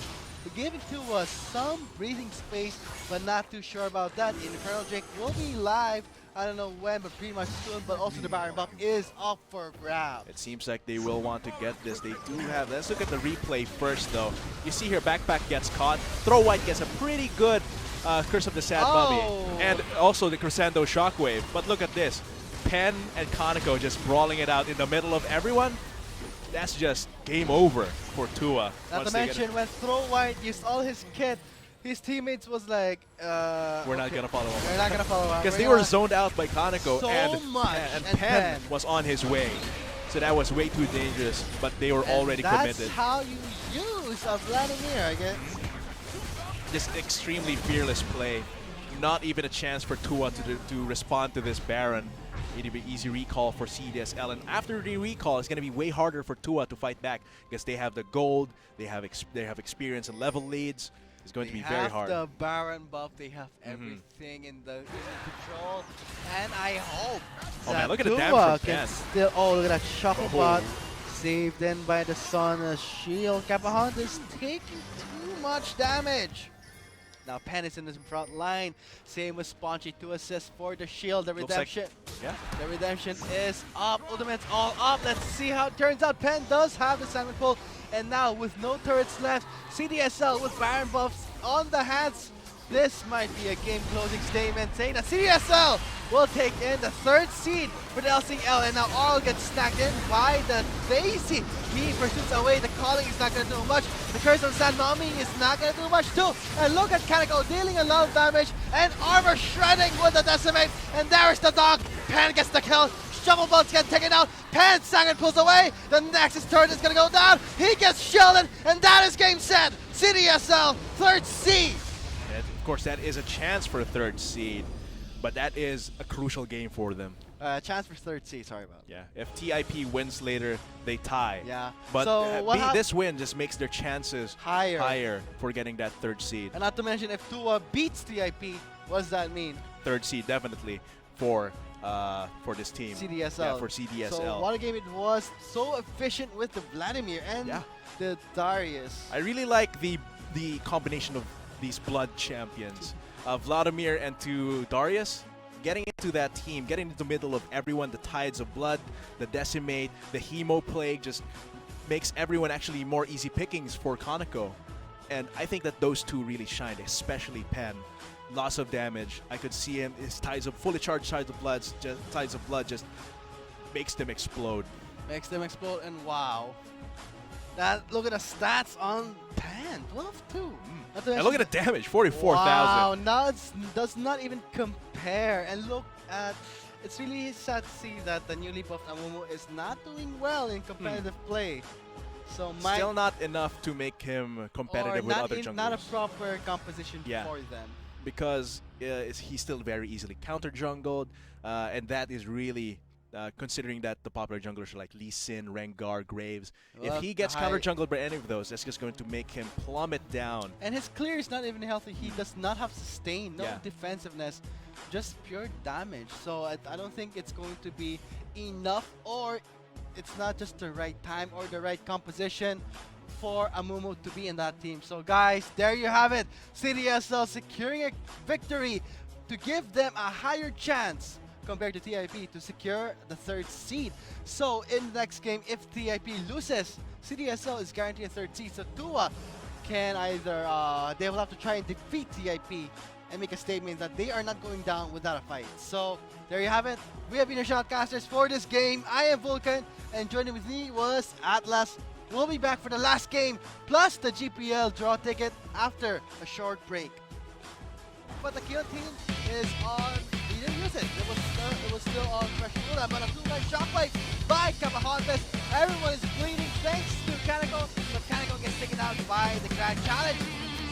They're giving to us some breathing space, but not too sure about that. Infernal Drake will be live. I don't know when, but pretty much soon. But also the Baron buff is up for grabs. It seems like they will want to get this. They do have. Let's look at the replay first, though. You see here, Backpack gets caught. Throw White gets a pretty good Curse of the Sad Mummy, and also the Crescendo Shockwave. But look at this. Penn and Kaneko just brawling it out in the middle of everyone. That's just game over for Tua. Not to mention, when Throw White used all his kit, his teammates was like, we're not going to follow up. We're not going to follow up. Because they were zoned out by Kaneko, So and much, and and Penn Penn. was on his way. So that was way too dangerous, but they were And already that's committed. how you use a Vladimir, I guess. Just extremely fearless play. Not even a chance for Tua to respond to this Baron. It'd be easy recall for CDSL, and after the recall, it's gonna be way harder for Tua to fight back because they have the gold, they have experience and level leads. It's going to be very hard. They have the Baron buff, they have everything in the control, and I hope Oh that man, look at the Tua damage from can Pan. still. Oh, look at that shuffle bot, saved in by the Sun shield. Kapahant is taking too much damage. Now Pan is in the front line. Same with Spongy, 2 assists for the shield. The Looks like- redemption. Yeah. The redemption is up. Ultimate's all up. Let's see how it turns out. Pen does have the Salmon Pull. And now with no turrets left, CDSL with Baron buffs on the hands. This might be a game-closing statement saying that CDSL will take in the 3rd seed for the LCL. And now Arl gets snagged in by the Daisy. He pursues away. The calling is not going to do much. The curse of San Nami is not going to do much too. And look at Kaneko dealing a lot of damage. And Armor shredding with the Decimate. And there's the dog. Pan gets the kill. Shovel Bolts get taken out. Pan Sangan pulls away. The Nexus turret is going to go down. He gets shielded. And that is game set. CDSL, 3rd seed. And of course, that is a chance for a 3rd seed, but that is a crucial game for them. Chance for 3rd seed, sorry about that. Yeah, if TIP wins later, they tie. Yeah. But So this win just makes their chances higher for getting that 3rd seed. And not to mention, if Tua beats TIP, what does that mean? 3rd seed definitely for this team. CDSL. Yeah, for CDSL. So what a game it was. So efficient with the Vladimir and the Darius. I really like the combination of these blood champions. Vladimir and to Darius, getting into that team, getting into the middle of everyone, the Tides of Blood, the Decimate, the Hemo Plague, just makes everyone actually more easy pickings for Kaneko. And I think that those two really shined, especially Pen. Loss of damage. I could see him, his fully charged Tides of Blood just makes them explode. Makes them explode, and wow. Look at the stats on Pan, 12-2. And look at the damage, 44,000. Wow, now it does not even compare. And look at, it's really sad to see that the newly buffed Amumu is not doing well in competitive play. So still not enough to make him competitive with other junglers. Not a proper composition for them. Because he's still very easily counter jungled, and that is really considering that the popular junglers are like Lee Sin, Rengar, Graves. If he gets counter jungled by any of those, that's just going to make him plummet down. And his clear is not even healthy. He does not have sustain, no defensiveness, just pure damage. So I don't think it's going to be enough, or it's not just the right time or the right composition for Amumu to be in that team. So guys, there you have it. CDSL securing a victory to give them a higher chance compared to TIP to secure the 3rd seed. So in the next game, if TIP loses, CDSL is guaranteed a 3rd seed. So Tua can either, they will have to try and defeat TIP and make a statement that they are not going down without a fight. So there you have it. We have been your shoutcasters for this game. I am Vulcan, and joining with me was Atlas. We'll be back for the last game, plus the GPL draw ticket after a short break. But the kill team is on. We didn't use it. It was still on Pressure Nula, but a 2-man shockwave by Kapahontas. Everyone is bleeding thanks to Kaneko. So Kaneko gets taken out by the Grand Challenge.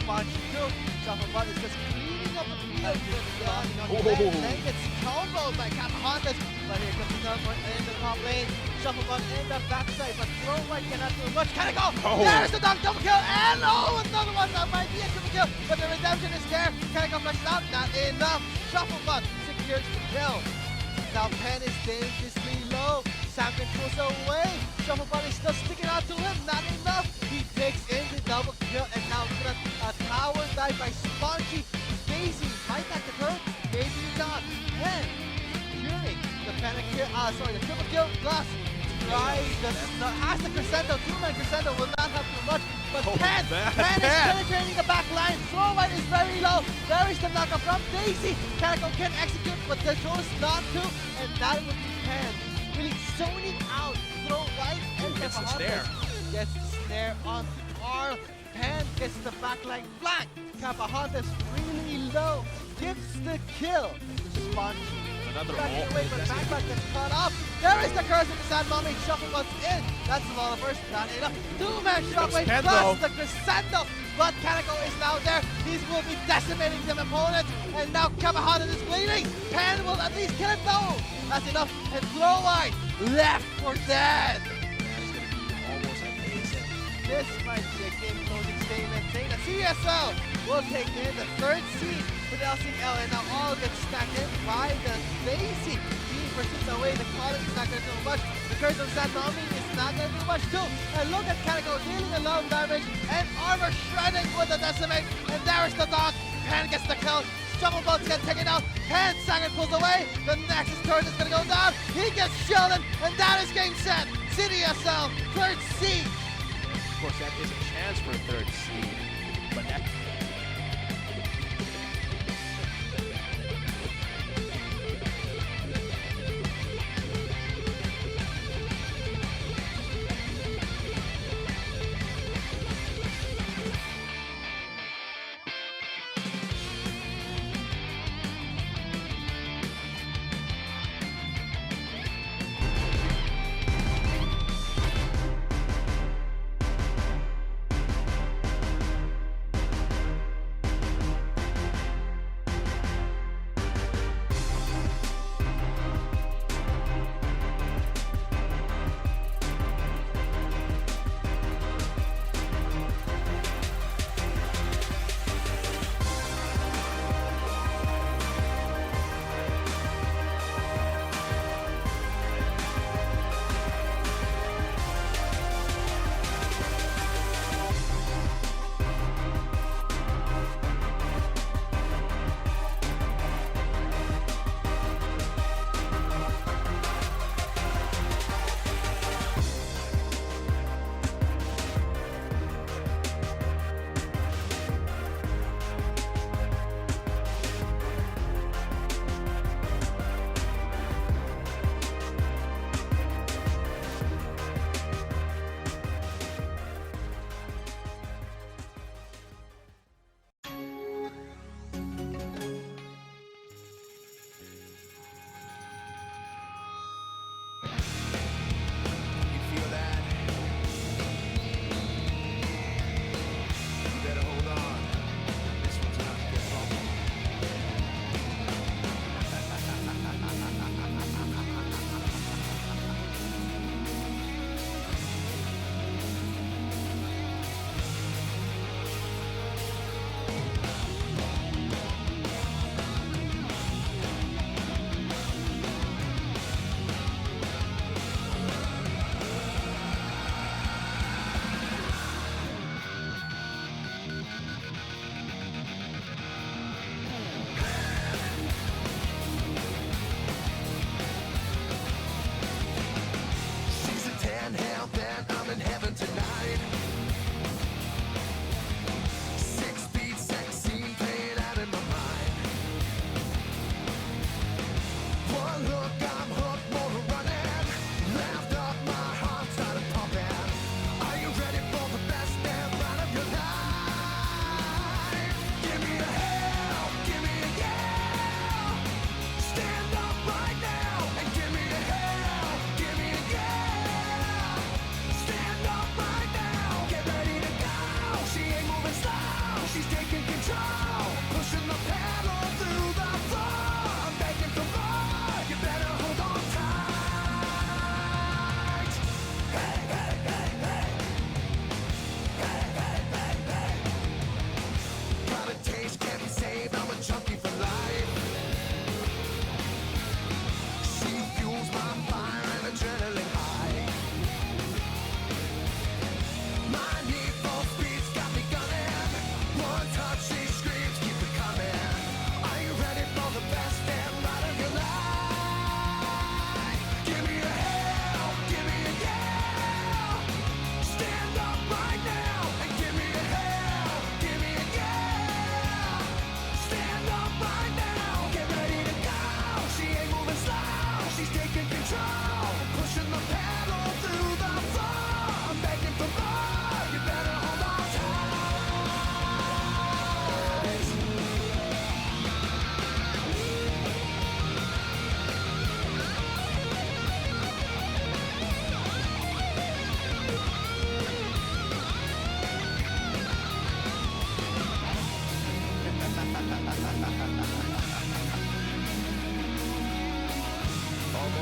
Sponge 2. Shuffle Bud is just cleaning up the field. Then gets comboed by Kapahontas. But here comes the teleport in the top lane. Shuffle Bud in the backside, but Throw White cannot do much. Kaneko! There's the dunk double kill, and another one that might be a triple kill, but the redemption is there. Kaneko flashes out, not enough. Shuffle Bud secures the kill. Now Pen is dangerously low. Samkin pulls away. Shuffle Bud is still sticking out to him, not enough. He takes in the double kill, and now look at a tower dive by Spongy. Daisy might not get hurt, maybe not. Pen securing the panic kill, the triple kill plus has the crescendo, 2-man crescendo will not have too much, but Pen is penetrating the back line. Throw White is very low. There is the knockup from Daisy. Kaneko can execute, but they chose not to, and that would be Pen really zoning out Throw White and gets the snare. Gets the snare onto Arl. Pen gets the backline flank. Kapahontas really low, gives the kill to Spongy. Another Backing ult. away, but Magma gets caught up. There is the curse of the Sand Mommy. Shuffle goes in. That's the Lawler first. Not enough. Two-man shockwave Ken, plus though. the crescendo. But Kaneko is now there. He will be decimating some opponents. And now Kamahana is bleeding. Pan will at least kill him though. That's enough. And Glow Eye left for dead. It's going to be almost at pace. This might be a game closing statement saying that CSL will take in the third seed for the LCL, and now all gets stacked in by the Daisy. Being pursued away, the Colin is not going to do much. The Curse of Santomi is not going to do much too. And look at Kaneko dealing a lot of damage and armor shredding with the Decimate. And there is the dog. Pan gets the kill. Jungle Bolts get taken out. Pan Sagan pulls away. The Nexus turret is going to go down. He gets shielded, and that is game set. CDSL, third seed. Of course, that is a chance for a third seed. But that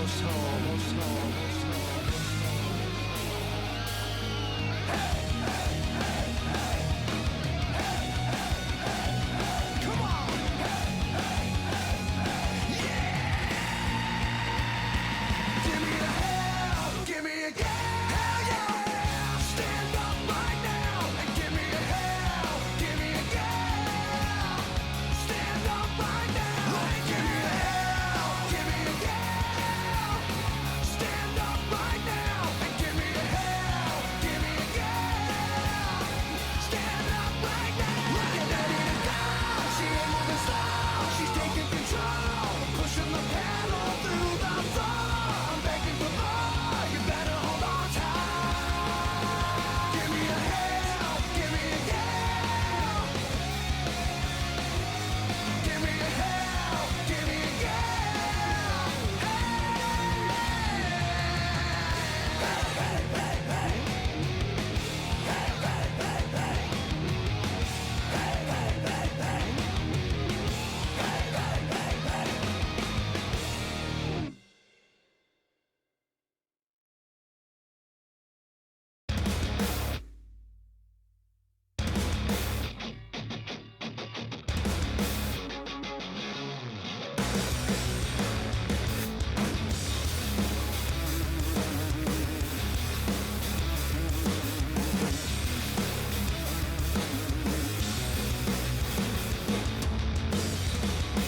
almost home, almost home, almost home. Come on! Give me a hell, give me a hell yeah! Stand up right now and give me a hell, give me a yeah! Stand up right now and give me a hell, give me a yeah! Stand up right now and give me a hell, give me a yeah! Stand up right now. Look at that in down. She ain't moving slow. She's taking control, pushing the pedal through the floor. I'm begging for more. You better hold on tight. Give me a hell, give me a yeah. Give me a hell, give me a yeah. Hey, hey, hey, hey. Hey, hey, hey, hey. Hey, hey, hey, hey. Hey, hey, hey, hey.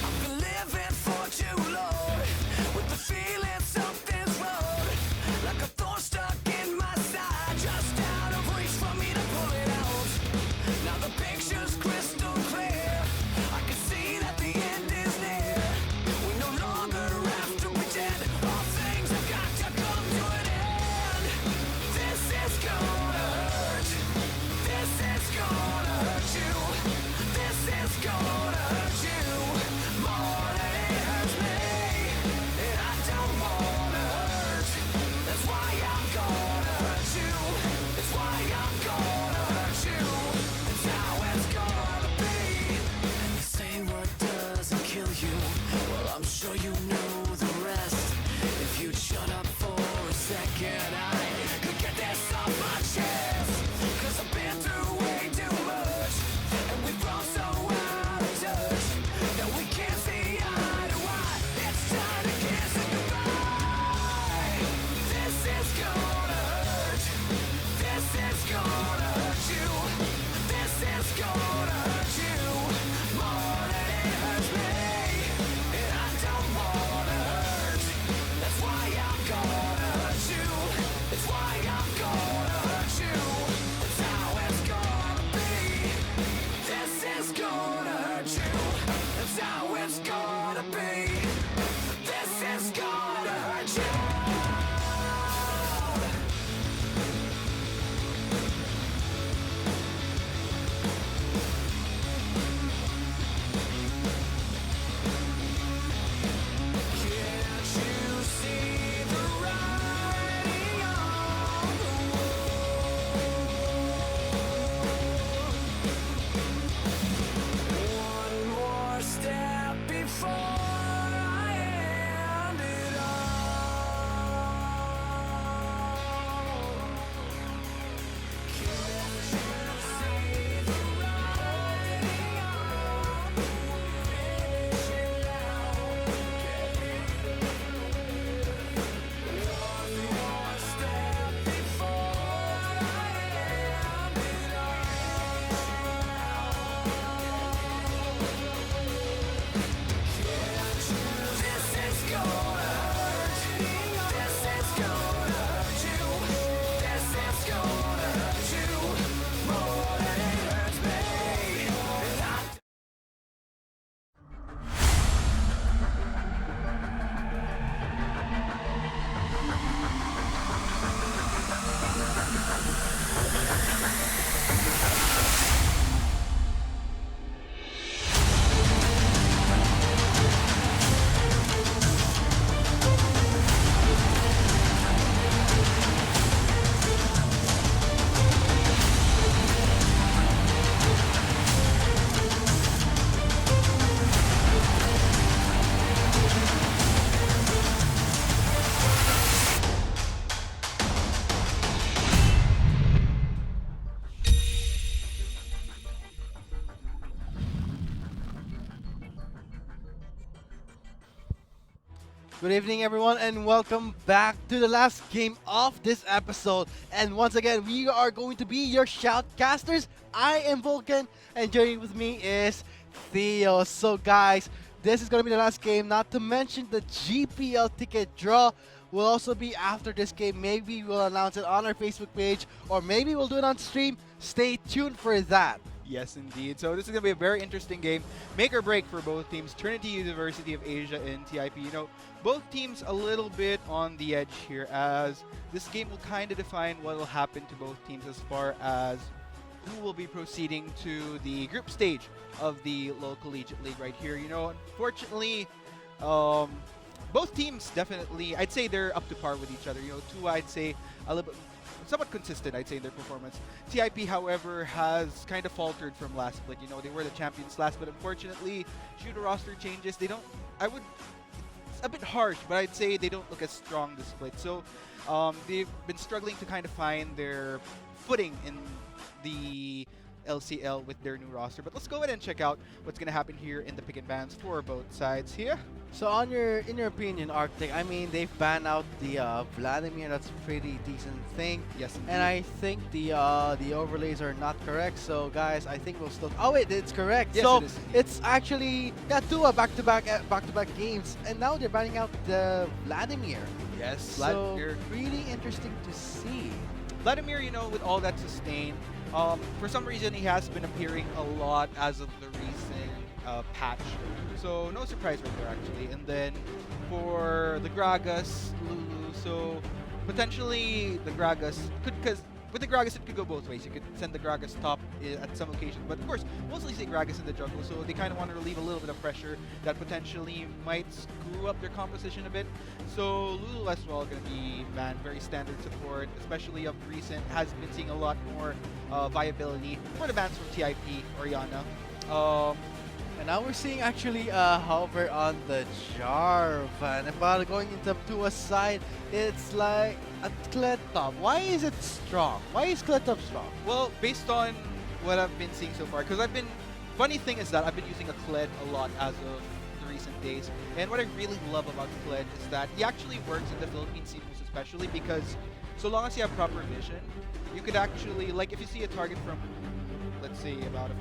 I've been living for too long with the feeling something's wrong, like a thorn stuck in my side, just out of reach for me to pull it out. Now the picture's crystal clear. I can see that the end is near. We no longer have to pretend. All things have got to come to an end. This is gonna hurt. This is gonna hurt you. This is gonna hurt you more than it hurts me. And I don't wanna hurt. That's why I'm gonna hurt you. That's why I'm gonna hurt you. That's how it's gonna be. You say what doesn't kill you. Well, I'm sure you know the rest. If you'd shut up for a second, I could get this off my chest. 'Cause I've been through way too much. And we've grown so out of touch that we can't see eye to eye. It's time to kiss it goodbye. This is gonna hurt. This is gonna hurt you. This is gonna hurt you more than it hurts me. And I don't wanna hurt. That's why I'm gonna hurt you. It's why I'm gonna hurt you. That's how it's gonna be. This is gonna hurt you. That's how it's gonna be. This is gonna hurt you. Good evening, everyone, and welcome back to the last game of this episode. And once again, we are going to be your shoutcasters. I am Vulcan, and joining with me is Theo. So, guys, this is going to be the last game, not to mention the GPL ticket draw will also be after this game. Maybe we'll announce it on our Facebook page, or maybe we'll do it on stream. Stay tuned for that. Yes, indeed. So this is going to be a very interesting game. Make or break for both teams. Trinity University of Asia and TIP. You know, both teams a little bit on the edge here, as this game will kind of define what will happen to both teams as far as who will be proceeding to the group stage of the local collegiate league right here. You know, unfortunately, both teams definitely, I'd say they're up to par with each other. You know, two, I'd say a little bit somewhat consistent, I'd say, in their performance. TIP, however, has kind of faltered from last split. You know, they were the champions last, but unfortunately, due to roster changes, they don't, it's a bit harsh, but I'd say they don't look as strong this split. So they've been struggling to kind of find their footing in the LCL with their new roster. But let's go ahead and check out what's going to happen here in the pick and bans for both sides here. So in your opinion, Arctic, I mean, they've banned out the Vladimir. That's a pretty decent thing. Yes, indeed. And I think the overlays are not correct. So guys, I think we'll still. Oh wait, it's correct. Yes, so it is. it's actually two back-to-back games, and now they're banning out the Vladimir. Yes, So Vladimir. really interesting to see. Vladimir, you know, with all that sustained, for some reason he has been appearing a lot as of the recent patch. So no surprise right there, actually. And then for the Gragas, Lulu, so potentially the Gragas could, because with the Gragas it could go both ways. You could send the Gragas top at some occasion, but of course mostly say Gragas in the jungle, so they kind of want to relieve a little bit of pressure that potentially might screw up their composition a bit. So Lulu as well going to be banned, very standard support, especially of recent, has been seeing a lot more viability for the bans from TIP, Oriana. And now we're seeing actually hover on the Jarvan. And while going into a side, it's like a Kled top. Why is it strong? Why is Kled top strong? Well, based on what I've been seeing so far, because funny thing is that I've been using a Kled a lot as of the recent days, and what I really love about Kled is that he actually works in the Philippine sequels, especially because so long as you have proper vision, you could actually, like if you see a target from, let's say, about a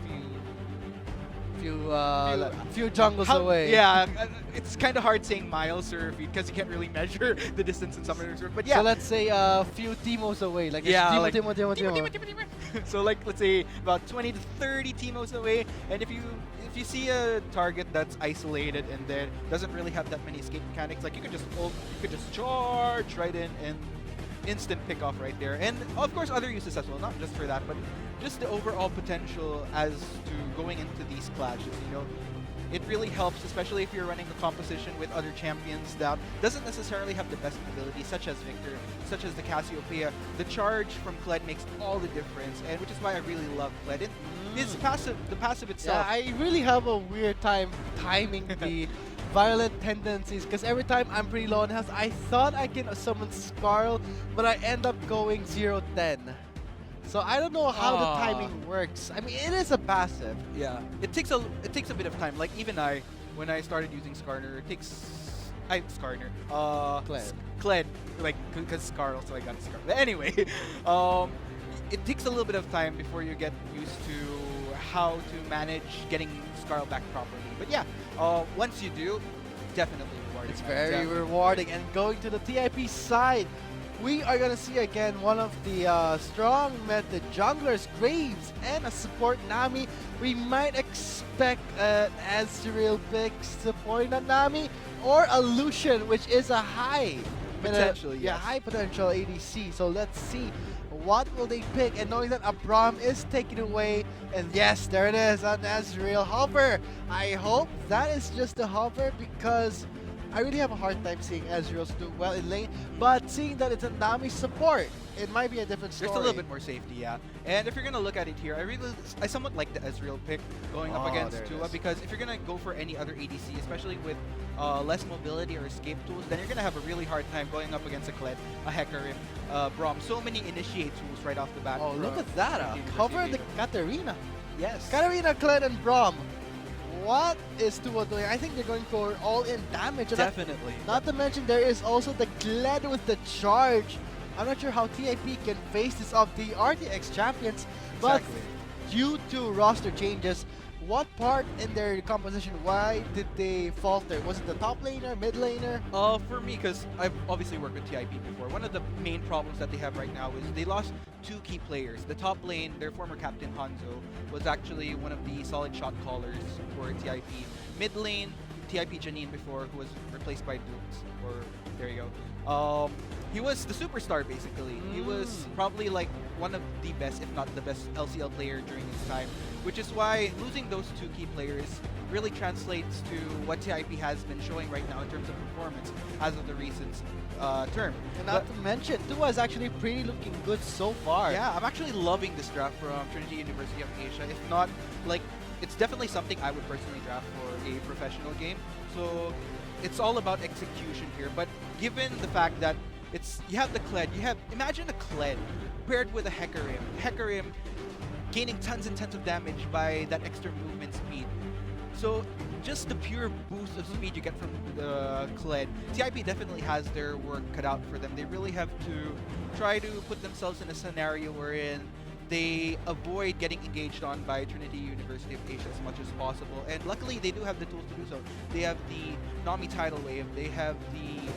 Few jungles away. Yeah, it's kind of hard saying miles or feet because you can't really measure the distance in some areas. But yeah, So let's say a few Timos away. Like Yeah, Timo, like- Timo. so like let's say about 20 to 30 Timos away, and if you see a target that's isolated and then doesn't really have that many escape mechanics, like you could just charge right in and instant pick off right there. And of course other uses as well, not just for that, but just the overall potential as to going into these clashes. You know, it really helps, especially if you're running a composition with other champions that doesn't necessarily have the best ability, such as Victor, such as the Cassiopeia. The charge from Kled makes all the difference, and which is why I really love Kled. And his passive, the passive Yeah, itself. I really have a weird time timing the violent tendencies because every time I'm pretty low on health, I thought I can summon Scarl, but I end up going 0-10. So I don't know how the timing works. I mean, it is a passive. Yeah, it takes a bit of time. Like even when I started using Skarner, Kled. Kled, like because Skarl, so I got Skarl. But anyway, it takes a little bit of time before you get used to how to manage getting Skarl back properly. But yeah, once you do, definitely rewarding. It's man. very Definitely. rewarding. And going to the TIP side, we are going to see again one of the strong meta junglers, Graves, and a support Nami. We might expect an Ezreal pick supporting that Nami, or a Lucian, which is a high Potentially, yeah, yes. high potential ADC. So let's see what will they pick. And knowing that Abram is taken away, and yes, there it is, an Ezreal hover. I hope that is just a hover because I really have a hard time seeing Ezreals do well in lane, but seeing that it's a Nami support, it might be a different story. There's a little bit more safety, yeah. And if you're gonna look at it here, I somewhat like the Ezreal pick going up against there it Tua, is. because if you're gonna go for any other ADC, especially with less mobility or escape tools, then you're gonna have a really hard time going up against a Kled, a Hecarim, Braum. So many initiate tools right off the bat. Oh, for, look at that! University Cover of the Asia. Katarina. Yes. Katarina, Kled, and Braum. what is Tua doing? I think they're going for all-in damage. And Definitely. not to mention, there is also the Kled with the charge. I'm not sure how TIP can face this of the RTX champions, but Exactly. due to roster changes, what part in their composition, why did they falter? Was it the top laner, mid laner? For me, because I've obviously worked with TIP before, one of the main problems that they have right now is they lost 2 key players. The top lane, their former captain Hanzo, was actually one of the solid shot callers for TIP. Mid lane, TIP Janine before, who was replaced by Dukes, or there you go. He was the superstar basically. He was probably like one of the best, if not the best, LCL player during his time, which is why losing those 2 key players really translates to what TIP has been showing right now in terms of performance as of the recent term. And not to mention, Tua is actually pretty looking good so far. Yeah, I'm actually loving this draft from Trinity University of Asia. If not, like, it's definitely something I would personally draft for a professional game. So it's all about execution here. But given the fact that you have the Kled, imagine a Kled paired with a Hecarim. Hecarim gaining tons and tons of damage by that extra movement speed. So just the pure boost of speed you get from the Kled, TIP definitely has their work cut out for them. They really have to try to put themselves in a scenario wherein they avoid getting engaged on by Trinity University of Asia as much as possible. And luckily, they do have the tools to do so. They have the Nami Tidal Wave. They have the...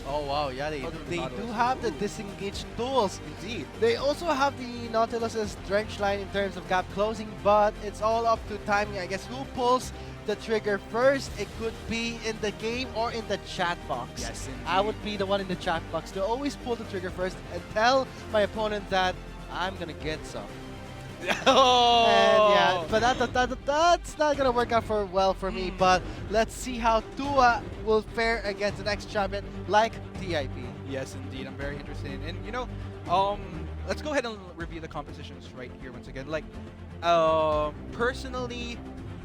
oh wow, yeah, they Nautilus. do have the disengage tools. Indeed. They also have the Nautilus's Drench line in terms of gap closing, but it's all up to timing. I guess who pulls the trigger first? It could be in the game or in the chat box. Yes, indeed. I would be the one in the chat box to always pull the trigger first and tell my opponent that I'm gonna get some. Oh! And yeah, but that's not gonna work out well for me. But let's see how Tua will fare against the next champion like TIP. Yes, indeed. I'm very interested in. And, you know, let's go ahead and review the compositions right here once again. Like, personally,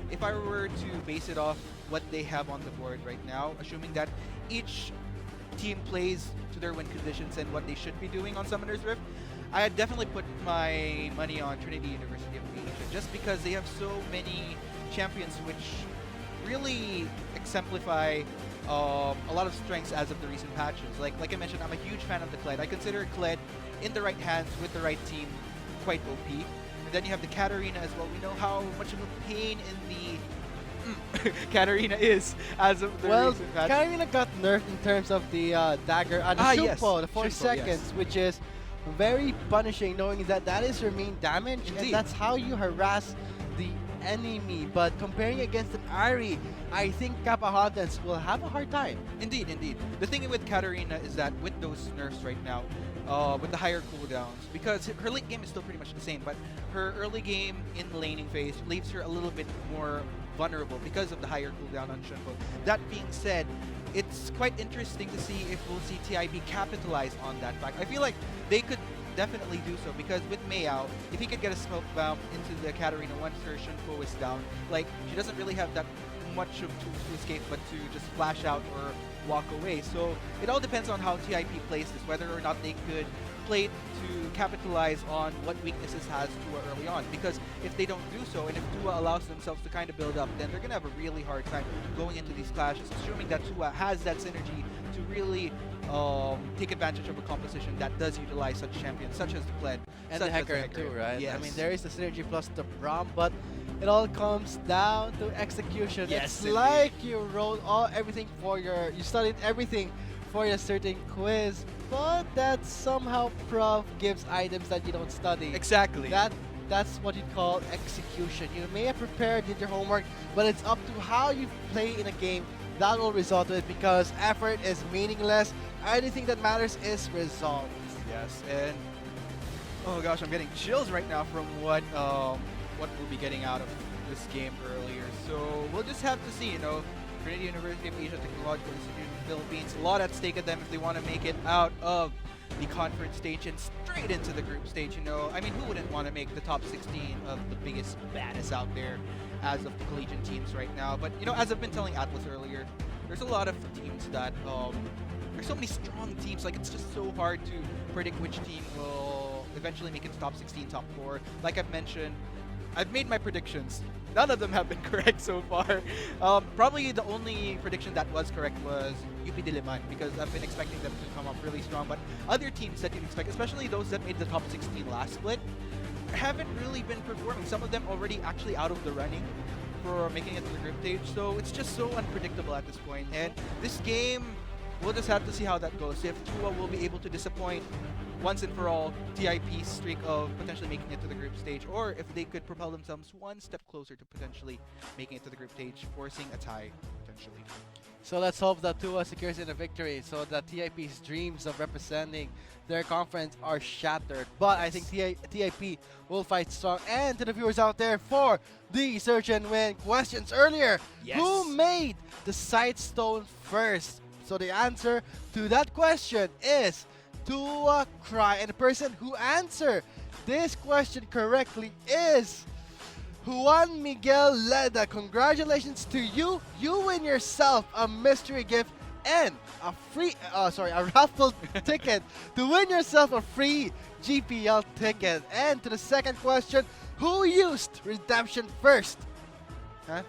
if I were to base it off what they have on the board right now, assuming that each team plays to their win conditions and what they should be doing on Summoner's Rift, I definitely put my money on Trinity University of Asia just because they have so many champions which really exemplify a lot of strengths as of the recent patches. Like I mentioned, I'm a huge fan of the Kled. I consider Kled in the right hands with the right team quite OP. And then you have the Katarina as well. We know how much of a pain in the Katarina is as of the recent patches. Katarina got nerfed in terms of the dagger and the Shunpo, the 4 Shunpo, seconds, yes. which is very punishing, knowing that that is your main damage, Indeed. and that's how you harass the enemy. But comparing against an Ari, I think Kappa Hunters will have a hard time. Indeed, indeed. The thing with Katarina is that with those nerfs right now, with the higher cooldowns, because her late game is still pretty much the same, but her early game in the laning phase leaves her a little bit more vulnerable because of the higher cooldown on Shunpo. That being said, it's quite interesting to see if we'll see TIB capitalize on that fact. I feel like they could definitely do so because with Mayao, if he could get a smoke bomb into the Katarina once her Shunpo is down, like she doesn't really have that much of tools to escape but to just flash out or walk away. So it all depends on how TIP plays this, whether or not they could play to capitalize on what weaknesses has Tua early on. Because if they don't do so, and if Tua allows themselves to kind of build up, then they're going to have a really hard time going into these clashes, assuming that Tua has that synergy to really take advantage of a composition that does utilize such champions, such as the Kled. And the Hecarim too, right? Yes. I mean, there is the synergy plus the Braum, but it all comes down to execution. Yes, it's indeed. like you wrote everything for you studied everything for a certain quiz, but that somehow prof gives items that you don't study. Exactly. That's what you call execution. You may have prepared, did your homework, but it's up to how you play in a game that will result to it, because effort is meaningless. Anything that matters is results. Yes, and oh gosh, I'm getting chills right now from what we'll be getting out of this game earlier. So we'll just have to see, you know. Trinity University of Asia Technological Institute in the Philippines, a lot at stake at them if they want to make it out of the conference stage and straight into the group stage, you know. I mean, who wouldn't want to make the top 16 of the biggest baddest out there as of the collegiate teams right now? But, you know, as I've been telling Atlas earlier, there's a lot of teams that, there's so many strong teams, like it's just so hard to predict which team will eventually make it to top 16, top 4. Like I've mentioned, I've made my predictions none of them have been correct so far. Probably the only prediction that was correct was UP Diliman, because I've been expecting them to come up really strong. But other teams that you'd expect, especially those that made the top 16 last split, haven't really been performing. Some of them already actually out of the running for making it to the group stage. So it's just so unpredictable at this point. And this game, we'll just have to see how that goes. If Chua will be able to disappoint once and for all TIP's streak of potentially making it to the group stage, or if they could propel themselves one step closer to potentially making it to the group stage, forcing a tie potentially. So let's hope that Tua secures in a victory so that TIP's dreams of representing their conference are shattered. But I think TIP will fight strong. And to the viewers out there, for the search and win questions earlier, Yes. who made the side stone first? So the answer to that question is Tua Cry. And the person who answered this question correctly is Juan Miguel Leda. Congratulations to you. You win yourself a mystery gift and a raffle ticket to win yourself a free GPL ticket. And to the second question, who used redemption first? Huh?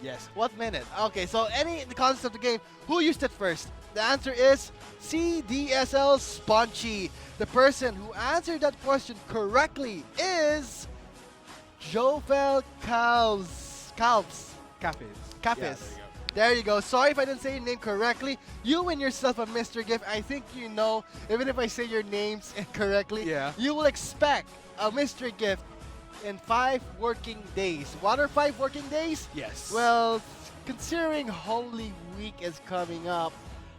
Yes. What minute? Okay, so the concept of the game, who used it first? The answer is CDSL Spongy. The person who answered that question correctly is Jovel Calves. Cafes. There you go. Sorry if I didn't say your name correctly. You win yourself a mystery gift. I think you know, even if I say your names incorrectly, Yeah. you will expect a mystery gift in 5 working days. What are 5 working days? Yes. Well, considering Holy Week is coming up,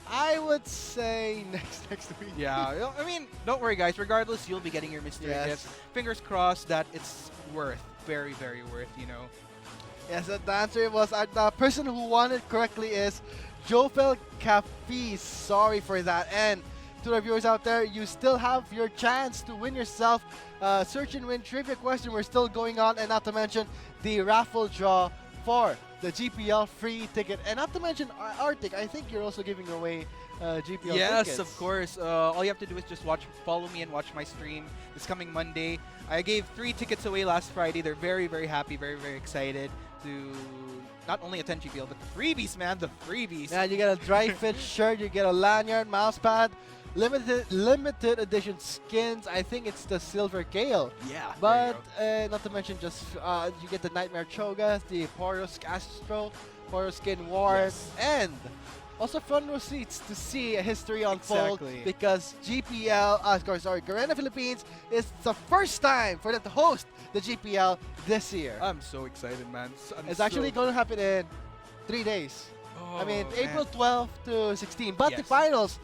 I would say next week. Yeah, I mean, don't worry, guys. Regardless, you'll be getting your mystery Yes. gifts. Fingers crossed that it's worth, very, very worth, Yes, the answer was the person who won it correctly is Jofel Cafis. Sorry for that. And to the viewers out there, you still have your chance to win yourself search and win trivia question. We're still going on, and not to mention the raffle draw for the GPL free ticket. And not to mention Arctic, I think you're also giving away GPL Yes, tickets. of course. All you have to do is just follow me and watch my stream this coming Monday. I gave 3 tickets away last Friday. They're very, very happy, very, very excited to not only attend GPL, but the freebies, man, the freebies. Yeah, you get a dry fit shirt, you get a lanyard, mouse pad, limited edition skins. I think it's the Silver Gale. Yeah. But not to mention, just you get the Nightmare Chogas, the Poros Castro, Poros Skin Wars, and also front row seats to see a history unfold. Exactly. Because Garena Philippines is the first time for them to host the GPL this year. I'm so excited, man. It's actually going to happen in 3 days. I mean, April 12th to 16. But the Yes. finals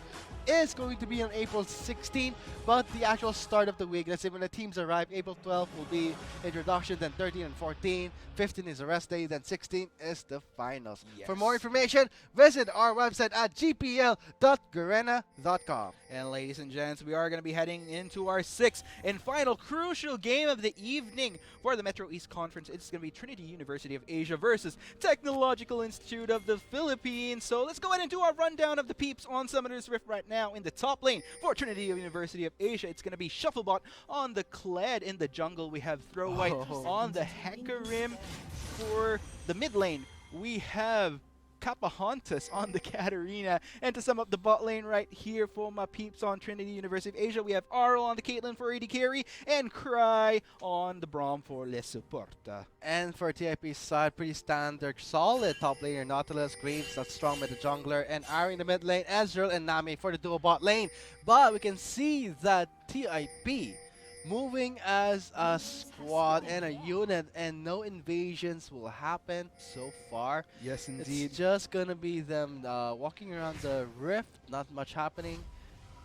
is going to be on April 16. But the actual start of the week, let's say when the teams arrive, April 12th will be introduction, then 13 and 14. 15 is the rest day, then 16 is the finals. For more information, visit our website at gpl.garena.com. And ladies and gents, we are going to be heading into our 6th and final crucial game of the evening for the Metro East Conference. It's going to be Trinity University of Asia versus Technological Institute of the Philippines. So let's go ahead and do our rundown of the peeps on Summoner's Rift right now. In the top lane for Trinity University of Asia, it's going to be Shufflebot on the Kled. In the jungle, we have Throw White on the Hecarim. For the mid lane, we have Kapahontas on the Katarina. And to sum up the bot lane right here for my peeps on Trinity University of Asia, we have Arl on the Caitlyn for AD carry and Cry on the Braum for Les Supporta. And for TIP's side, pretty standard, solid top laner, Nautilus, Graves, that's strong with the jungler, and Ari in the mid lane, Ezreal and Nami for the dual bot lane. But we can see that TIP moving as a squad and a unit, and no invasions will happen so far. Yes, indeed. It's just gonna be them walking around the rift, not much happening.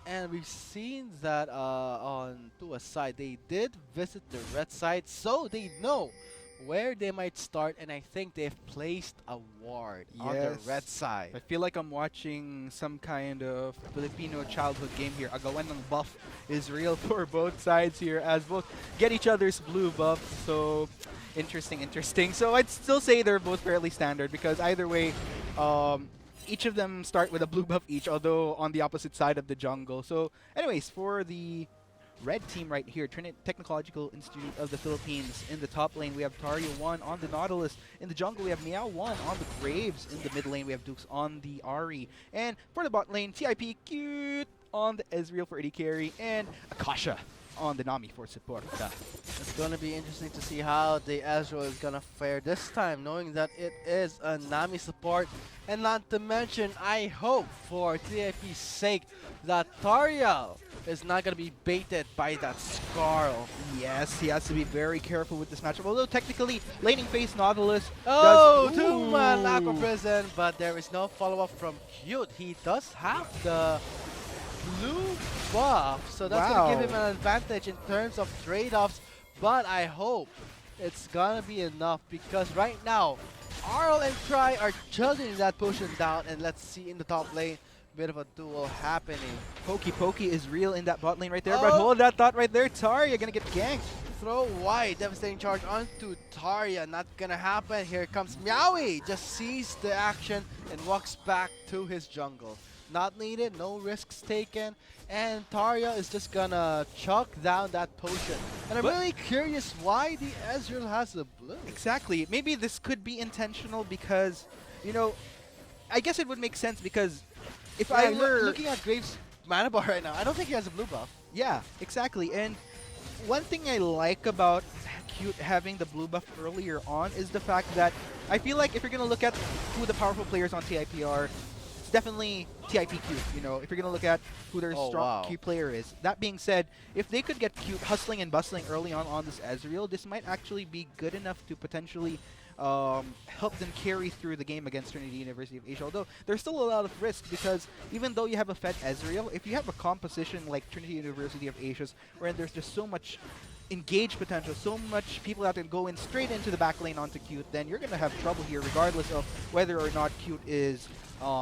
And we've seen that on Tua's side, they did visit the red side, so they know where they might start, and I think they've placed a ward on the red side. I feel like I'm watching some kind of Filipino childhood game here. Agawan ng buff is real for both sides here, as both get each other's blue buffs. So interesting. So I'd still say they're both fairly standard, because either way, each of them start with a blue buff each, although on the opposite side of the jungle. So anyways, for the red team right here, Technological Institute of the Philippines. In the top lane, we have Tario1 on the Nautilus. In the jungle, we have Meow1 on the Graves. In the mid lane, we have Dukes on the Ari. And for the bot lane, TIP Cute on the Ezreal for AD carry, and Akasha on the Nami for support. It's going to be interesting to see how the Ezreal is going to fare this time, knowing that it is a Nami support. And not to mention, I hope for TIP's sake that Tariel is not going to be baited by that Skarl. Yes, he has to be very careful with this matchup. Although technically, laning phase Nautilus Oh, does... two-man Ooh. Aqua Prison, but there is no follow-up from Cute. He does have the blue buff, so that's going to give him an advantage in terms of trade-offs, but I hope it's going to be enough because right now, Arl and Cry are chugging that potion down, and let's see in the top lane, bit of a duel happening. Pokey is real in that bot lane right there, but hold that thought right there. Tarya gonna get ganked. Throw wide, devastating charge onto Tarya, not gonna happen. Here comes Meowie, just sees the action and walks back to his jungle. Not needed, no risks taken, and Tarya is just gonna chuck down that potion. And I'm really curious why the Ezreal has a blue. Exactly. Maybe this could be intentional because, you know, I guess it would make sense because if I were looking at Graves' mana bar right now, I don't think he has a blue buff. Yeah, exactly. And one thing I like about Cute having the blue buff earlier on is the fact that I feel like if you're gonna look at who the powerful players on TIP are, it's definitely TIP Cute. You know, if you're gonna look at who their strong Cute player is. That being said, if they could get Cute hustling and bustling early on this Ezreal, this might actually be good enough to potentially help them carry through the game against Trinity University of Asia. Although there's still a lot of risk because even though you have a fed Ezreal, if you have a composition like Trinity University of Asia's, where there's just so much engage potential, so much people that can go in straight into the back lane onto Cute, then you're gonna have trouble here regardless of whether or not Cute is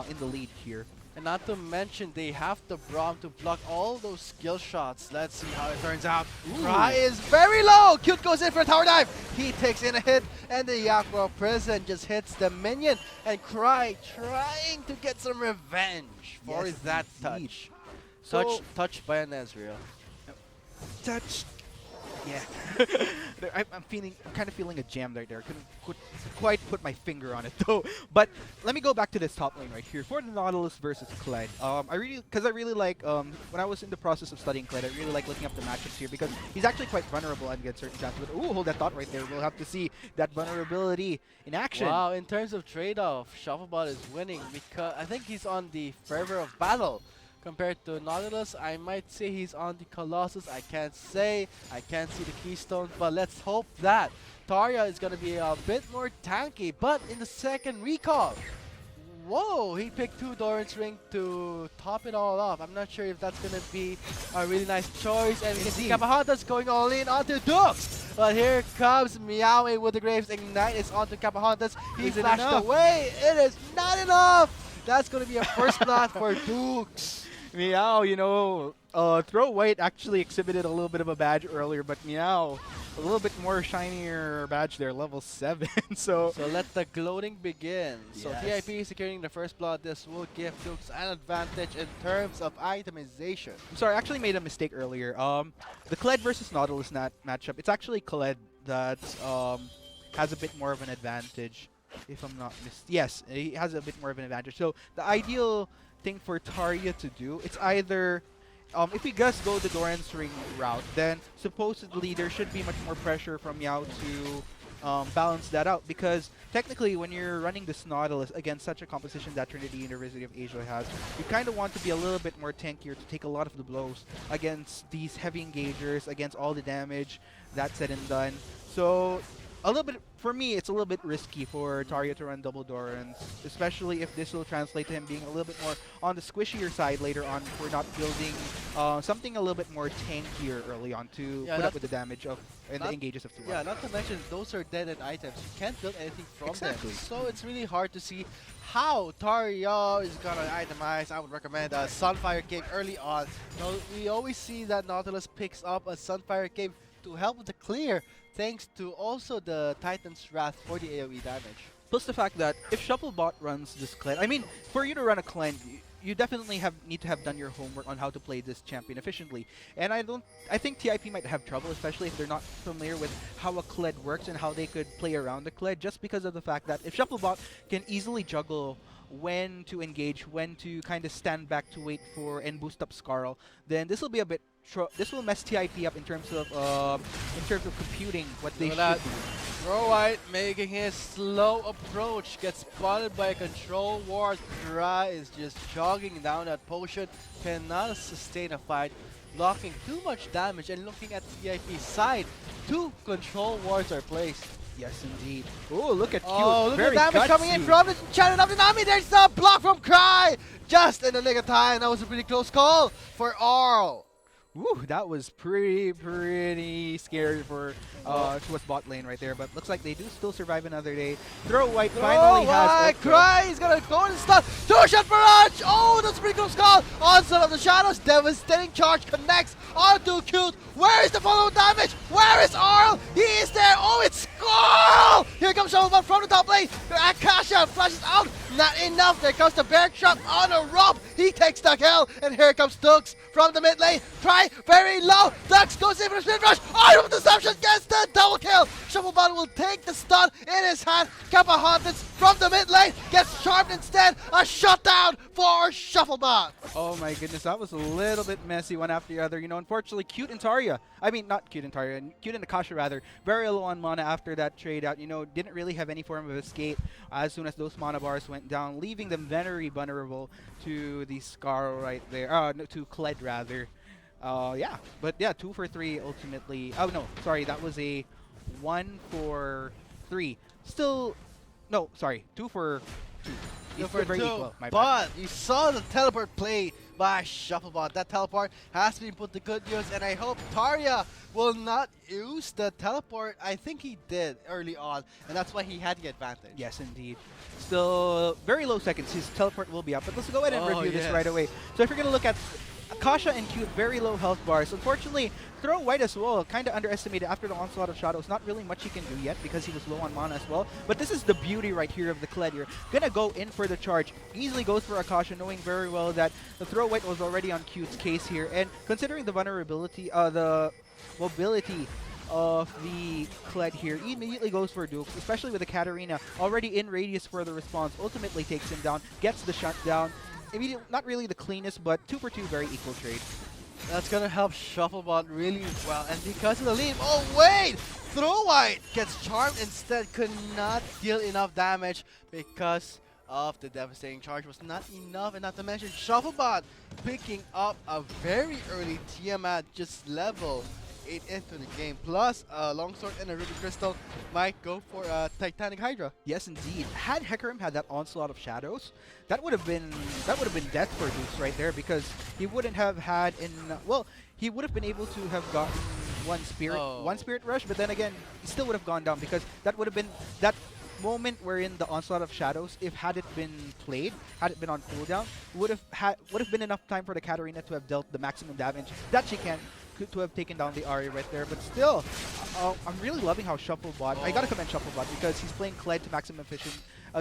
in the lead here. And not to mention, they have the Braum to block all those skill shots. Let's see how it turns out. Cry is very low. Cute goes in for a tower dive. He takes in a hit, and the Aqua Prison just hits the minion. And Cry trying to get some revenge for that touch. So Touched by an Ezreal. Touched. Yeah. I'm kind of feeling a jam right there. Couldn't quite put my finger on it though. But let me go back to this top lane right here for the Nautilus versus Kled. I really like when I was in the process of studying Kled, I really like looking up the matchups here because he's actually quite vulnerable against certain chances. But ooh, hold that thought right there. We'll have to see that vulnerability in action. Wow, in terms of trade-off, Shufflebot is winning because I think he's on the Fervor of Battle. Compared to Nautilus, I might say he's on the Colossus. I can't say. I can't see the Keystone, but let's hope that Tarya is going to be a bit more tanky. But in the second recall, whoa, he picked 2 Doran's Ring to top it all off. I'm not sure if that's going to be a really nice choice. And we can see Kapahontas going all in onto Dukes. But here comes Meowie with the Graves Ignite. It's onto Kapahontas. He flashed away. It is not enough. That's going to be a first blood for Dukes. Meow, you know, Throw White actually exhibited a little bit of a badge earlier, but Meow, a little bit more shinier badge there, level 7. So let the gloating begin. So TIP securing the first blood. This will give Dukes an advantage in terms of itemization. I'm sorry, I actually made a mistake earlier. The Kled versus Nautilus matchup, it's actually Kled that has a bit more of an advantage, if I'm not mistaken. Yes, he has a bit more of an advantage. So the ideal thing for Tarya to do, it's either if we just go the Doran's Ring route, then supposedly there should be much more pressure from Yao to balance that out, because technically when you're running this Nautilus against such a composition that Trinity University of Asia has, you kind of want to be a little bit more tankier to take a lot of the blows against these heavy engagers, against all the damage that's said and done. So a little bit, for me, it's a little bit risky for Tarya to run double Dorans, especially if this will translate to him being a little bit more on the squishier side later on if we're not building something a little bit more tankier early on to put up with the damage of and the engages of the Yeah, not to mention those are dead-end items. You can't build anything from them. So it's really hard to see how Tarya is gonna itemize. I would recommend a Sunfire Cave early on. Now, we always see that Nautilus picks up a Sunfire Cave to help with the clear, thanks to also the Titan's Wrath for the AoE damage. Plus the fact that if Shufflebot runs this cleanse, I mean, for you to run a cleanse, you definitely need to have done your homework on how to play this champion efficiently. And I think TIP might have trouble, especially if they're not familiar with how a Kled works and how they could play around the Kled, just because of the fact that if Shufflebot can easily juggle when to engage, when to kind of stand back to wait for and boost up Scarl, then this will be a bit this will mess TIP up in terms of computing what they Look should at that. do. Throw White making his slow approach, gets spotted by a control ward. Cry is just jogging down that potion, cannot sustain a fight, blocking too much damage. And looking at TIP's side, 2 control wards are placed. Yes, indeed. Oh, look at Q. Oh, look at Very the damage coming in gutsy. from the Channel of the Nami. There's a block from Cry! Just in the nick of time. That was a pretty close call for Arl. Ooh, that was pretty scary for towards bot lane right there. But looks like they do still survive another day. Throw White finally has ult. Cry! He's gonna go and stun. 2-shot barrage! Oh, that's a pretty close call. Onslaught of the Shadows. Devastating charge connects onto Cute. Where is the follow damage? Where is Arl? He is there. Oh, it's Scarl! Here comes Shovelbot from the top lane. Akasha flashes out. Not enough. There comes the bear trap on a rob. He takes the kill. And here comes Dux from the mid lane. Try very low. Dux goes in for a spin rush. Item deception gets the double kill. Shovelbot will take the stun in his hand. Kappa Hunters from the mid lane gets charmed instead. A shutdown for Shufflebot. Oh my goodness, that was a little bit messy one after the other. You know, unfortunately, Cute and Tarya, I mean, not Cute and Tarya, Cute and Akasha rather, very low on mana after that trade out. You know, didn't really have any form of escape as soon as those mana bars went down, leaving them very vulnerable to the Scar right there, no, to Kled rather. Yeah, but yeah, 2 for 3 ultimately. Oh no, sorry, that was a 1 for 3. Still, no, sorry, 2 for 2. It's For very 2, equal, my bad. but you saw the teleport play by Shufflebot. That teleport has been put to good use, and I hope Tarya will not use the teleport. I think he did early on, and that's why he had the advantage. Yes, indeed. Still very low seconds. His teleport will be up, but let's go ahead and Oh, review this yes. right away. So if you're going to look at Akasha and Cute, very low health bars. Unfortunately, Throw White as well, kind of underestimated after the Onslaught of Shadows. Not really much he can do yet because he was low on mana as well. But this is the beauty right here of the Kled. You're going to go in for the charge. Easily goes for Akasha, knowing very well that the Throw White was already on Cute's case here. And considering the vulnerability, the mobility of the Kled here, he immediately goes for Duke, especially with the Katarina already in radius for the response. Ultimately takes him down, gets the shutdown. Immediately, not really the cleanest, but 2 for 2, very equal trade. That's gonna help Shufflebot really well, and because of the lead, oh wait! Throw White gets charmed instead, could not deal enough damage because of the devastating charge was not enough, and not to mention Shufflebot picking up a very early Tiamat, just level 8 into the game, plus a Longsword and a Ruby Crystal might go for a Titanic Hydra. Yes, indeed. Had Hecarim had that Onslaught of Shadows, that would have been death for Dukes right there, because he wouldn't have had he would have been able to have gotten one spirit rush, but then again, he still would have gone down because that would have been that moment wherein the Onslaught of Shadows, if had it been played, had it been on cooldown, would have been enough time for the Katarina to have dealt the maximum damage that she can to have taken down the Ahri right there. But still, I'm really loving how Shufflebot, I gotta commend Shufflebot because he's playing Kled to maximum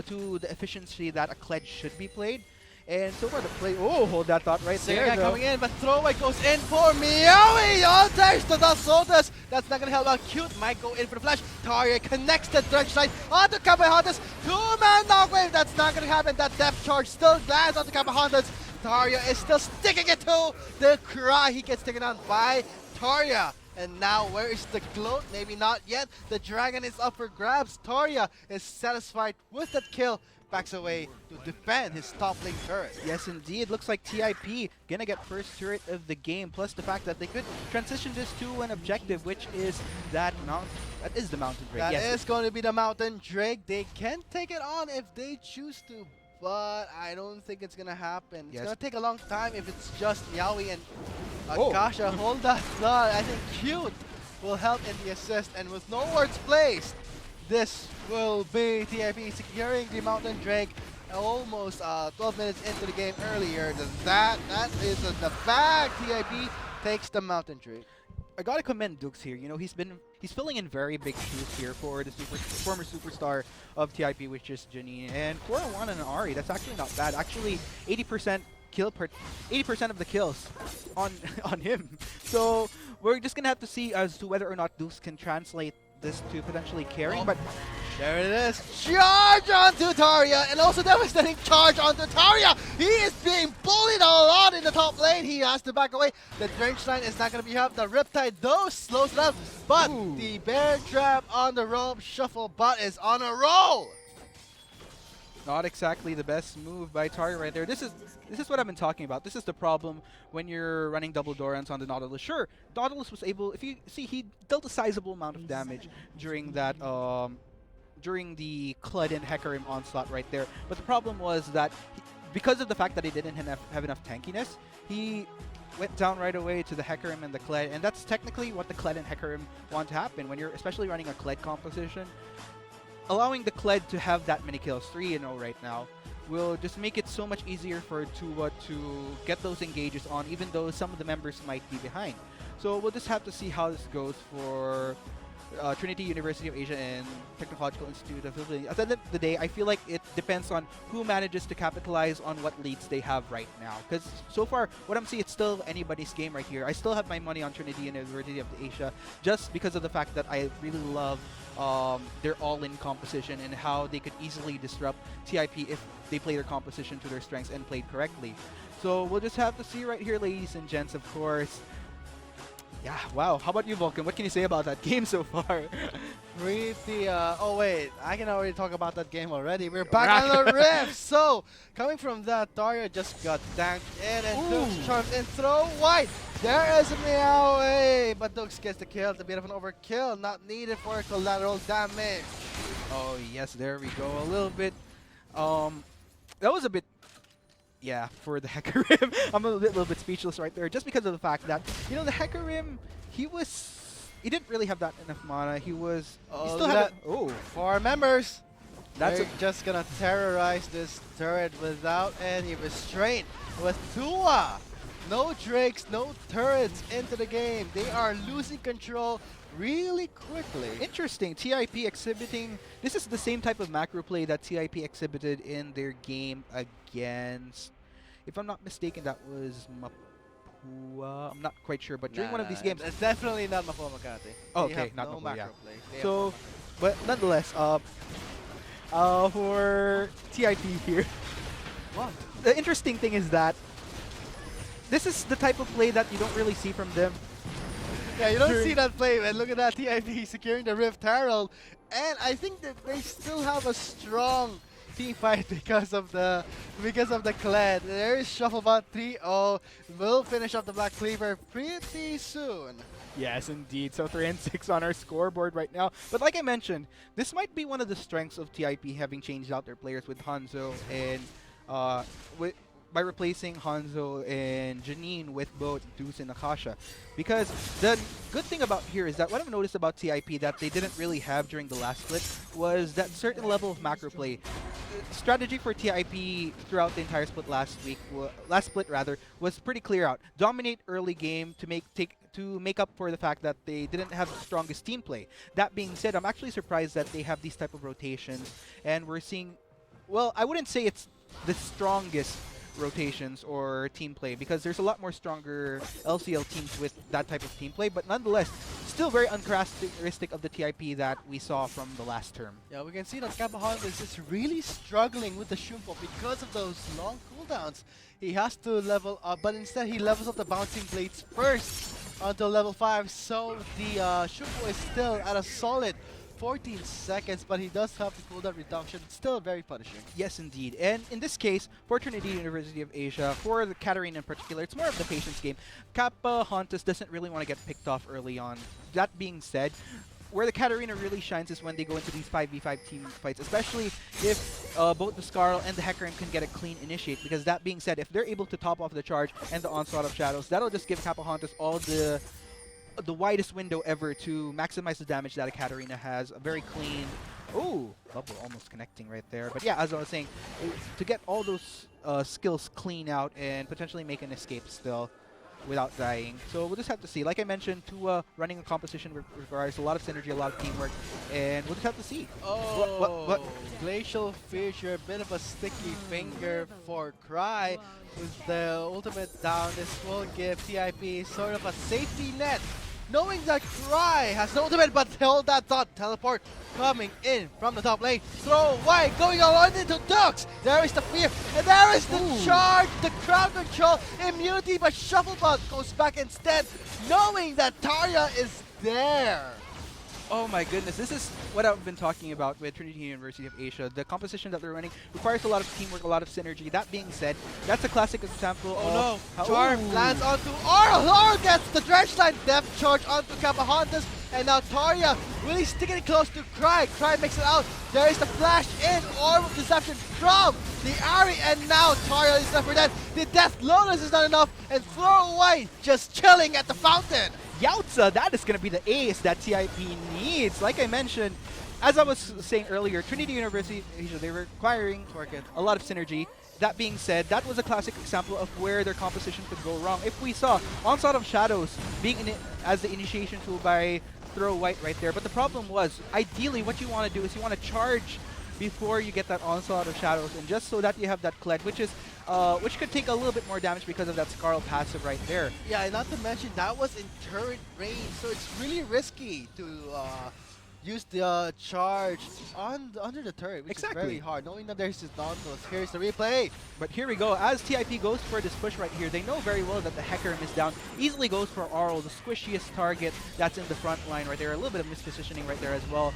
to the efficiency that a Kled should be played. And so far the play, oh, hold that thought right there. Sega coming in, but Throwaway goes in for Meowie! Oh, there's the Soltas. That's not gonna help out. Cute might go in for the flash. Tarya connects the Drench Side onto Kapahontas. 2-man Knockwave. That's not gonna happen. That depth charge still lands onto Kapahontas. Tarya is still sticking it to the Cry. He gets taken down by Tarya. And now, where is the gloat? Maybe not yet. The dragon is up for grabs. Tarya is satisfied with that kill. Backs away to defend his top lane turret. Yes, indeed. Looks like TIP gonna get first turret of the game. Plus the fact that they could transition this to an objective, which is that is the Mountain Drake. That is going to be the Mountain Drake. They can take it on if they choose to, but I don't think it's gonna happen. It's gonna take a long time if it's just Meowie and Akasha. Hold that thought. I think Cute will help in the assist, and with no wards placed, this will be TIP securing the Mountain Drake almost 12 minutes into the game earlier than that. That is in the bag. TIP takes the Mountain Drake. I gotta commend Dukes here. You know, he's filling in very big shoes here for the former superstar of TIP, which is Janine. And for a 1 and an Ahri, that's actually not bad. Actually, 80% 80% of the kills on on him. So we're just gonna have to see as to whether or not Dukes can translate this to potentially carrying. But There it is. Charge onto Taria, and also devastating charge onto Taria. He is being bullied a lot in the top lane. He has to back away. The Drench line is not going to be helped. The Riptide, though, slows it up. But the Bear Trap on the rope, Shuffle Bot is on a roll. not exactly the best move by Taria right there. This is what I've been talking about. This is the problem when you're running double Dorans on the Nautilus. Sure, Nautilus was able, if you see, he dealt a sizable amount of damage during that during the Kled and Hecarim onslaught right there. But the problem was that because of the fact that he didn't have enough tankiness, he went down right away to the Hecarim and the Kled, and that's technically what the Kled and Hecarim want to happen when you're especially running a Kled composition. Allowing the Kled to have that many kills, 3-0 right now, will just make it so much easier for Tua to get those engages on, even though some of the members might be behind. So we'll just have to see how this goes for Trinity University of Asia and Technological Institute of Philippines. At the end of the day, I feel like it depends on who manages to capitalize on what leads they have right now. Because so far, what I'm seeing, it's still anybody's game right here. I still have my money on Trinity University of Asia just because of the fact that I really love their all-in composition and how they could easily disrupt TIP if they play their composition to their strengths and played correctly. So we'll just have to see right here, ladies and gents, of course. Yeah, wow. How about you, Vulcan? What can you say about that game so far? Pretty, oh wait, I can already talk about that game already. We're back on the rift. So, coming from that, Taria just got tanked in and Dukes charms in throw wide. There is a meow away, but Dukes gets the kill. It's a bit of an overkill, not needed for collateral damage. Oh, yes, there we go. A little bit, that was a bit, yeah, for the Hecarim. I'm a little bit speechless right there just because of the fact that, you know, the Hecarim, he didn't really have that enough mana. He still had, oh, 4 members. That's They're just gonna terrorize this turret without any restraint. With Tua, no Drakes, no turrets into the game. They are losing control really quickly. Interesting. TIP exhibiting, this is the same type of macro play that TIP exhibited in their game against, if I'm not mistaken, that was Mapua. I'm not quite sure, but during one of these games. It's definitely not Mapua Makati. Oh, They okay, have not no Mapua, macro yeah. play. So, but nonetheless, for TIP here, What? the interesting thing is that this is the type of play that you don't really see from them. Yeah, you don't see that play, man. Look at that, TIP securing the Rift Herald. And I think that they still have a strong team fight because of the Kled. There is Shufflebot 3-0. Will finish off the Black Cleaver pretty soon. Yes, indeed. So 3-6 on our scoreboard right now. But like I mentioned, this might be one of the strengths of TIP having changed out their players with Hanzo and by replacing Hanzo and Janine with both Deuce and Akasha. Because the good thing about here is that what I've noticed about TIP that they didn't really have during the last split was that certain level of macro play. Strategy for TIP throughout the entire split last split was pretty clear out. Dominate early game to make up for the fact that they didn't have the strongest team play. That being said, I'm actually surprised that they have these type of rotations, and we're seeing, well, I wouldn't say it's the strongest rotations or team play because there's a lot more stronger LCL teams with that type of team play, but nonetheless, still very uncharacteristic of the TIP that we saw from the last term. Yeah, we can see that Kapahon is just really struggling with the Shumpo because of those long cooldowns. He has to level up, but instead he levels up the bouncing blades first until level 5, so the Shumpo is still at a solid 14 seconds, but he does have the cooldown reduction. It's still very punishing. Yes, indeed. And in this case, for Trinity University of Asia, for the Katarina in particular, it's more of the patience game. Kappa Hontus doesn't really want to get picked off early on. That being said, where the Katarina really shines is when they go into these 5v5 team fights, especially if both the Skarl and the Hecarim can get a clean initiate, because that being said, if they're able to top off the charge and the onslaught of shadows, that'll just give Kappa Hontus all the widest window ever to maximize the damage that a Katarina has. A very clean... Oh, bubble almost connecting right there. But yeah, as I was saying, to get all those skills clean out and potentially make an escape still. without dying. So we'll just have to see. Like I mentioned, Tua running a composition requires a lot of synergy, a lot of teamwork, and we'll just have to see. Oh, Glacial Fissure, a bit of a sticky finger for Cry. With the ultimate down, this will give TIP sort of a safety net. Knowing that Cry has no ultimate, but hold that thought. Teleport coming in from the top lane. Throw wide, going all into Dux. There is the fear, and there is the charge, the crowd control, immunity, but Shufflebot goes back instead, knowing that Tarya is there. Oh my goodness, this is what I've been talking about with Trinity University of Asia. The composition that they're running requires a lot of teamwork, a lot of synergy. That being said, that's a classic example of how Charm lands onto Oral. Oral gets the Dredge Line Depth Charge onto Kapahontas, and now Tarya really sticking it close to Cry. Cry makes it out. There is the flash in, Orb of Deception from the Ari, and now Tarya is left for dead. The Death Lotus is not enough, and Throw Away just chilling at the fountain. Yautza, that is going to be the ace that TIP needs. Like I mentioned, as I was saying earlier, Trinity University of Asia, they were requiring a lot of synergy. That being said, that was a classic example of where their composition could go wrong. If we saw Onslaught of Shadows being as the initiation tool by Throw White right there, but the problem was, ideally what you want to do is you want to charge before you get that Onslaught of Shadows, and just so that you have that Kled, which could take a little bit more damage because of that Scarl passive right there. Yeah, and not to mention that was in turret range, so it's really risky to use the charge under the turret, which is very hard, knowing that there's this Dauntless. Here's the replay. But here we go, as TIP goes for this push right here, they know very well that the Hecarim is down, easily goes for Aurel, the squishiest target that's in the front line right there, a little bit of mispositioning right there as well.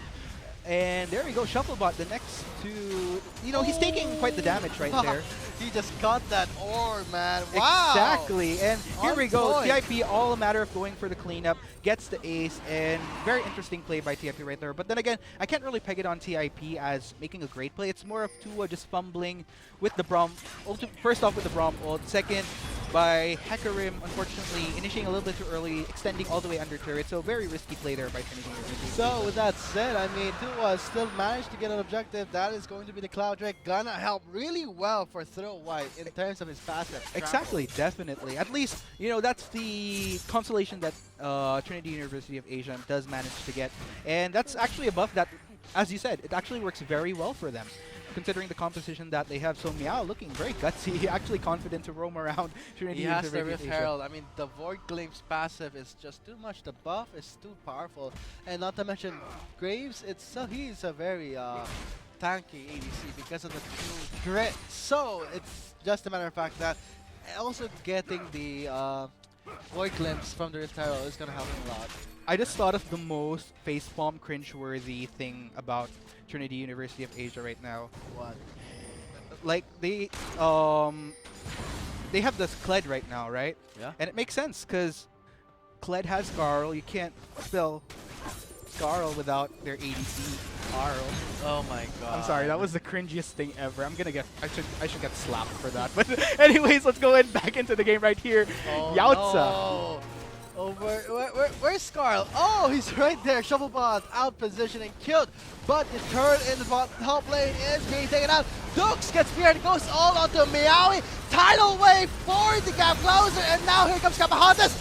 And there we go, Shufflebot, the next to, he's taking quite the damage right there. He just got that ore, man. Wow. Exactly. And here we go. point. TIP, all a matter of going for the cleanup, gets the ace, and very interesting play by TIP right there. But then again, I can't really peg it on TIP as making a great play. It's more of Tua just fumbling with the Braum. First off with the Braum ult. Second, by Hecarim, unfortunately, initiating a little bit too early, extending all the way under turret. So very risky play there by Trinity University. So with that said, I mean, Tua still managed to get an objective. That is going to be the Cloud Drake. Gonna help really well for Throw White in terms of his passive. Exactly, definitely. At least, that's the consolation that Trinity University of Asia does manage to get. And that's actually a buff that, as you said, it actually works very well for them, considering the composition that they have. So Meow looking very gutsy, actually confident to roam around Trinity He has University the of Rift Asia. Herald. I mean, the Void Glimpse passive is just too much. The buff is too powerful. And not to mention, Graves itself, he's a very tanky ADC because of the true grit. So it's just a matter of fact that also getting the Void Glimpse from the Rift Herald is going to help him a lot. I just thought of the most facepalm cringe-worthy thing about Trinity University of Asia right now. What? Like, they have this Kled right now, right? Yeah. And it makes sense, because Kled has Garl. You can't spell Garl without their ADC, Garl. Oh my god. I'm sorry, that was the cringiest thing ever. I should get slapped for that. But anyways, let's go back into the game right here. Oh, Yautza. no. Where's Scarl? Oh, he's right there. Shufflebot out positioning, killed. But the turret in the top lane is being taken out. Dux gets speared, goes all onto Meowie. Tidal wave for the gap closer, and now here comes Kapahontas.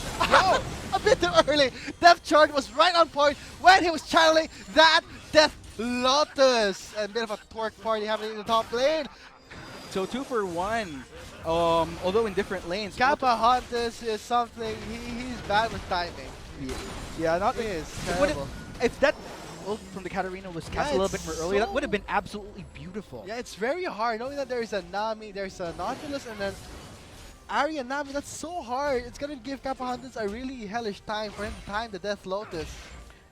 A bit too early. Death Charge was right on point when he was channeling that Death Lotus. And a bit of a twerk party happening in the top lane. So 2 for 1. Although in different lanes. Kapahontas is something, he's bad with timing. Yeah, not He is Would terrible. if that ult from the Katarina was cast a little bit more early, that would have been absolutely beautiful. Yeah, it's very hard knowing that there's a Nami, there's a Nautilus, and then Ari and Nami. That's so hard. It's gonna give Kapahontas a really hellish time for him to time the Death Lotus.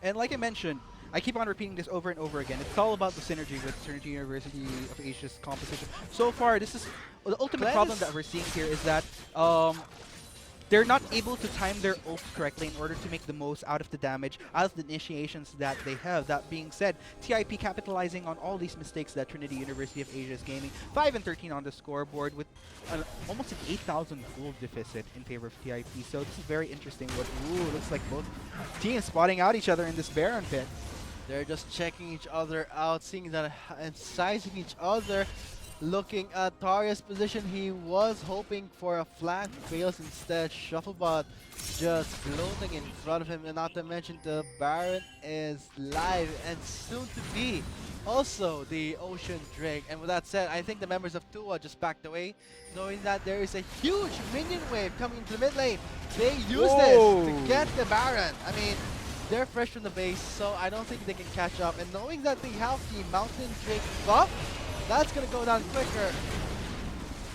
And like I mentioned, I keep on repeating this over and over again. It's all about the synergy with Trinity University of Asia's composition. So far, this is the ultimate problem that we're seeing here is that they're not able to time their ults correctly in order to make the most out of the damage, out of the initiations that they have. That being said, TIP capitalizing on all these mistakes that Trinity University of Asia is gaining. 5 and 13 on the scoreboard with almost an 8,000 gold deficit in favor of TIP. So this is very interesting. Looks like both teams spotting out each other in this Baron pit. They're just checking each other out, seeing that and sizing each other. Looking at Tarya's position, he was hoping for a flank, fails instead. Shufflebot just floating in front of him, and not to mention the Baron is live and soon to be also the Ocean Drake. And with that said, I think the members of Tua just backed away, knowing that there is a huge minion wave coming into the mid lane. They use this to get the Baron. I mean, they're fresh from the base, so I don't think they can catch up. And knowing that they have the Mountain Drake buff, that's gonna go down quicker.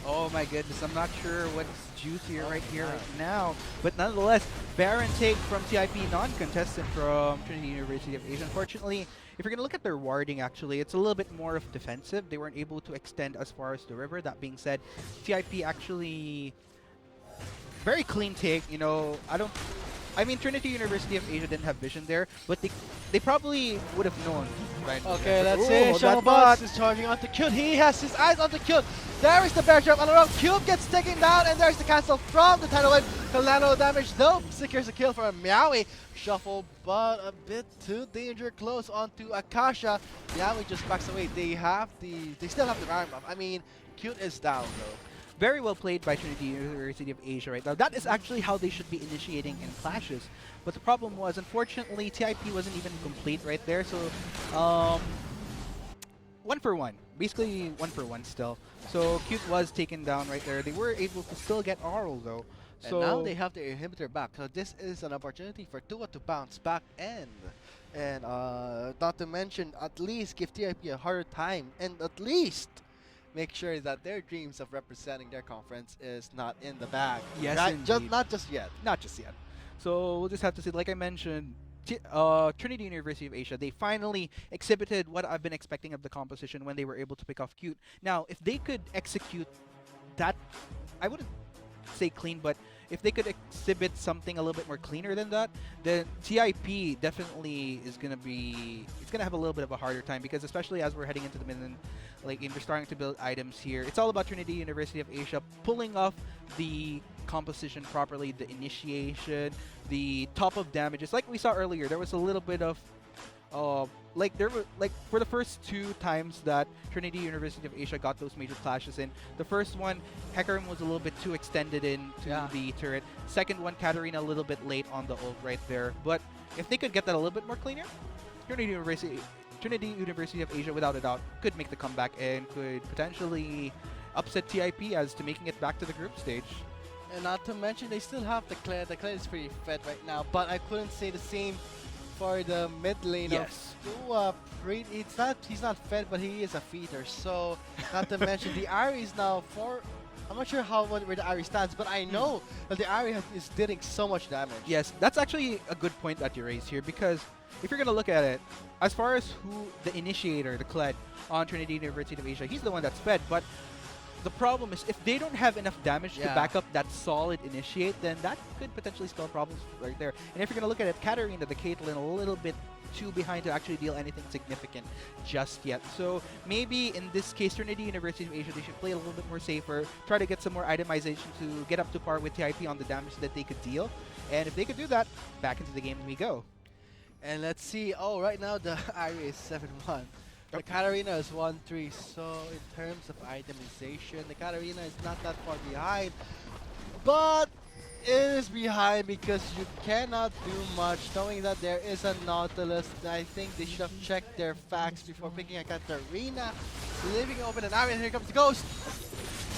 Oh my goodness, I'm not sure what's juicier right here right now. But nonetheless, Baron take from TIP, non-contestant from Trinity University of Asia. Unfortunately, if you're going to look at their warding, actually, it's a little bit more of defensive. They weren't able to extend as far as the river. That being said, TIP actually very clean take. You know, I mean, Trinity University of Asia didn't have vision there, but they probably would have known, right? Okay, that's Ooh, it. that Shufflebot is charging onto Cute. He has his eyes on the Cute. There is the bear trap on the road. Cube gets taken down, and there's the cancel from the tidal wave. Collateral damage, though, secures a kill from Meowie. Shufflebot a bit too danger close onto Akasha. Meowie just backs away. They still have the Baron buff. I mean, Cute is down, though. Very well played by Trinity University of Asia right now. That is actually how they should be initiating in clashes. But the problem was, unfortunately, TIP wasn't even complete right there. So, 1 for 1. Basically, 1 for 1 still. So, Cute was taken down right there. They were able to still get Arl though. And now they have their inhibitor back. So this is an opportunity for Tua to bounce back and not to mention, at least give TIP a harder time. And at least make sure that their dreams of representing their conference is not in the bag. Yes, right? Not just yet. Not just yet. So we'll just have to see, like I mentioned, Trinity University of Asia, they finally exhibited what I've been expecting of the composition when they were able to pick off Cute. Now, if they could execute that, I wouldn't say clean, but if they could exhibit something a little bit more cleaner than that, then TIP definitely is gonna have a little bit of a harder time, because especially as we're heading into the mid and like they're starting to build items here, it's all about Trinity University of Asia pulling off the composition properly, the initiation, the top of damages. Like we saw earlier, there was a little bit of for the first 2 times that Trinity University of Asia got those major clashes in. The first one, Hecarim was a little bit too extended into the turret. Second one, Katarina a little bit late on the ult right there. But if they could get that a little bit more cleaner, Trinity University of Asia, without a doubt, could make the comeback and could potentially upset TIP as to making it back to the group stage. And not to mention, they still have the Kled. The Kled is pretty fed right now, but I couldn't say the same for the mid lane of Tua. He's not fed, but he is a feeder. So, not to mention, the Ari is now I'm not sure where the Ari stands, but I know that the Ari is dealing so much damage. Yes, that's actually a good point that you raised here, because if you're going to look at it, as far as who the initiator, the Kled on Trinity University of Asia, he's the one that's fed, but the problem is if they don't have enough damage to back up that solid initiate, then that could potentially spell problems right there. And if you're going to look at it, Katarina, the Caitlyn, a little bit too behind to actually deal anything significant just yet. So maybe in this case, Trinity University of Asia, they should play a little bit more safer, try to get some more itemization to get up to par with TIP on the damage that they could deal. And if they could do that, back into the game we go. And let's see. Oh, right now the Ari is 7-1. The Katarina is 1-3, so in terms of itemization, the Katarina is not that far behind, but it is behind because you cannot do much, knowing that there is a Nautilus. I think they should have checked their facts before picking a Katarina, leaving open an area, and here comes the Ghost.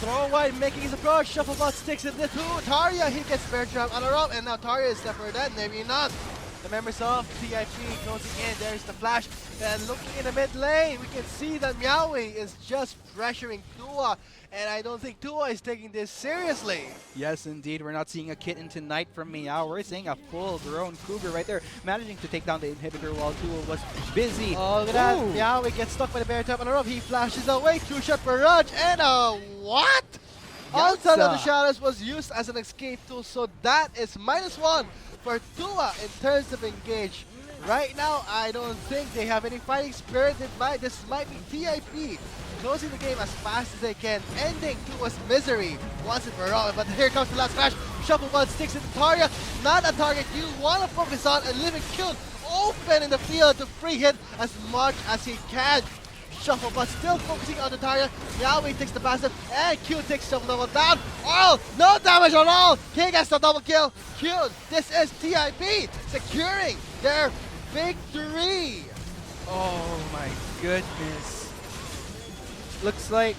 Throw wide, making his approach, Shufflebot sticks it to Tarya, he gets bear trap on a rope, and now Tarya is separate dead, maybe not. The members of TIP closing in, there's the flash, and looking in the mid lane, we can see that Meowie is just pressuring Tua, and I don't think Tua is taking this seriously. Yes, indeed, we're not seeing a kitten tonight from Meow, we're seeing a full-grown Cougar right there, managing to take down the inhibitor while Tua was busy. Oh, look at that, Meowie gets stuck by the bear trap on the rope, he flashes away, 2-shot barrage, and a what? Outside of the shadows was used as an escape tool, so that is -1 for Tua in terms of engage. Right now, I don't think they have any fighting spirit. This might be TIP closing the game as fast as they can, ending Tua's misery once and for all. But here comes the last flash. Shufflebot sticks into Tarya. Not a target you want to focus on, and leaving Cute open in the field to free hit as much as he can. Shuffle, but still focusing on the target. Yaoi takes the bastard, and Q takes Shuffle level down. Oral, no damage at all. King gets the double kill. Q, this is TIP securing their victory. Oh my goodness. Looks like,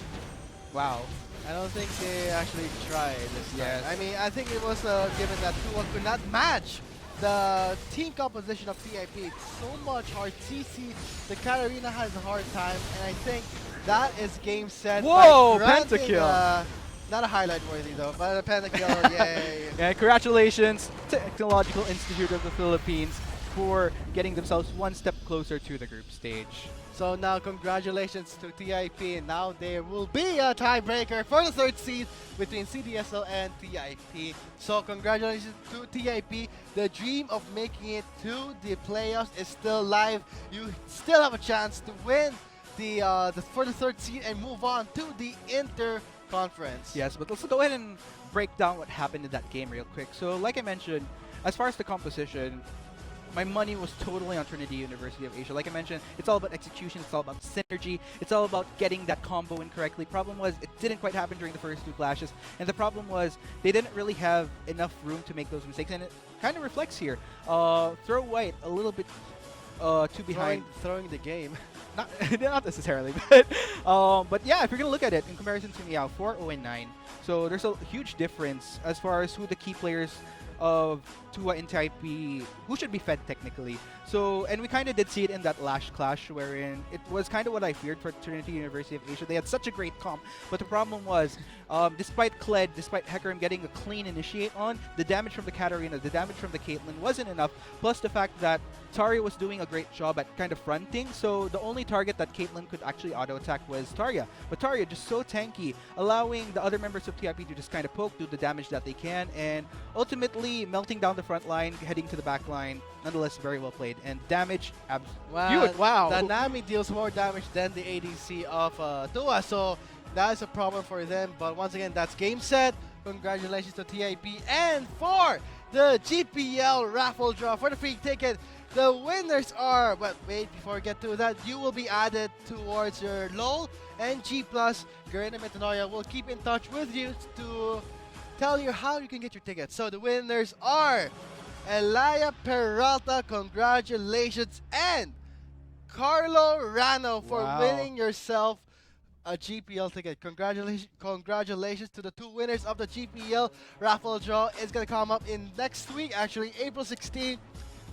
wow. I don't think they actually tried this time. Yes. I mean, I think it was given that 2-1 could not match the team composition of TIP. It's so much hard. CC, the Katarina has a hard time, and I think that is game set. Whoa, by granting, pentakill. Not a highlight worthy though, but a pentakill, yay. Yeah, congratulations, Technological Institute of the Philippines, for getting themselves one step closer to the group stage. So now congratulations to TIP, and now there will be a tiebreaker for the third seed between CDSL and TIP. So congratulations to TIP. The dream of making it to the playoffs is still live. You still have a chance to win for the third seed and move on to the inter-conference. Yes, but let's go ahead and break down what happened in that game real quick. So like I mentioned, as far as the composition, my money was totally on Trinity University of Asia. Like I mentioned, it's all about execution, it's all about synergy, it's all about getting that combo in correctly. Problem was, it didn't quite happen during the first two clashes, and the problem was, they didn't really have enough room to make those mistakes, and it kind of reflects here. Throw White a little bit too behind. Throwing the game. Not necessarily, but yeah, if you're gonna look at it in comparison to Meow, 4-0-9. So there's a huge difference as far as who the key players of Tua and Type B, who should be fed technically. So, and we kind of did see it in that last clash, wherein it was kind of what I feared for Trinity University of Asia. They had such a great comp, but the problem was, despite Kled, despite Hecarim getting a clean initiate on, the damage from the Katarina, the damage from the Caitlyn wasn't enough, plus the fact that Tarya was doing a great job at kind of fronting, so the only target that Caitlyn could actually auto-attack was Tarya. But Tarya just so tanky, allowing the other members of TIP to just kind of poke, do the damage that they can, and ultimately melting down the front line, heading to the back line. Nonetheless, very well played. And damage, huge. Wow. The Nami deals more damage than the ADC of Tua, so that is a problem for them. But once again, that's game set. Congratulations to TIP. And for the GPL raffle draw for the free ticket, the winners are, but wait, before we get to that, you will be added towards your LOL and G+. Garena Metanoia will keep in touch with you to tell you how you can get your tickets. So the winners are Elia Peralta, congratulations, and Carlo Rano for winning yourself a GPL ticket. Congratulations to the two winners of the GPL raffle draw. It's going to come up in next week, actually, April 16th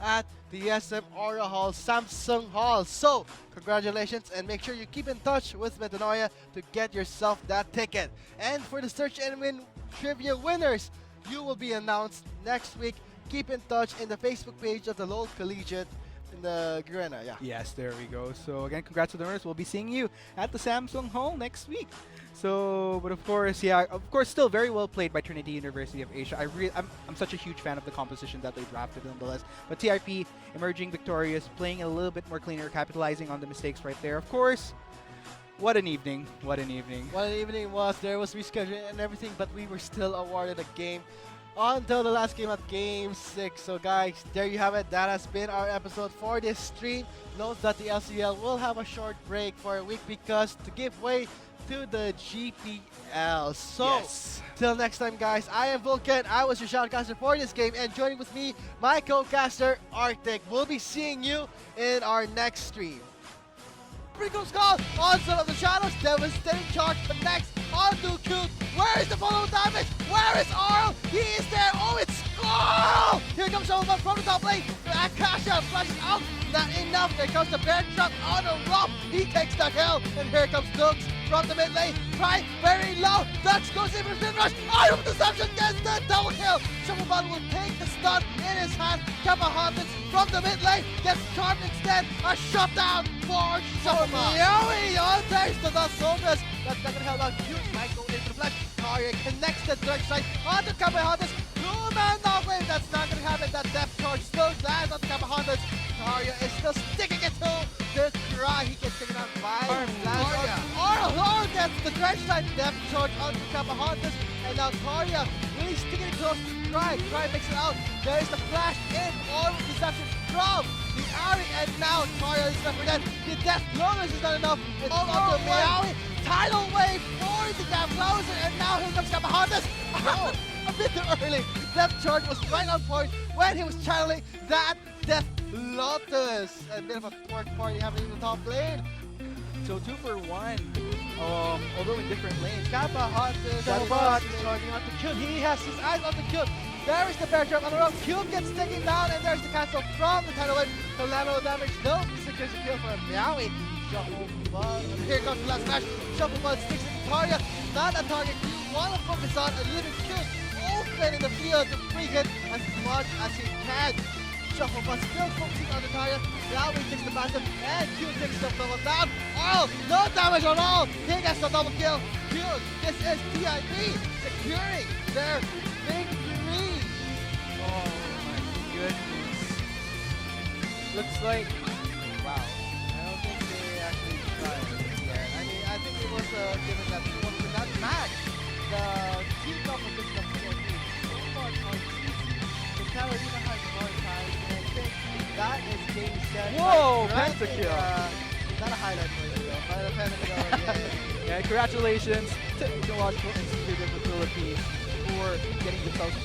at the SM Aura Hall, Samsung Hall. So, congratulations, and make sure you keep in touch with Metanoia to get yourself that ticket. And for the Search and Win trivia winners, you will be announced next week. Keep in touch in the Facebook page of the LOL Collegiate in the Garena. Yeah. Yes, there we go. So again, congrats to the winners. We'll be seeing you at the Samsung Hall next week. So, but of course, yeah, of course, still very well played by Trinity University of Asia. I'm such a huge fan of the composition that they drafted nonetheless. But TIP emerging victorious, playing a little bit more cleaner, capitalizing on the mistakes right there. Of course, what an evening! What an evening! What an evening was. There was rescheduling and everything, but we were still awarded a game until the last game at Game 6. So guys, there you have it. That has been our episode for this stream. Note that the LCL will have a short break for a week because to give way to the GPL. So, till next time guys, I am Vulcan. I was your shoutcaster for this game, and joining with me, my co-caster, Arctic. We'll be seeing you in our next stream. Pretty Skull, onset of the shadows, devastating charge, but next, onto Cute. Where is the follow damage? Where is Arl? He is there. Oh, it's Arl! Here comes Showman from the top lane. Akasha flashes out. Not enough. There comes the bear trap on a rock. He takes the kill. And here comes Dux from the mid lane. Try very low. Dux goes in with spin rush. Item deception gets the double kill. Shufflebot will take the stun in his hand. Kappa Hunters from the mid lane gets charmed instead. A shutdown for Shufflebot. Yowie on takes the soldiers. That's not gonna help out. Cute might go into the flash. Tarya connects the direct side onto Kappa Hunters. Two-man knockaway. That's not gonna happen. That depth charge still lands on Kappa Hunters. Tarya is still sticking it to the Cry. He gets taken out by Tarya. Arlo gets the direct side depth charge onto Kappa Hunters. And now Tarya really sticking it close to Cry. Cry makes it out. There is the flash in. All with deception. from the Ari, and now Taria is left for dead. The Death Lotus is not enough. It's all on to Meowie. Tidal wave for the gap closer, and now here comes Yamahatas. Oh, a bit too early. Death Charge was right on point when he was channeling that Death Lotus. A bit of a torque party happening in the top lane. So 2 for 1. Although in different lanes. Kappa Hunters, Kappa is charging on to Cube. He has his eyes on the Cube. There is the bear trap on the road. Cube gets taken down, and there's the cancel from the tidal wave. Collateral damage. No, secures the kill for Meowie. Shuffle Bud. Here comes the last smash. Shuffle Bud sticks into Taria. Not a target you want to focus on. A little Cube open in the field to free hit as much as he can. Shuffle Bud still focusing on the Taria. Meowie takes the passive, and Cube takes the double down. Oh, no damage at all. He gets the double kill. Cube, this is TIP securing their victory. Oh my goodness. Looks like, wow. I don't think they actually tried it yet. I mean, I think it was given that he wants to not match the team competition of TNT so much on CC. The Carolina has more time, and I think that is game set. Whoa, Granted, pentakill. Not a highlight for you though, but a pentakill, yeah. Yeah, congratulations to Technological Institute of the Philippines for getting themselves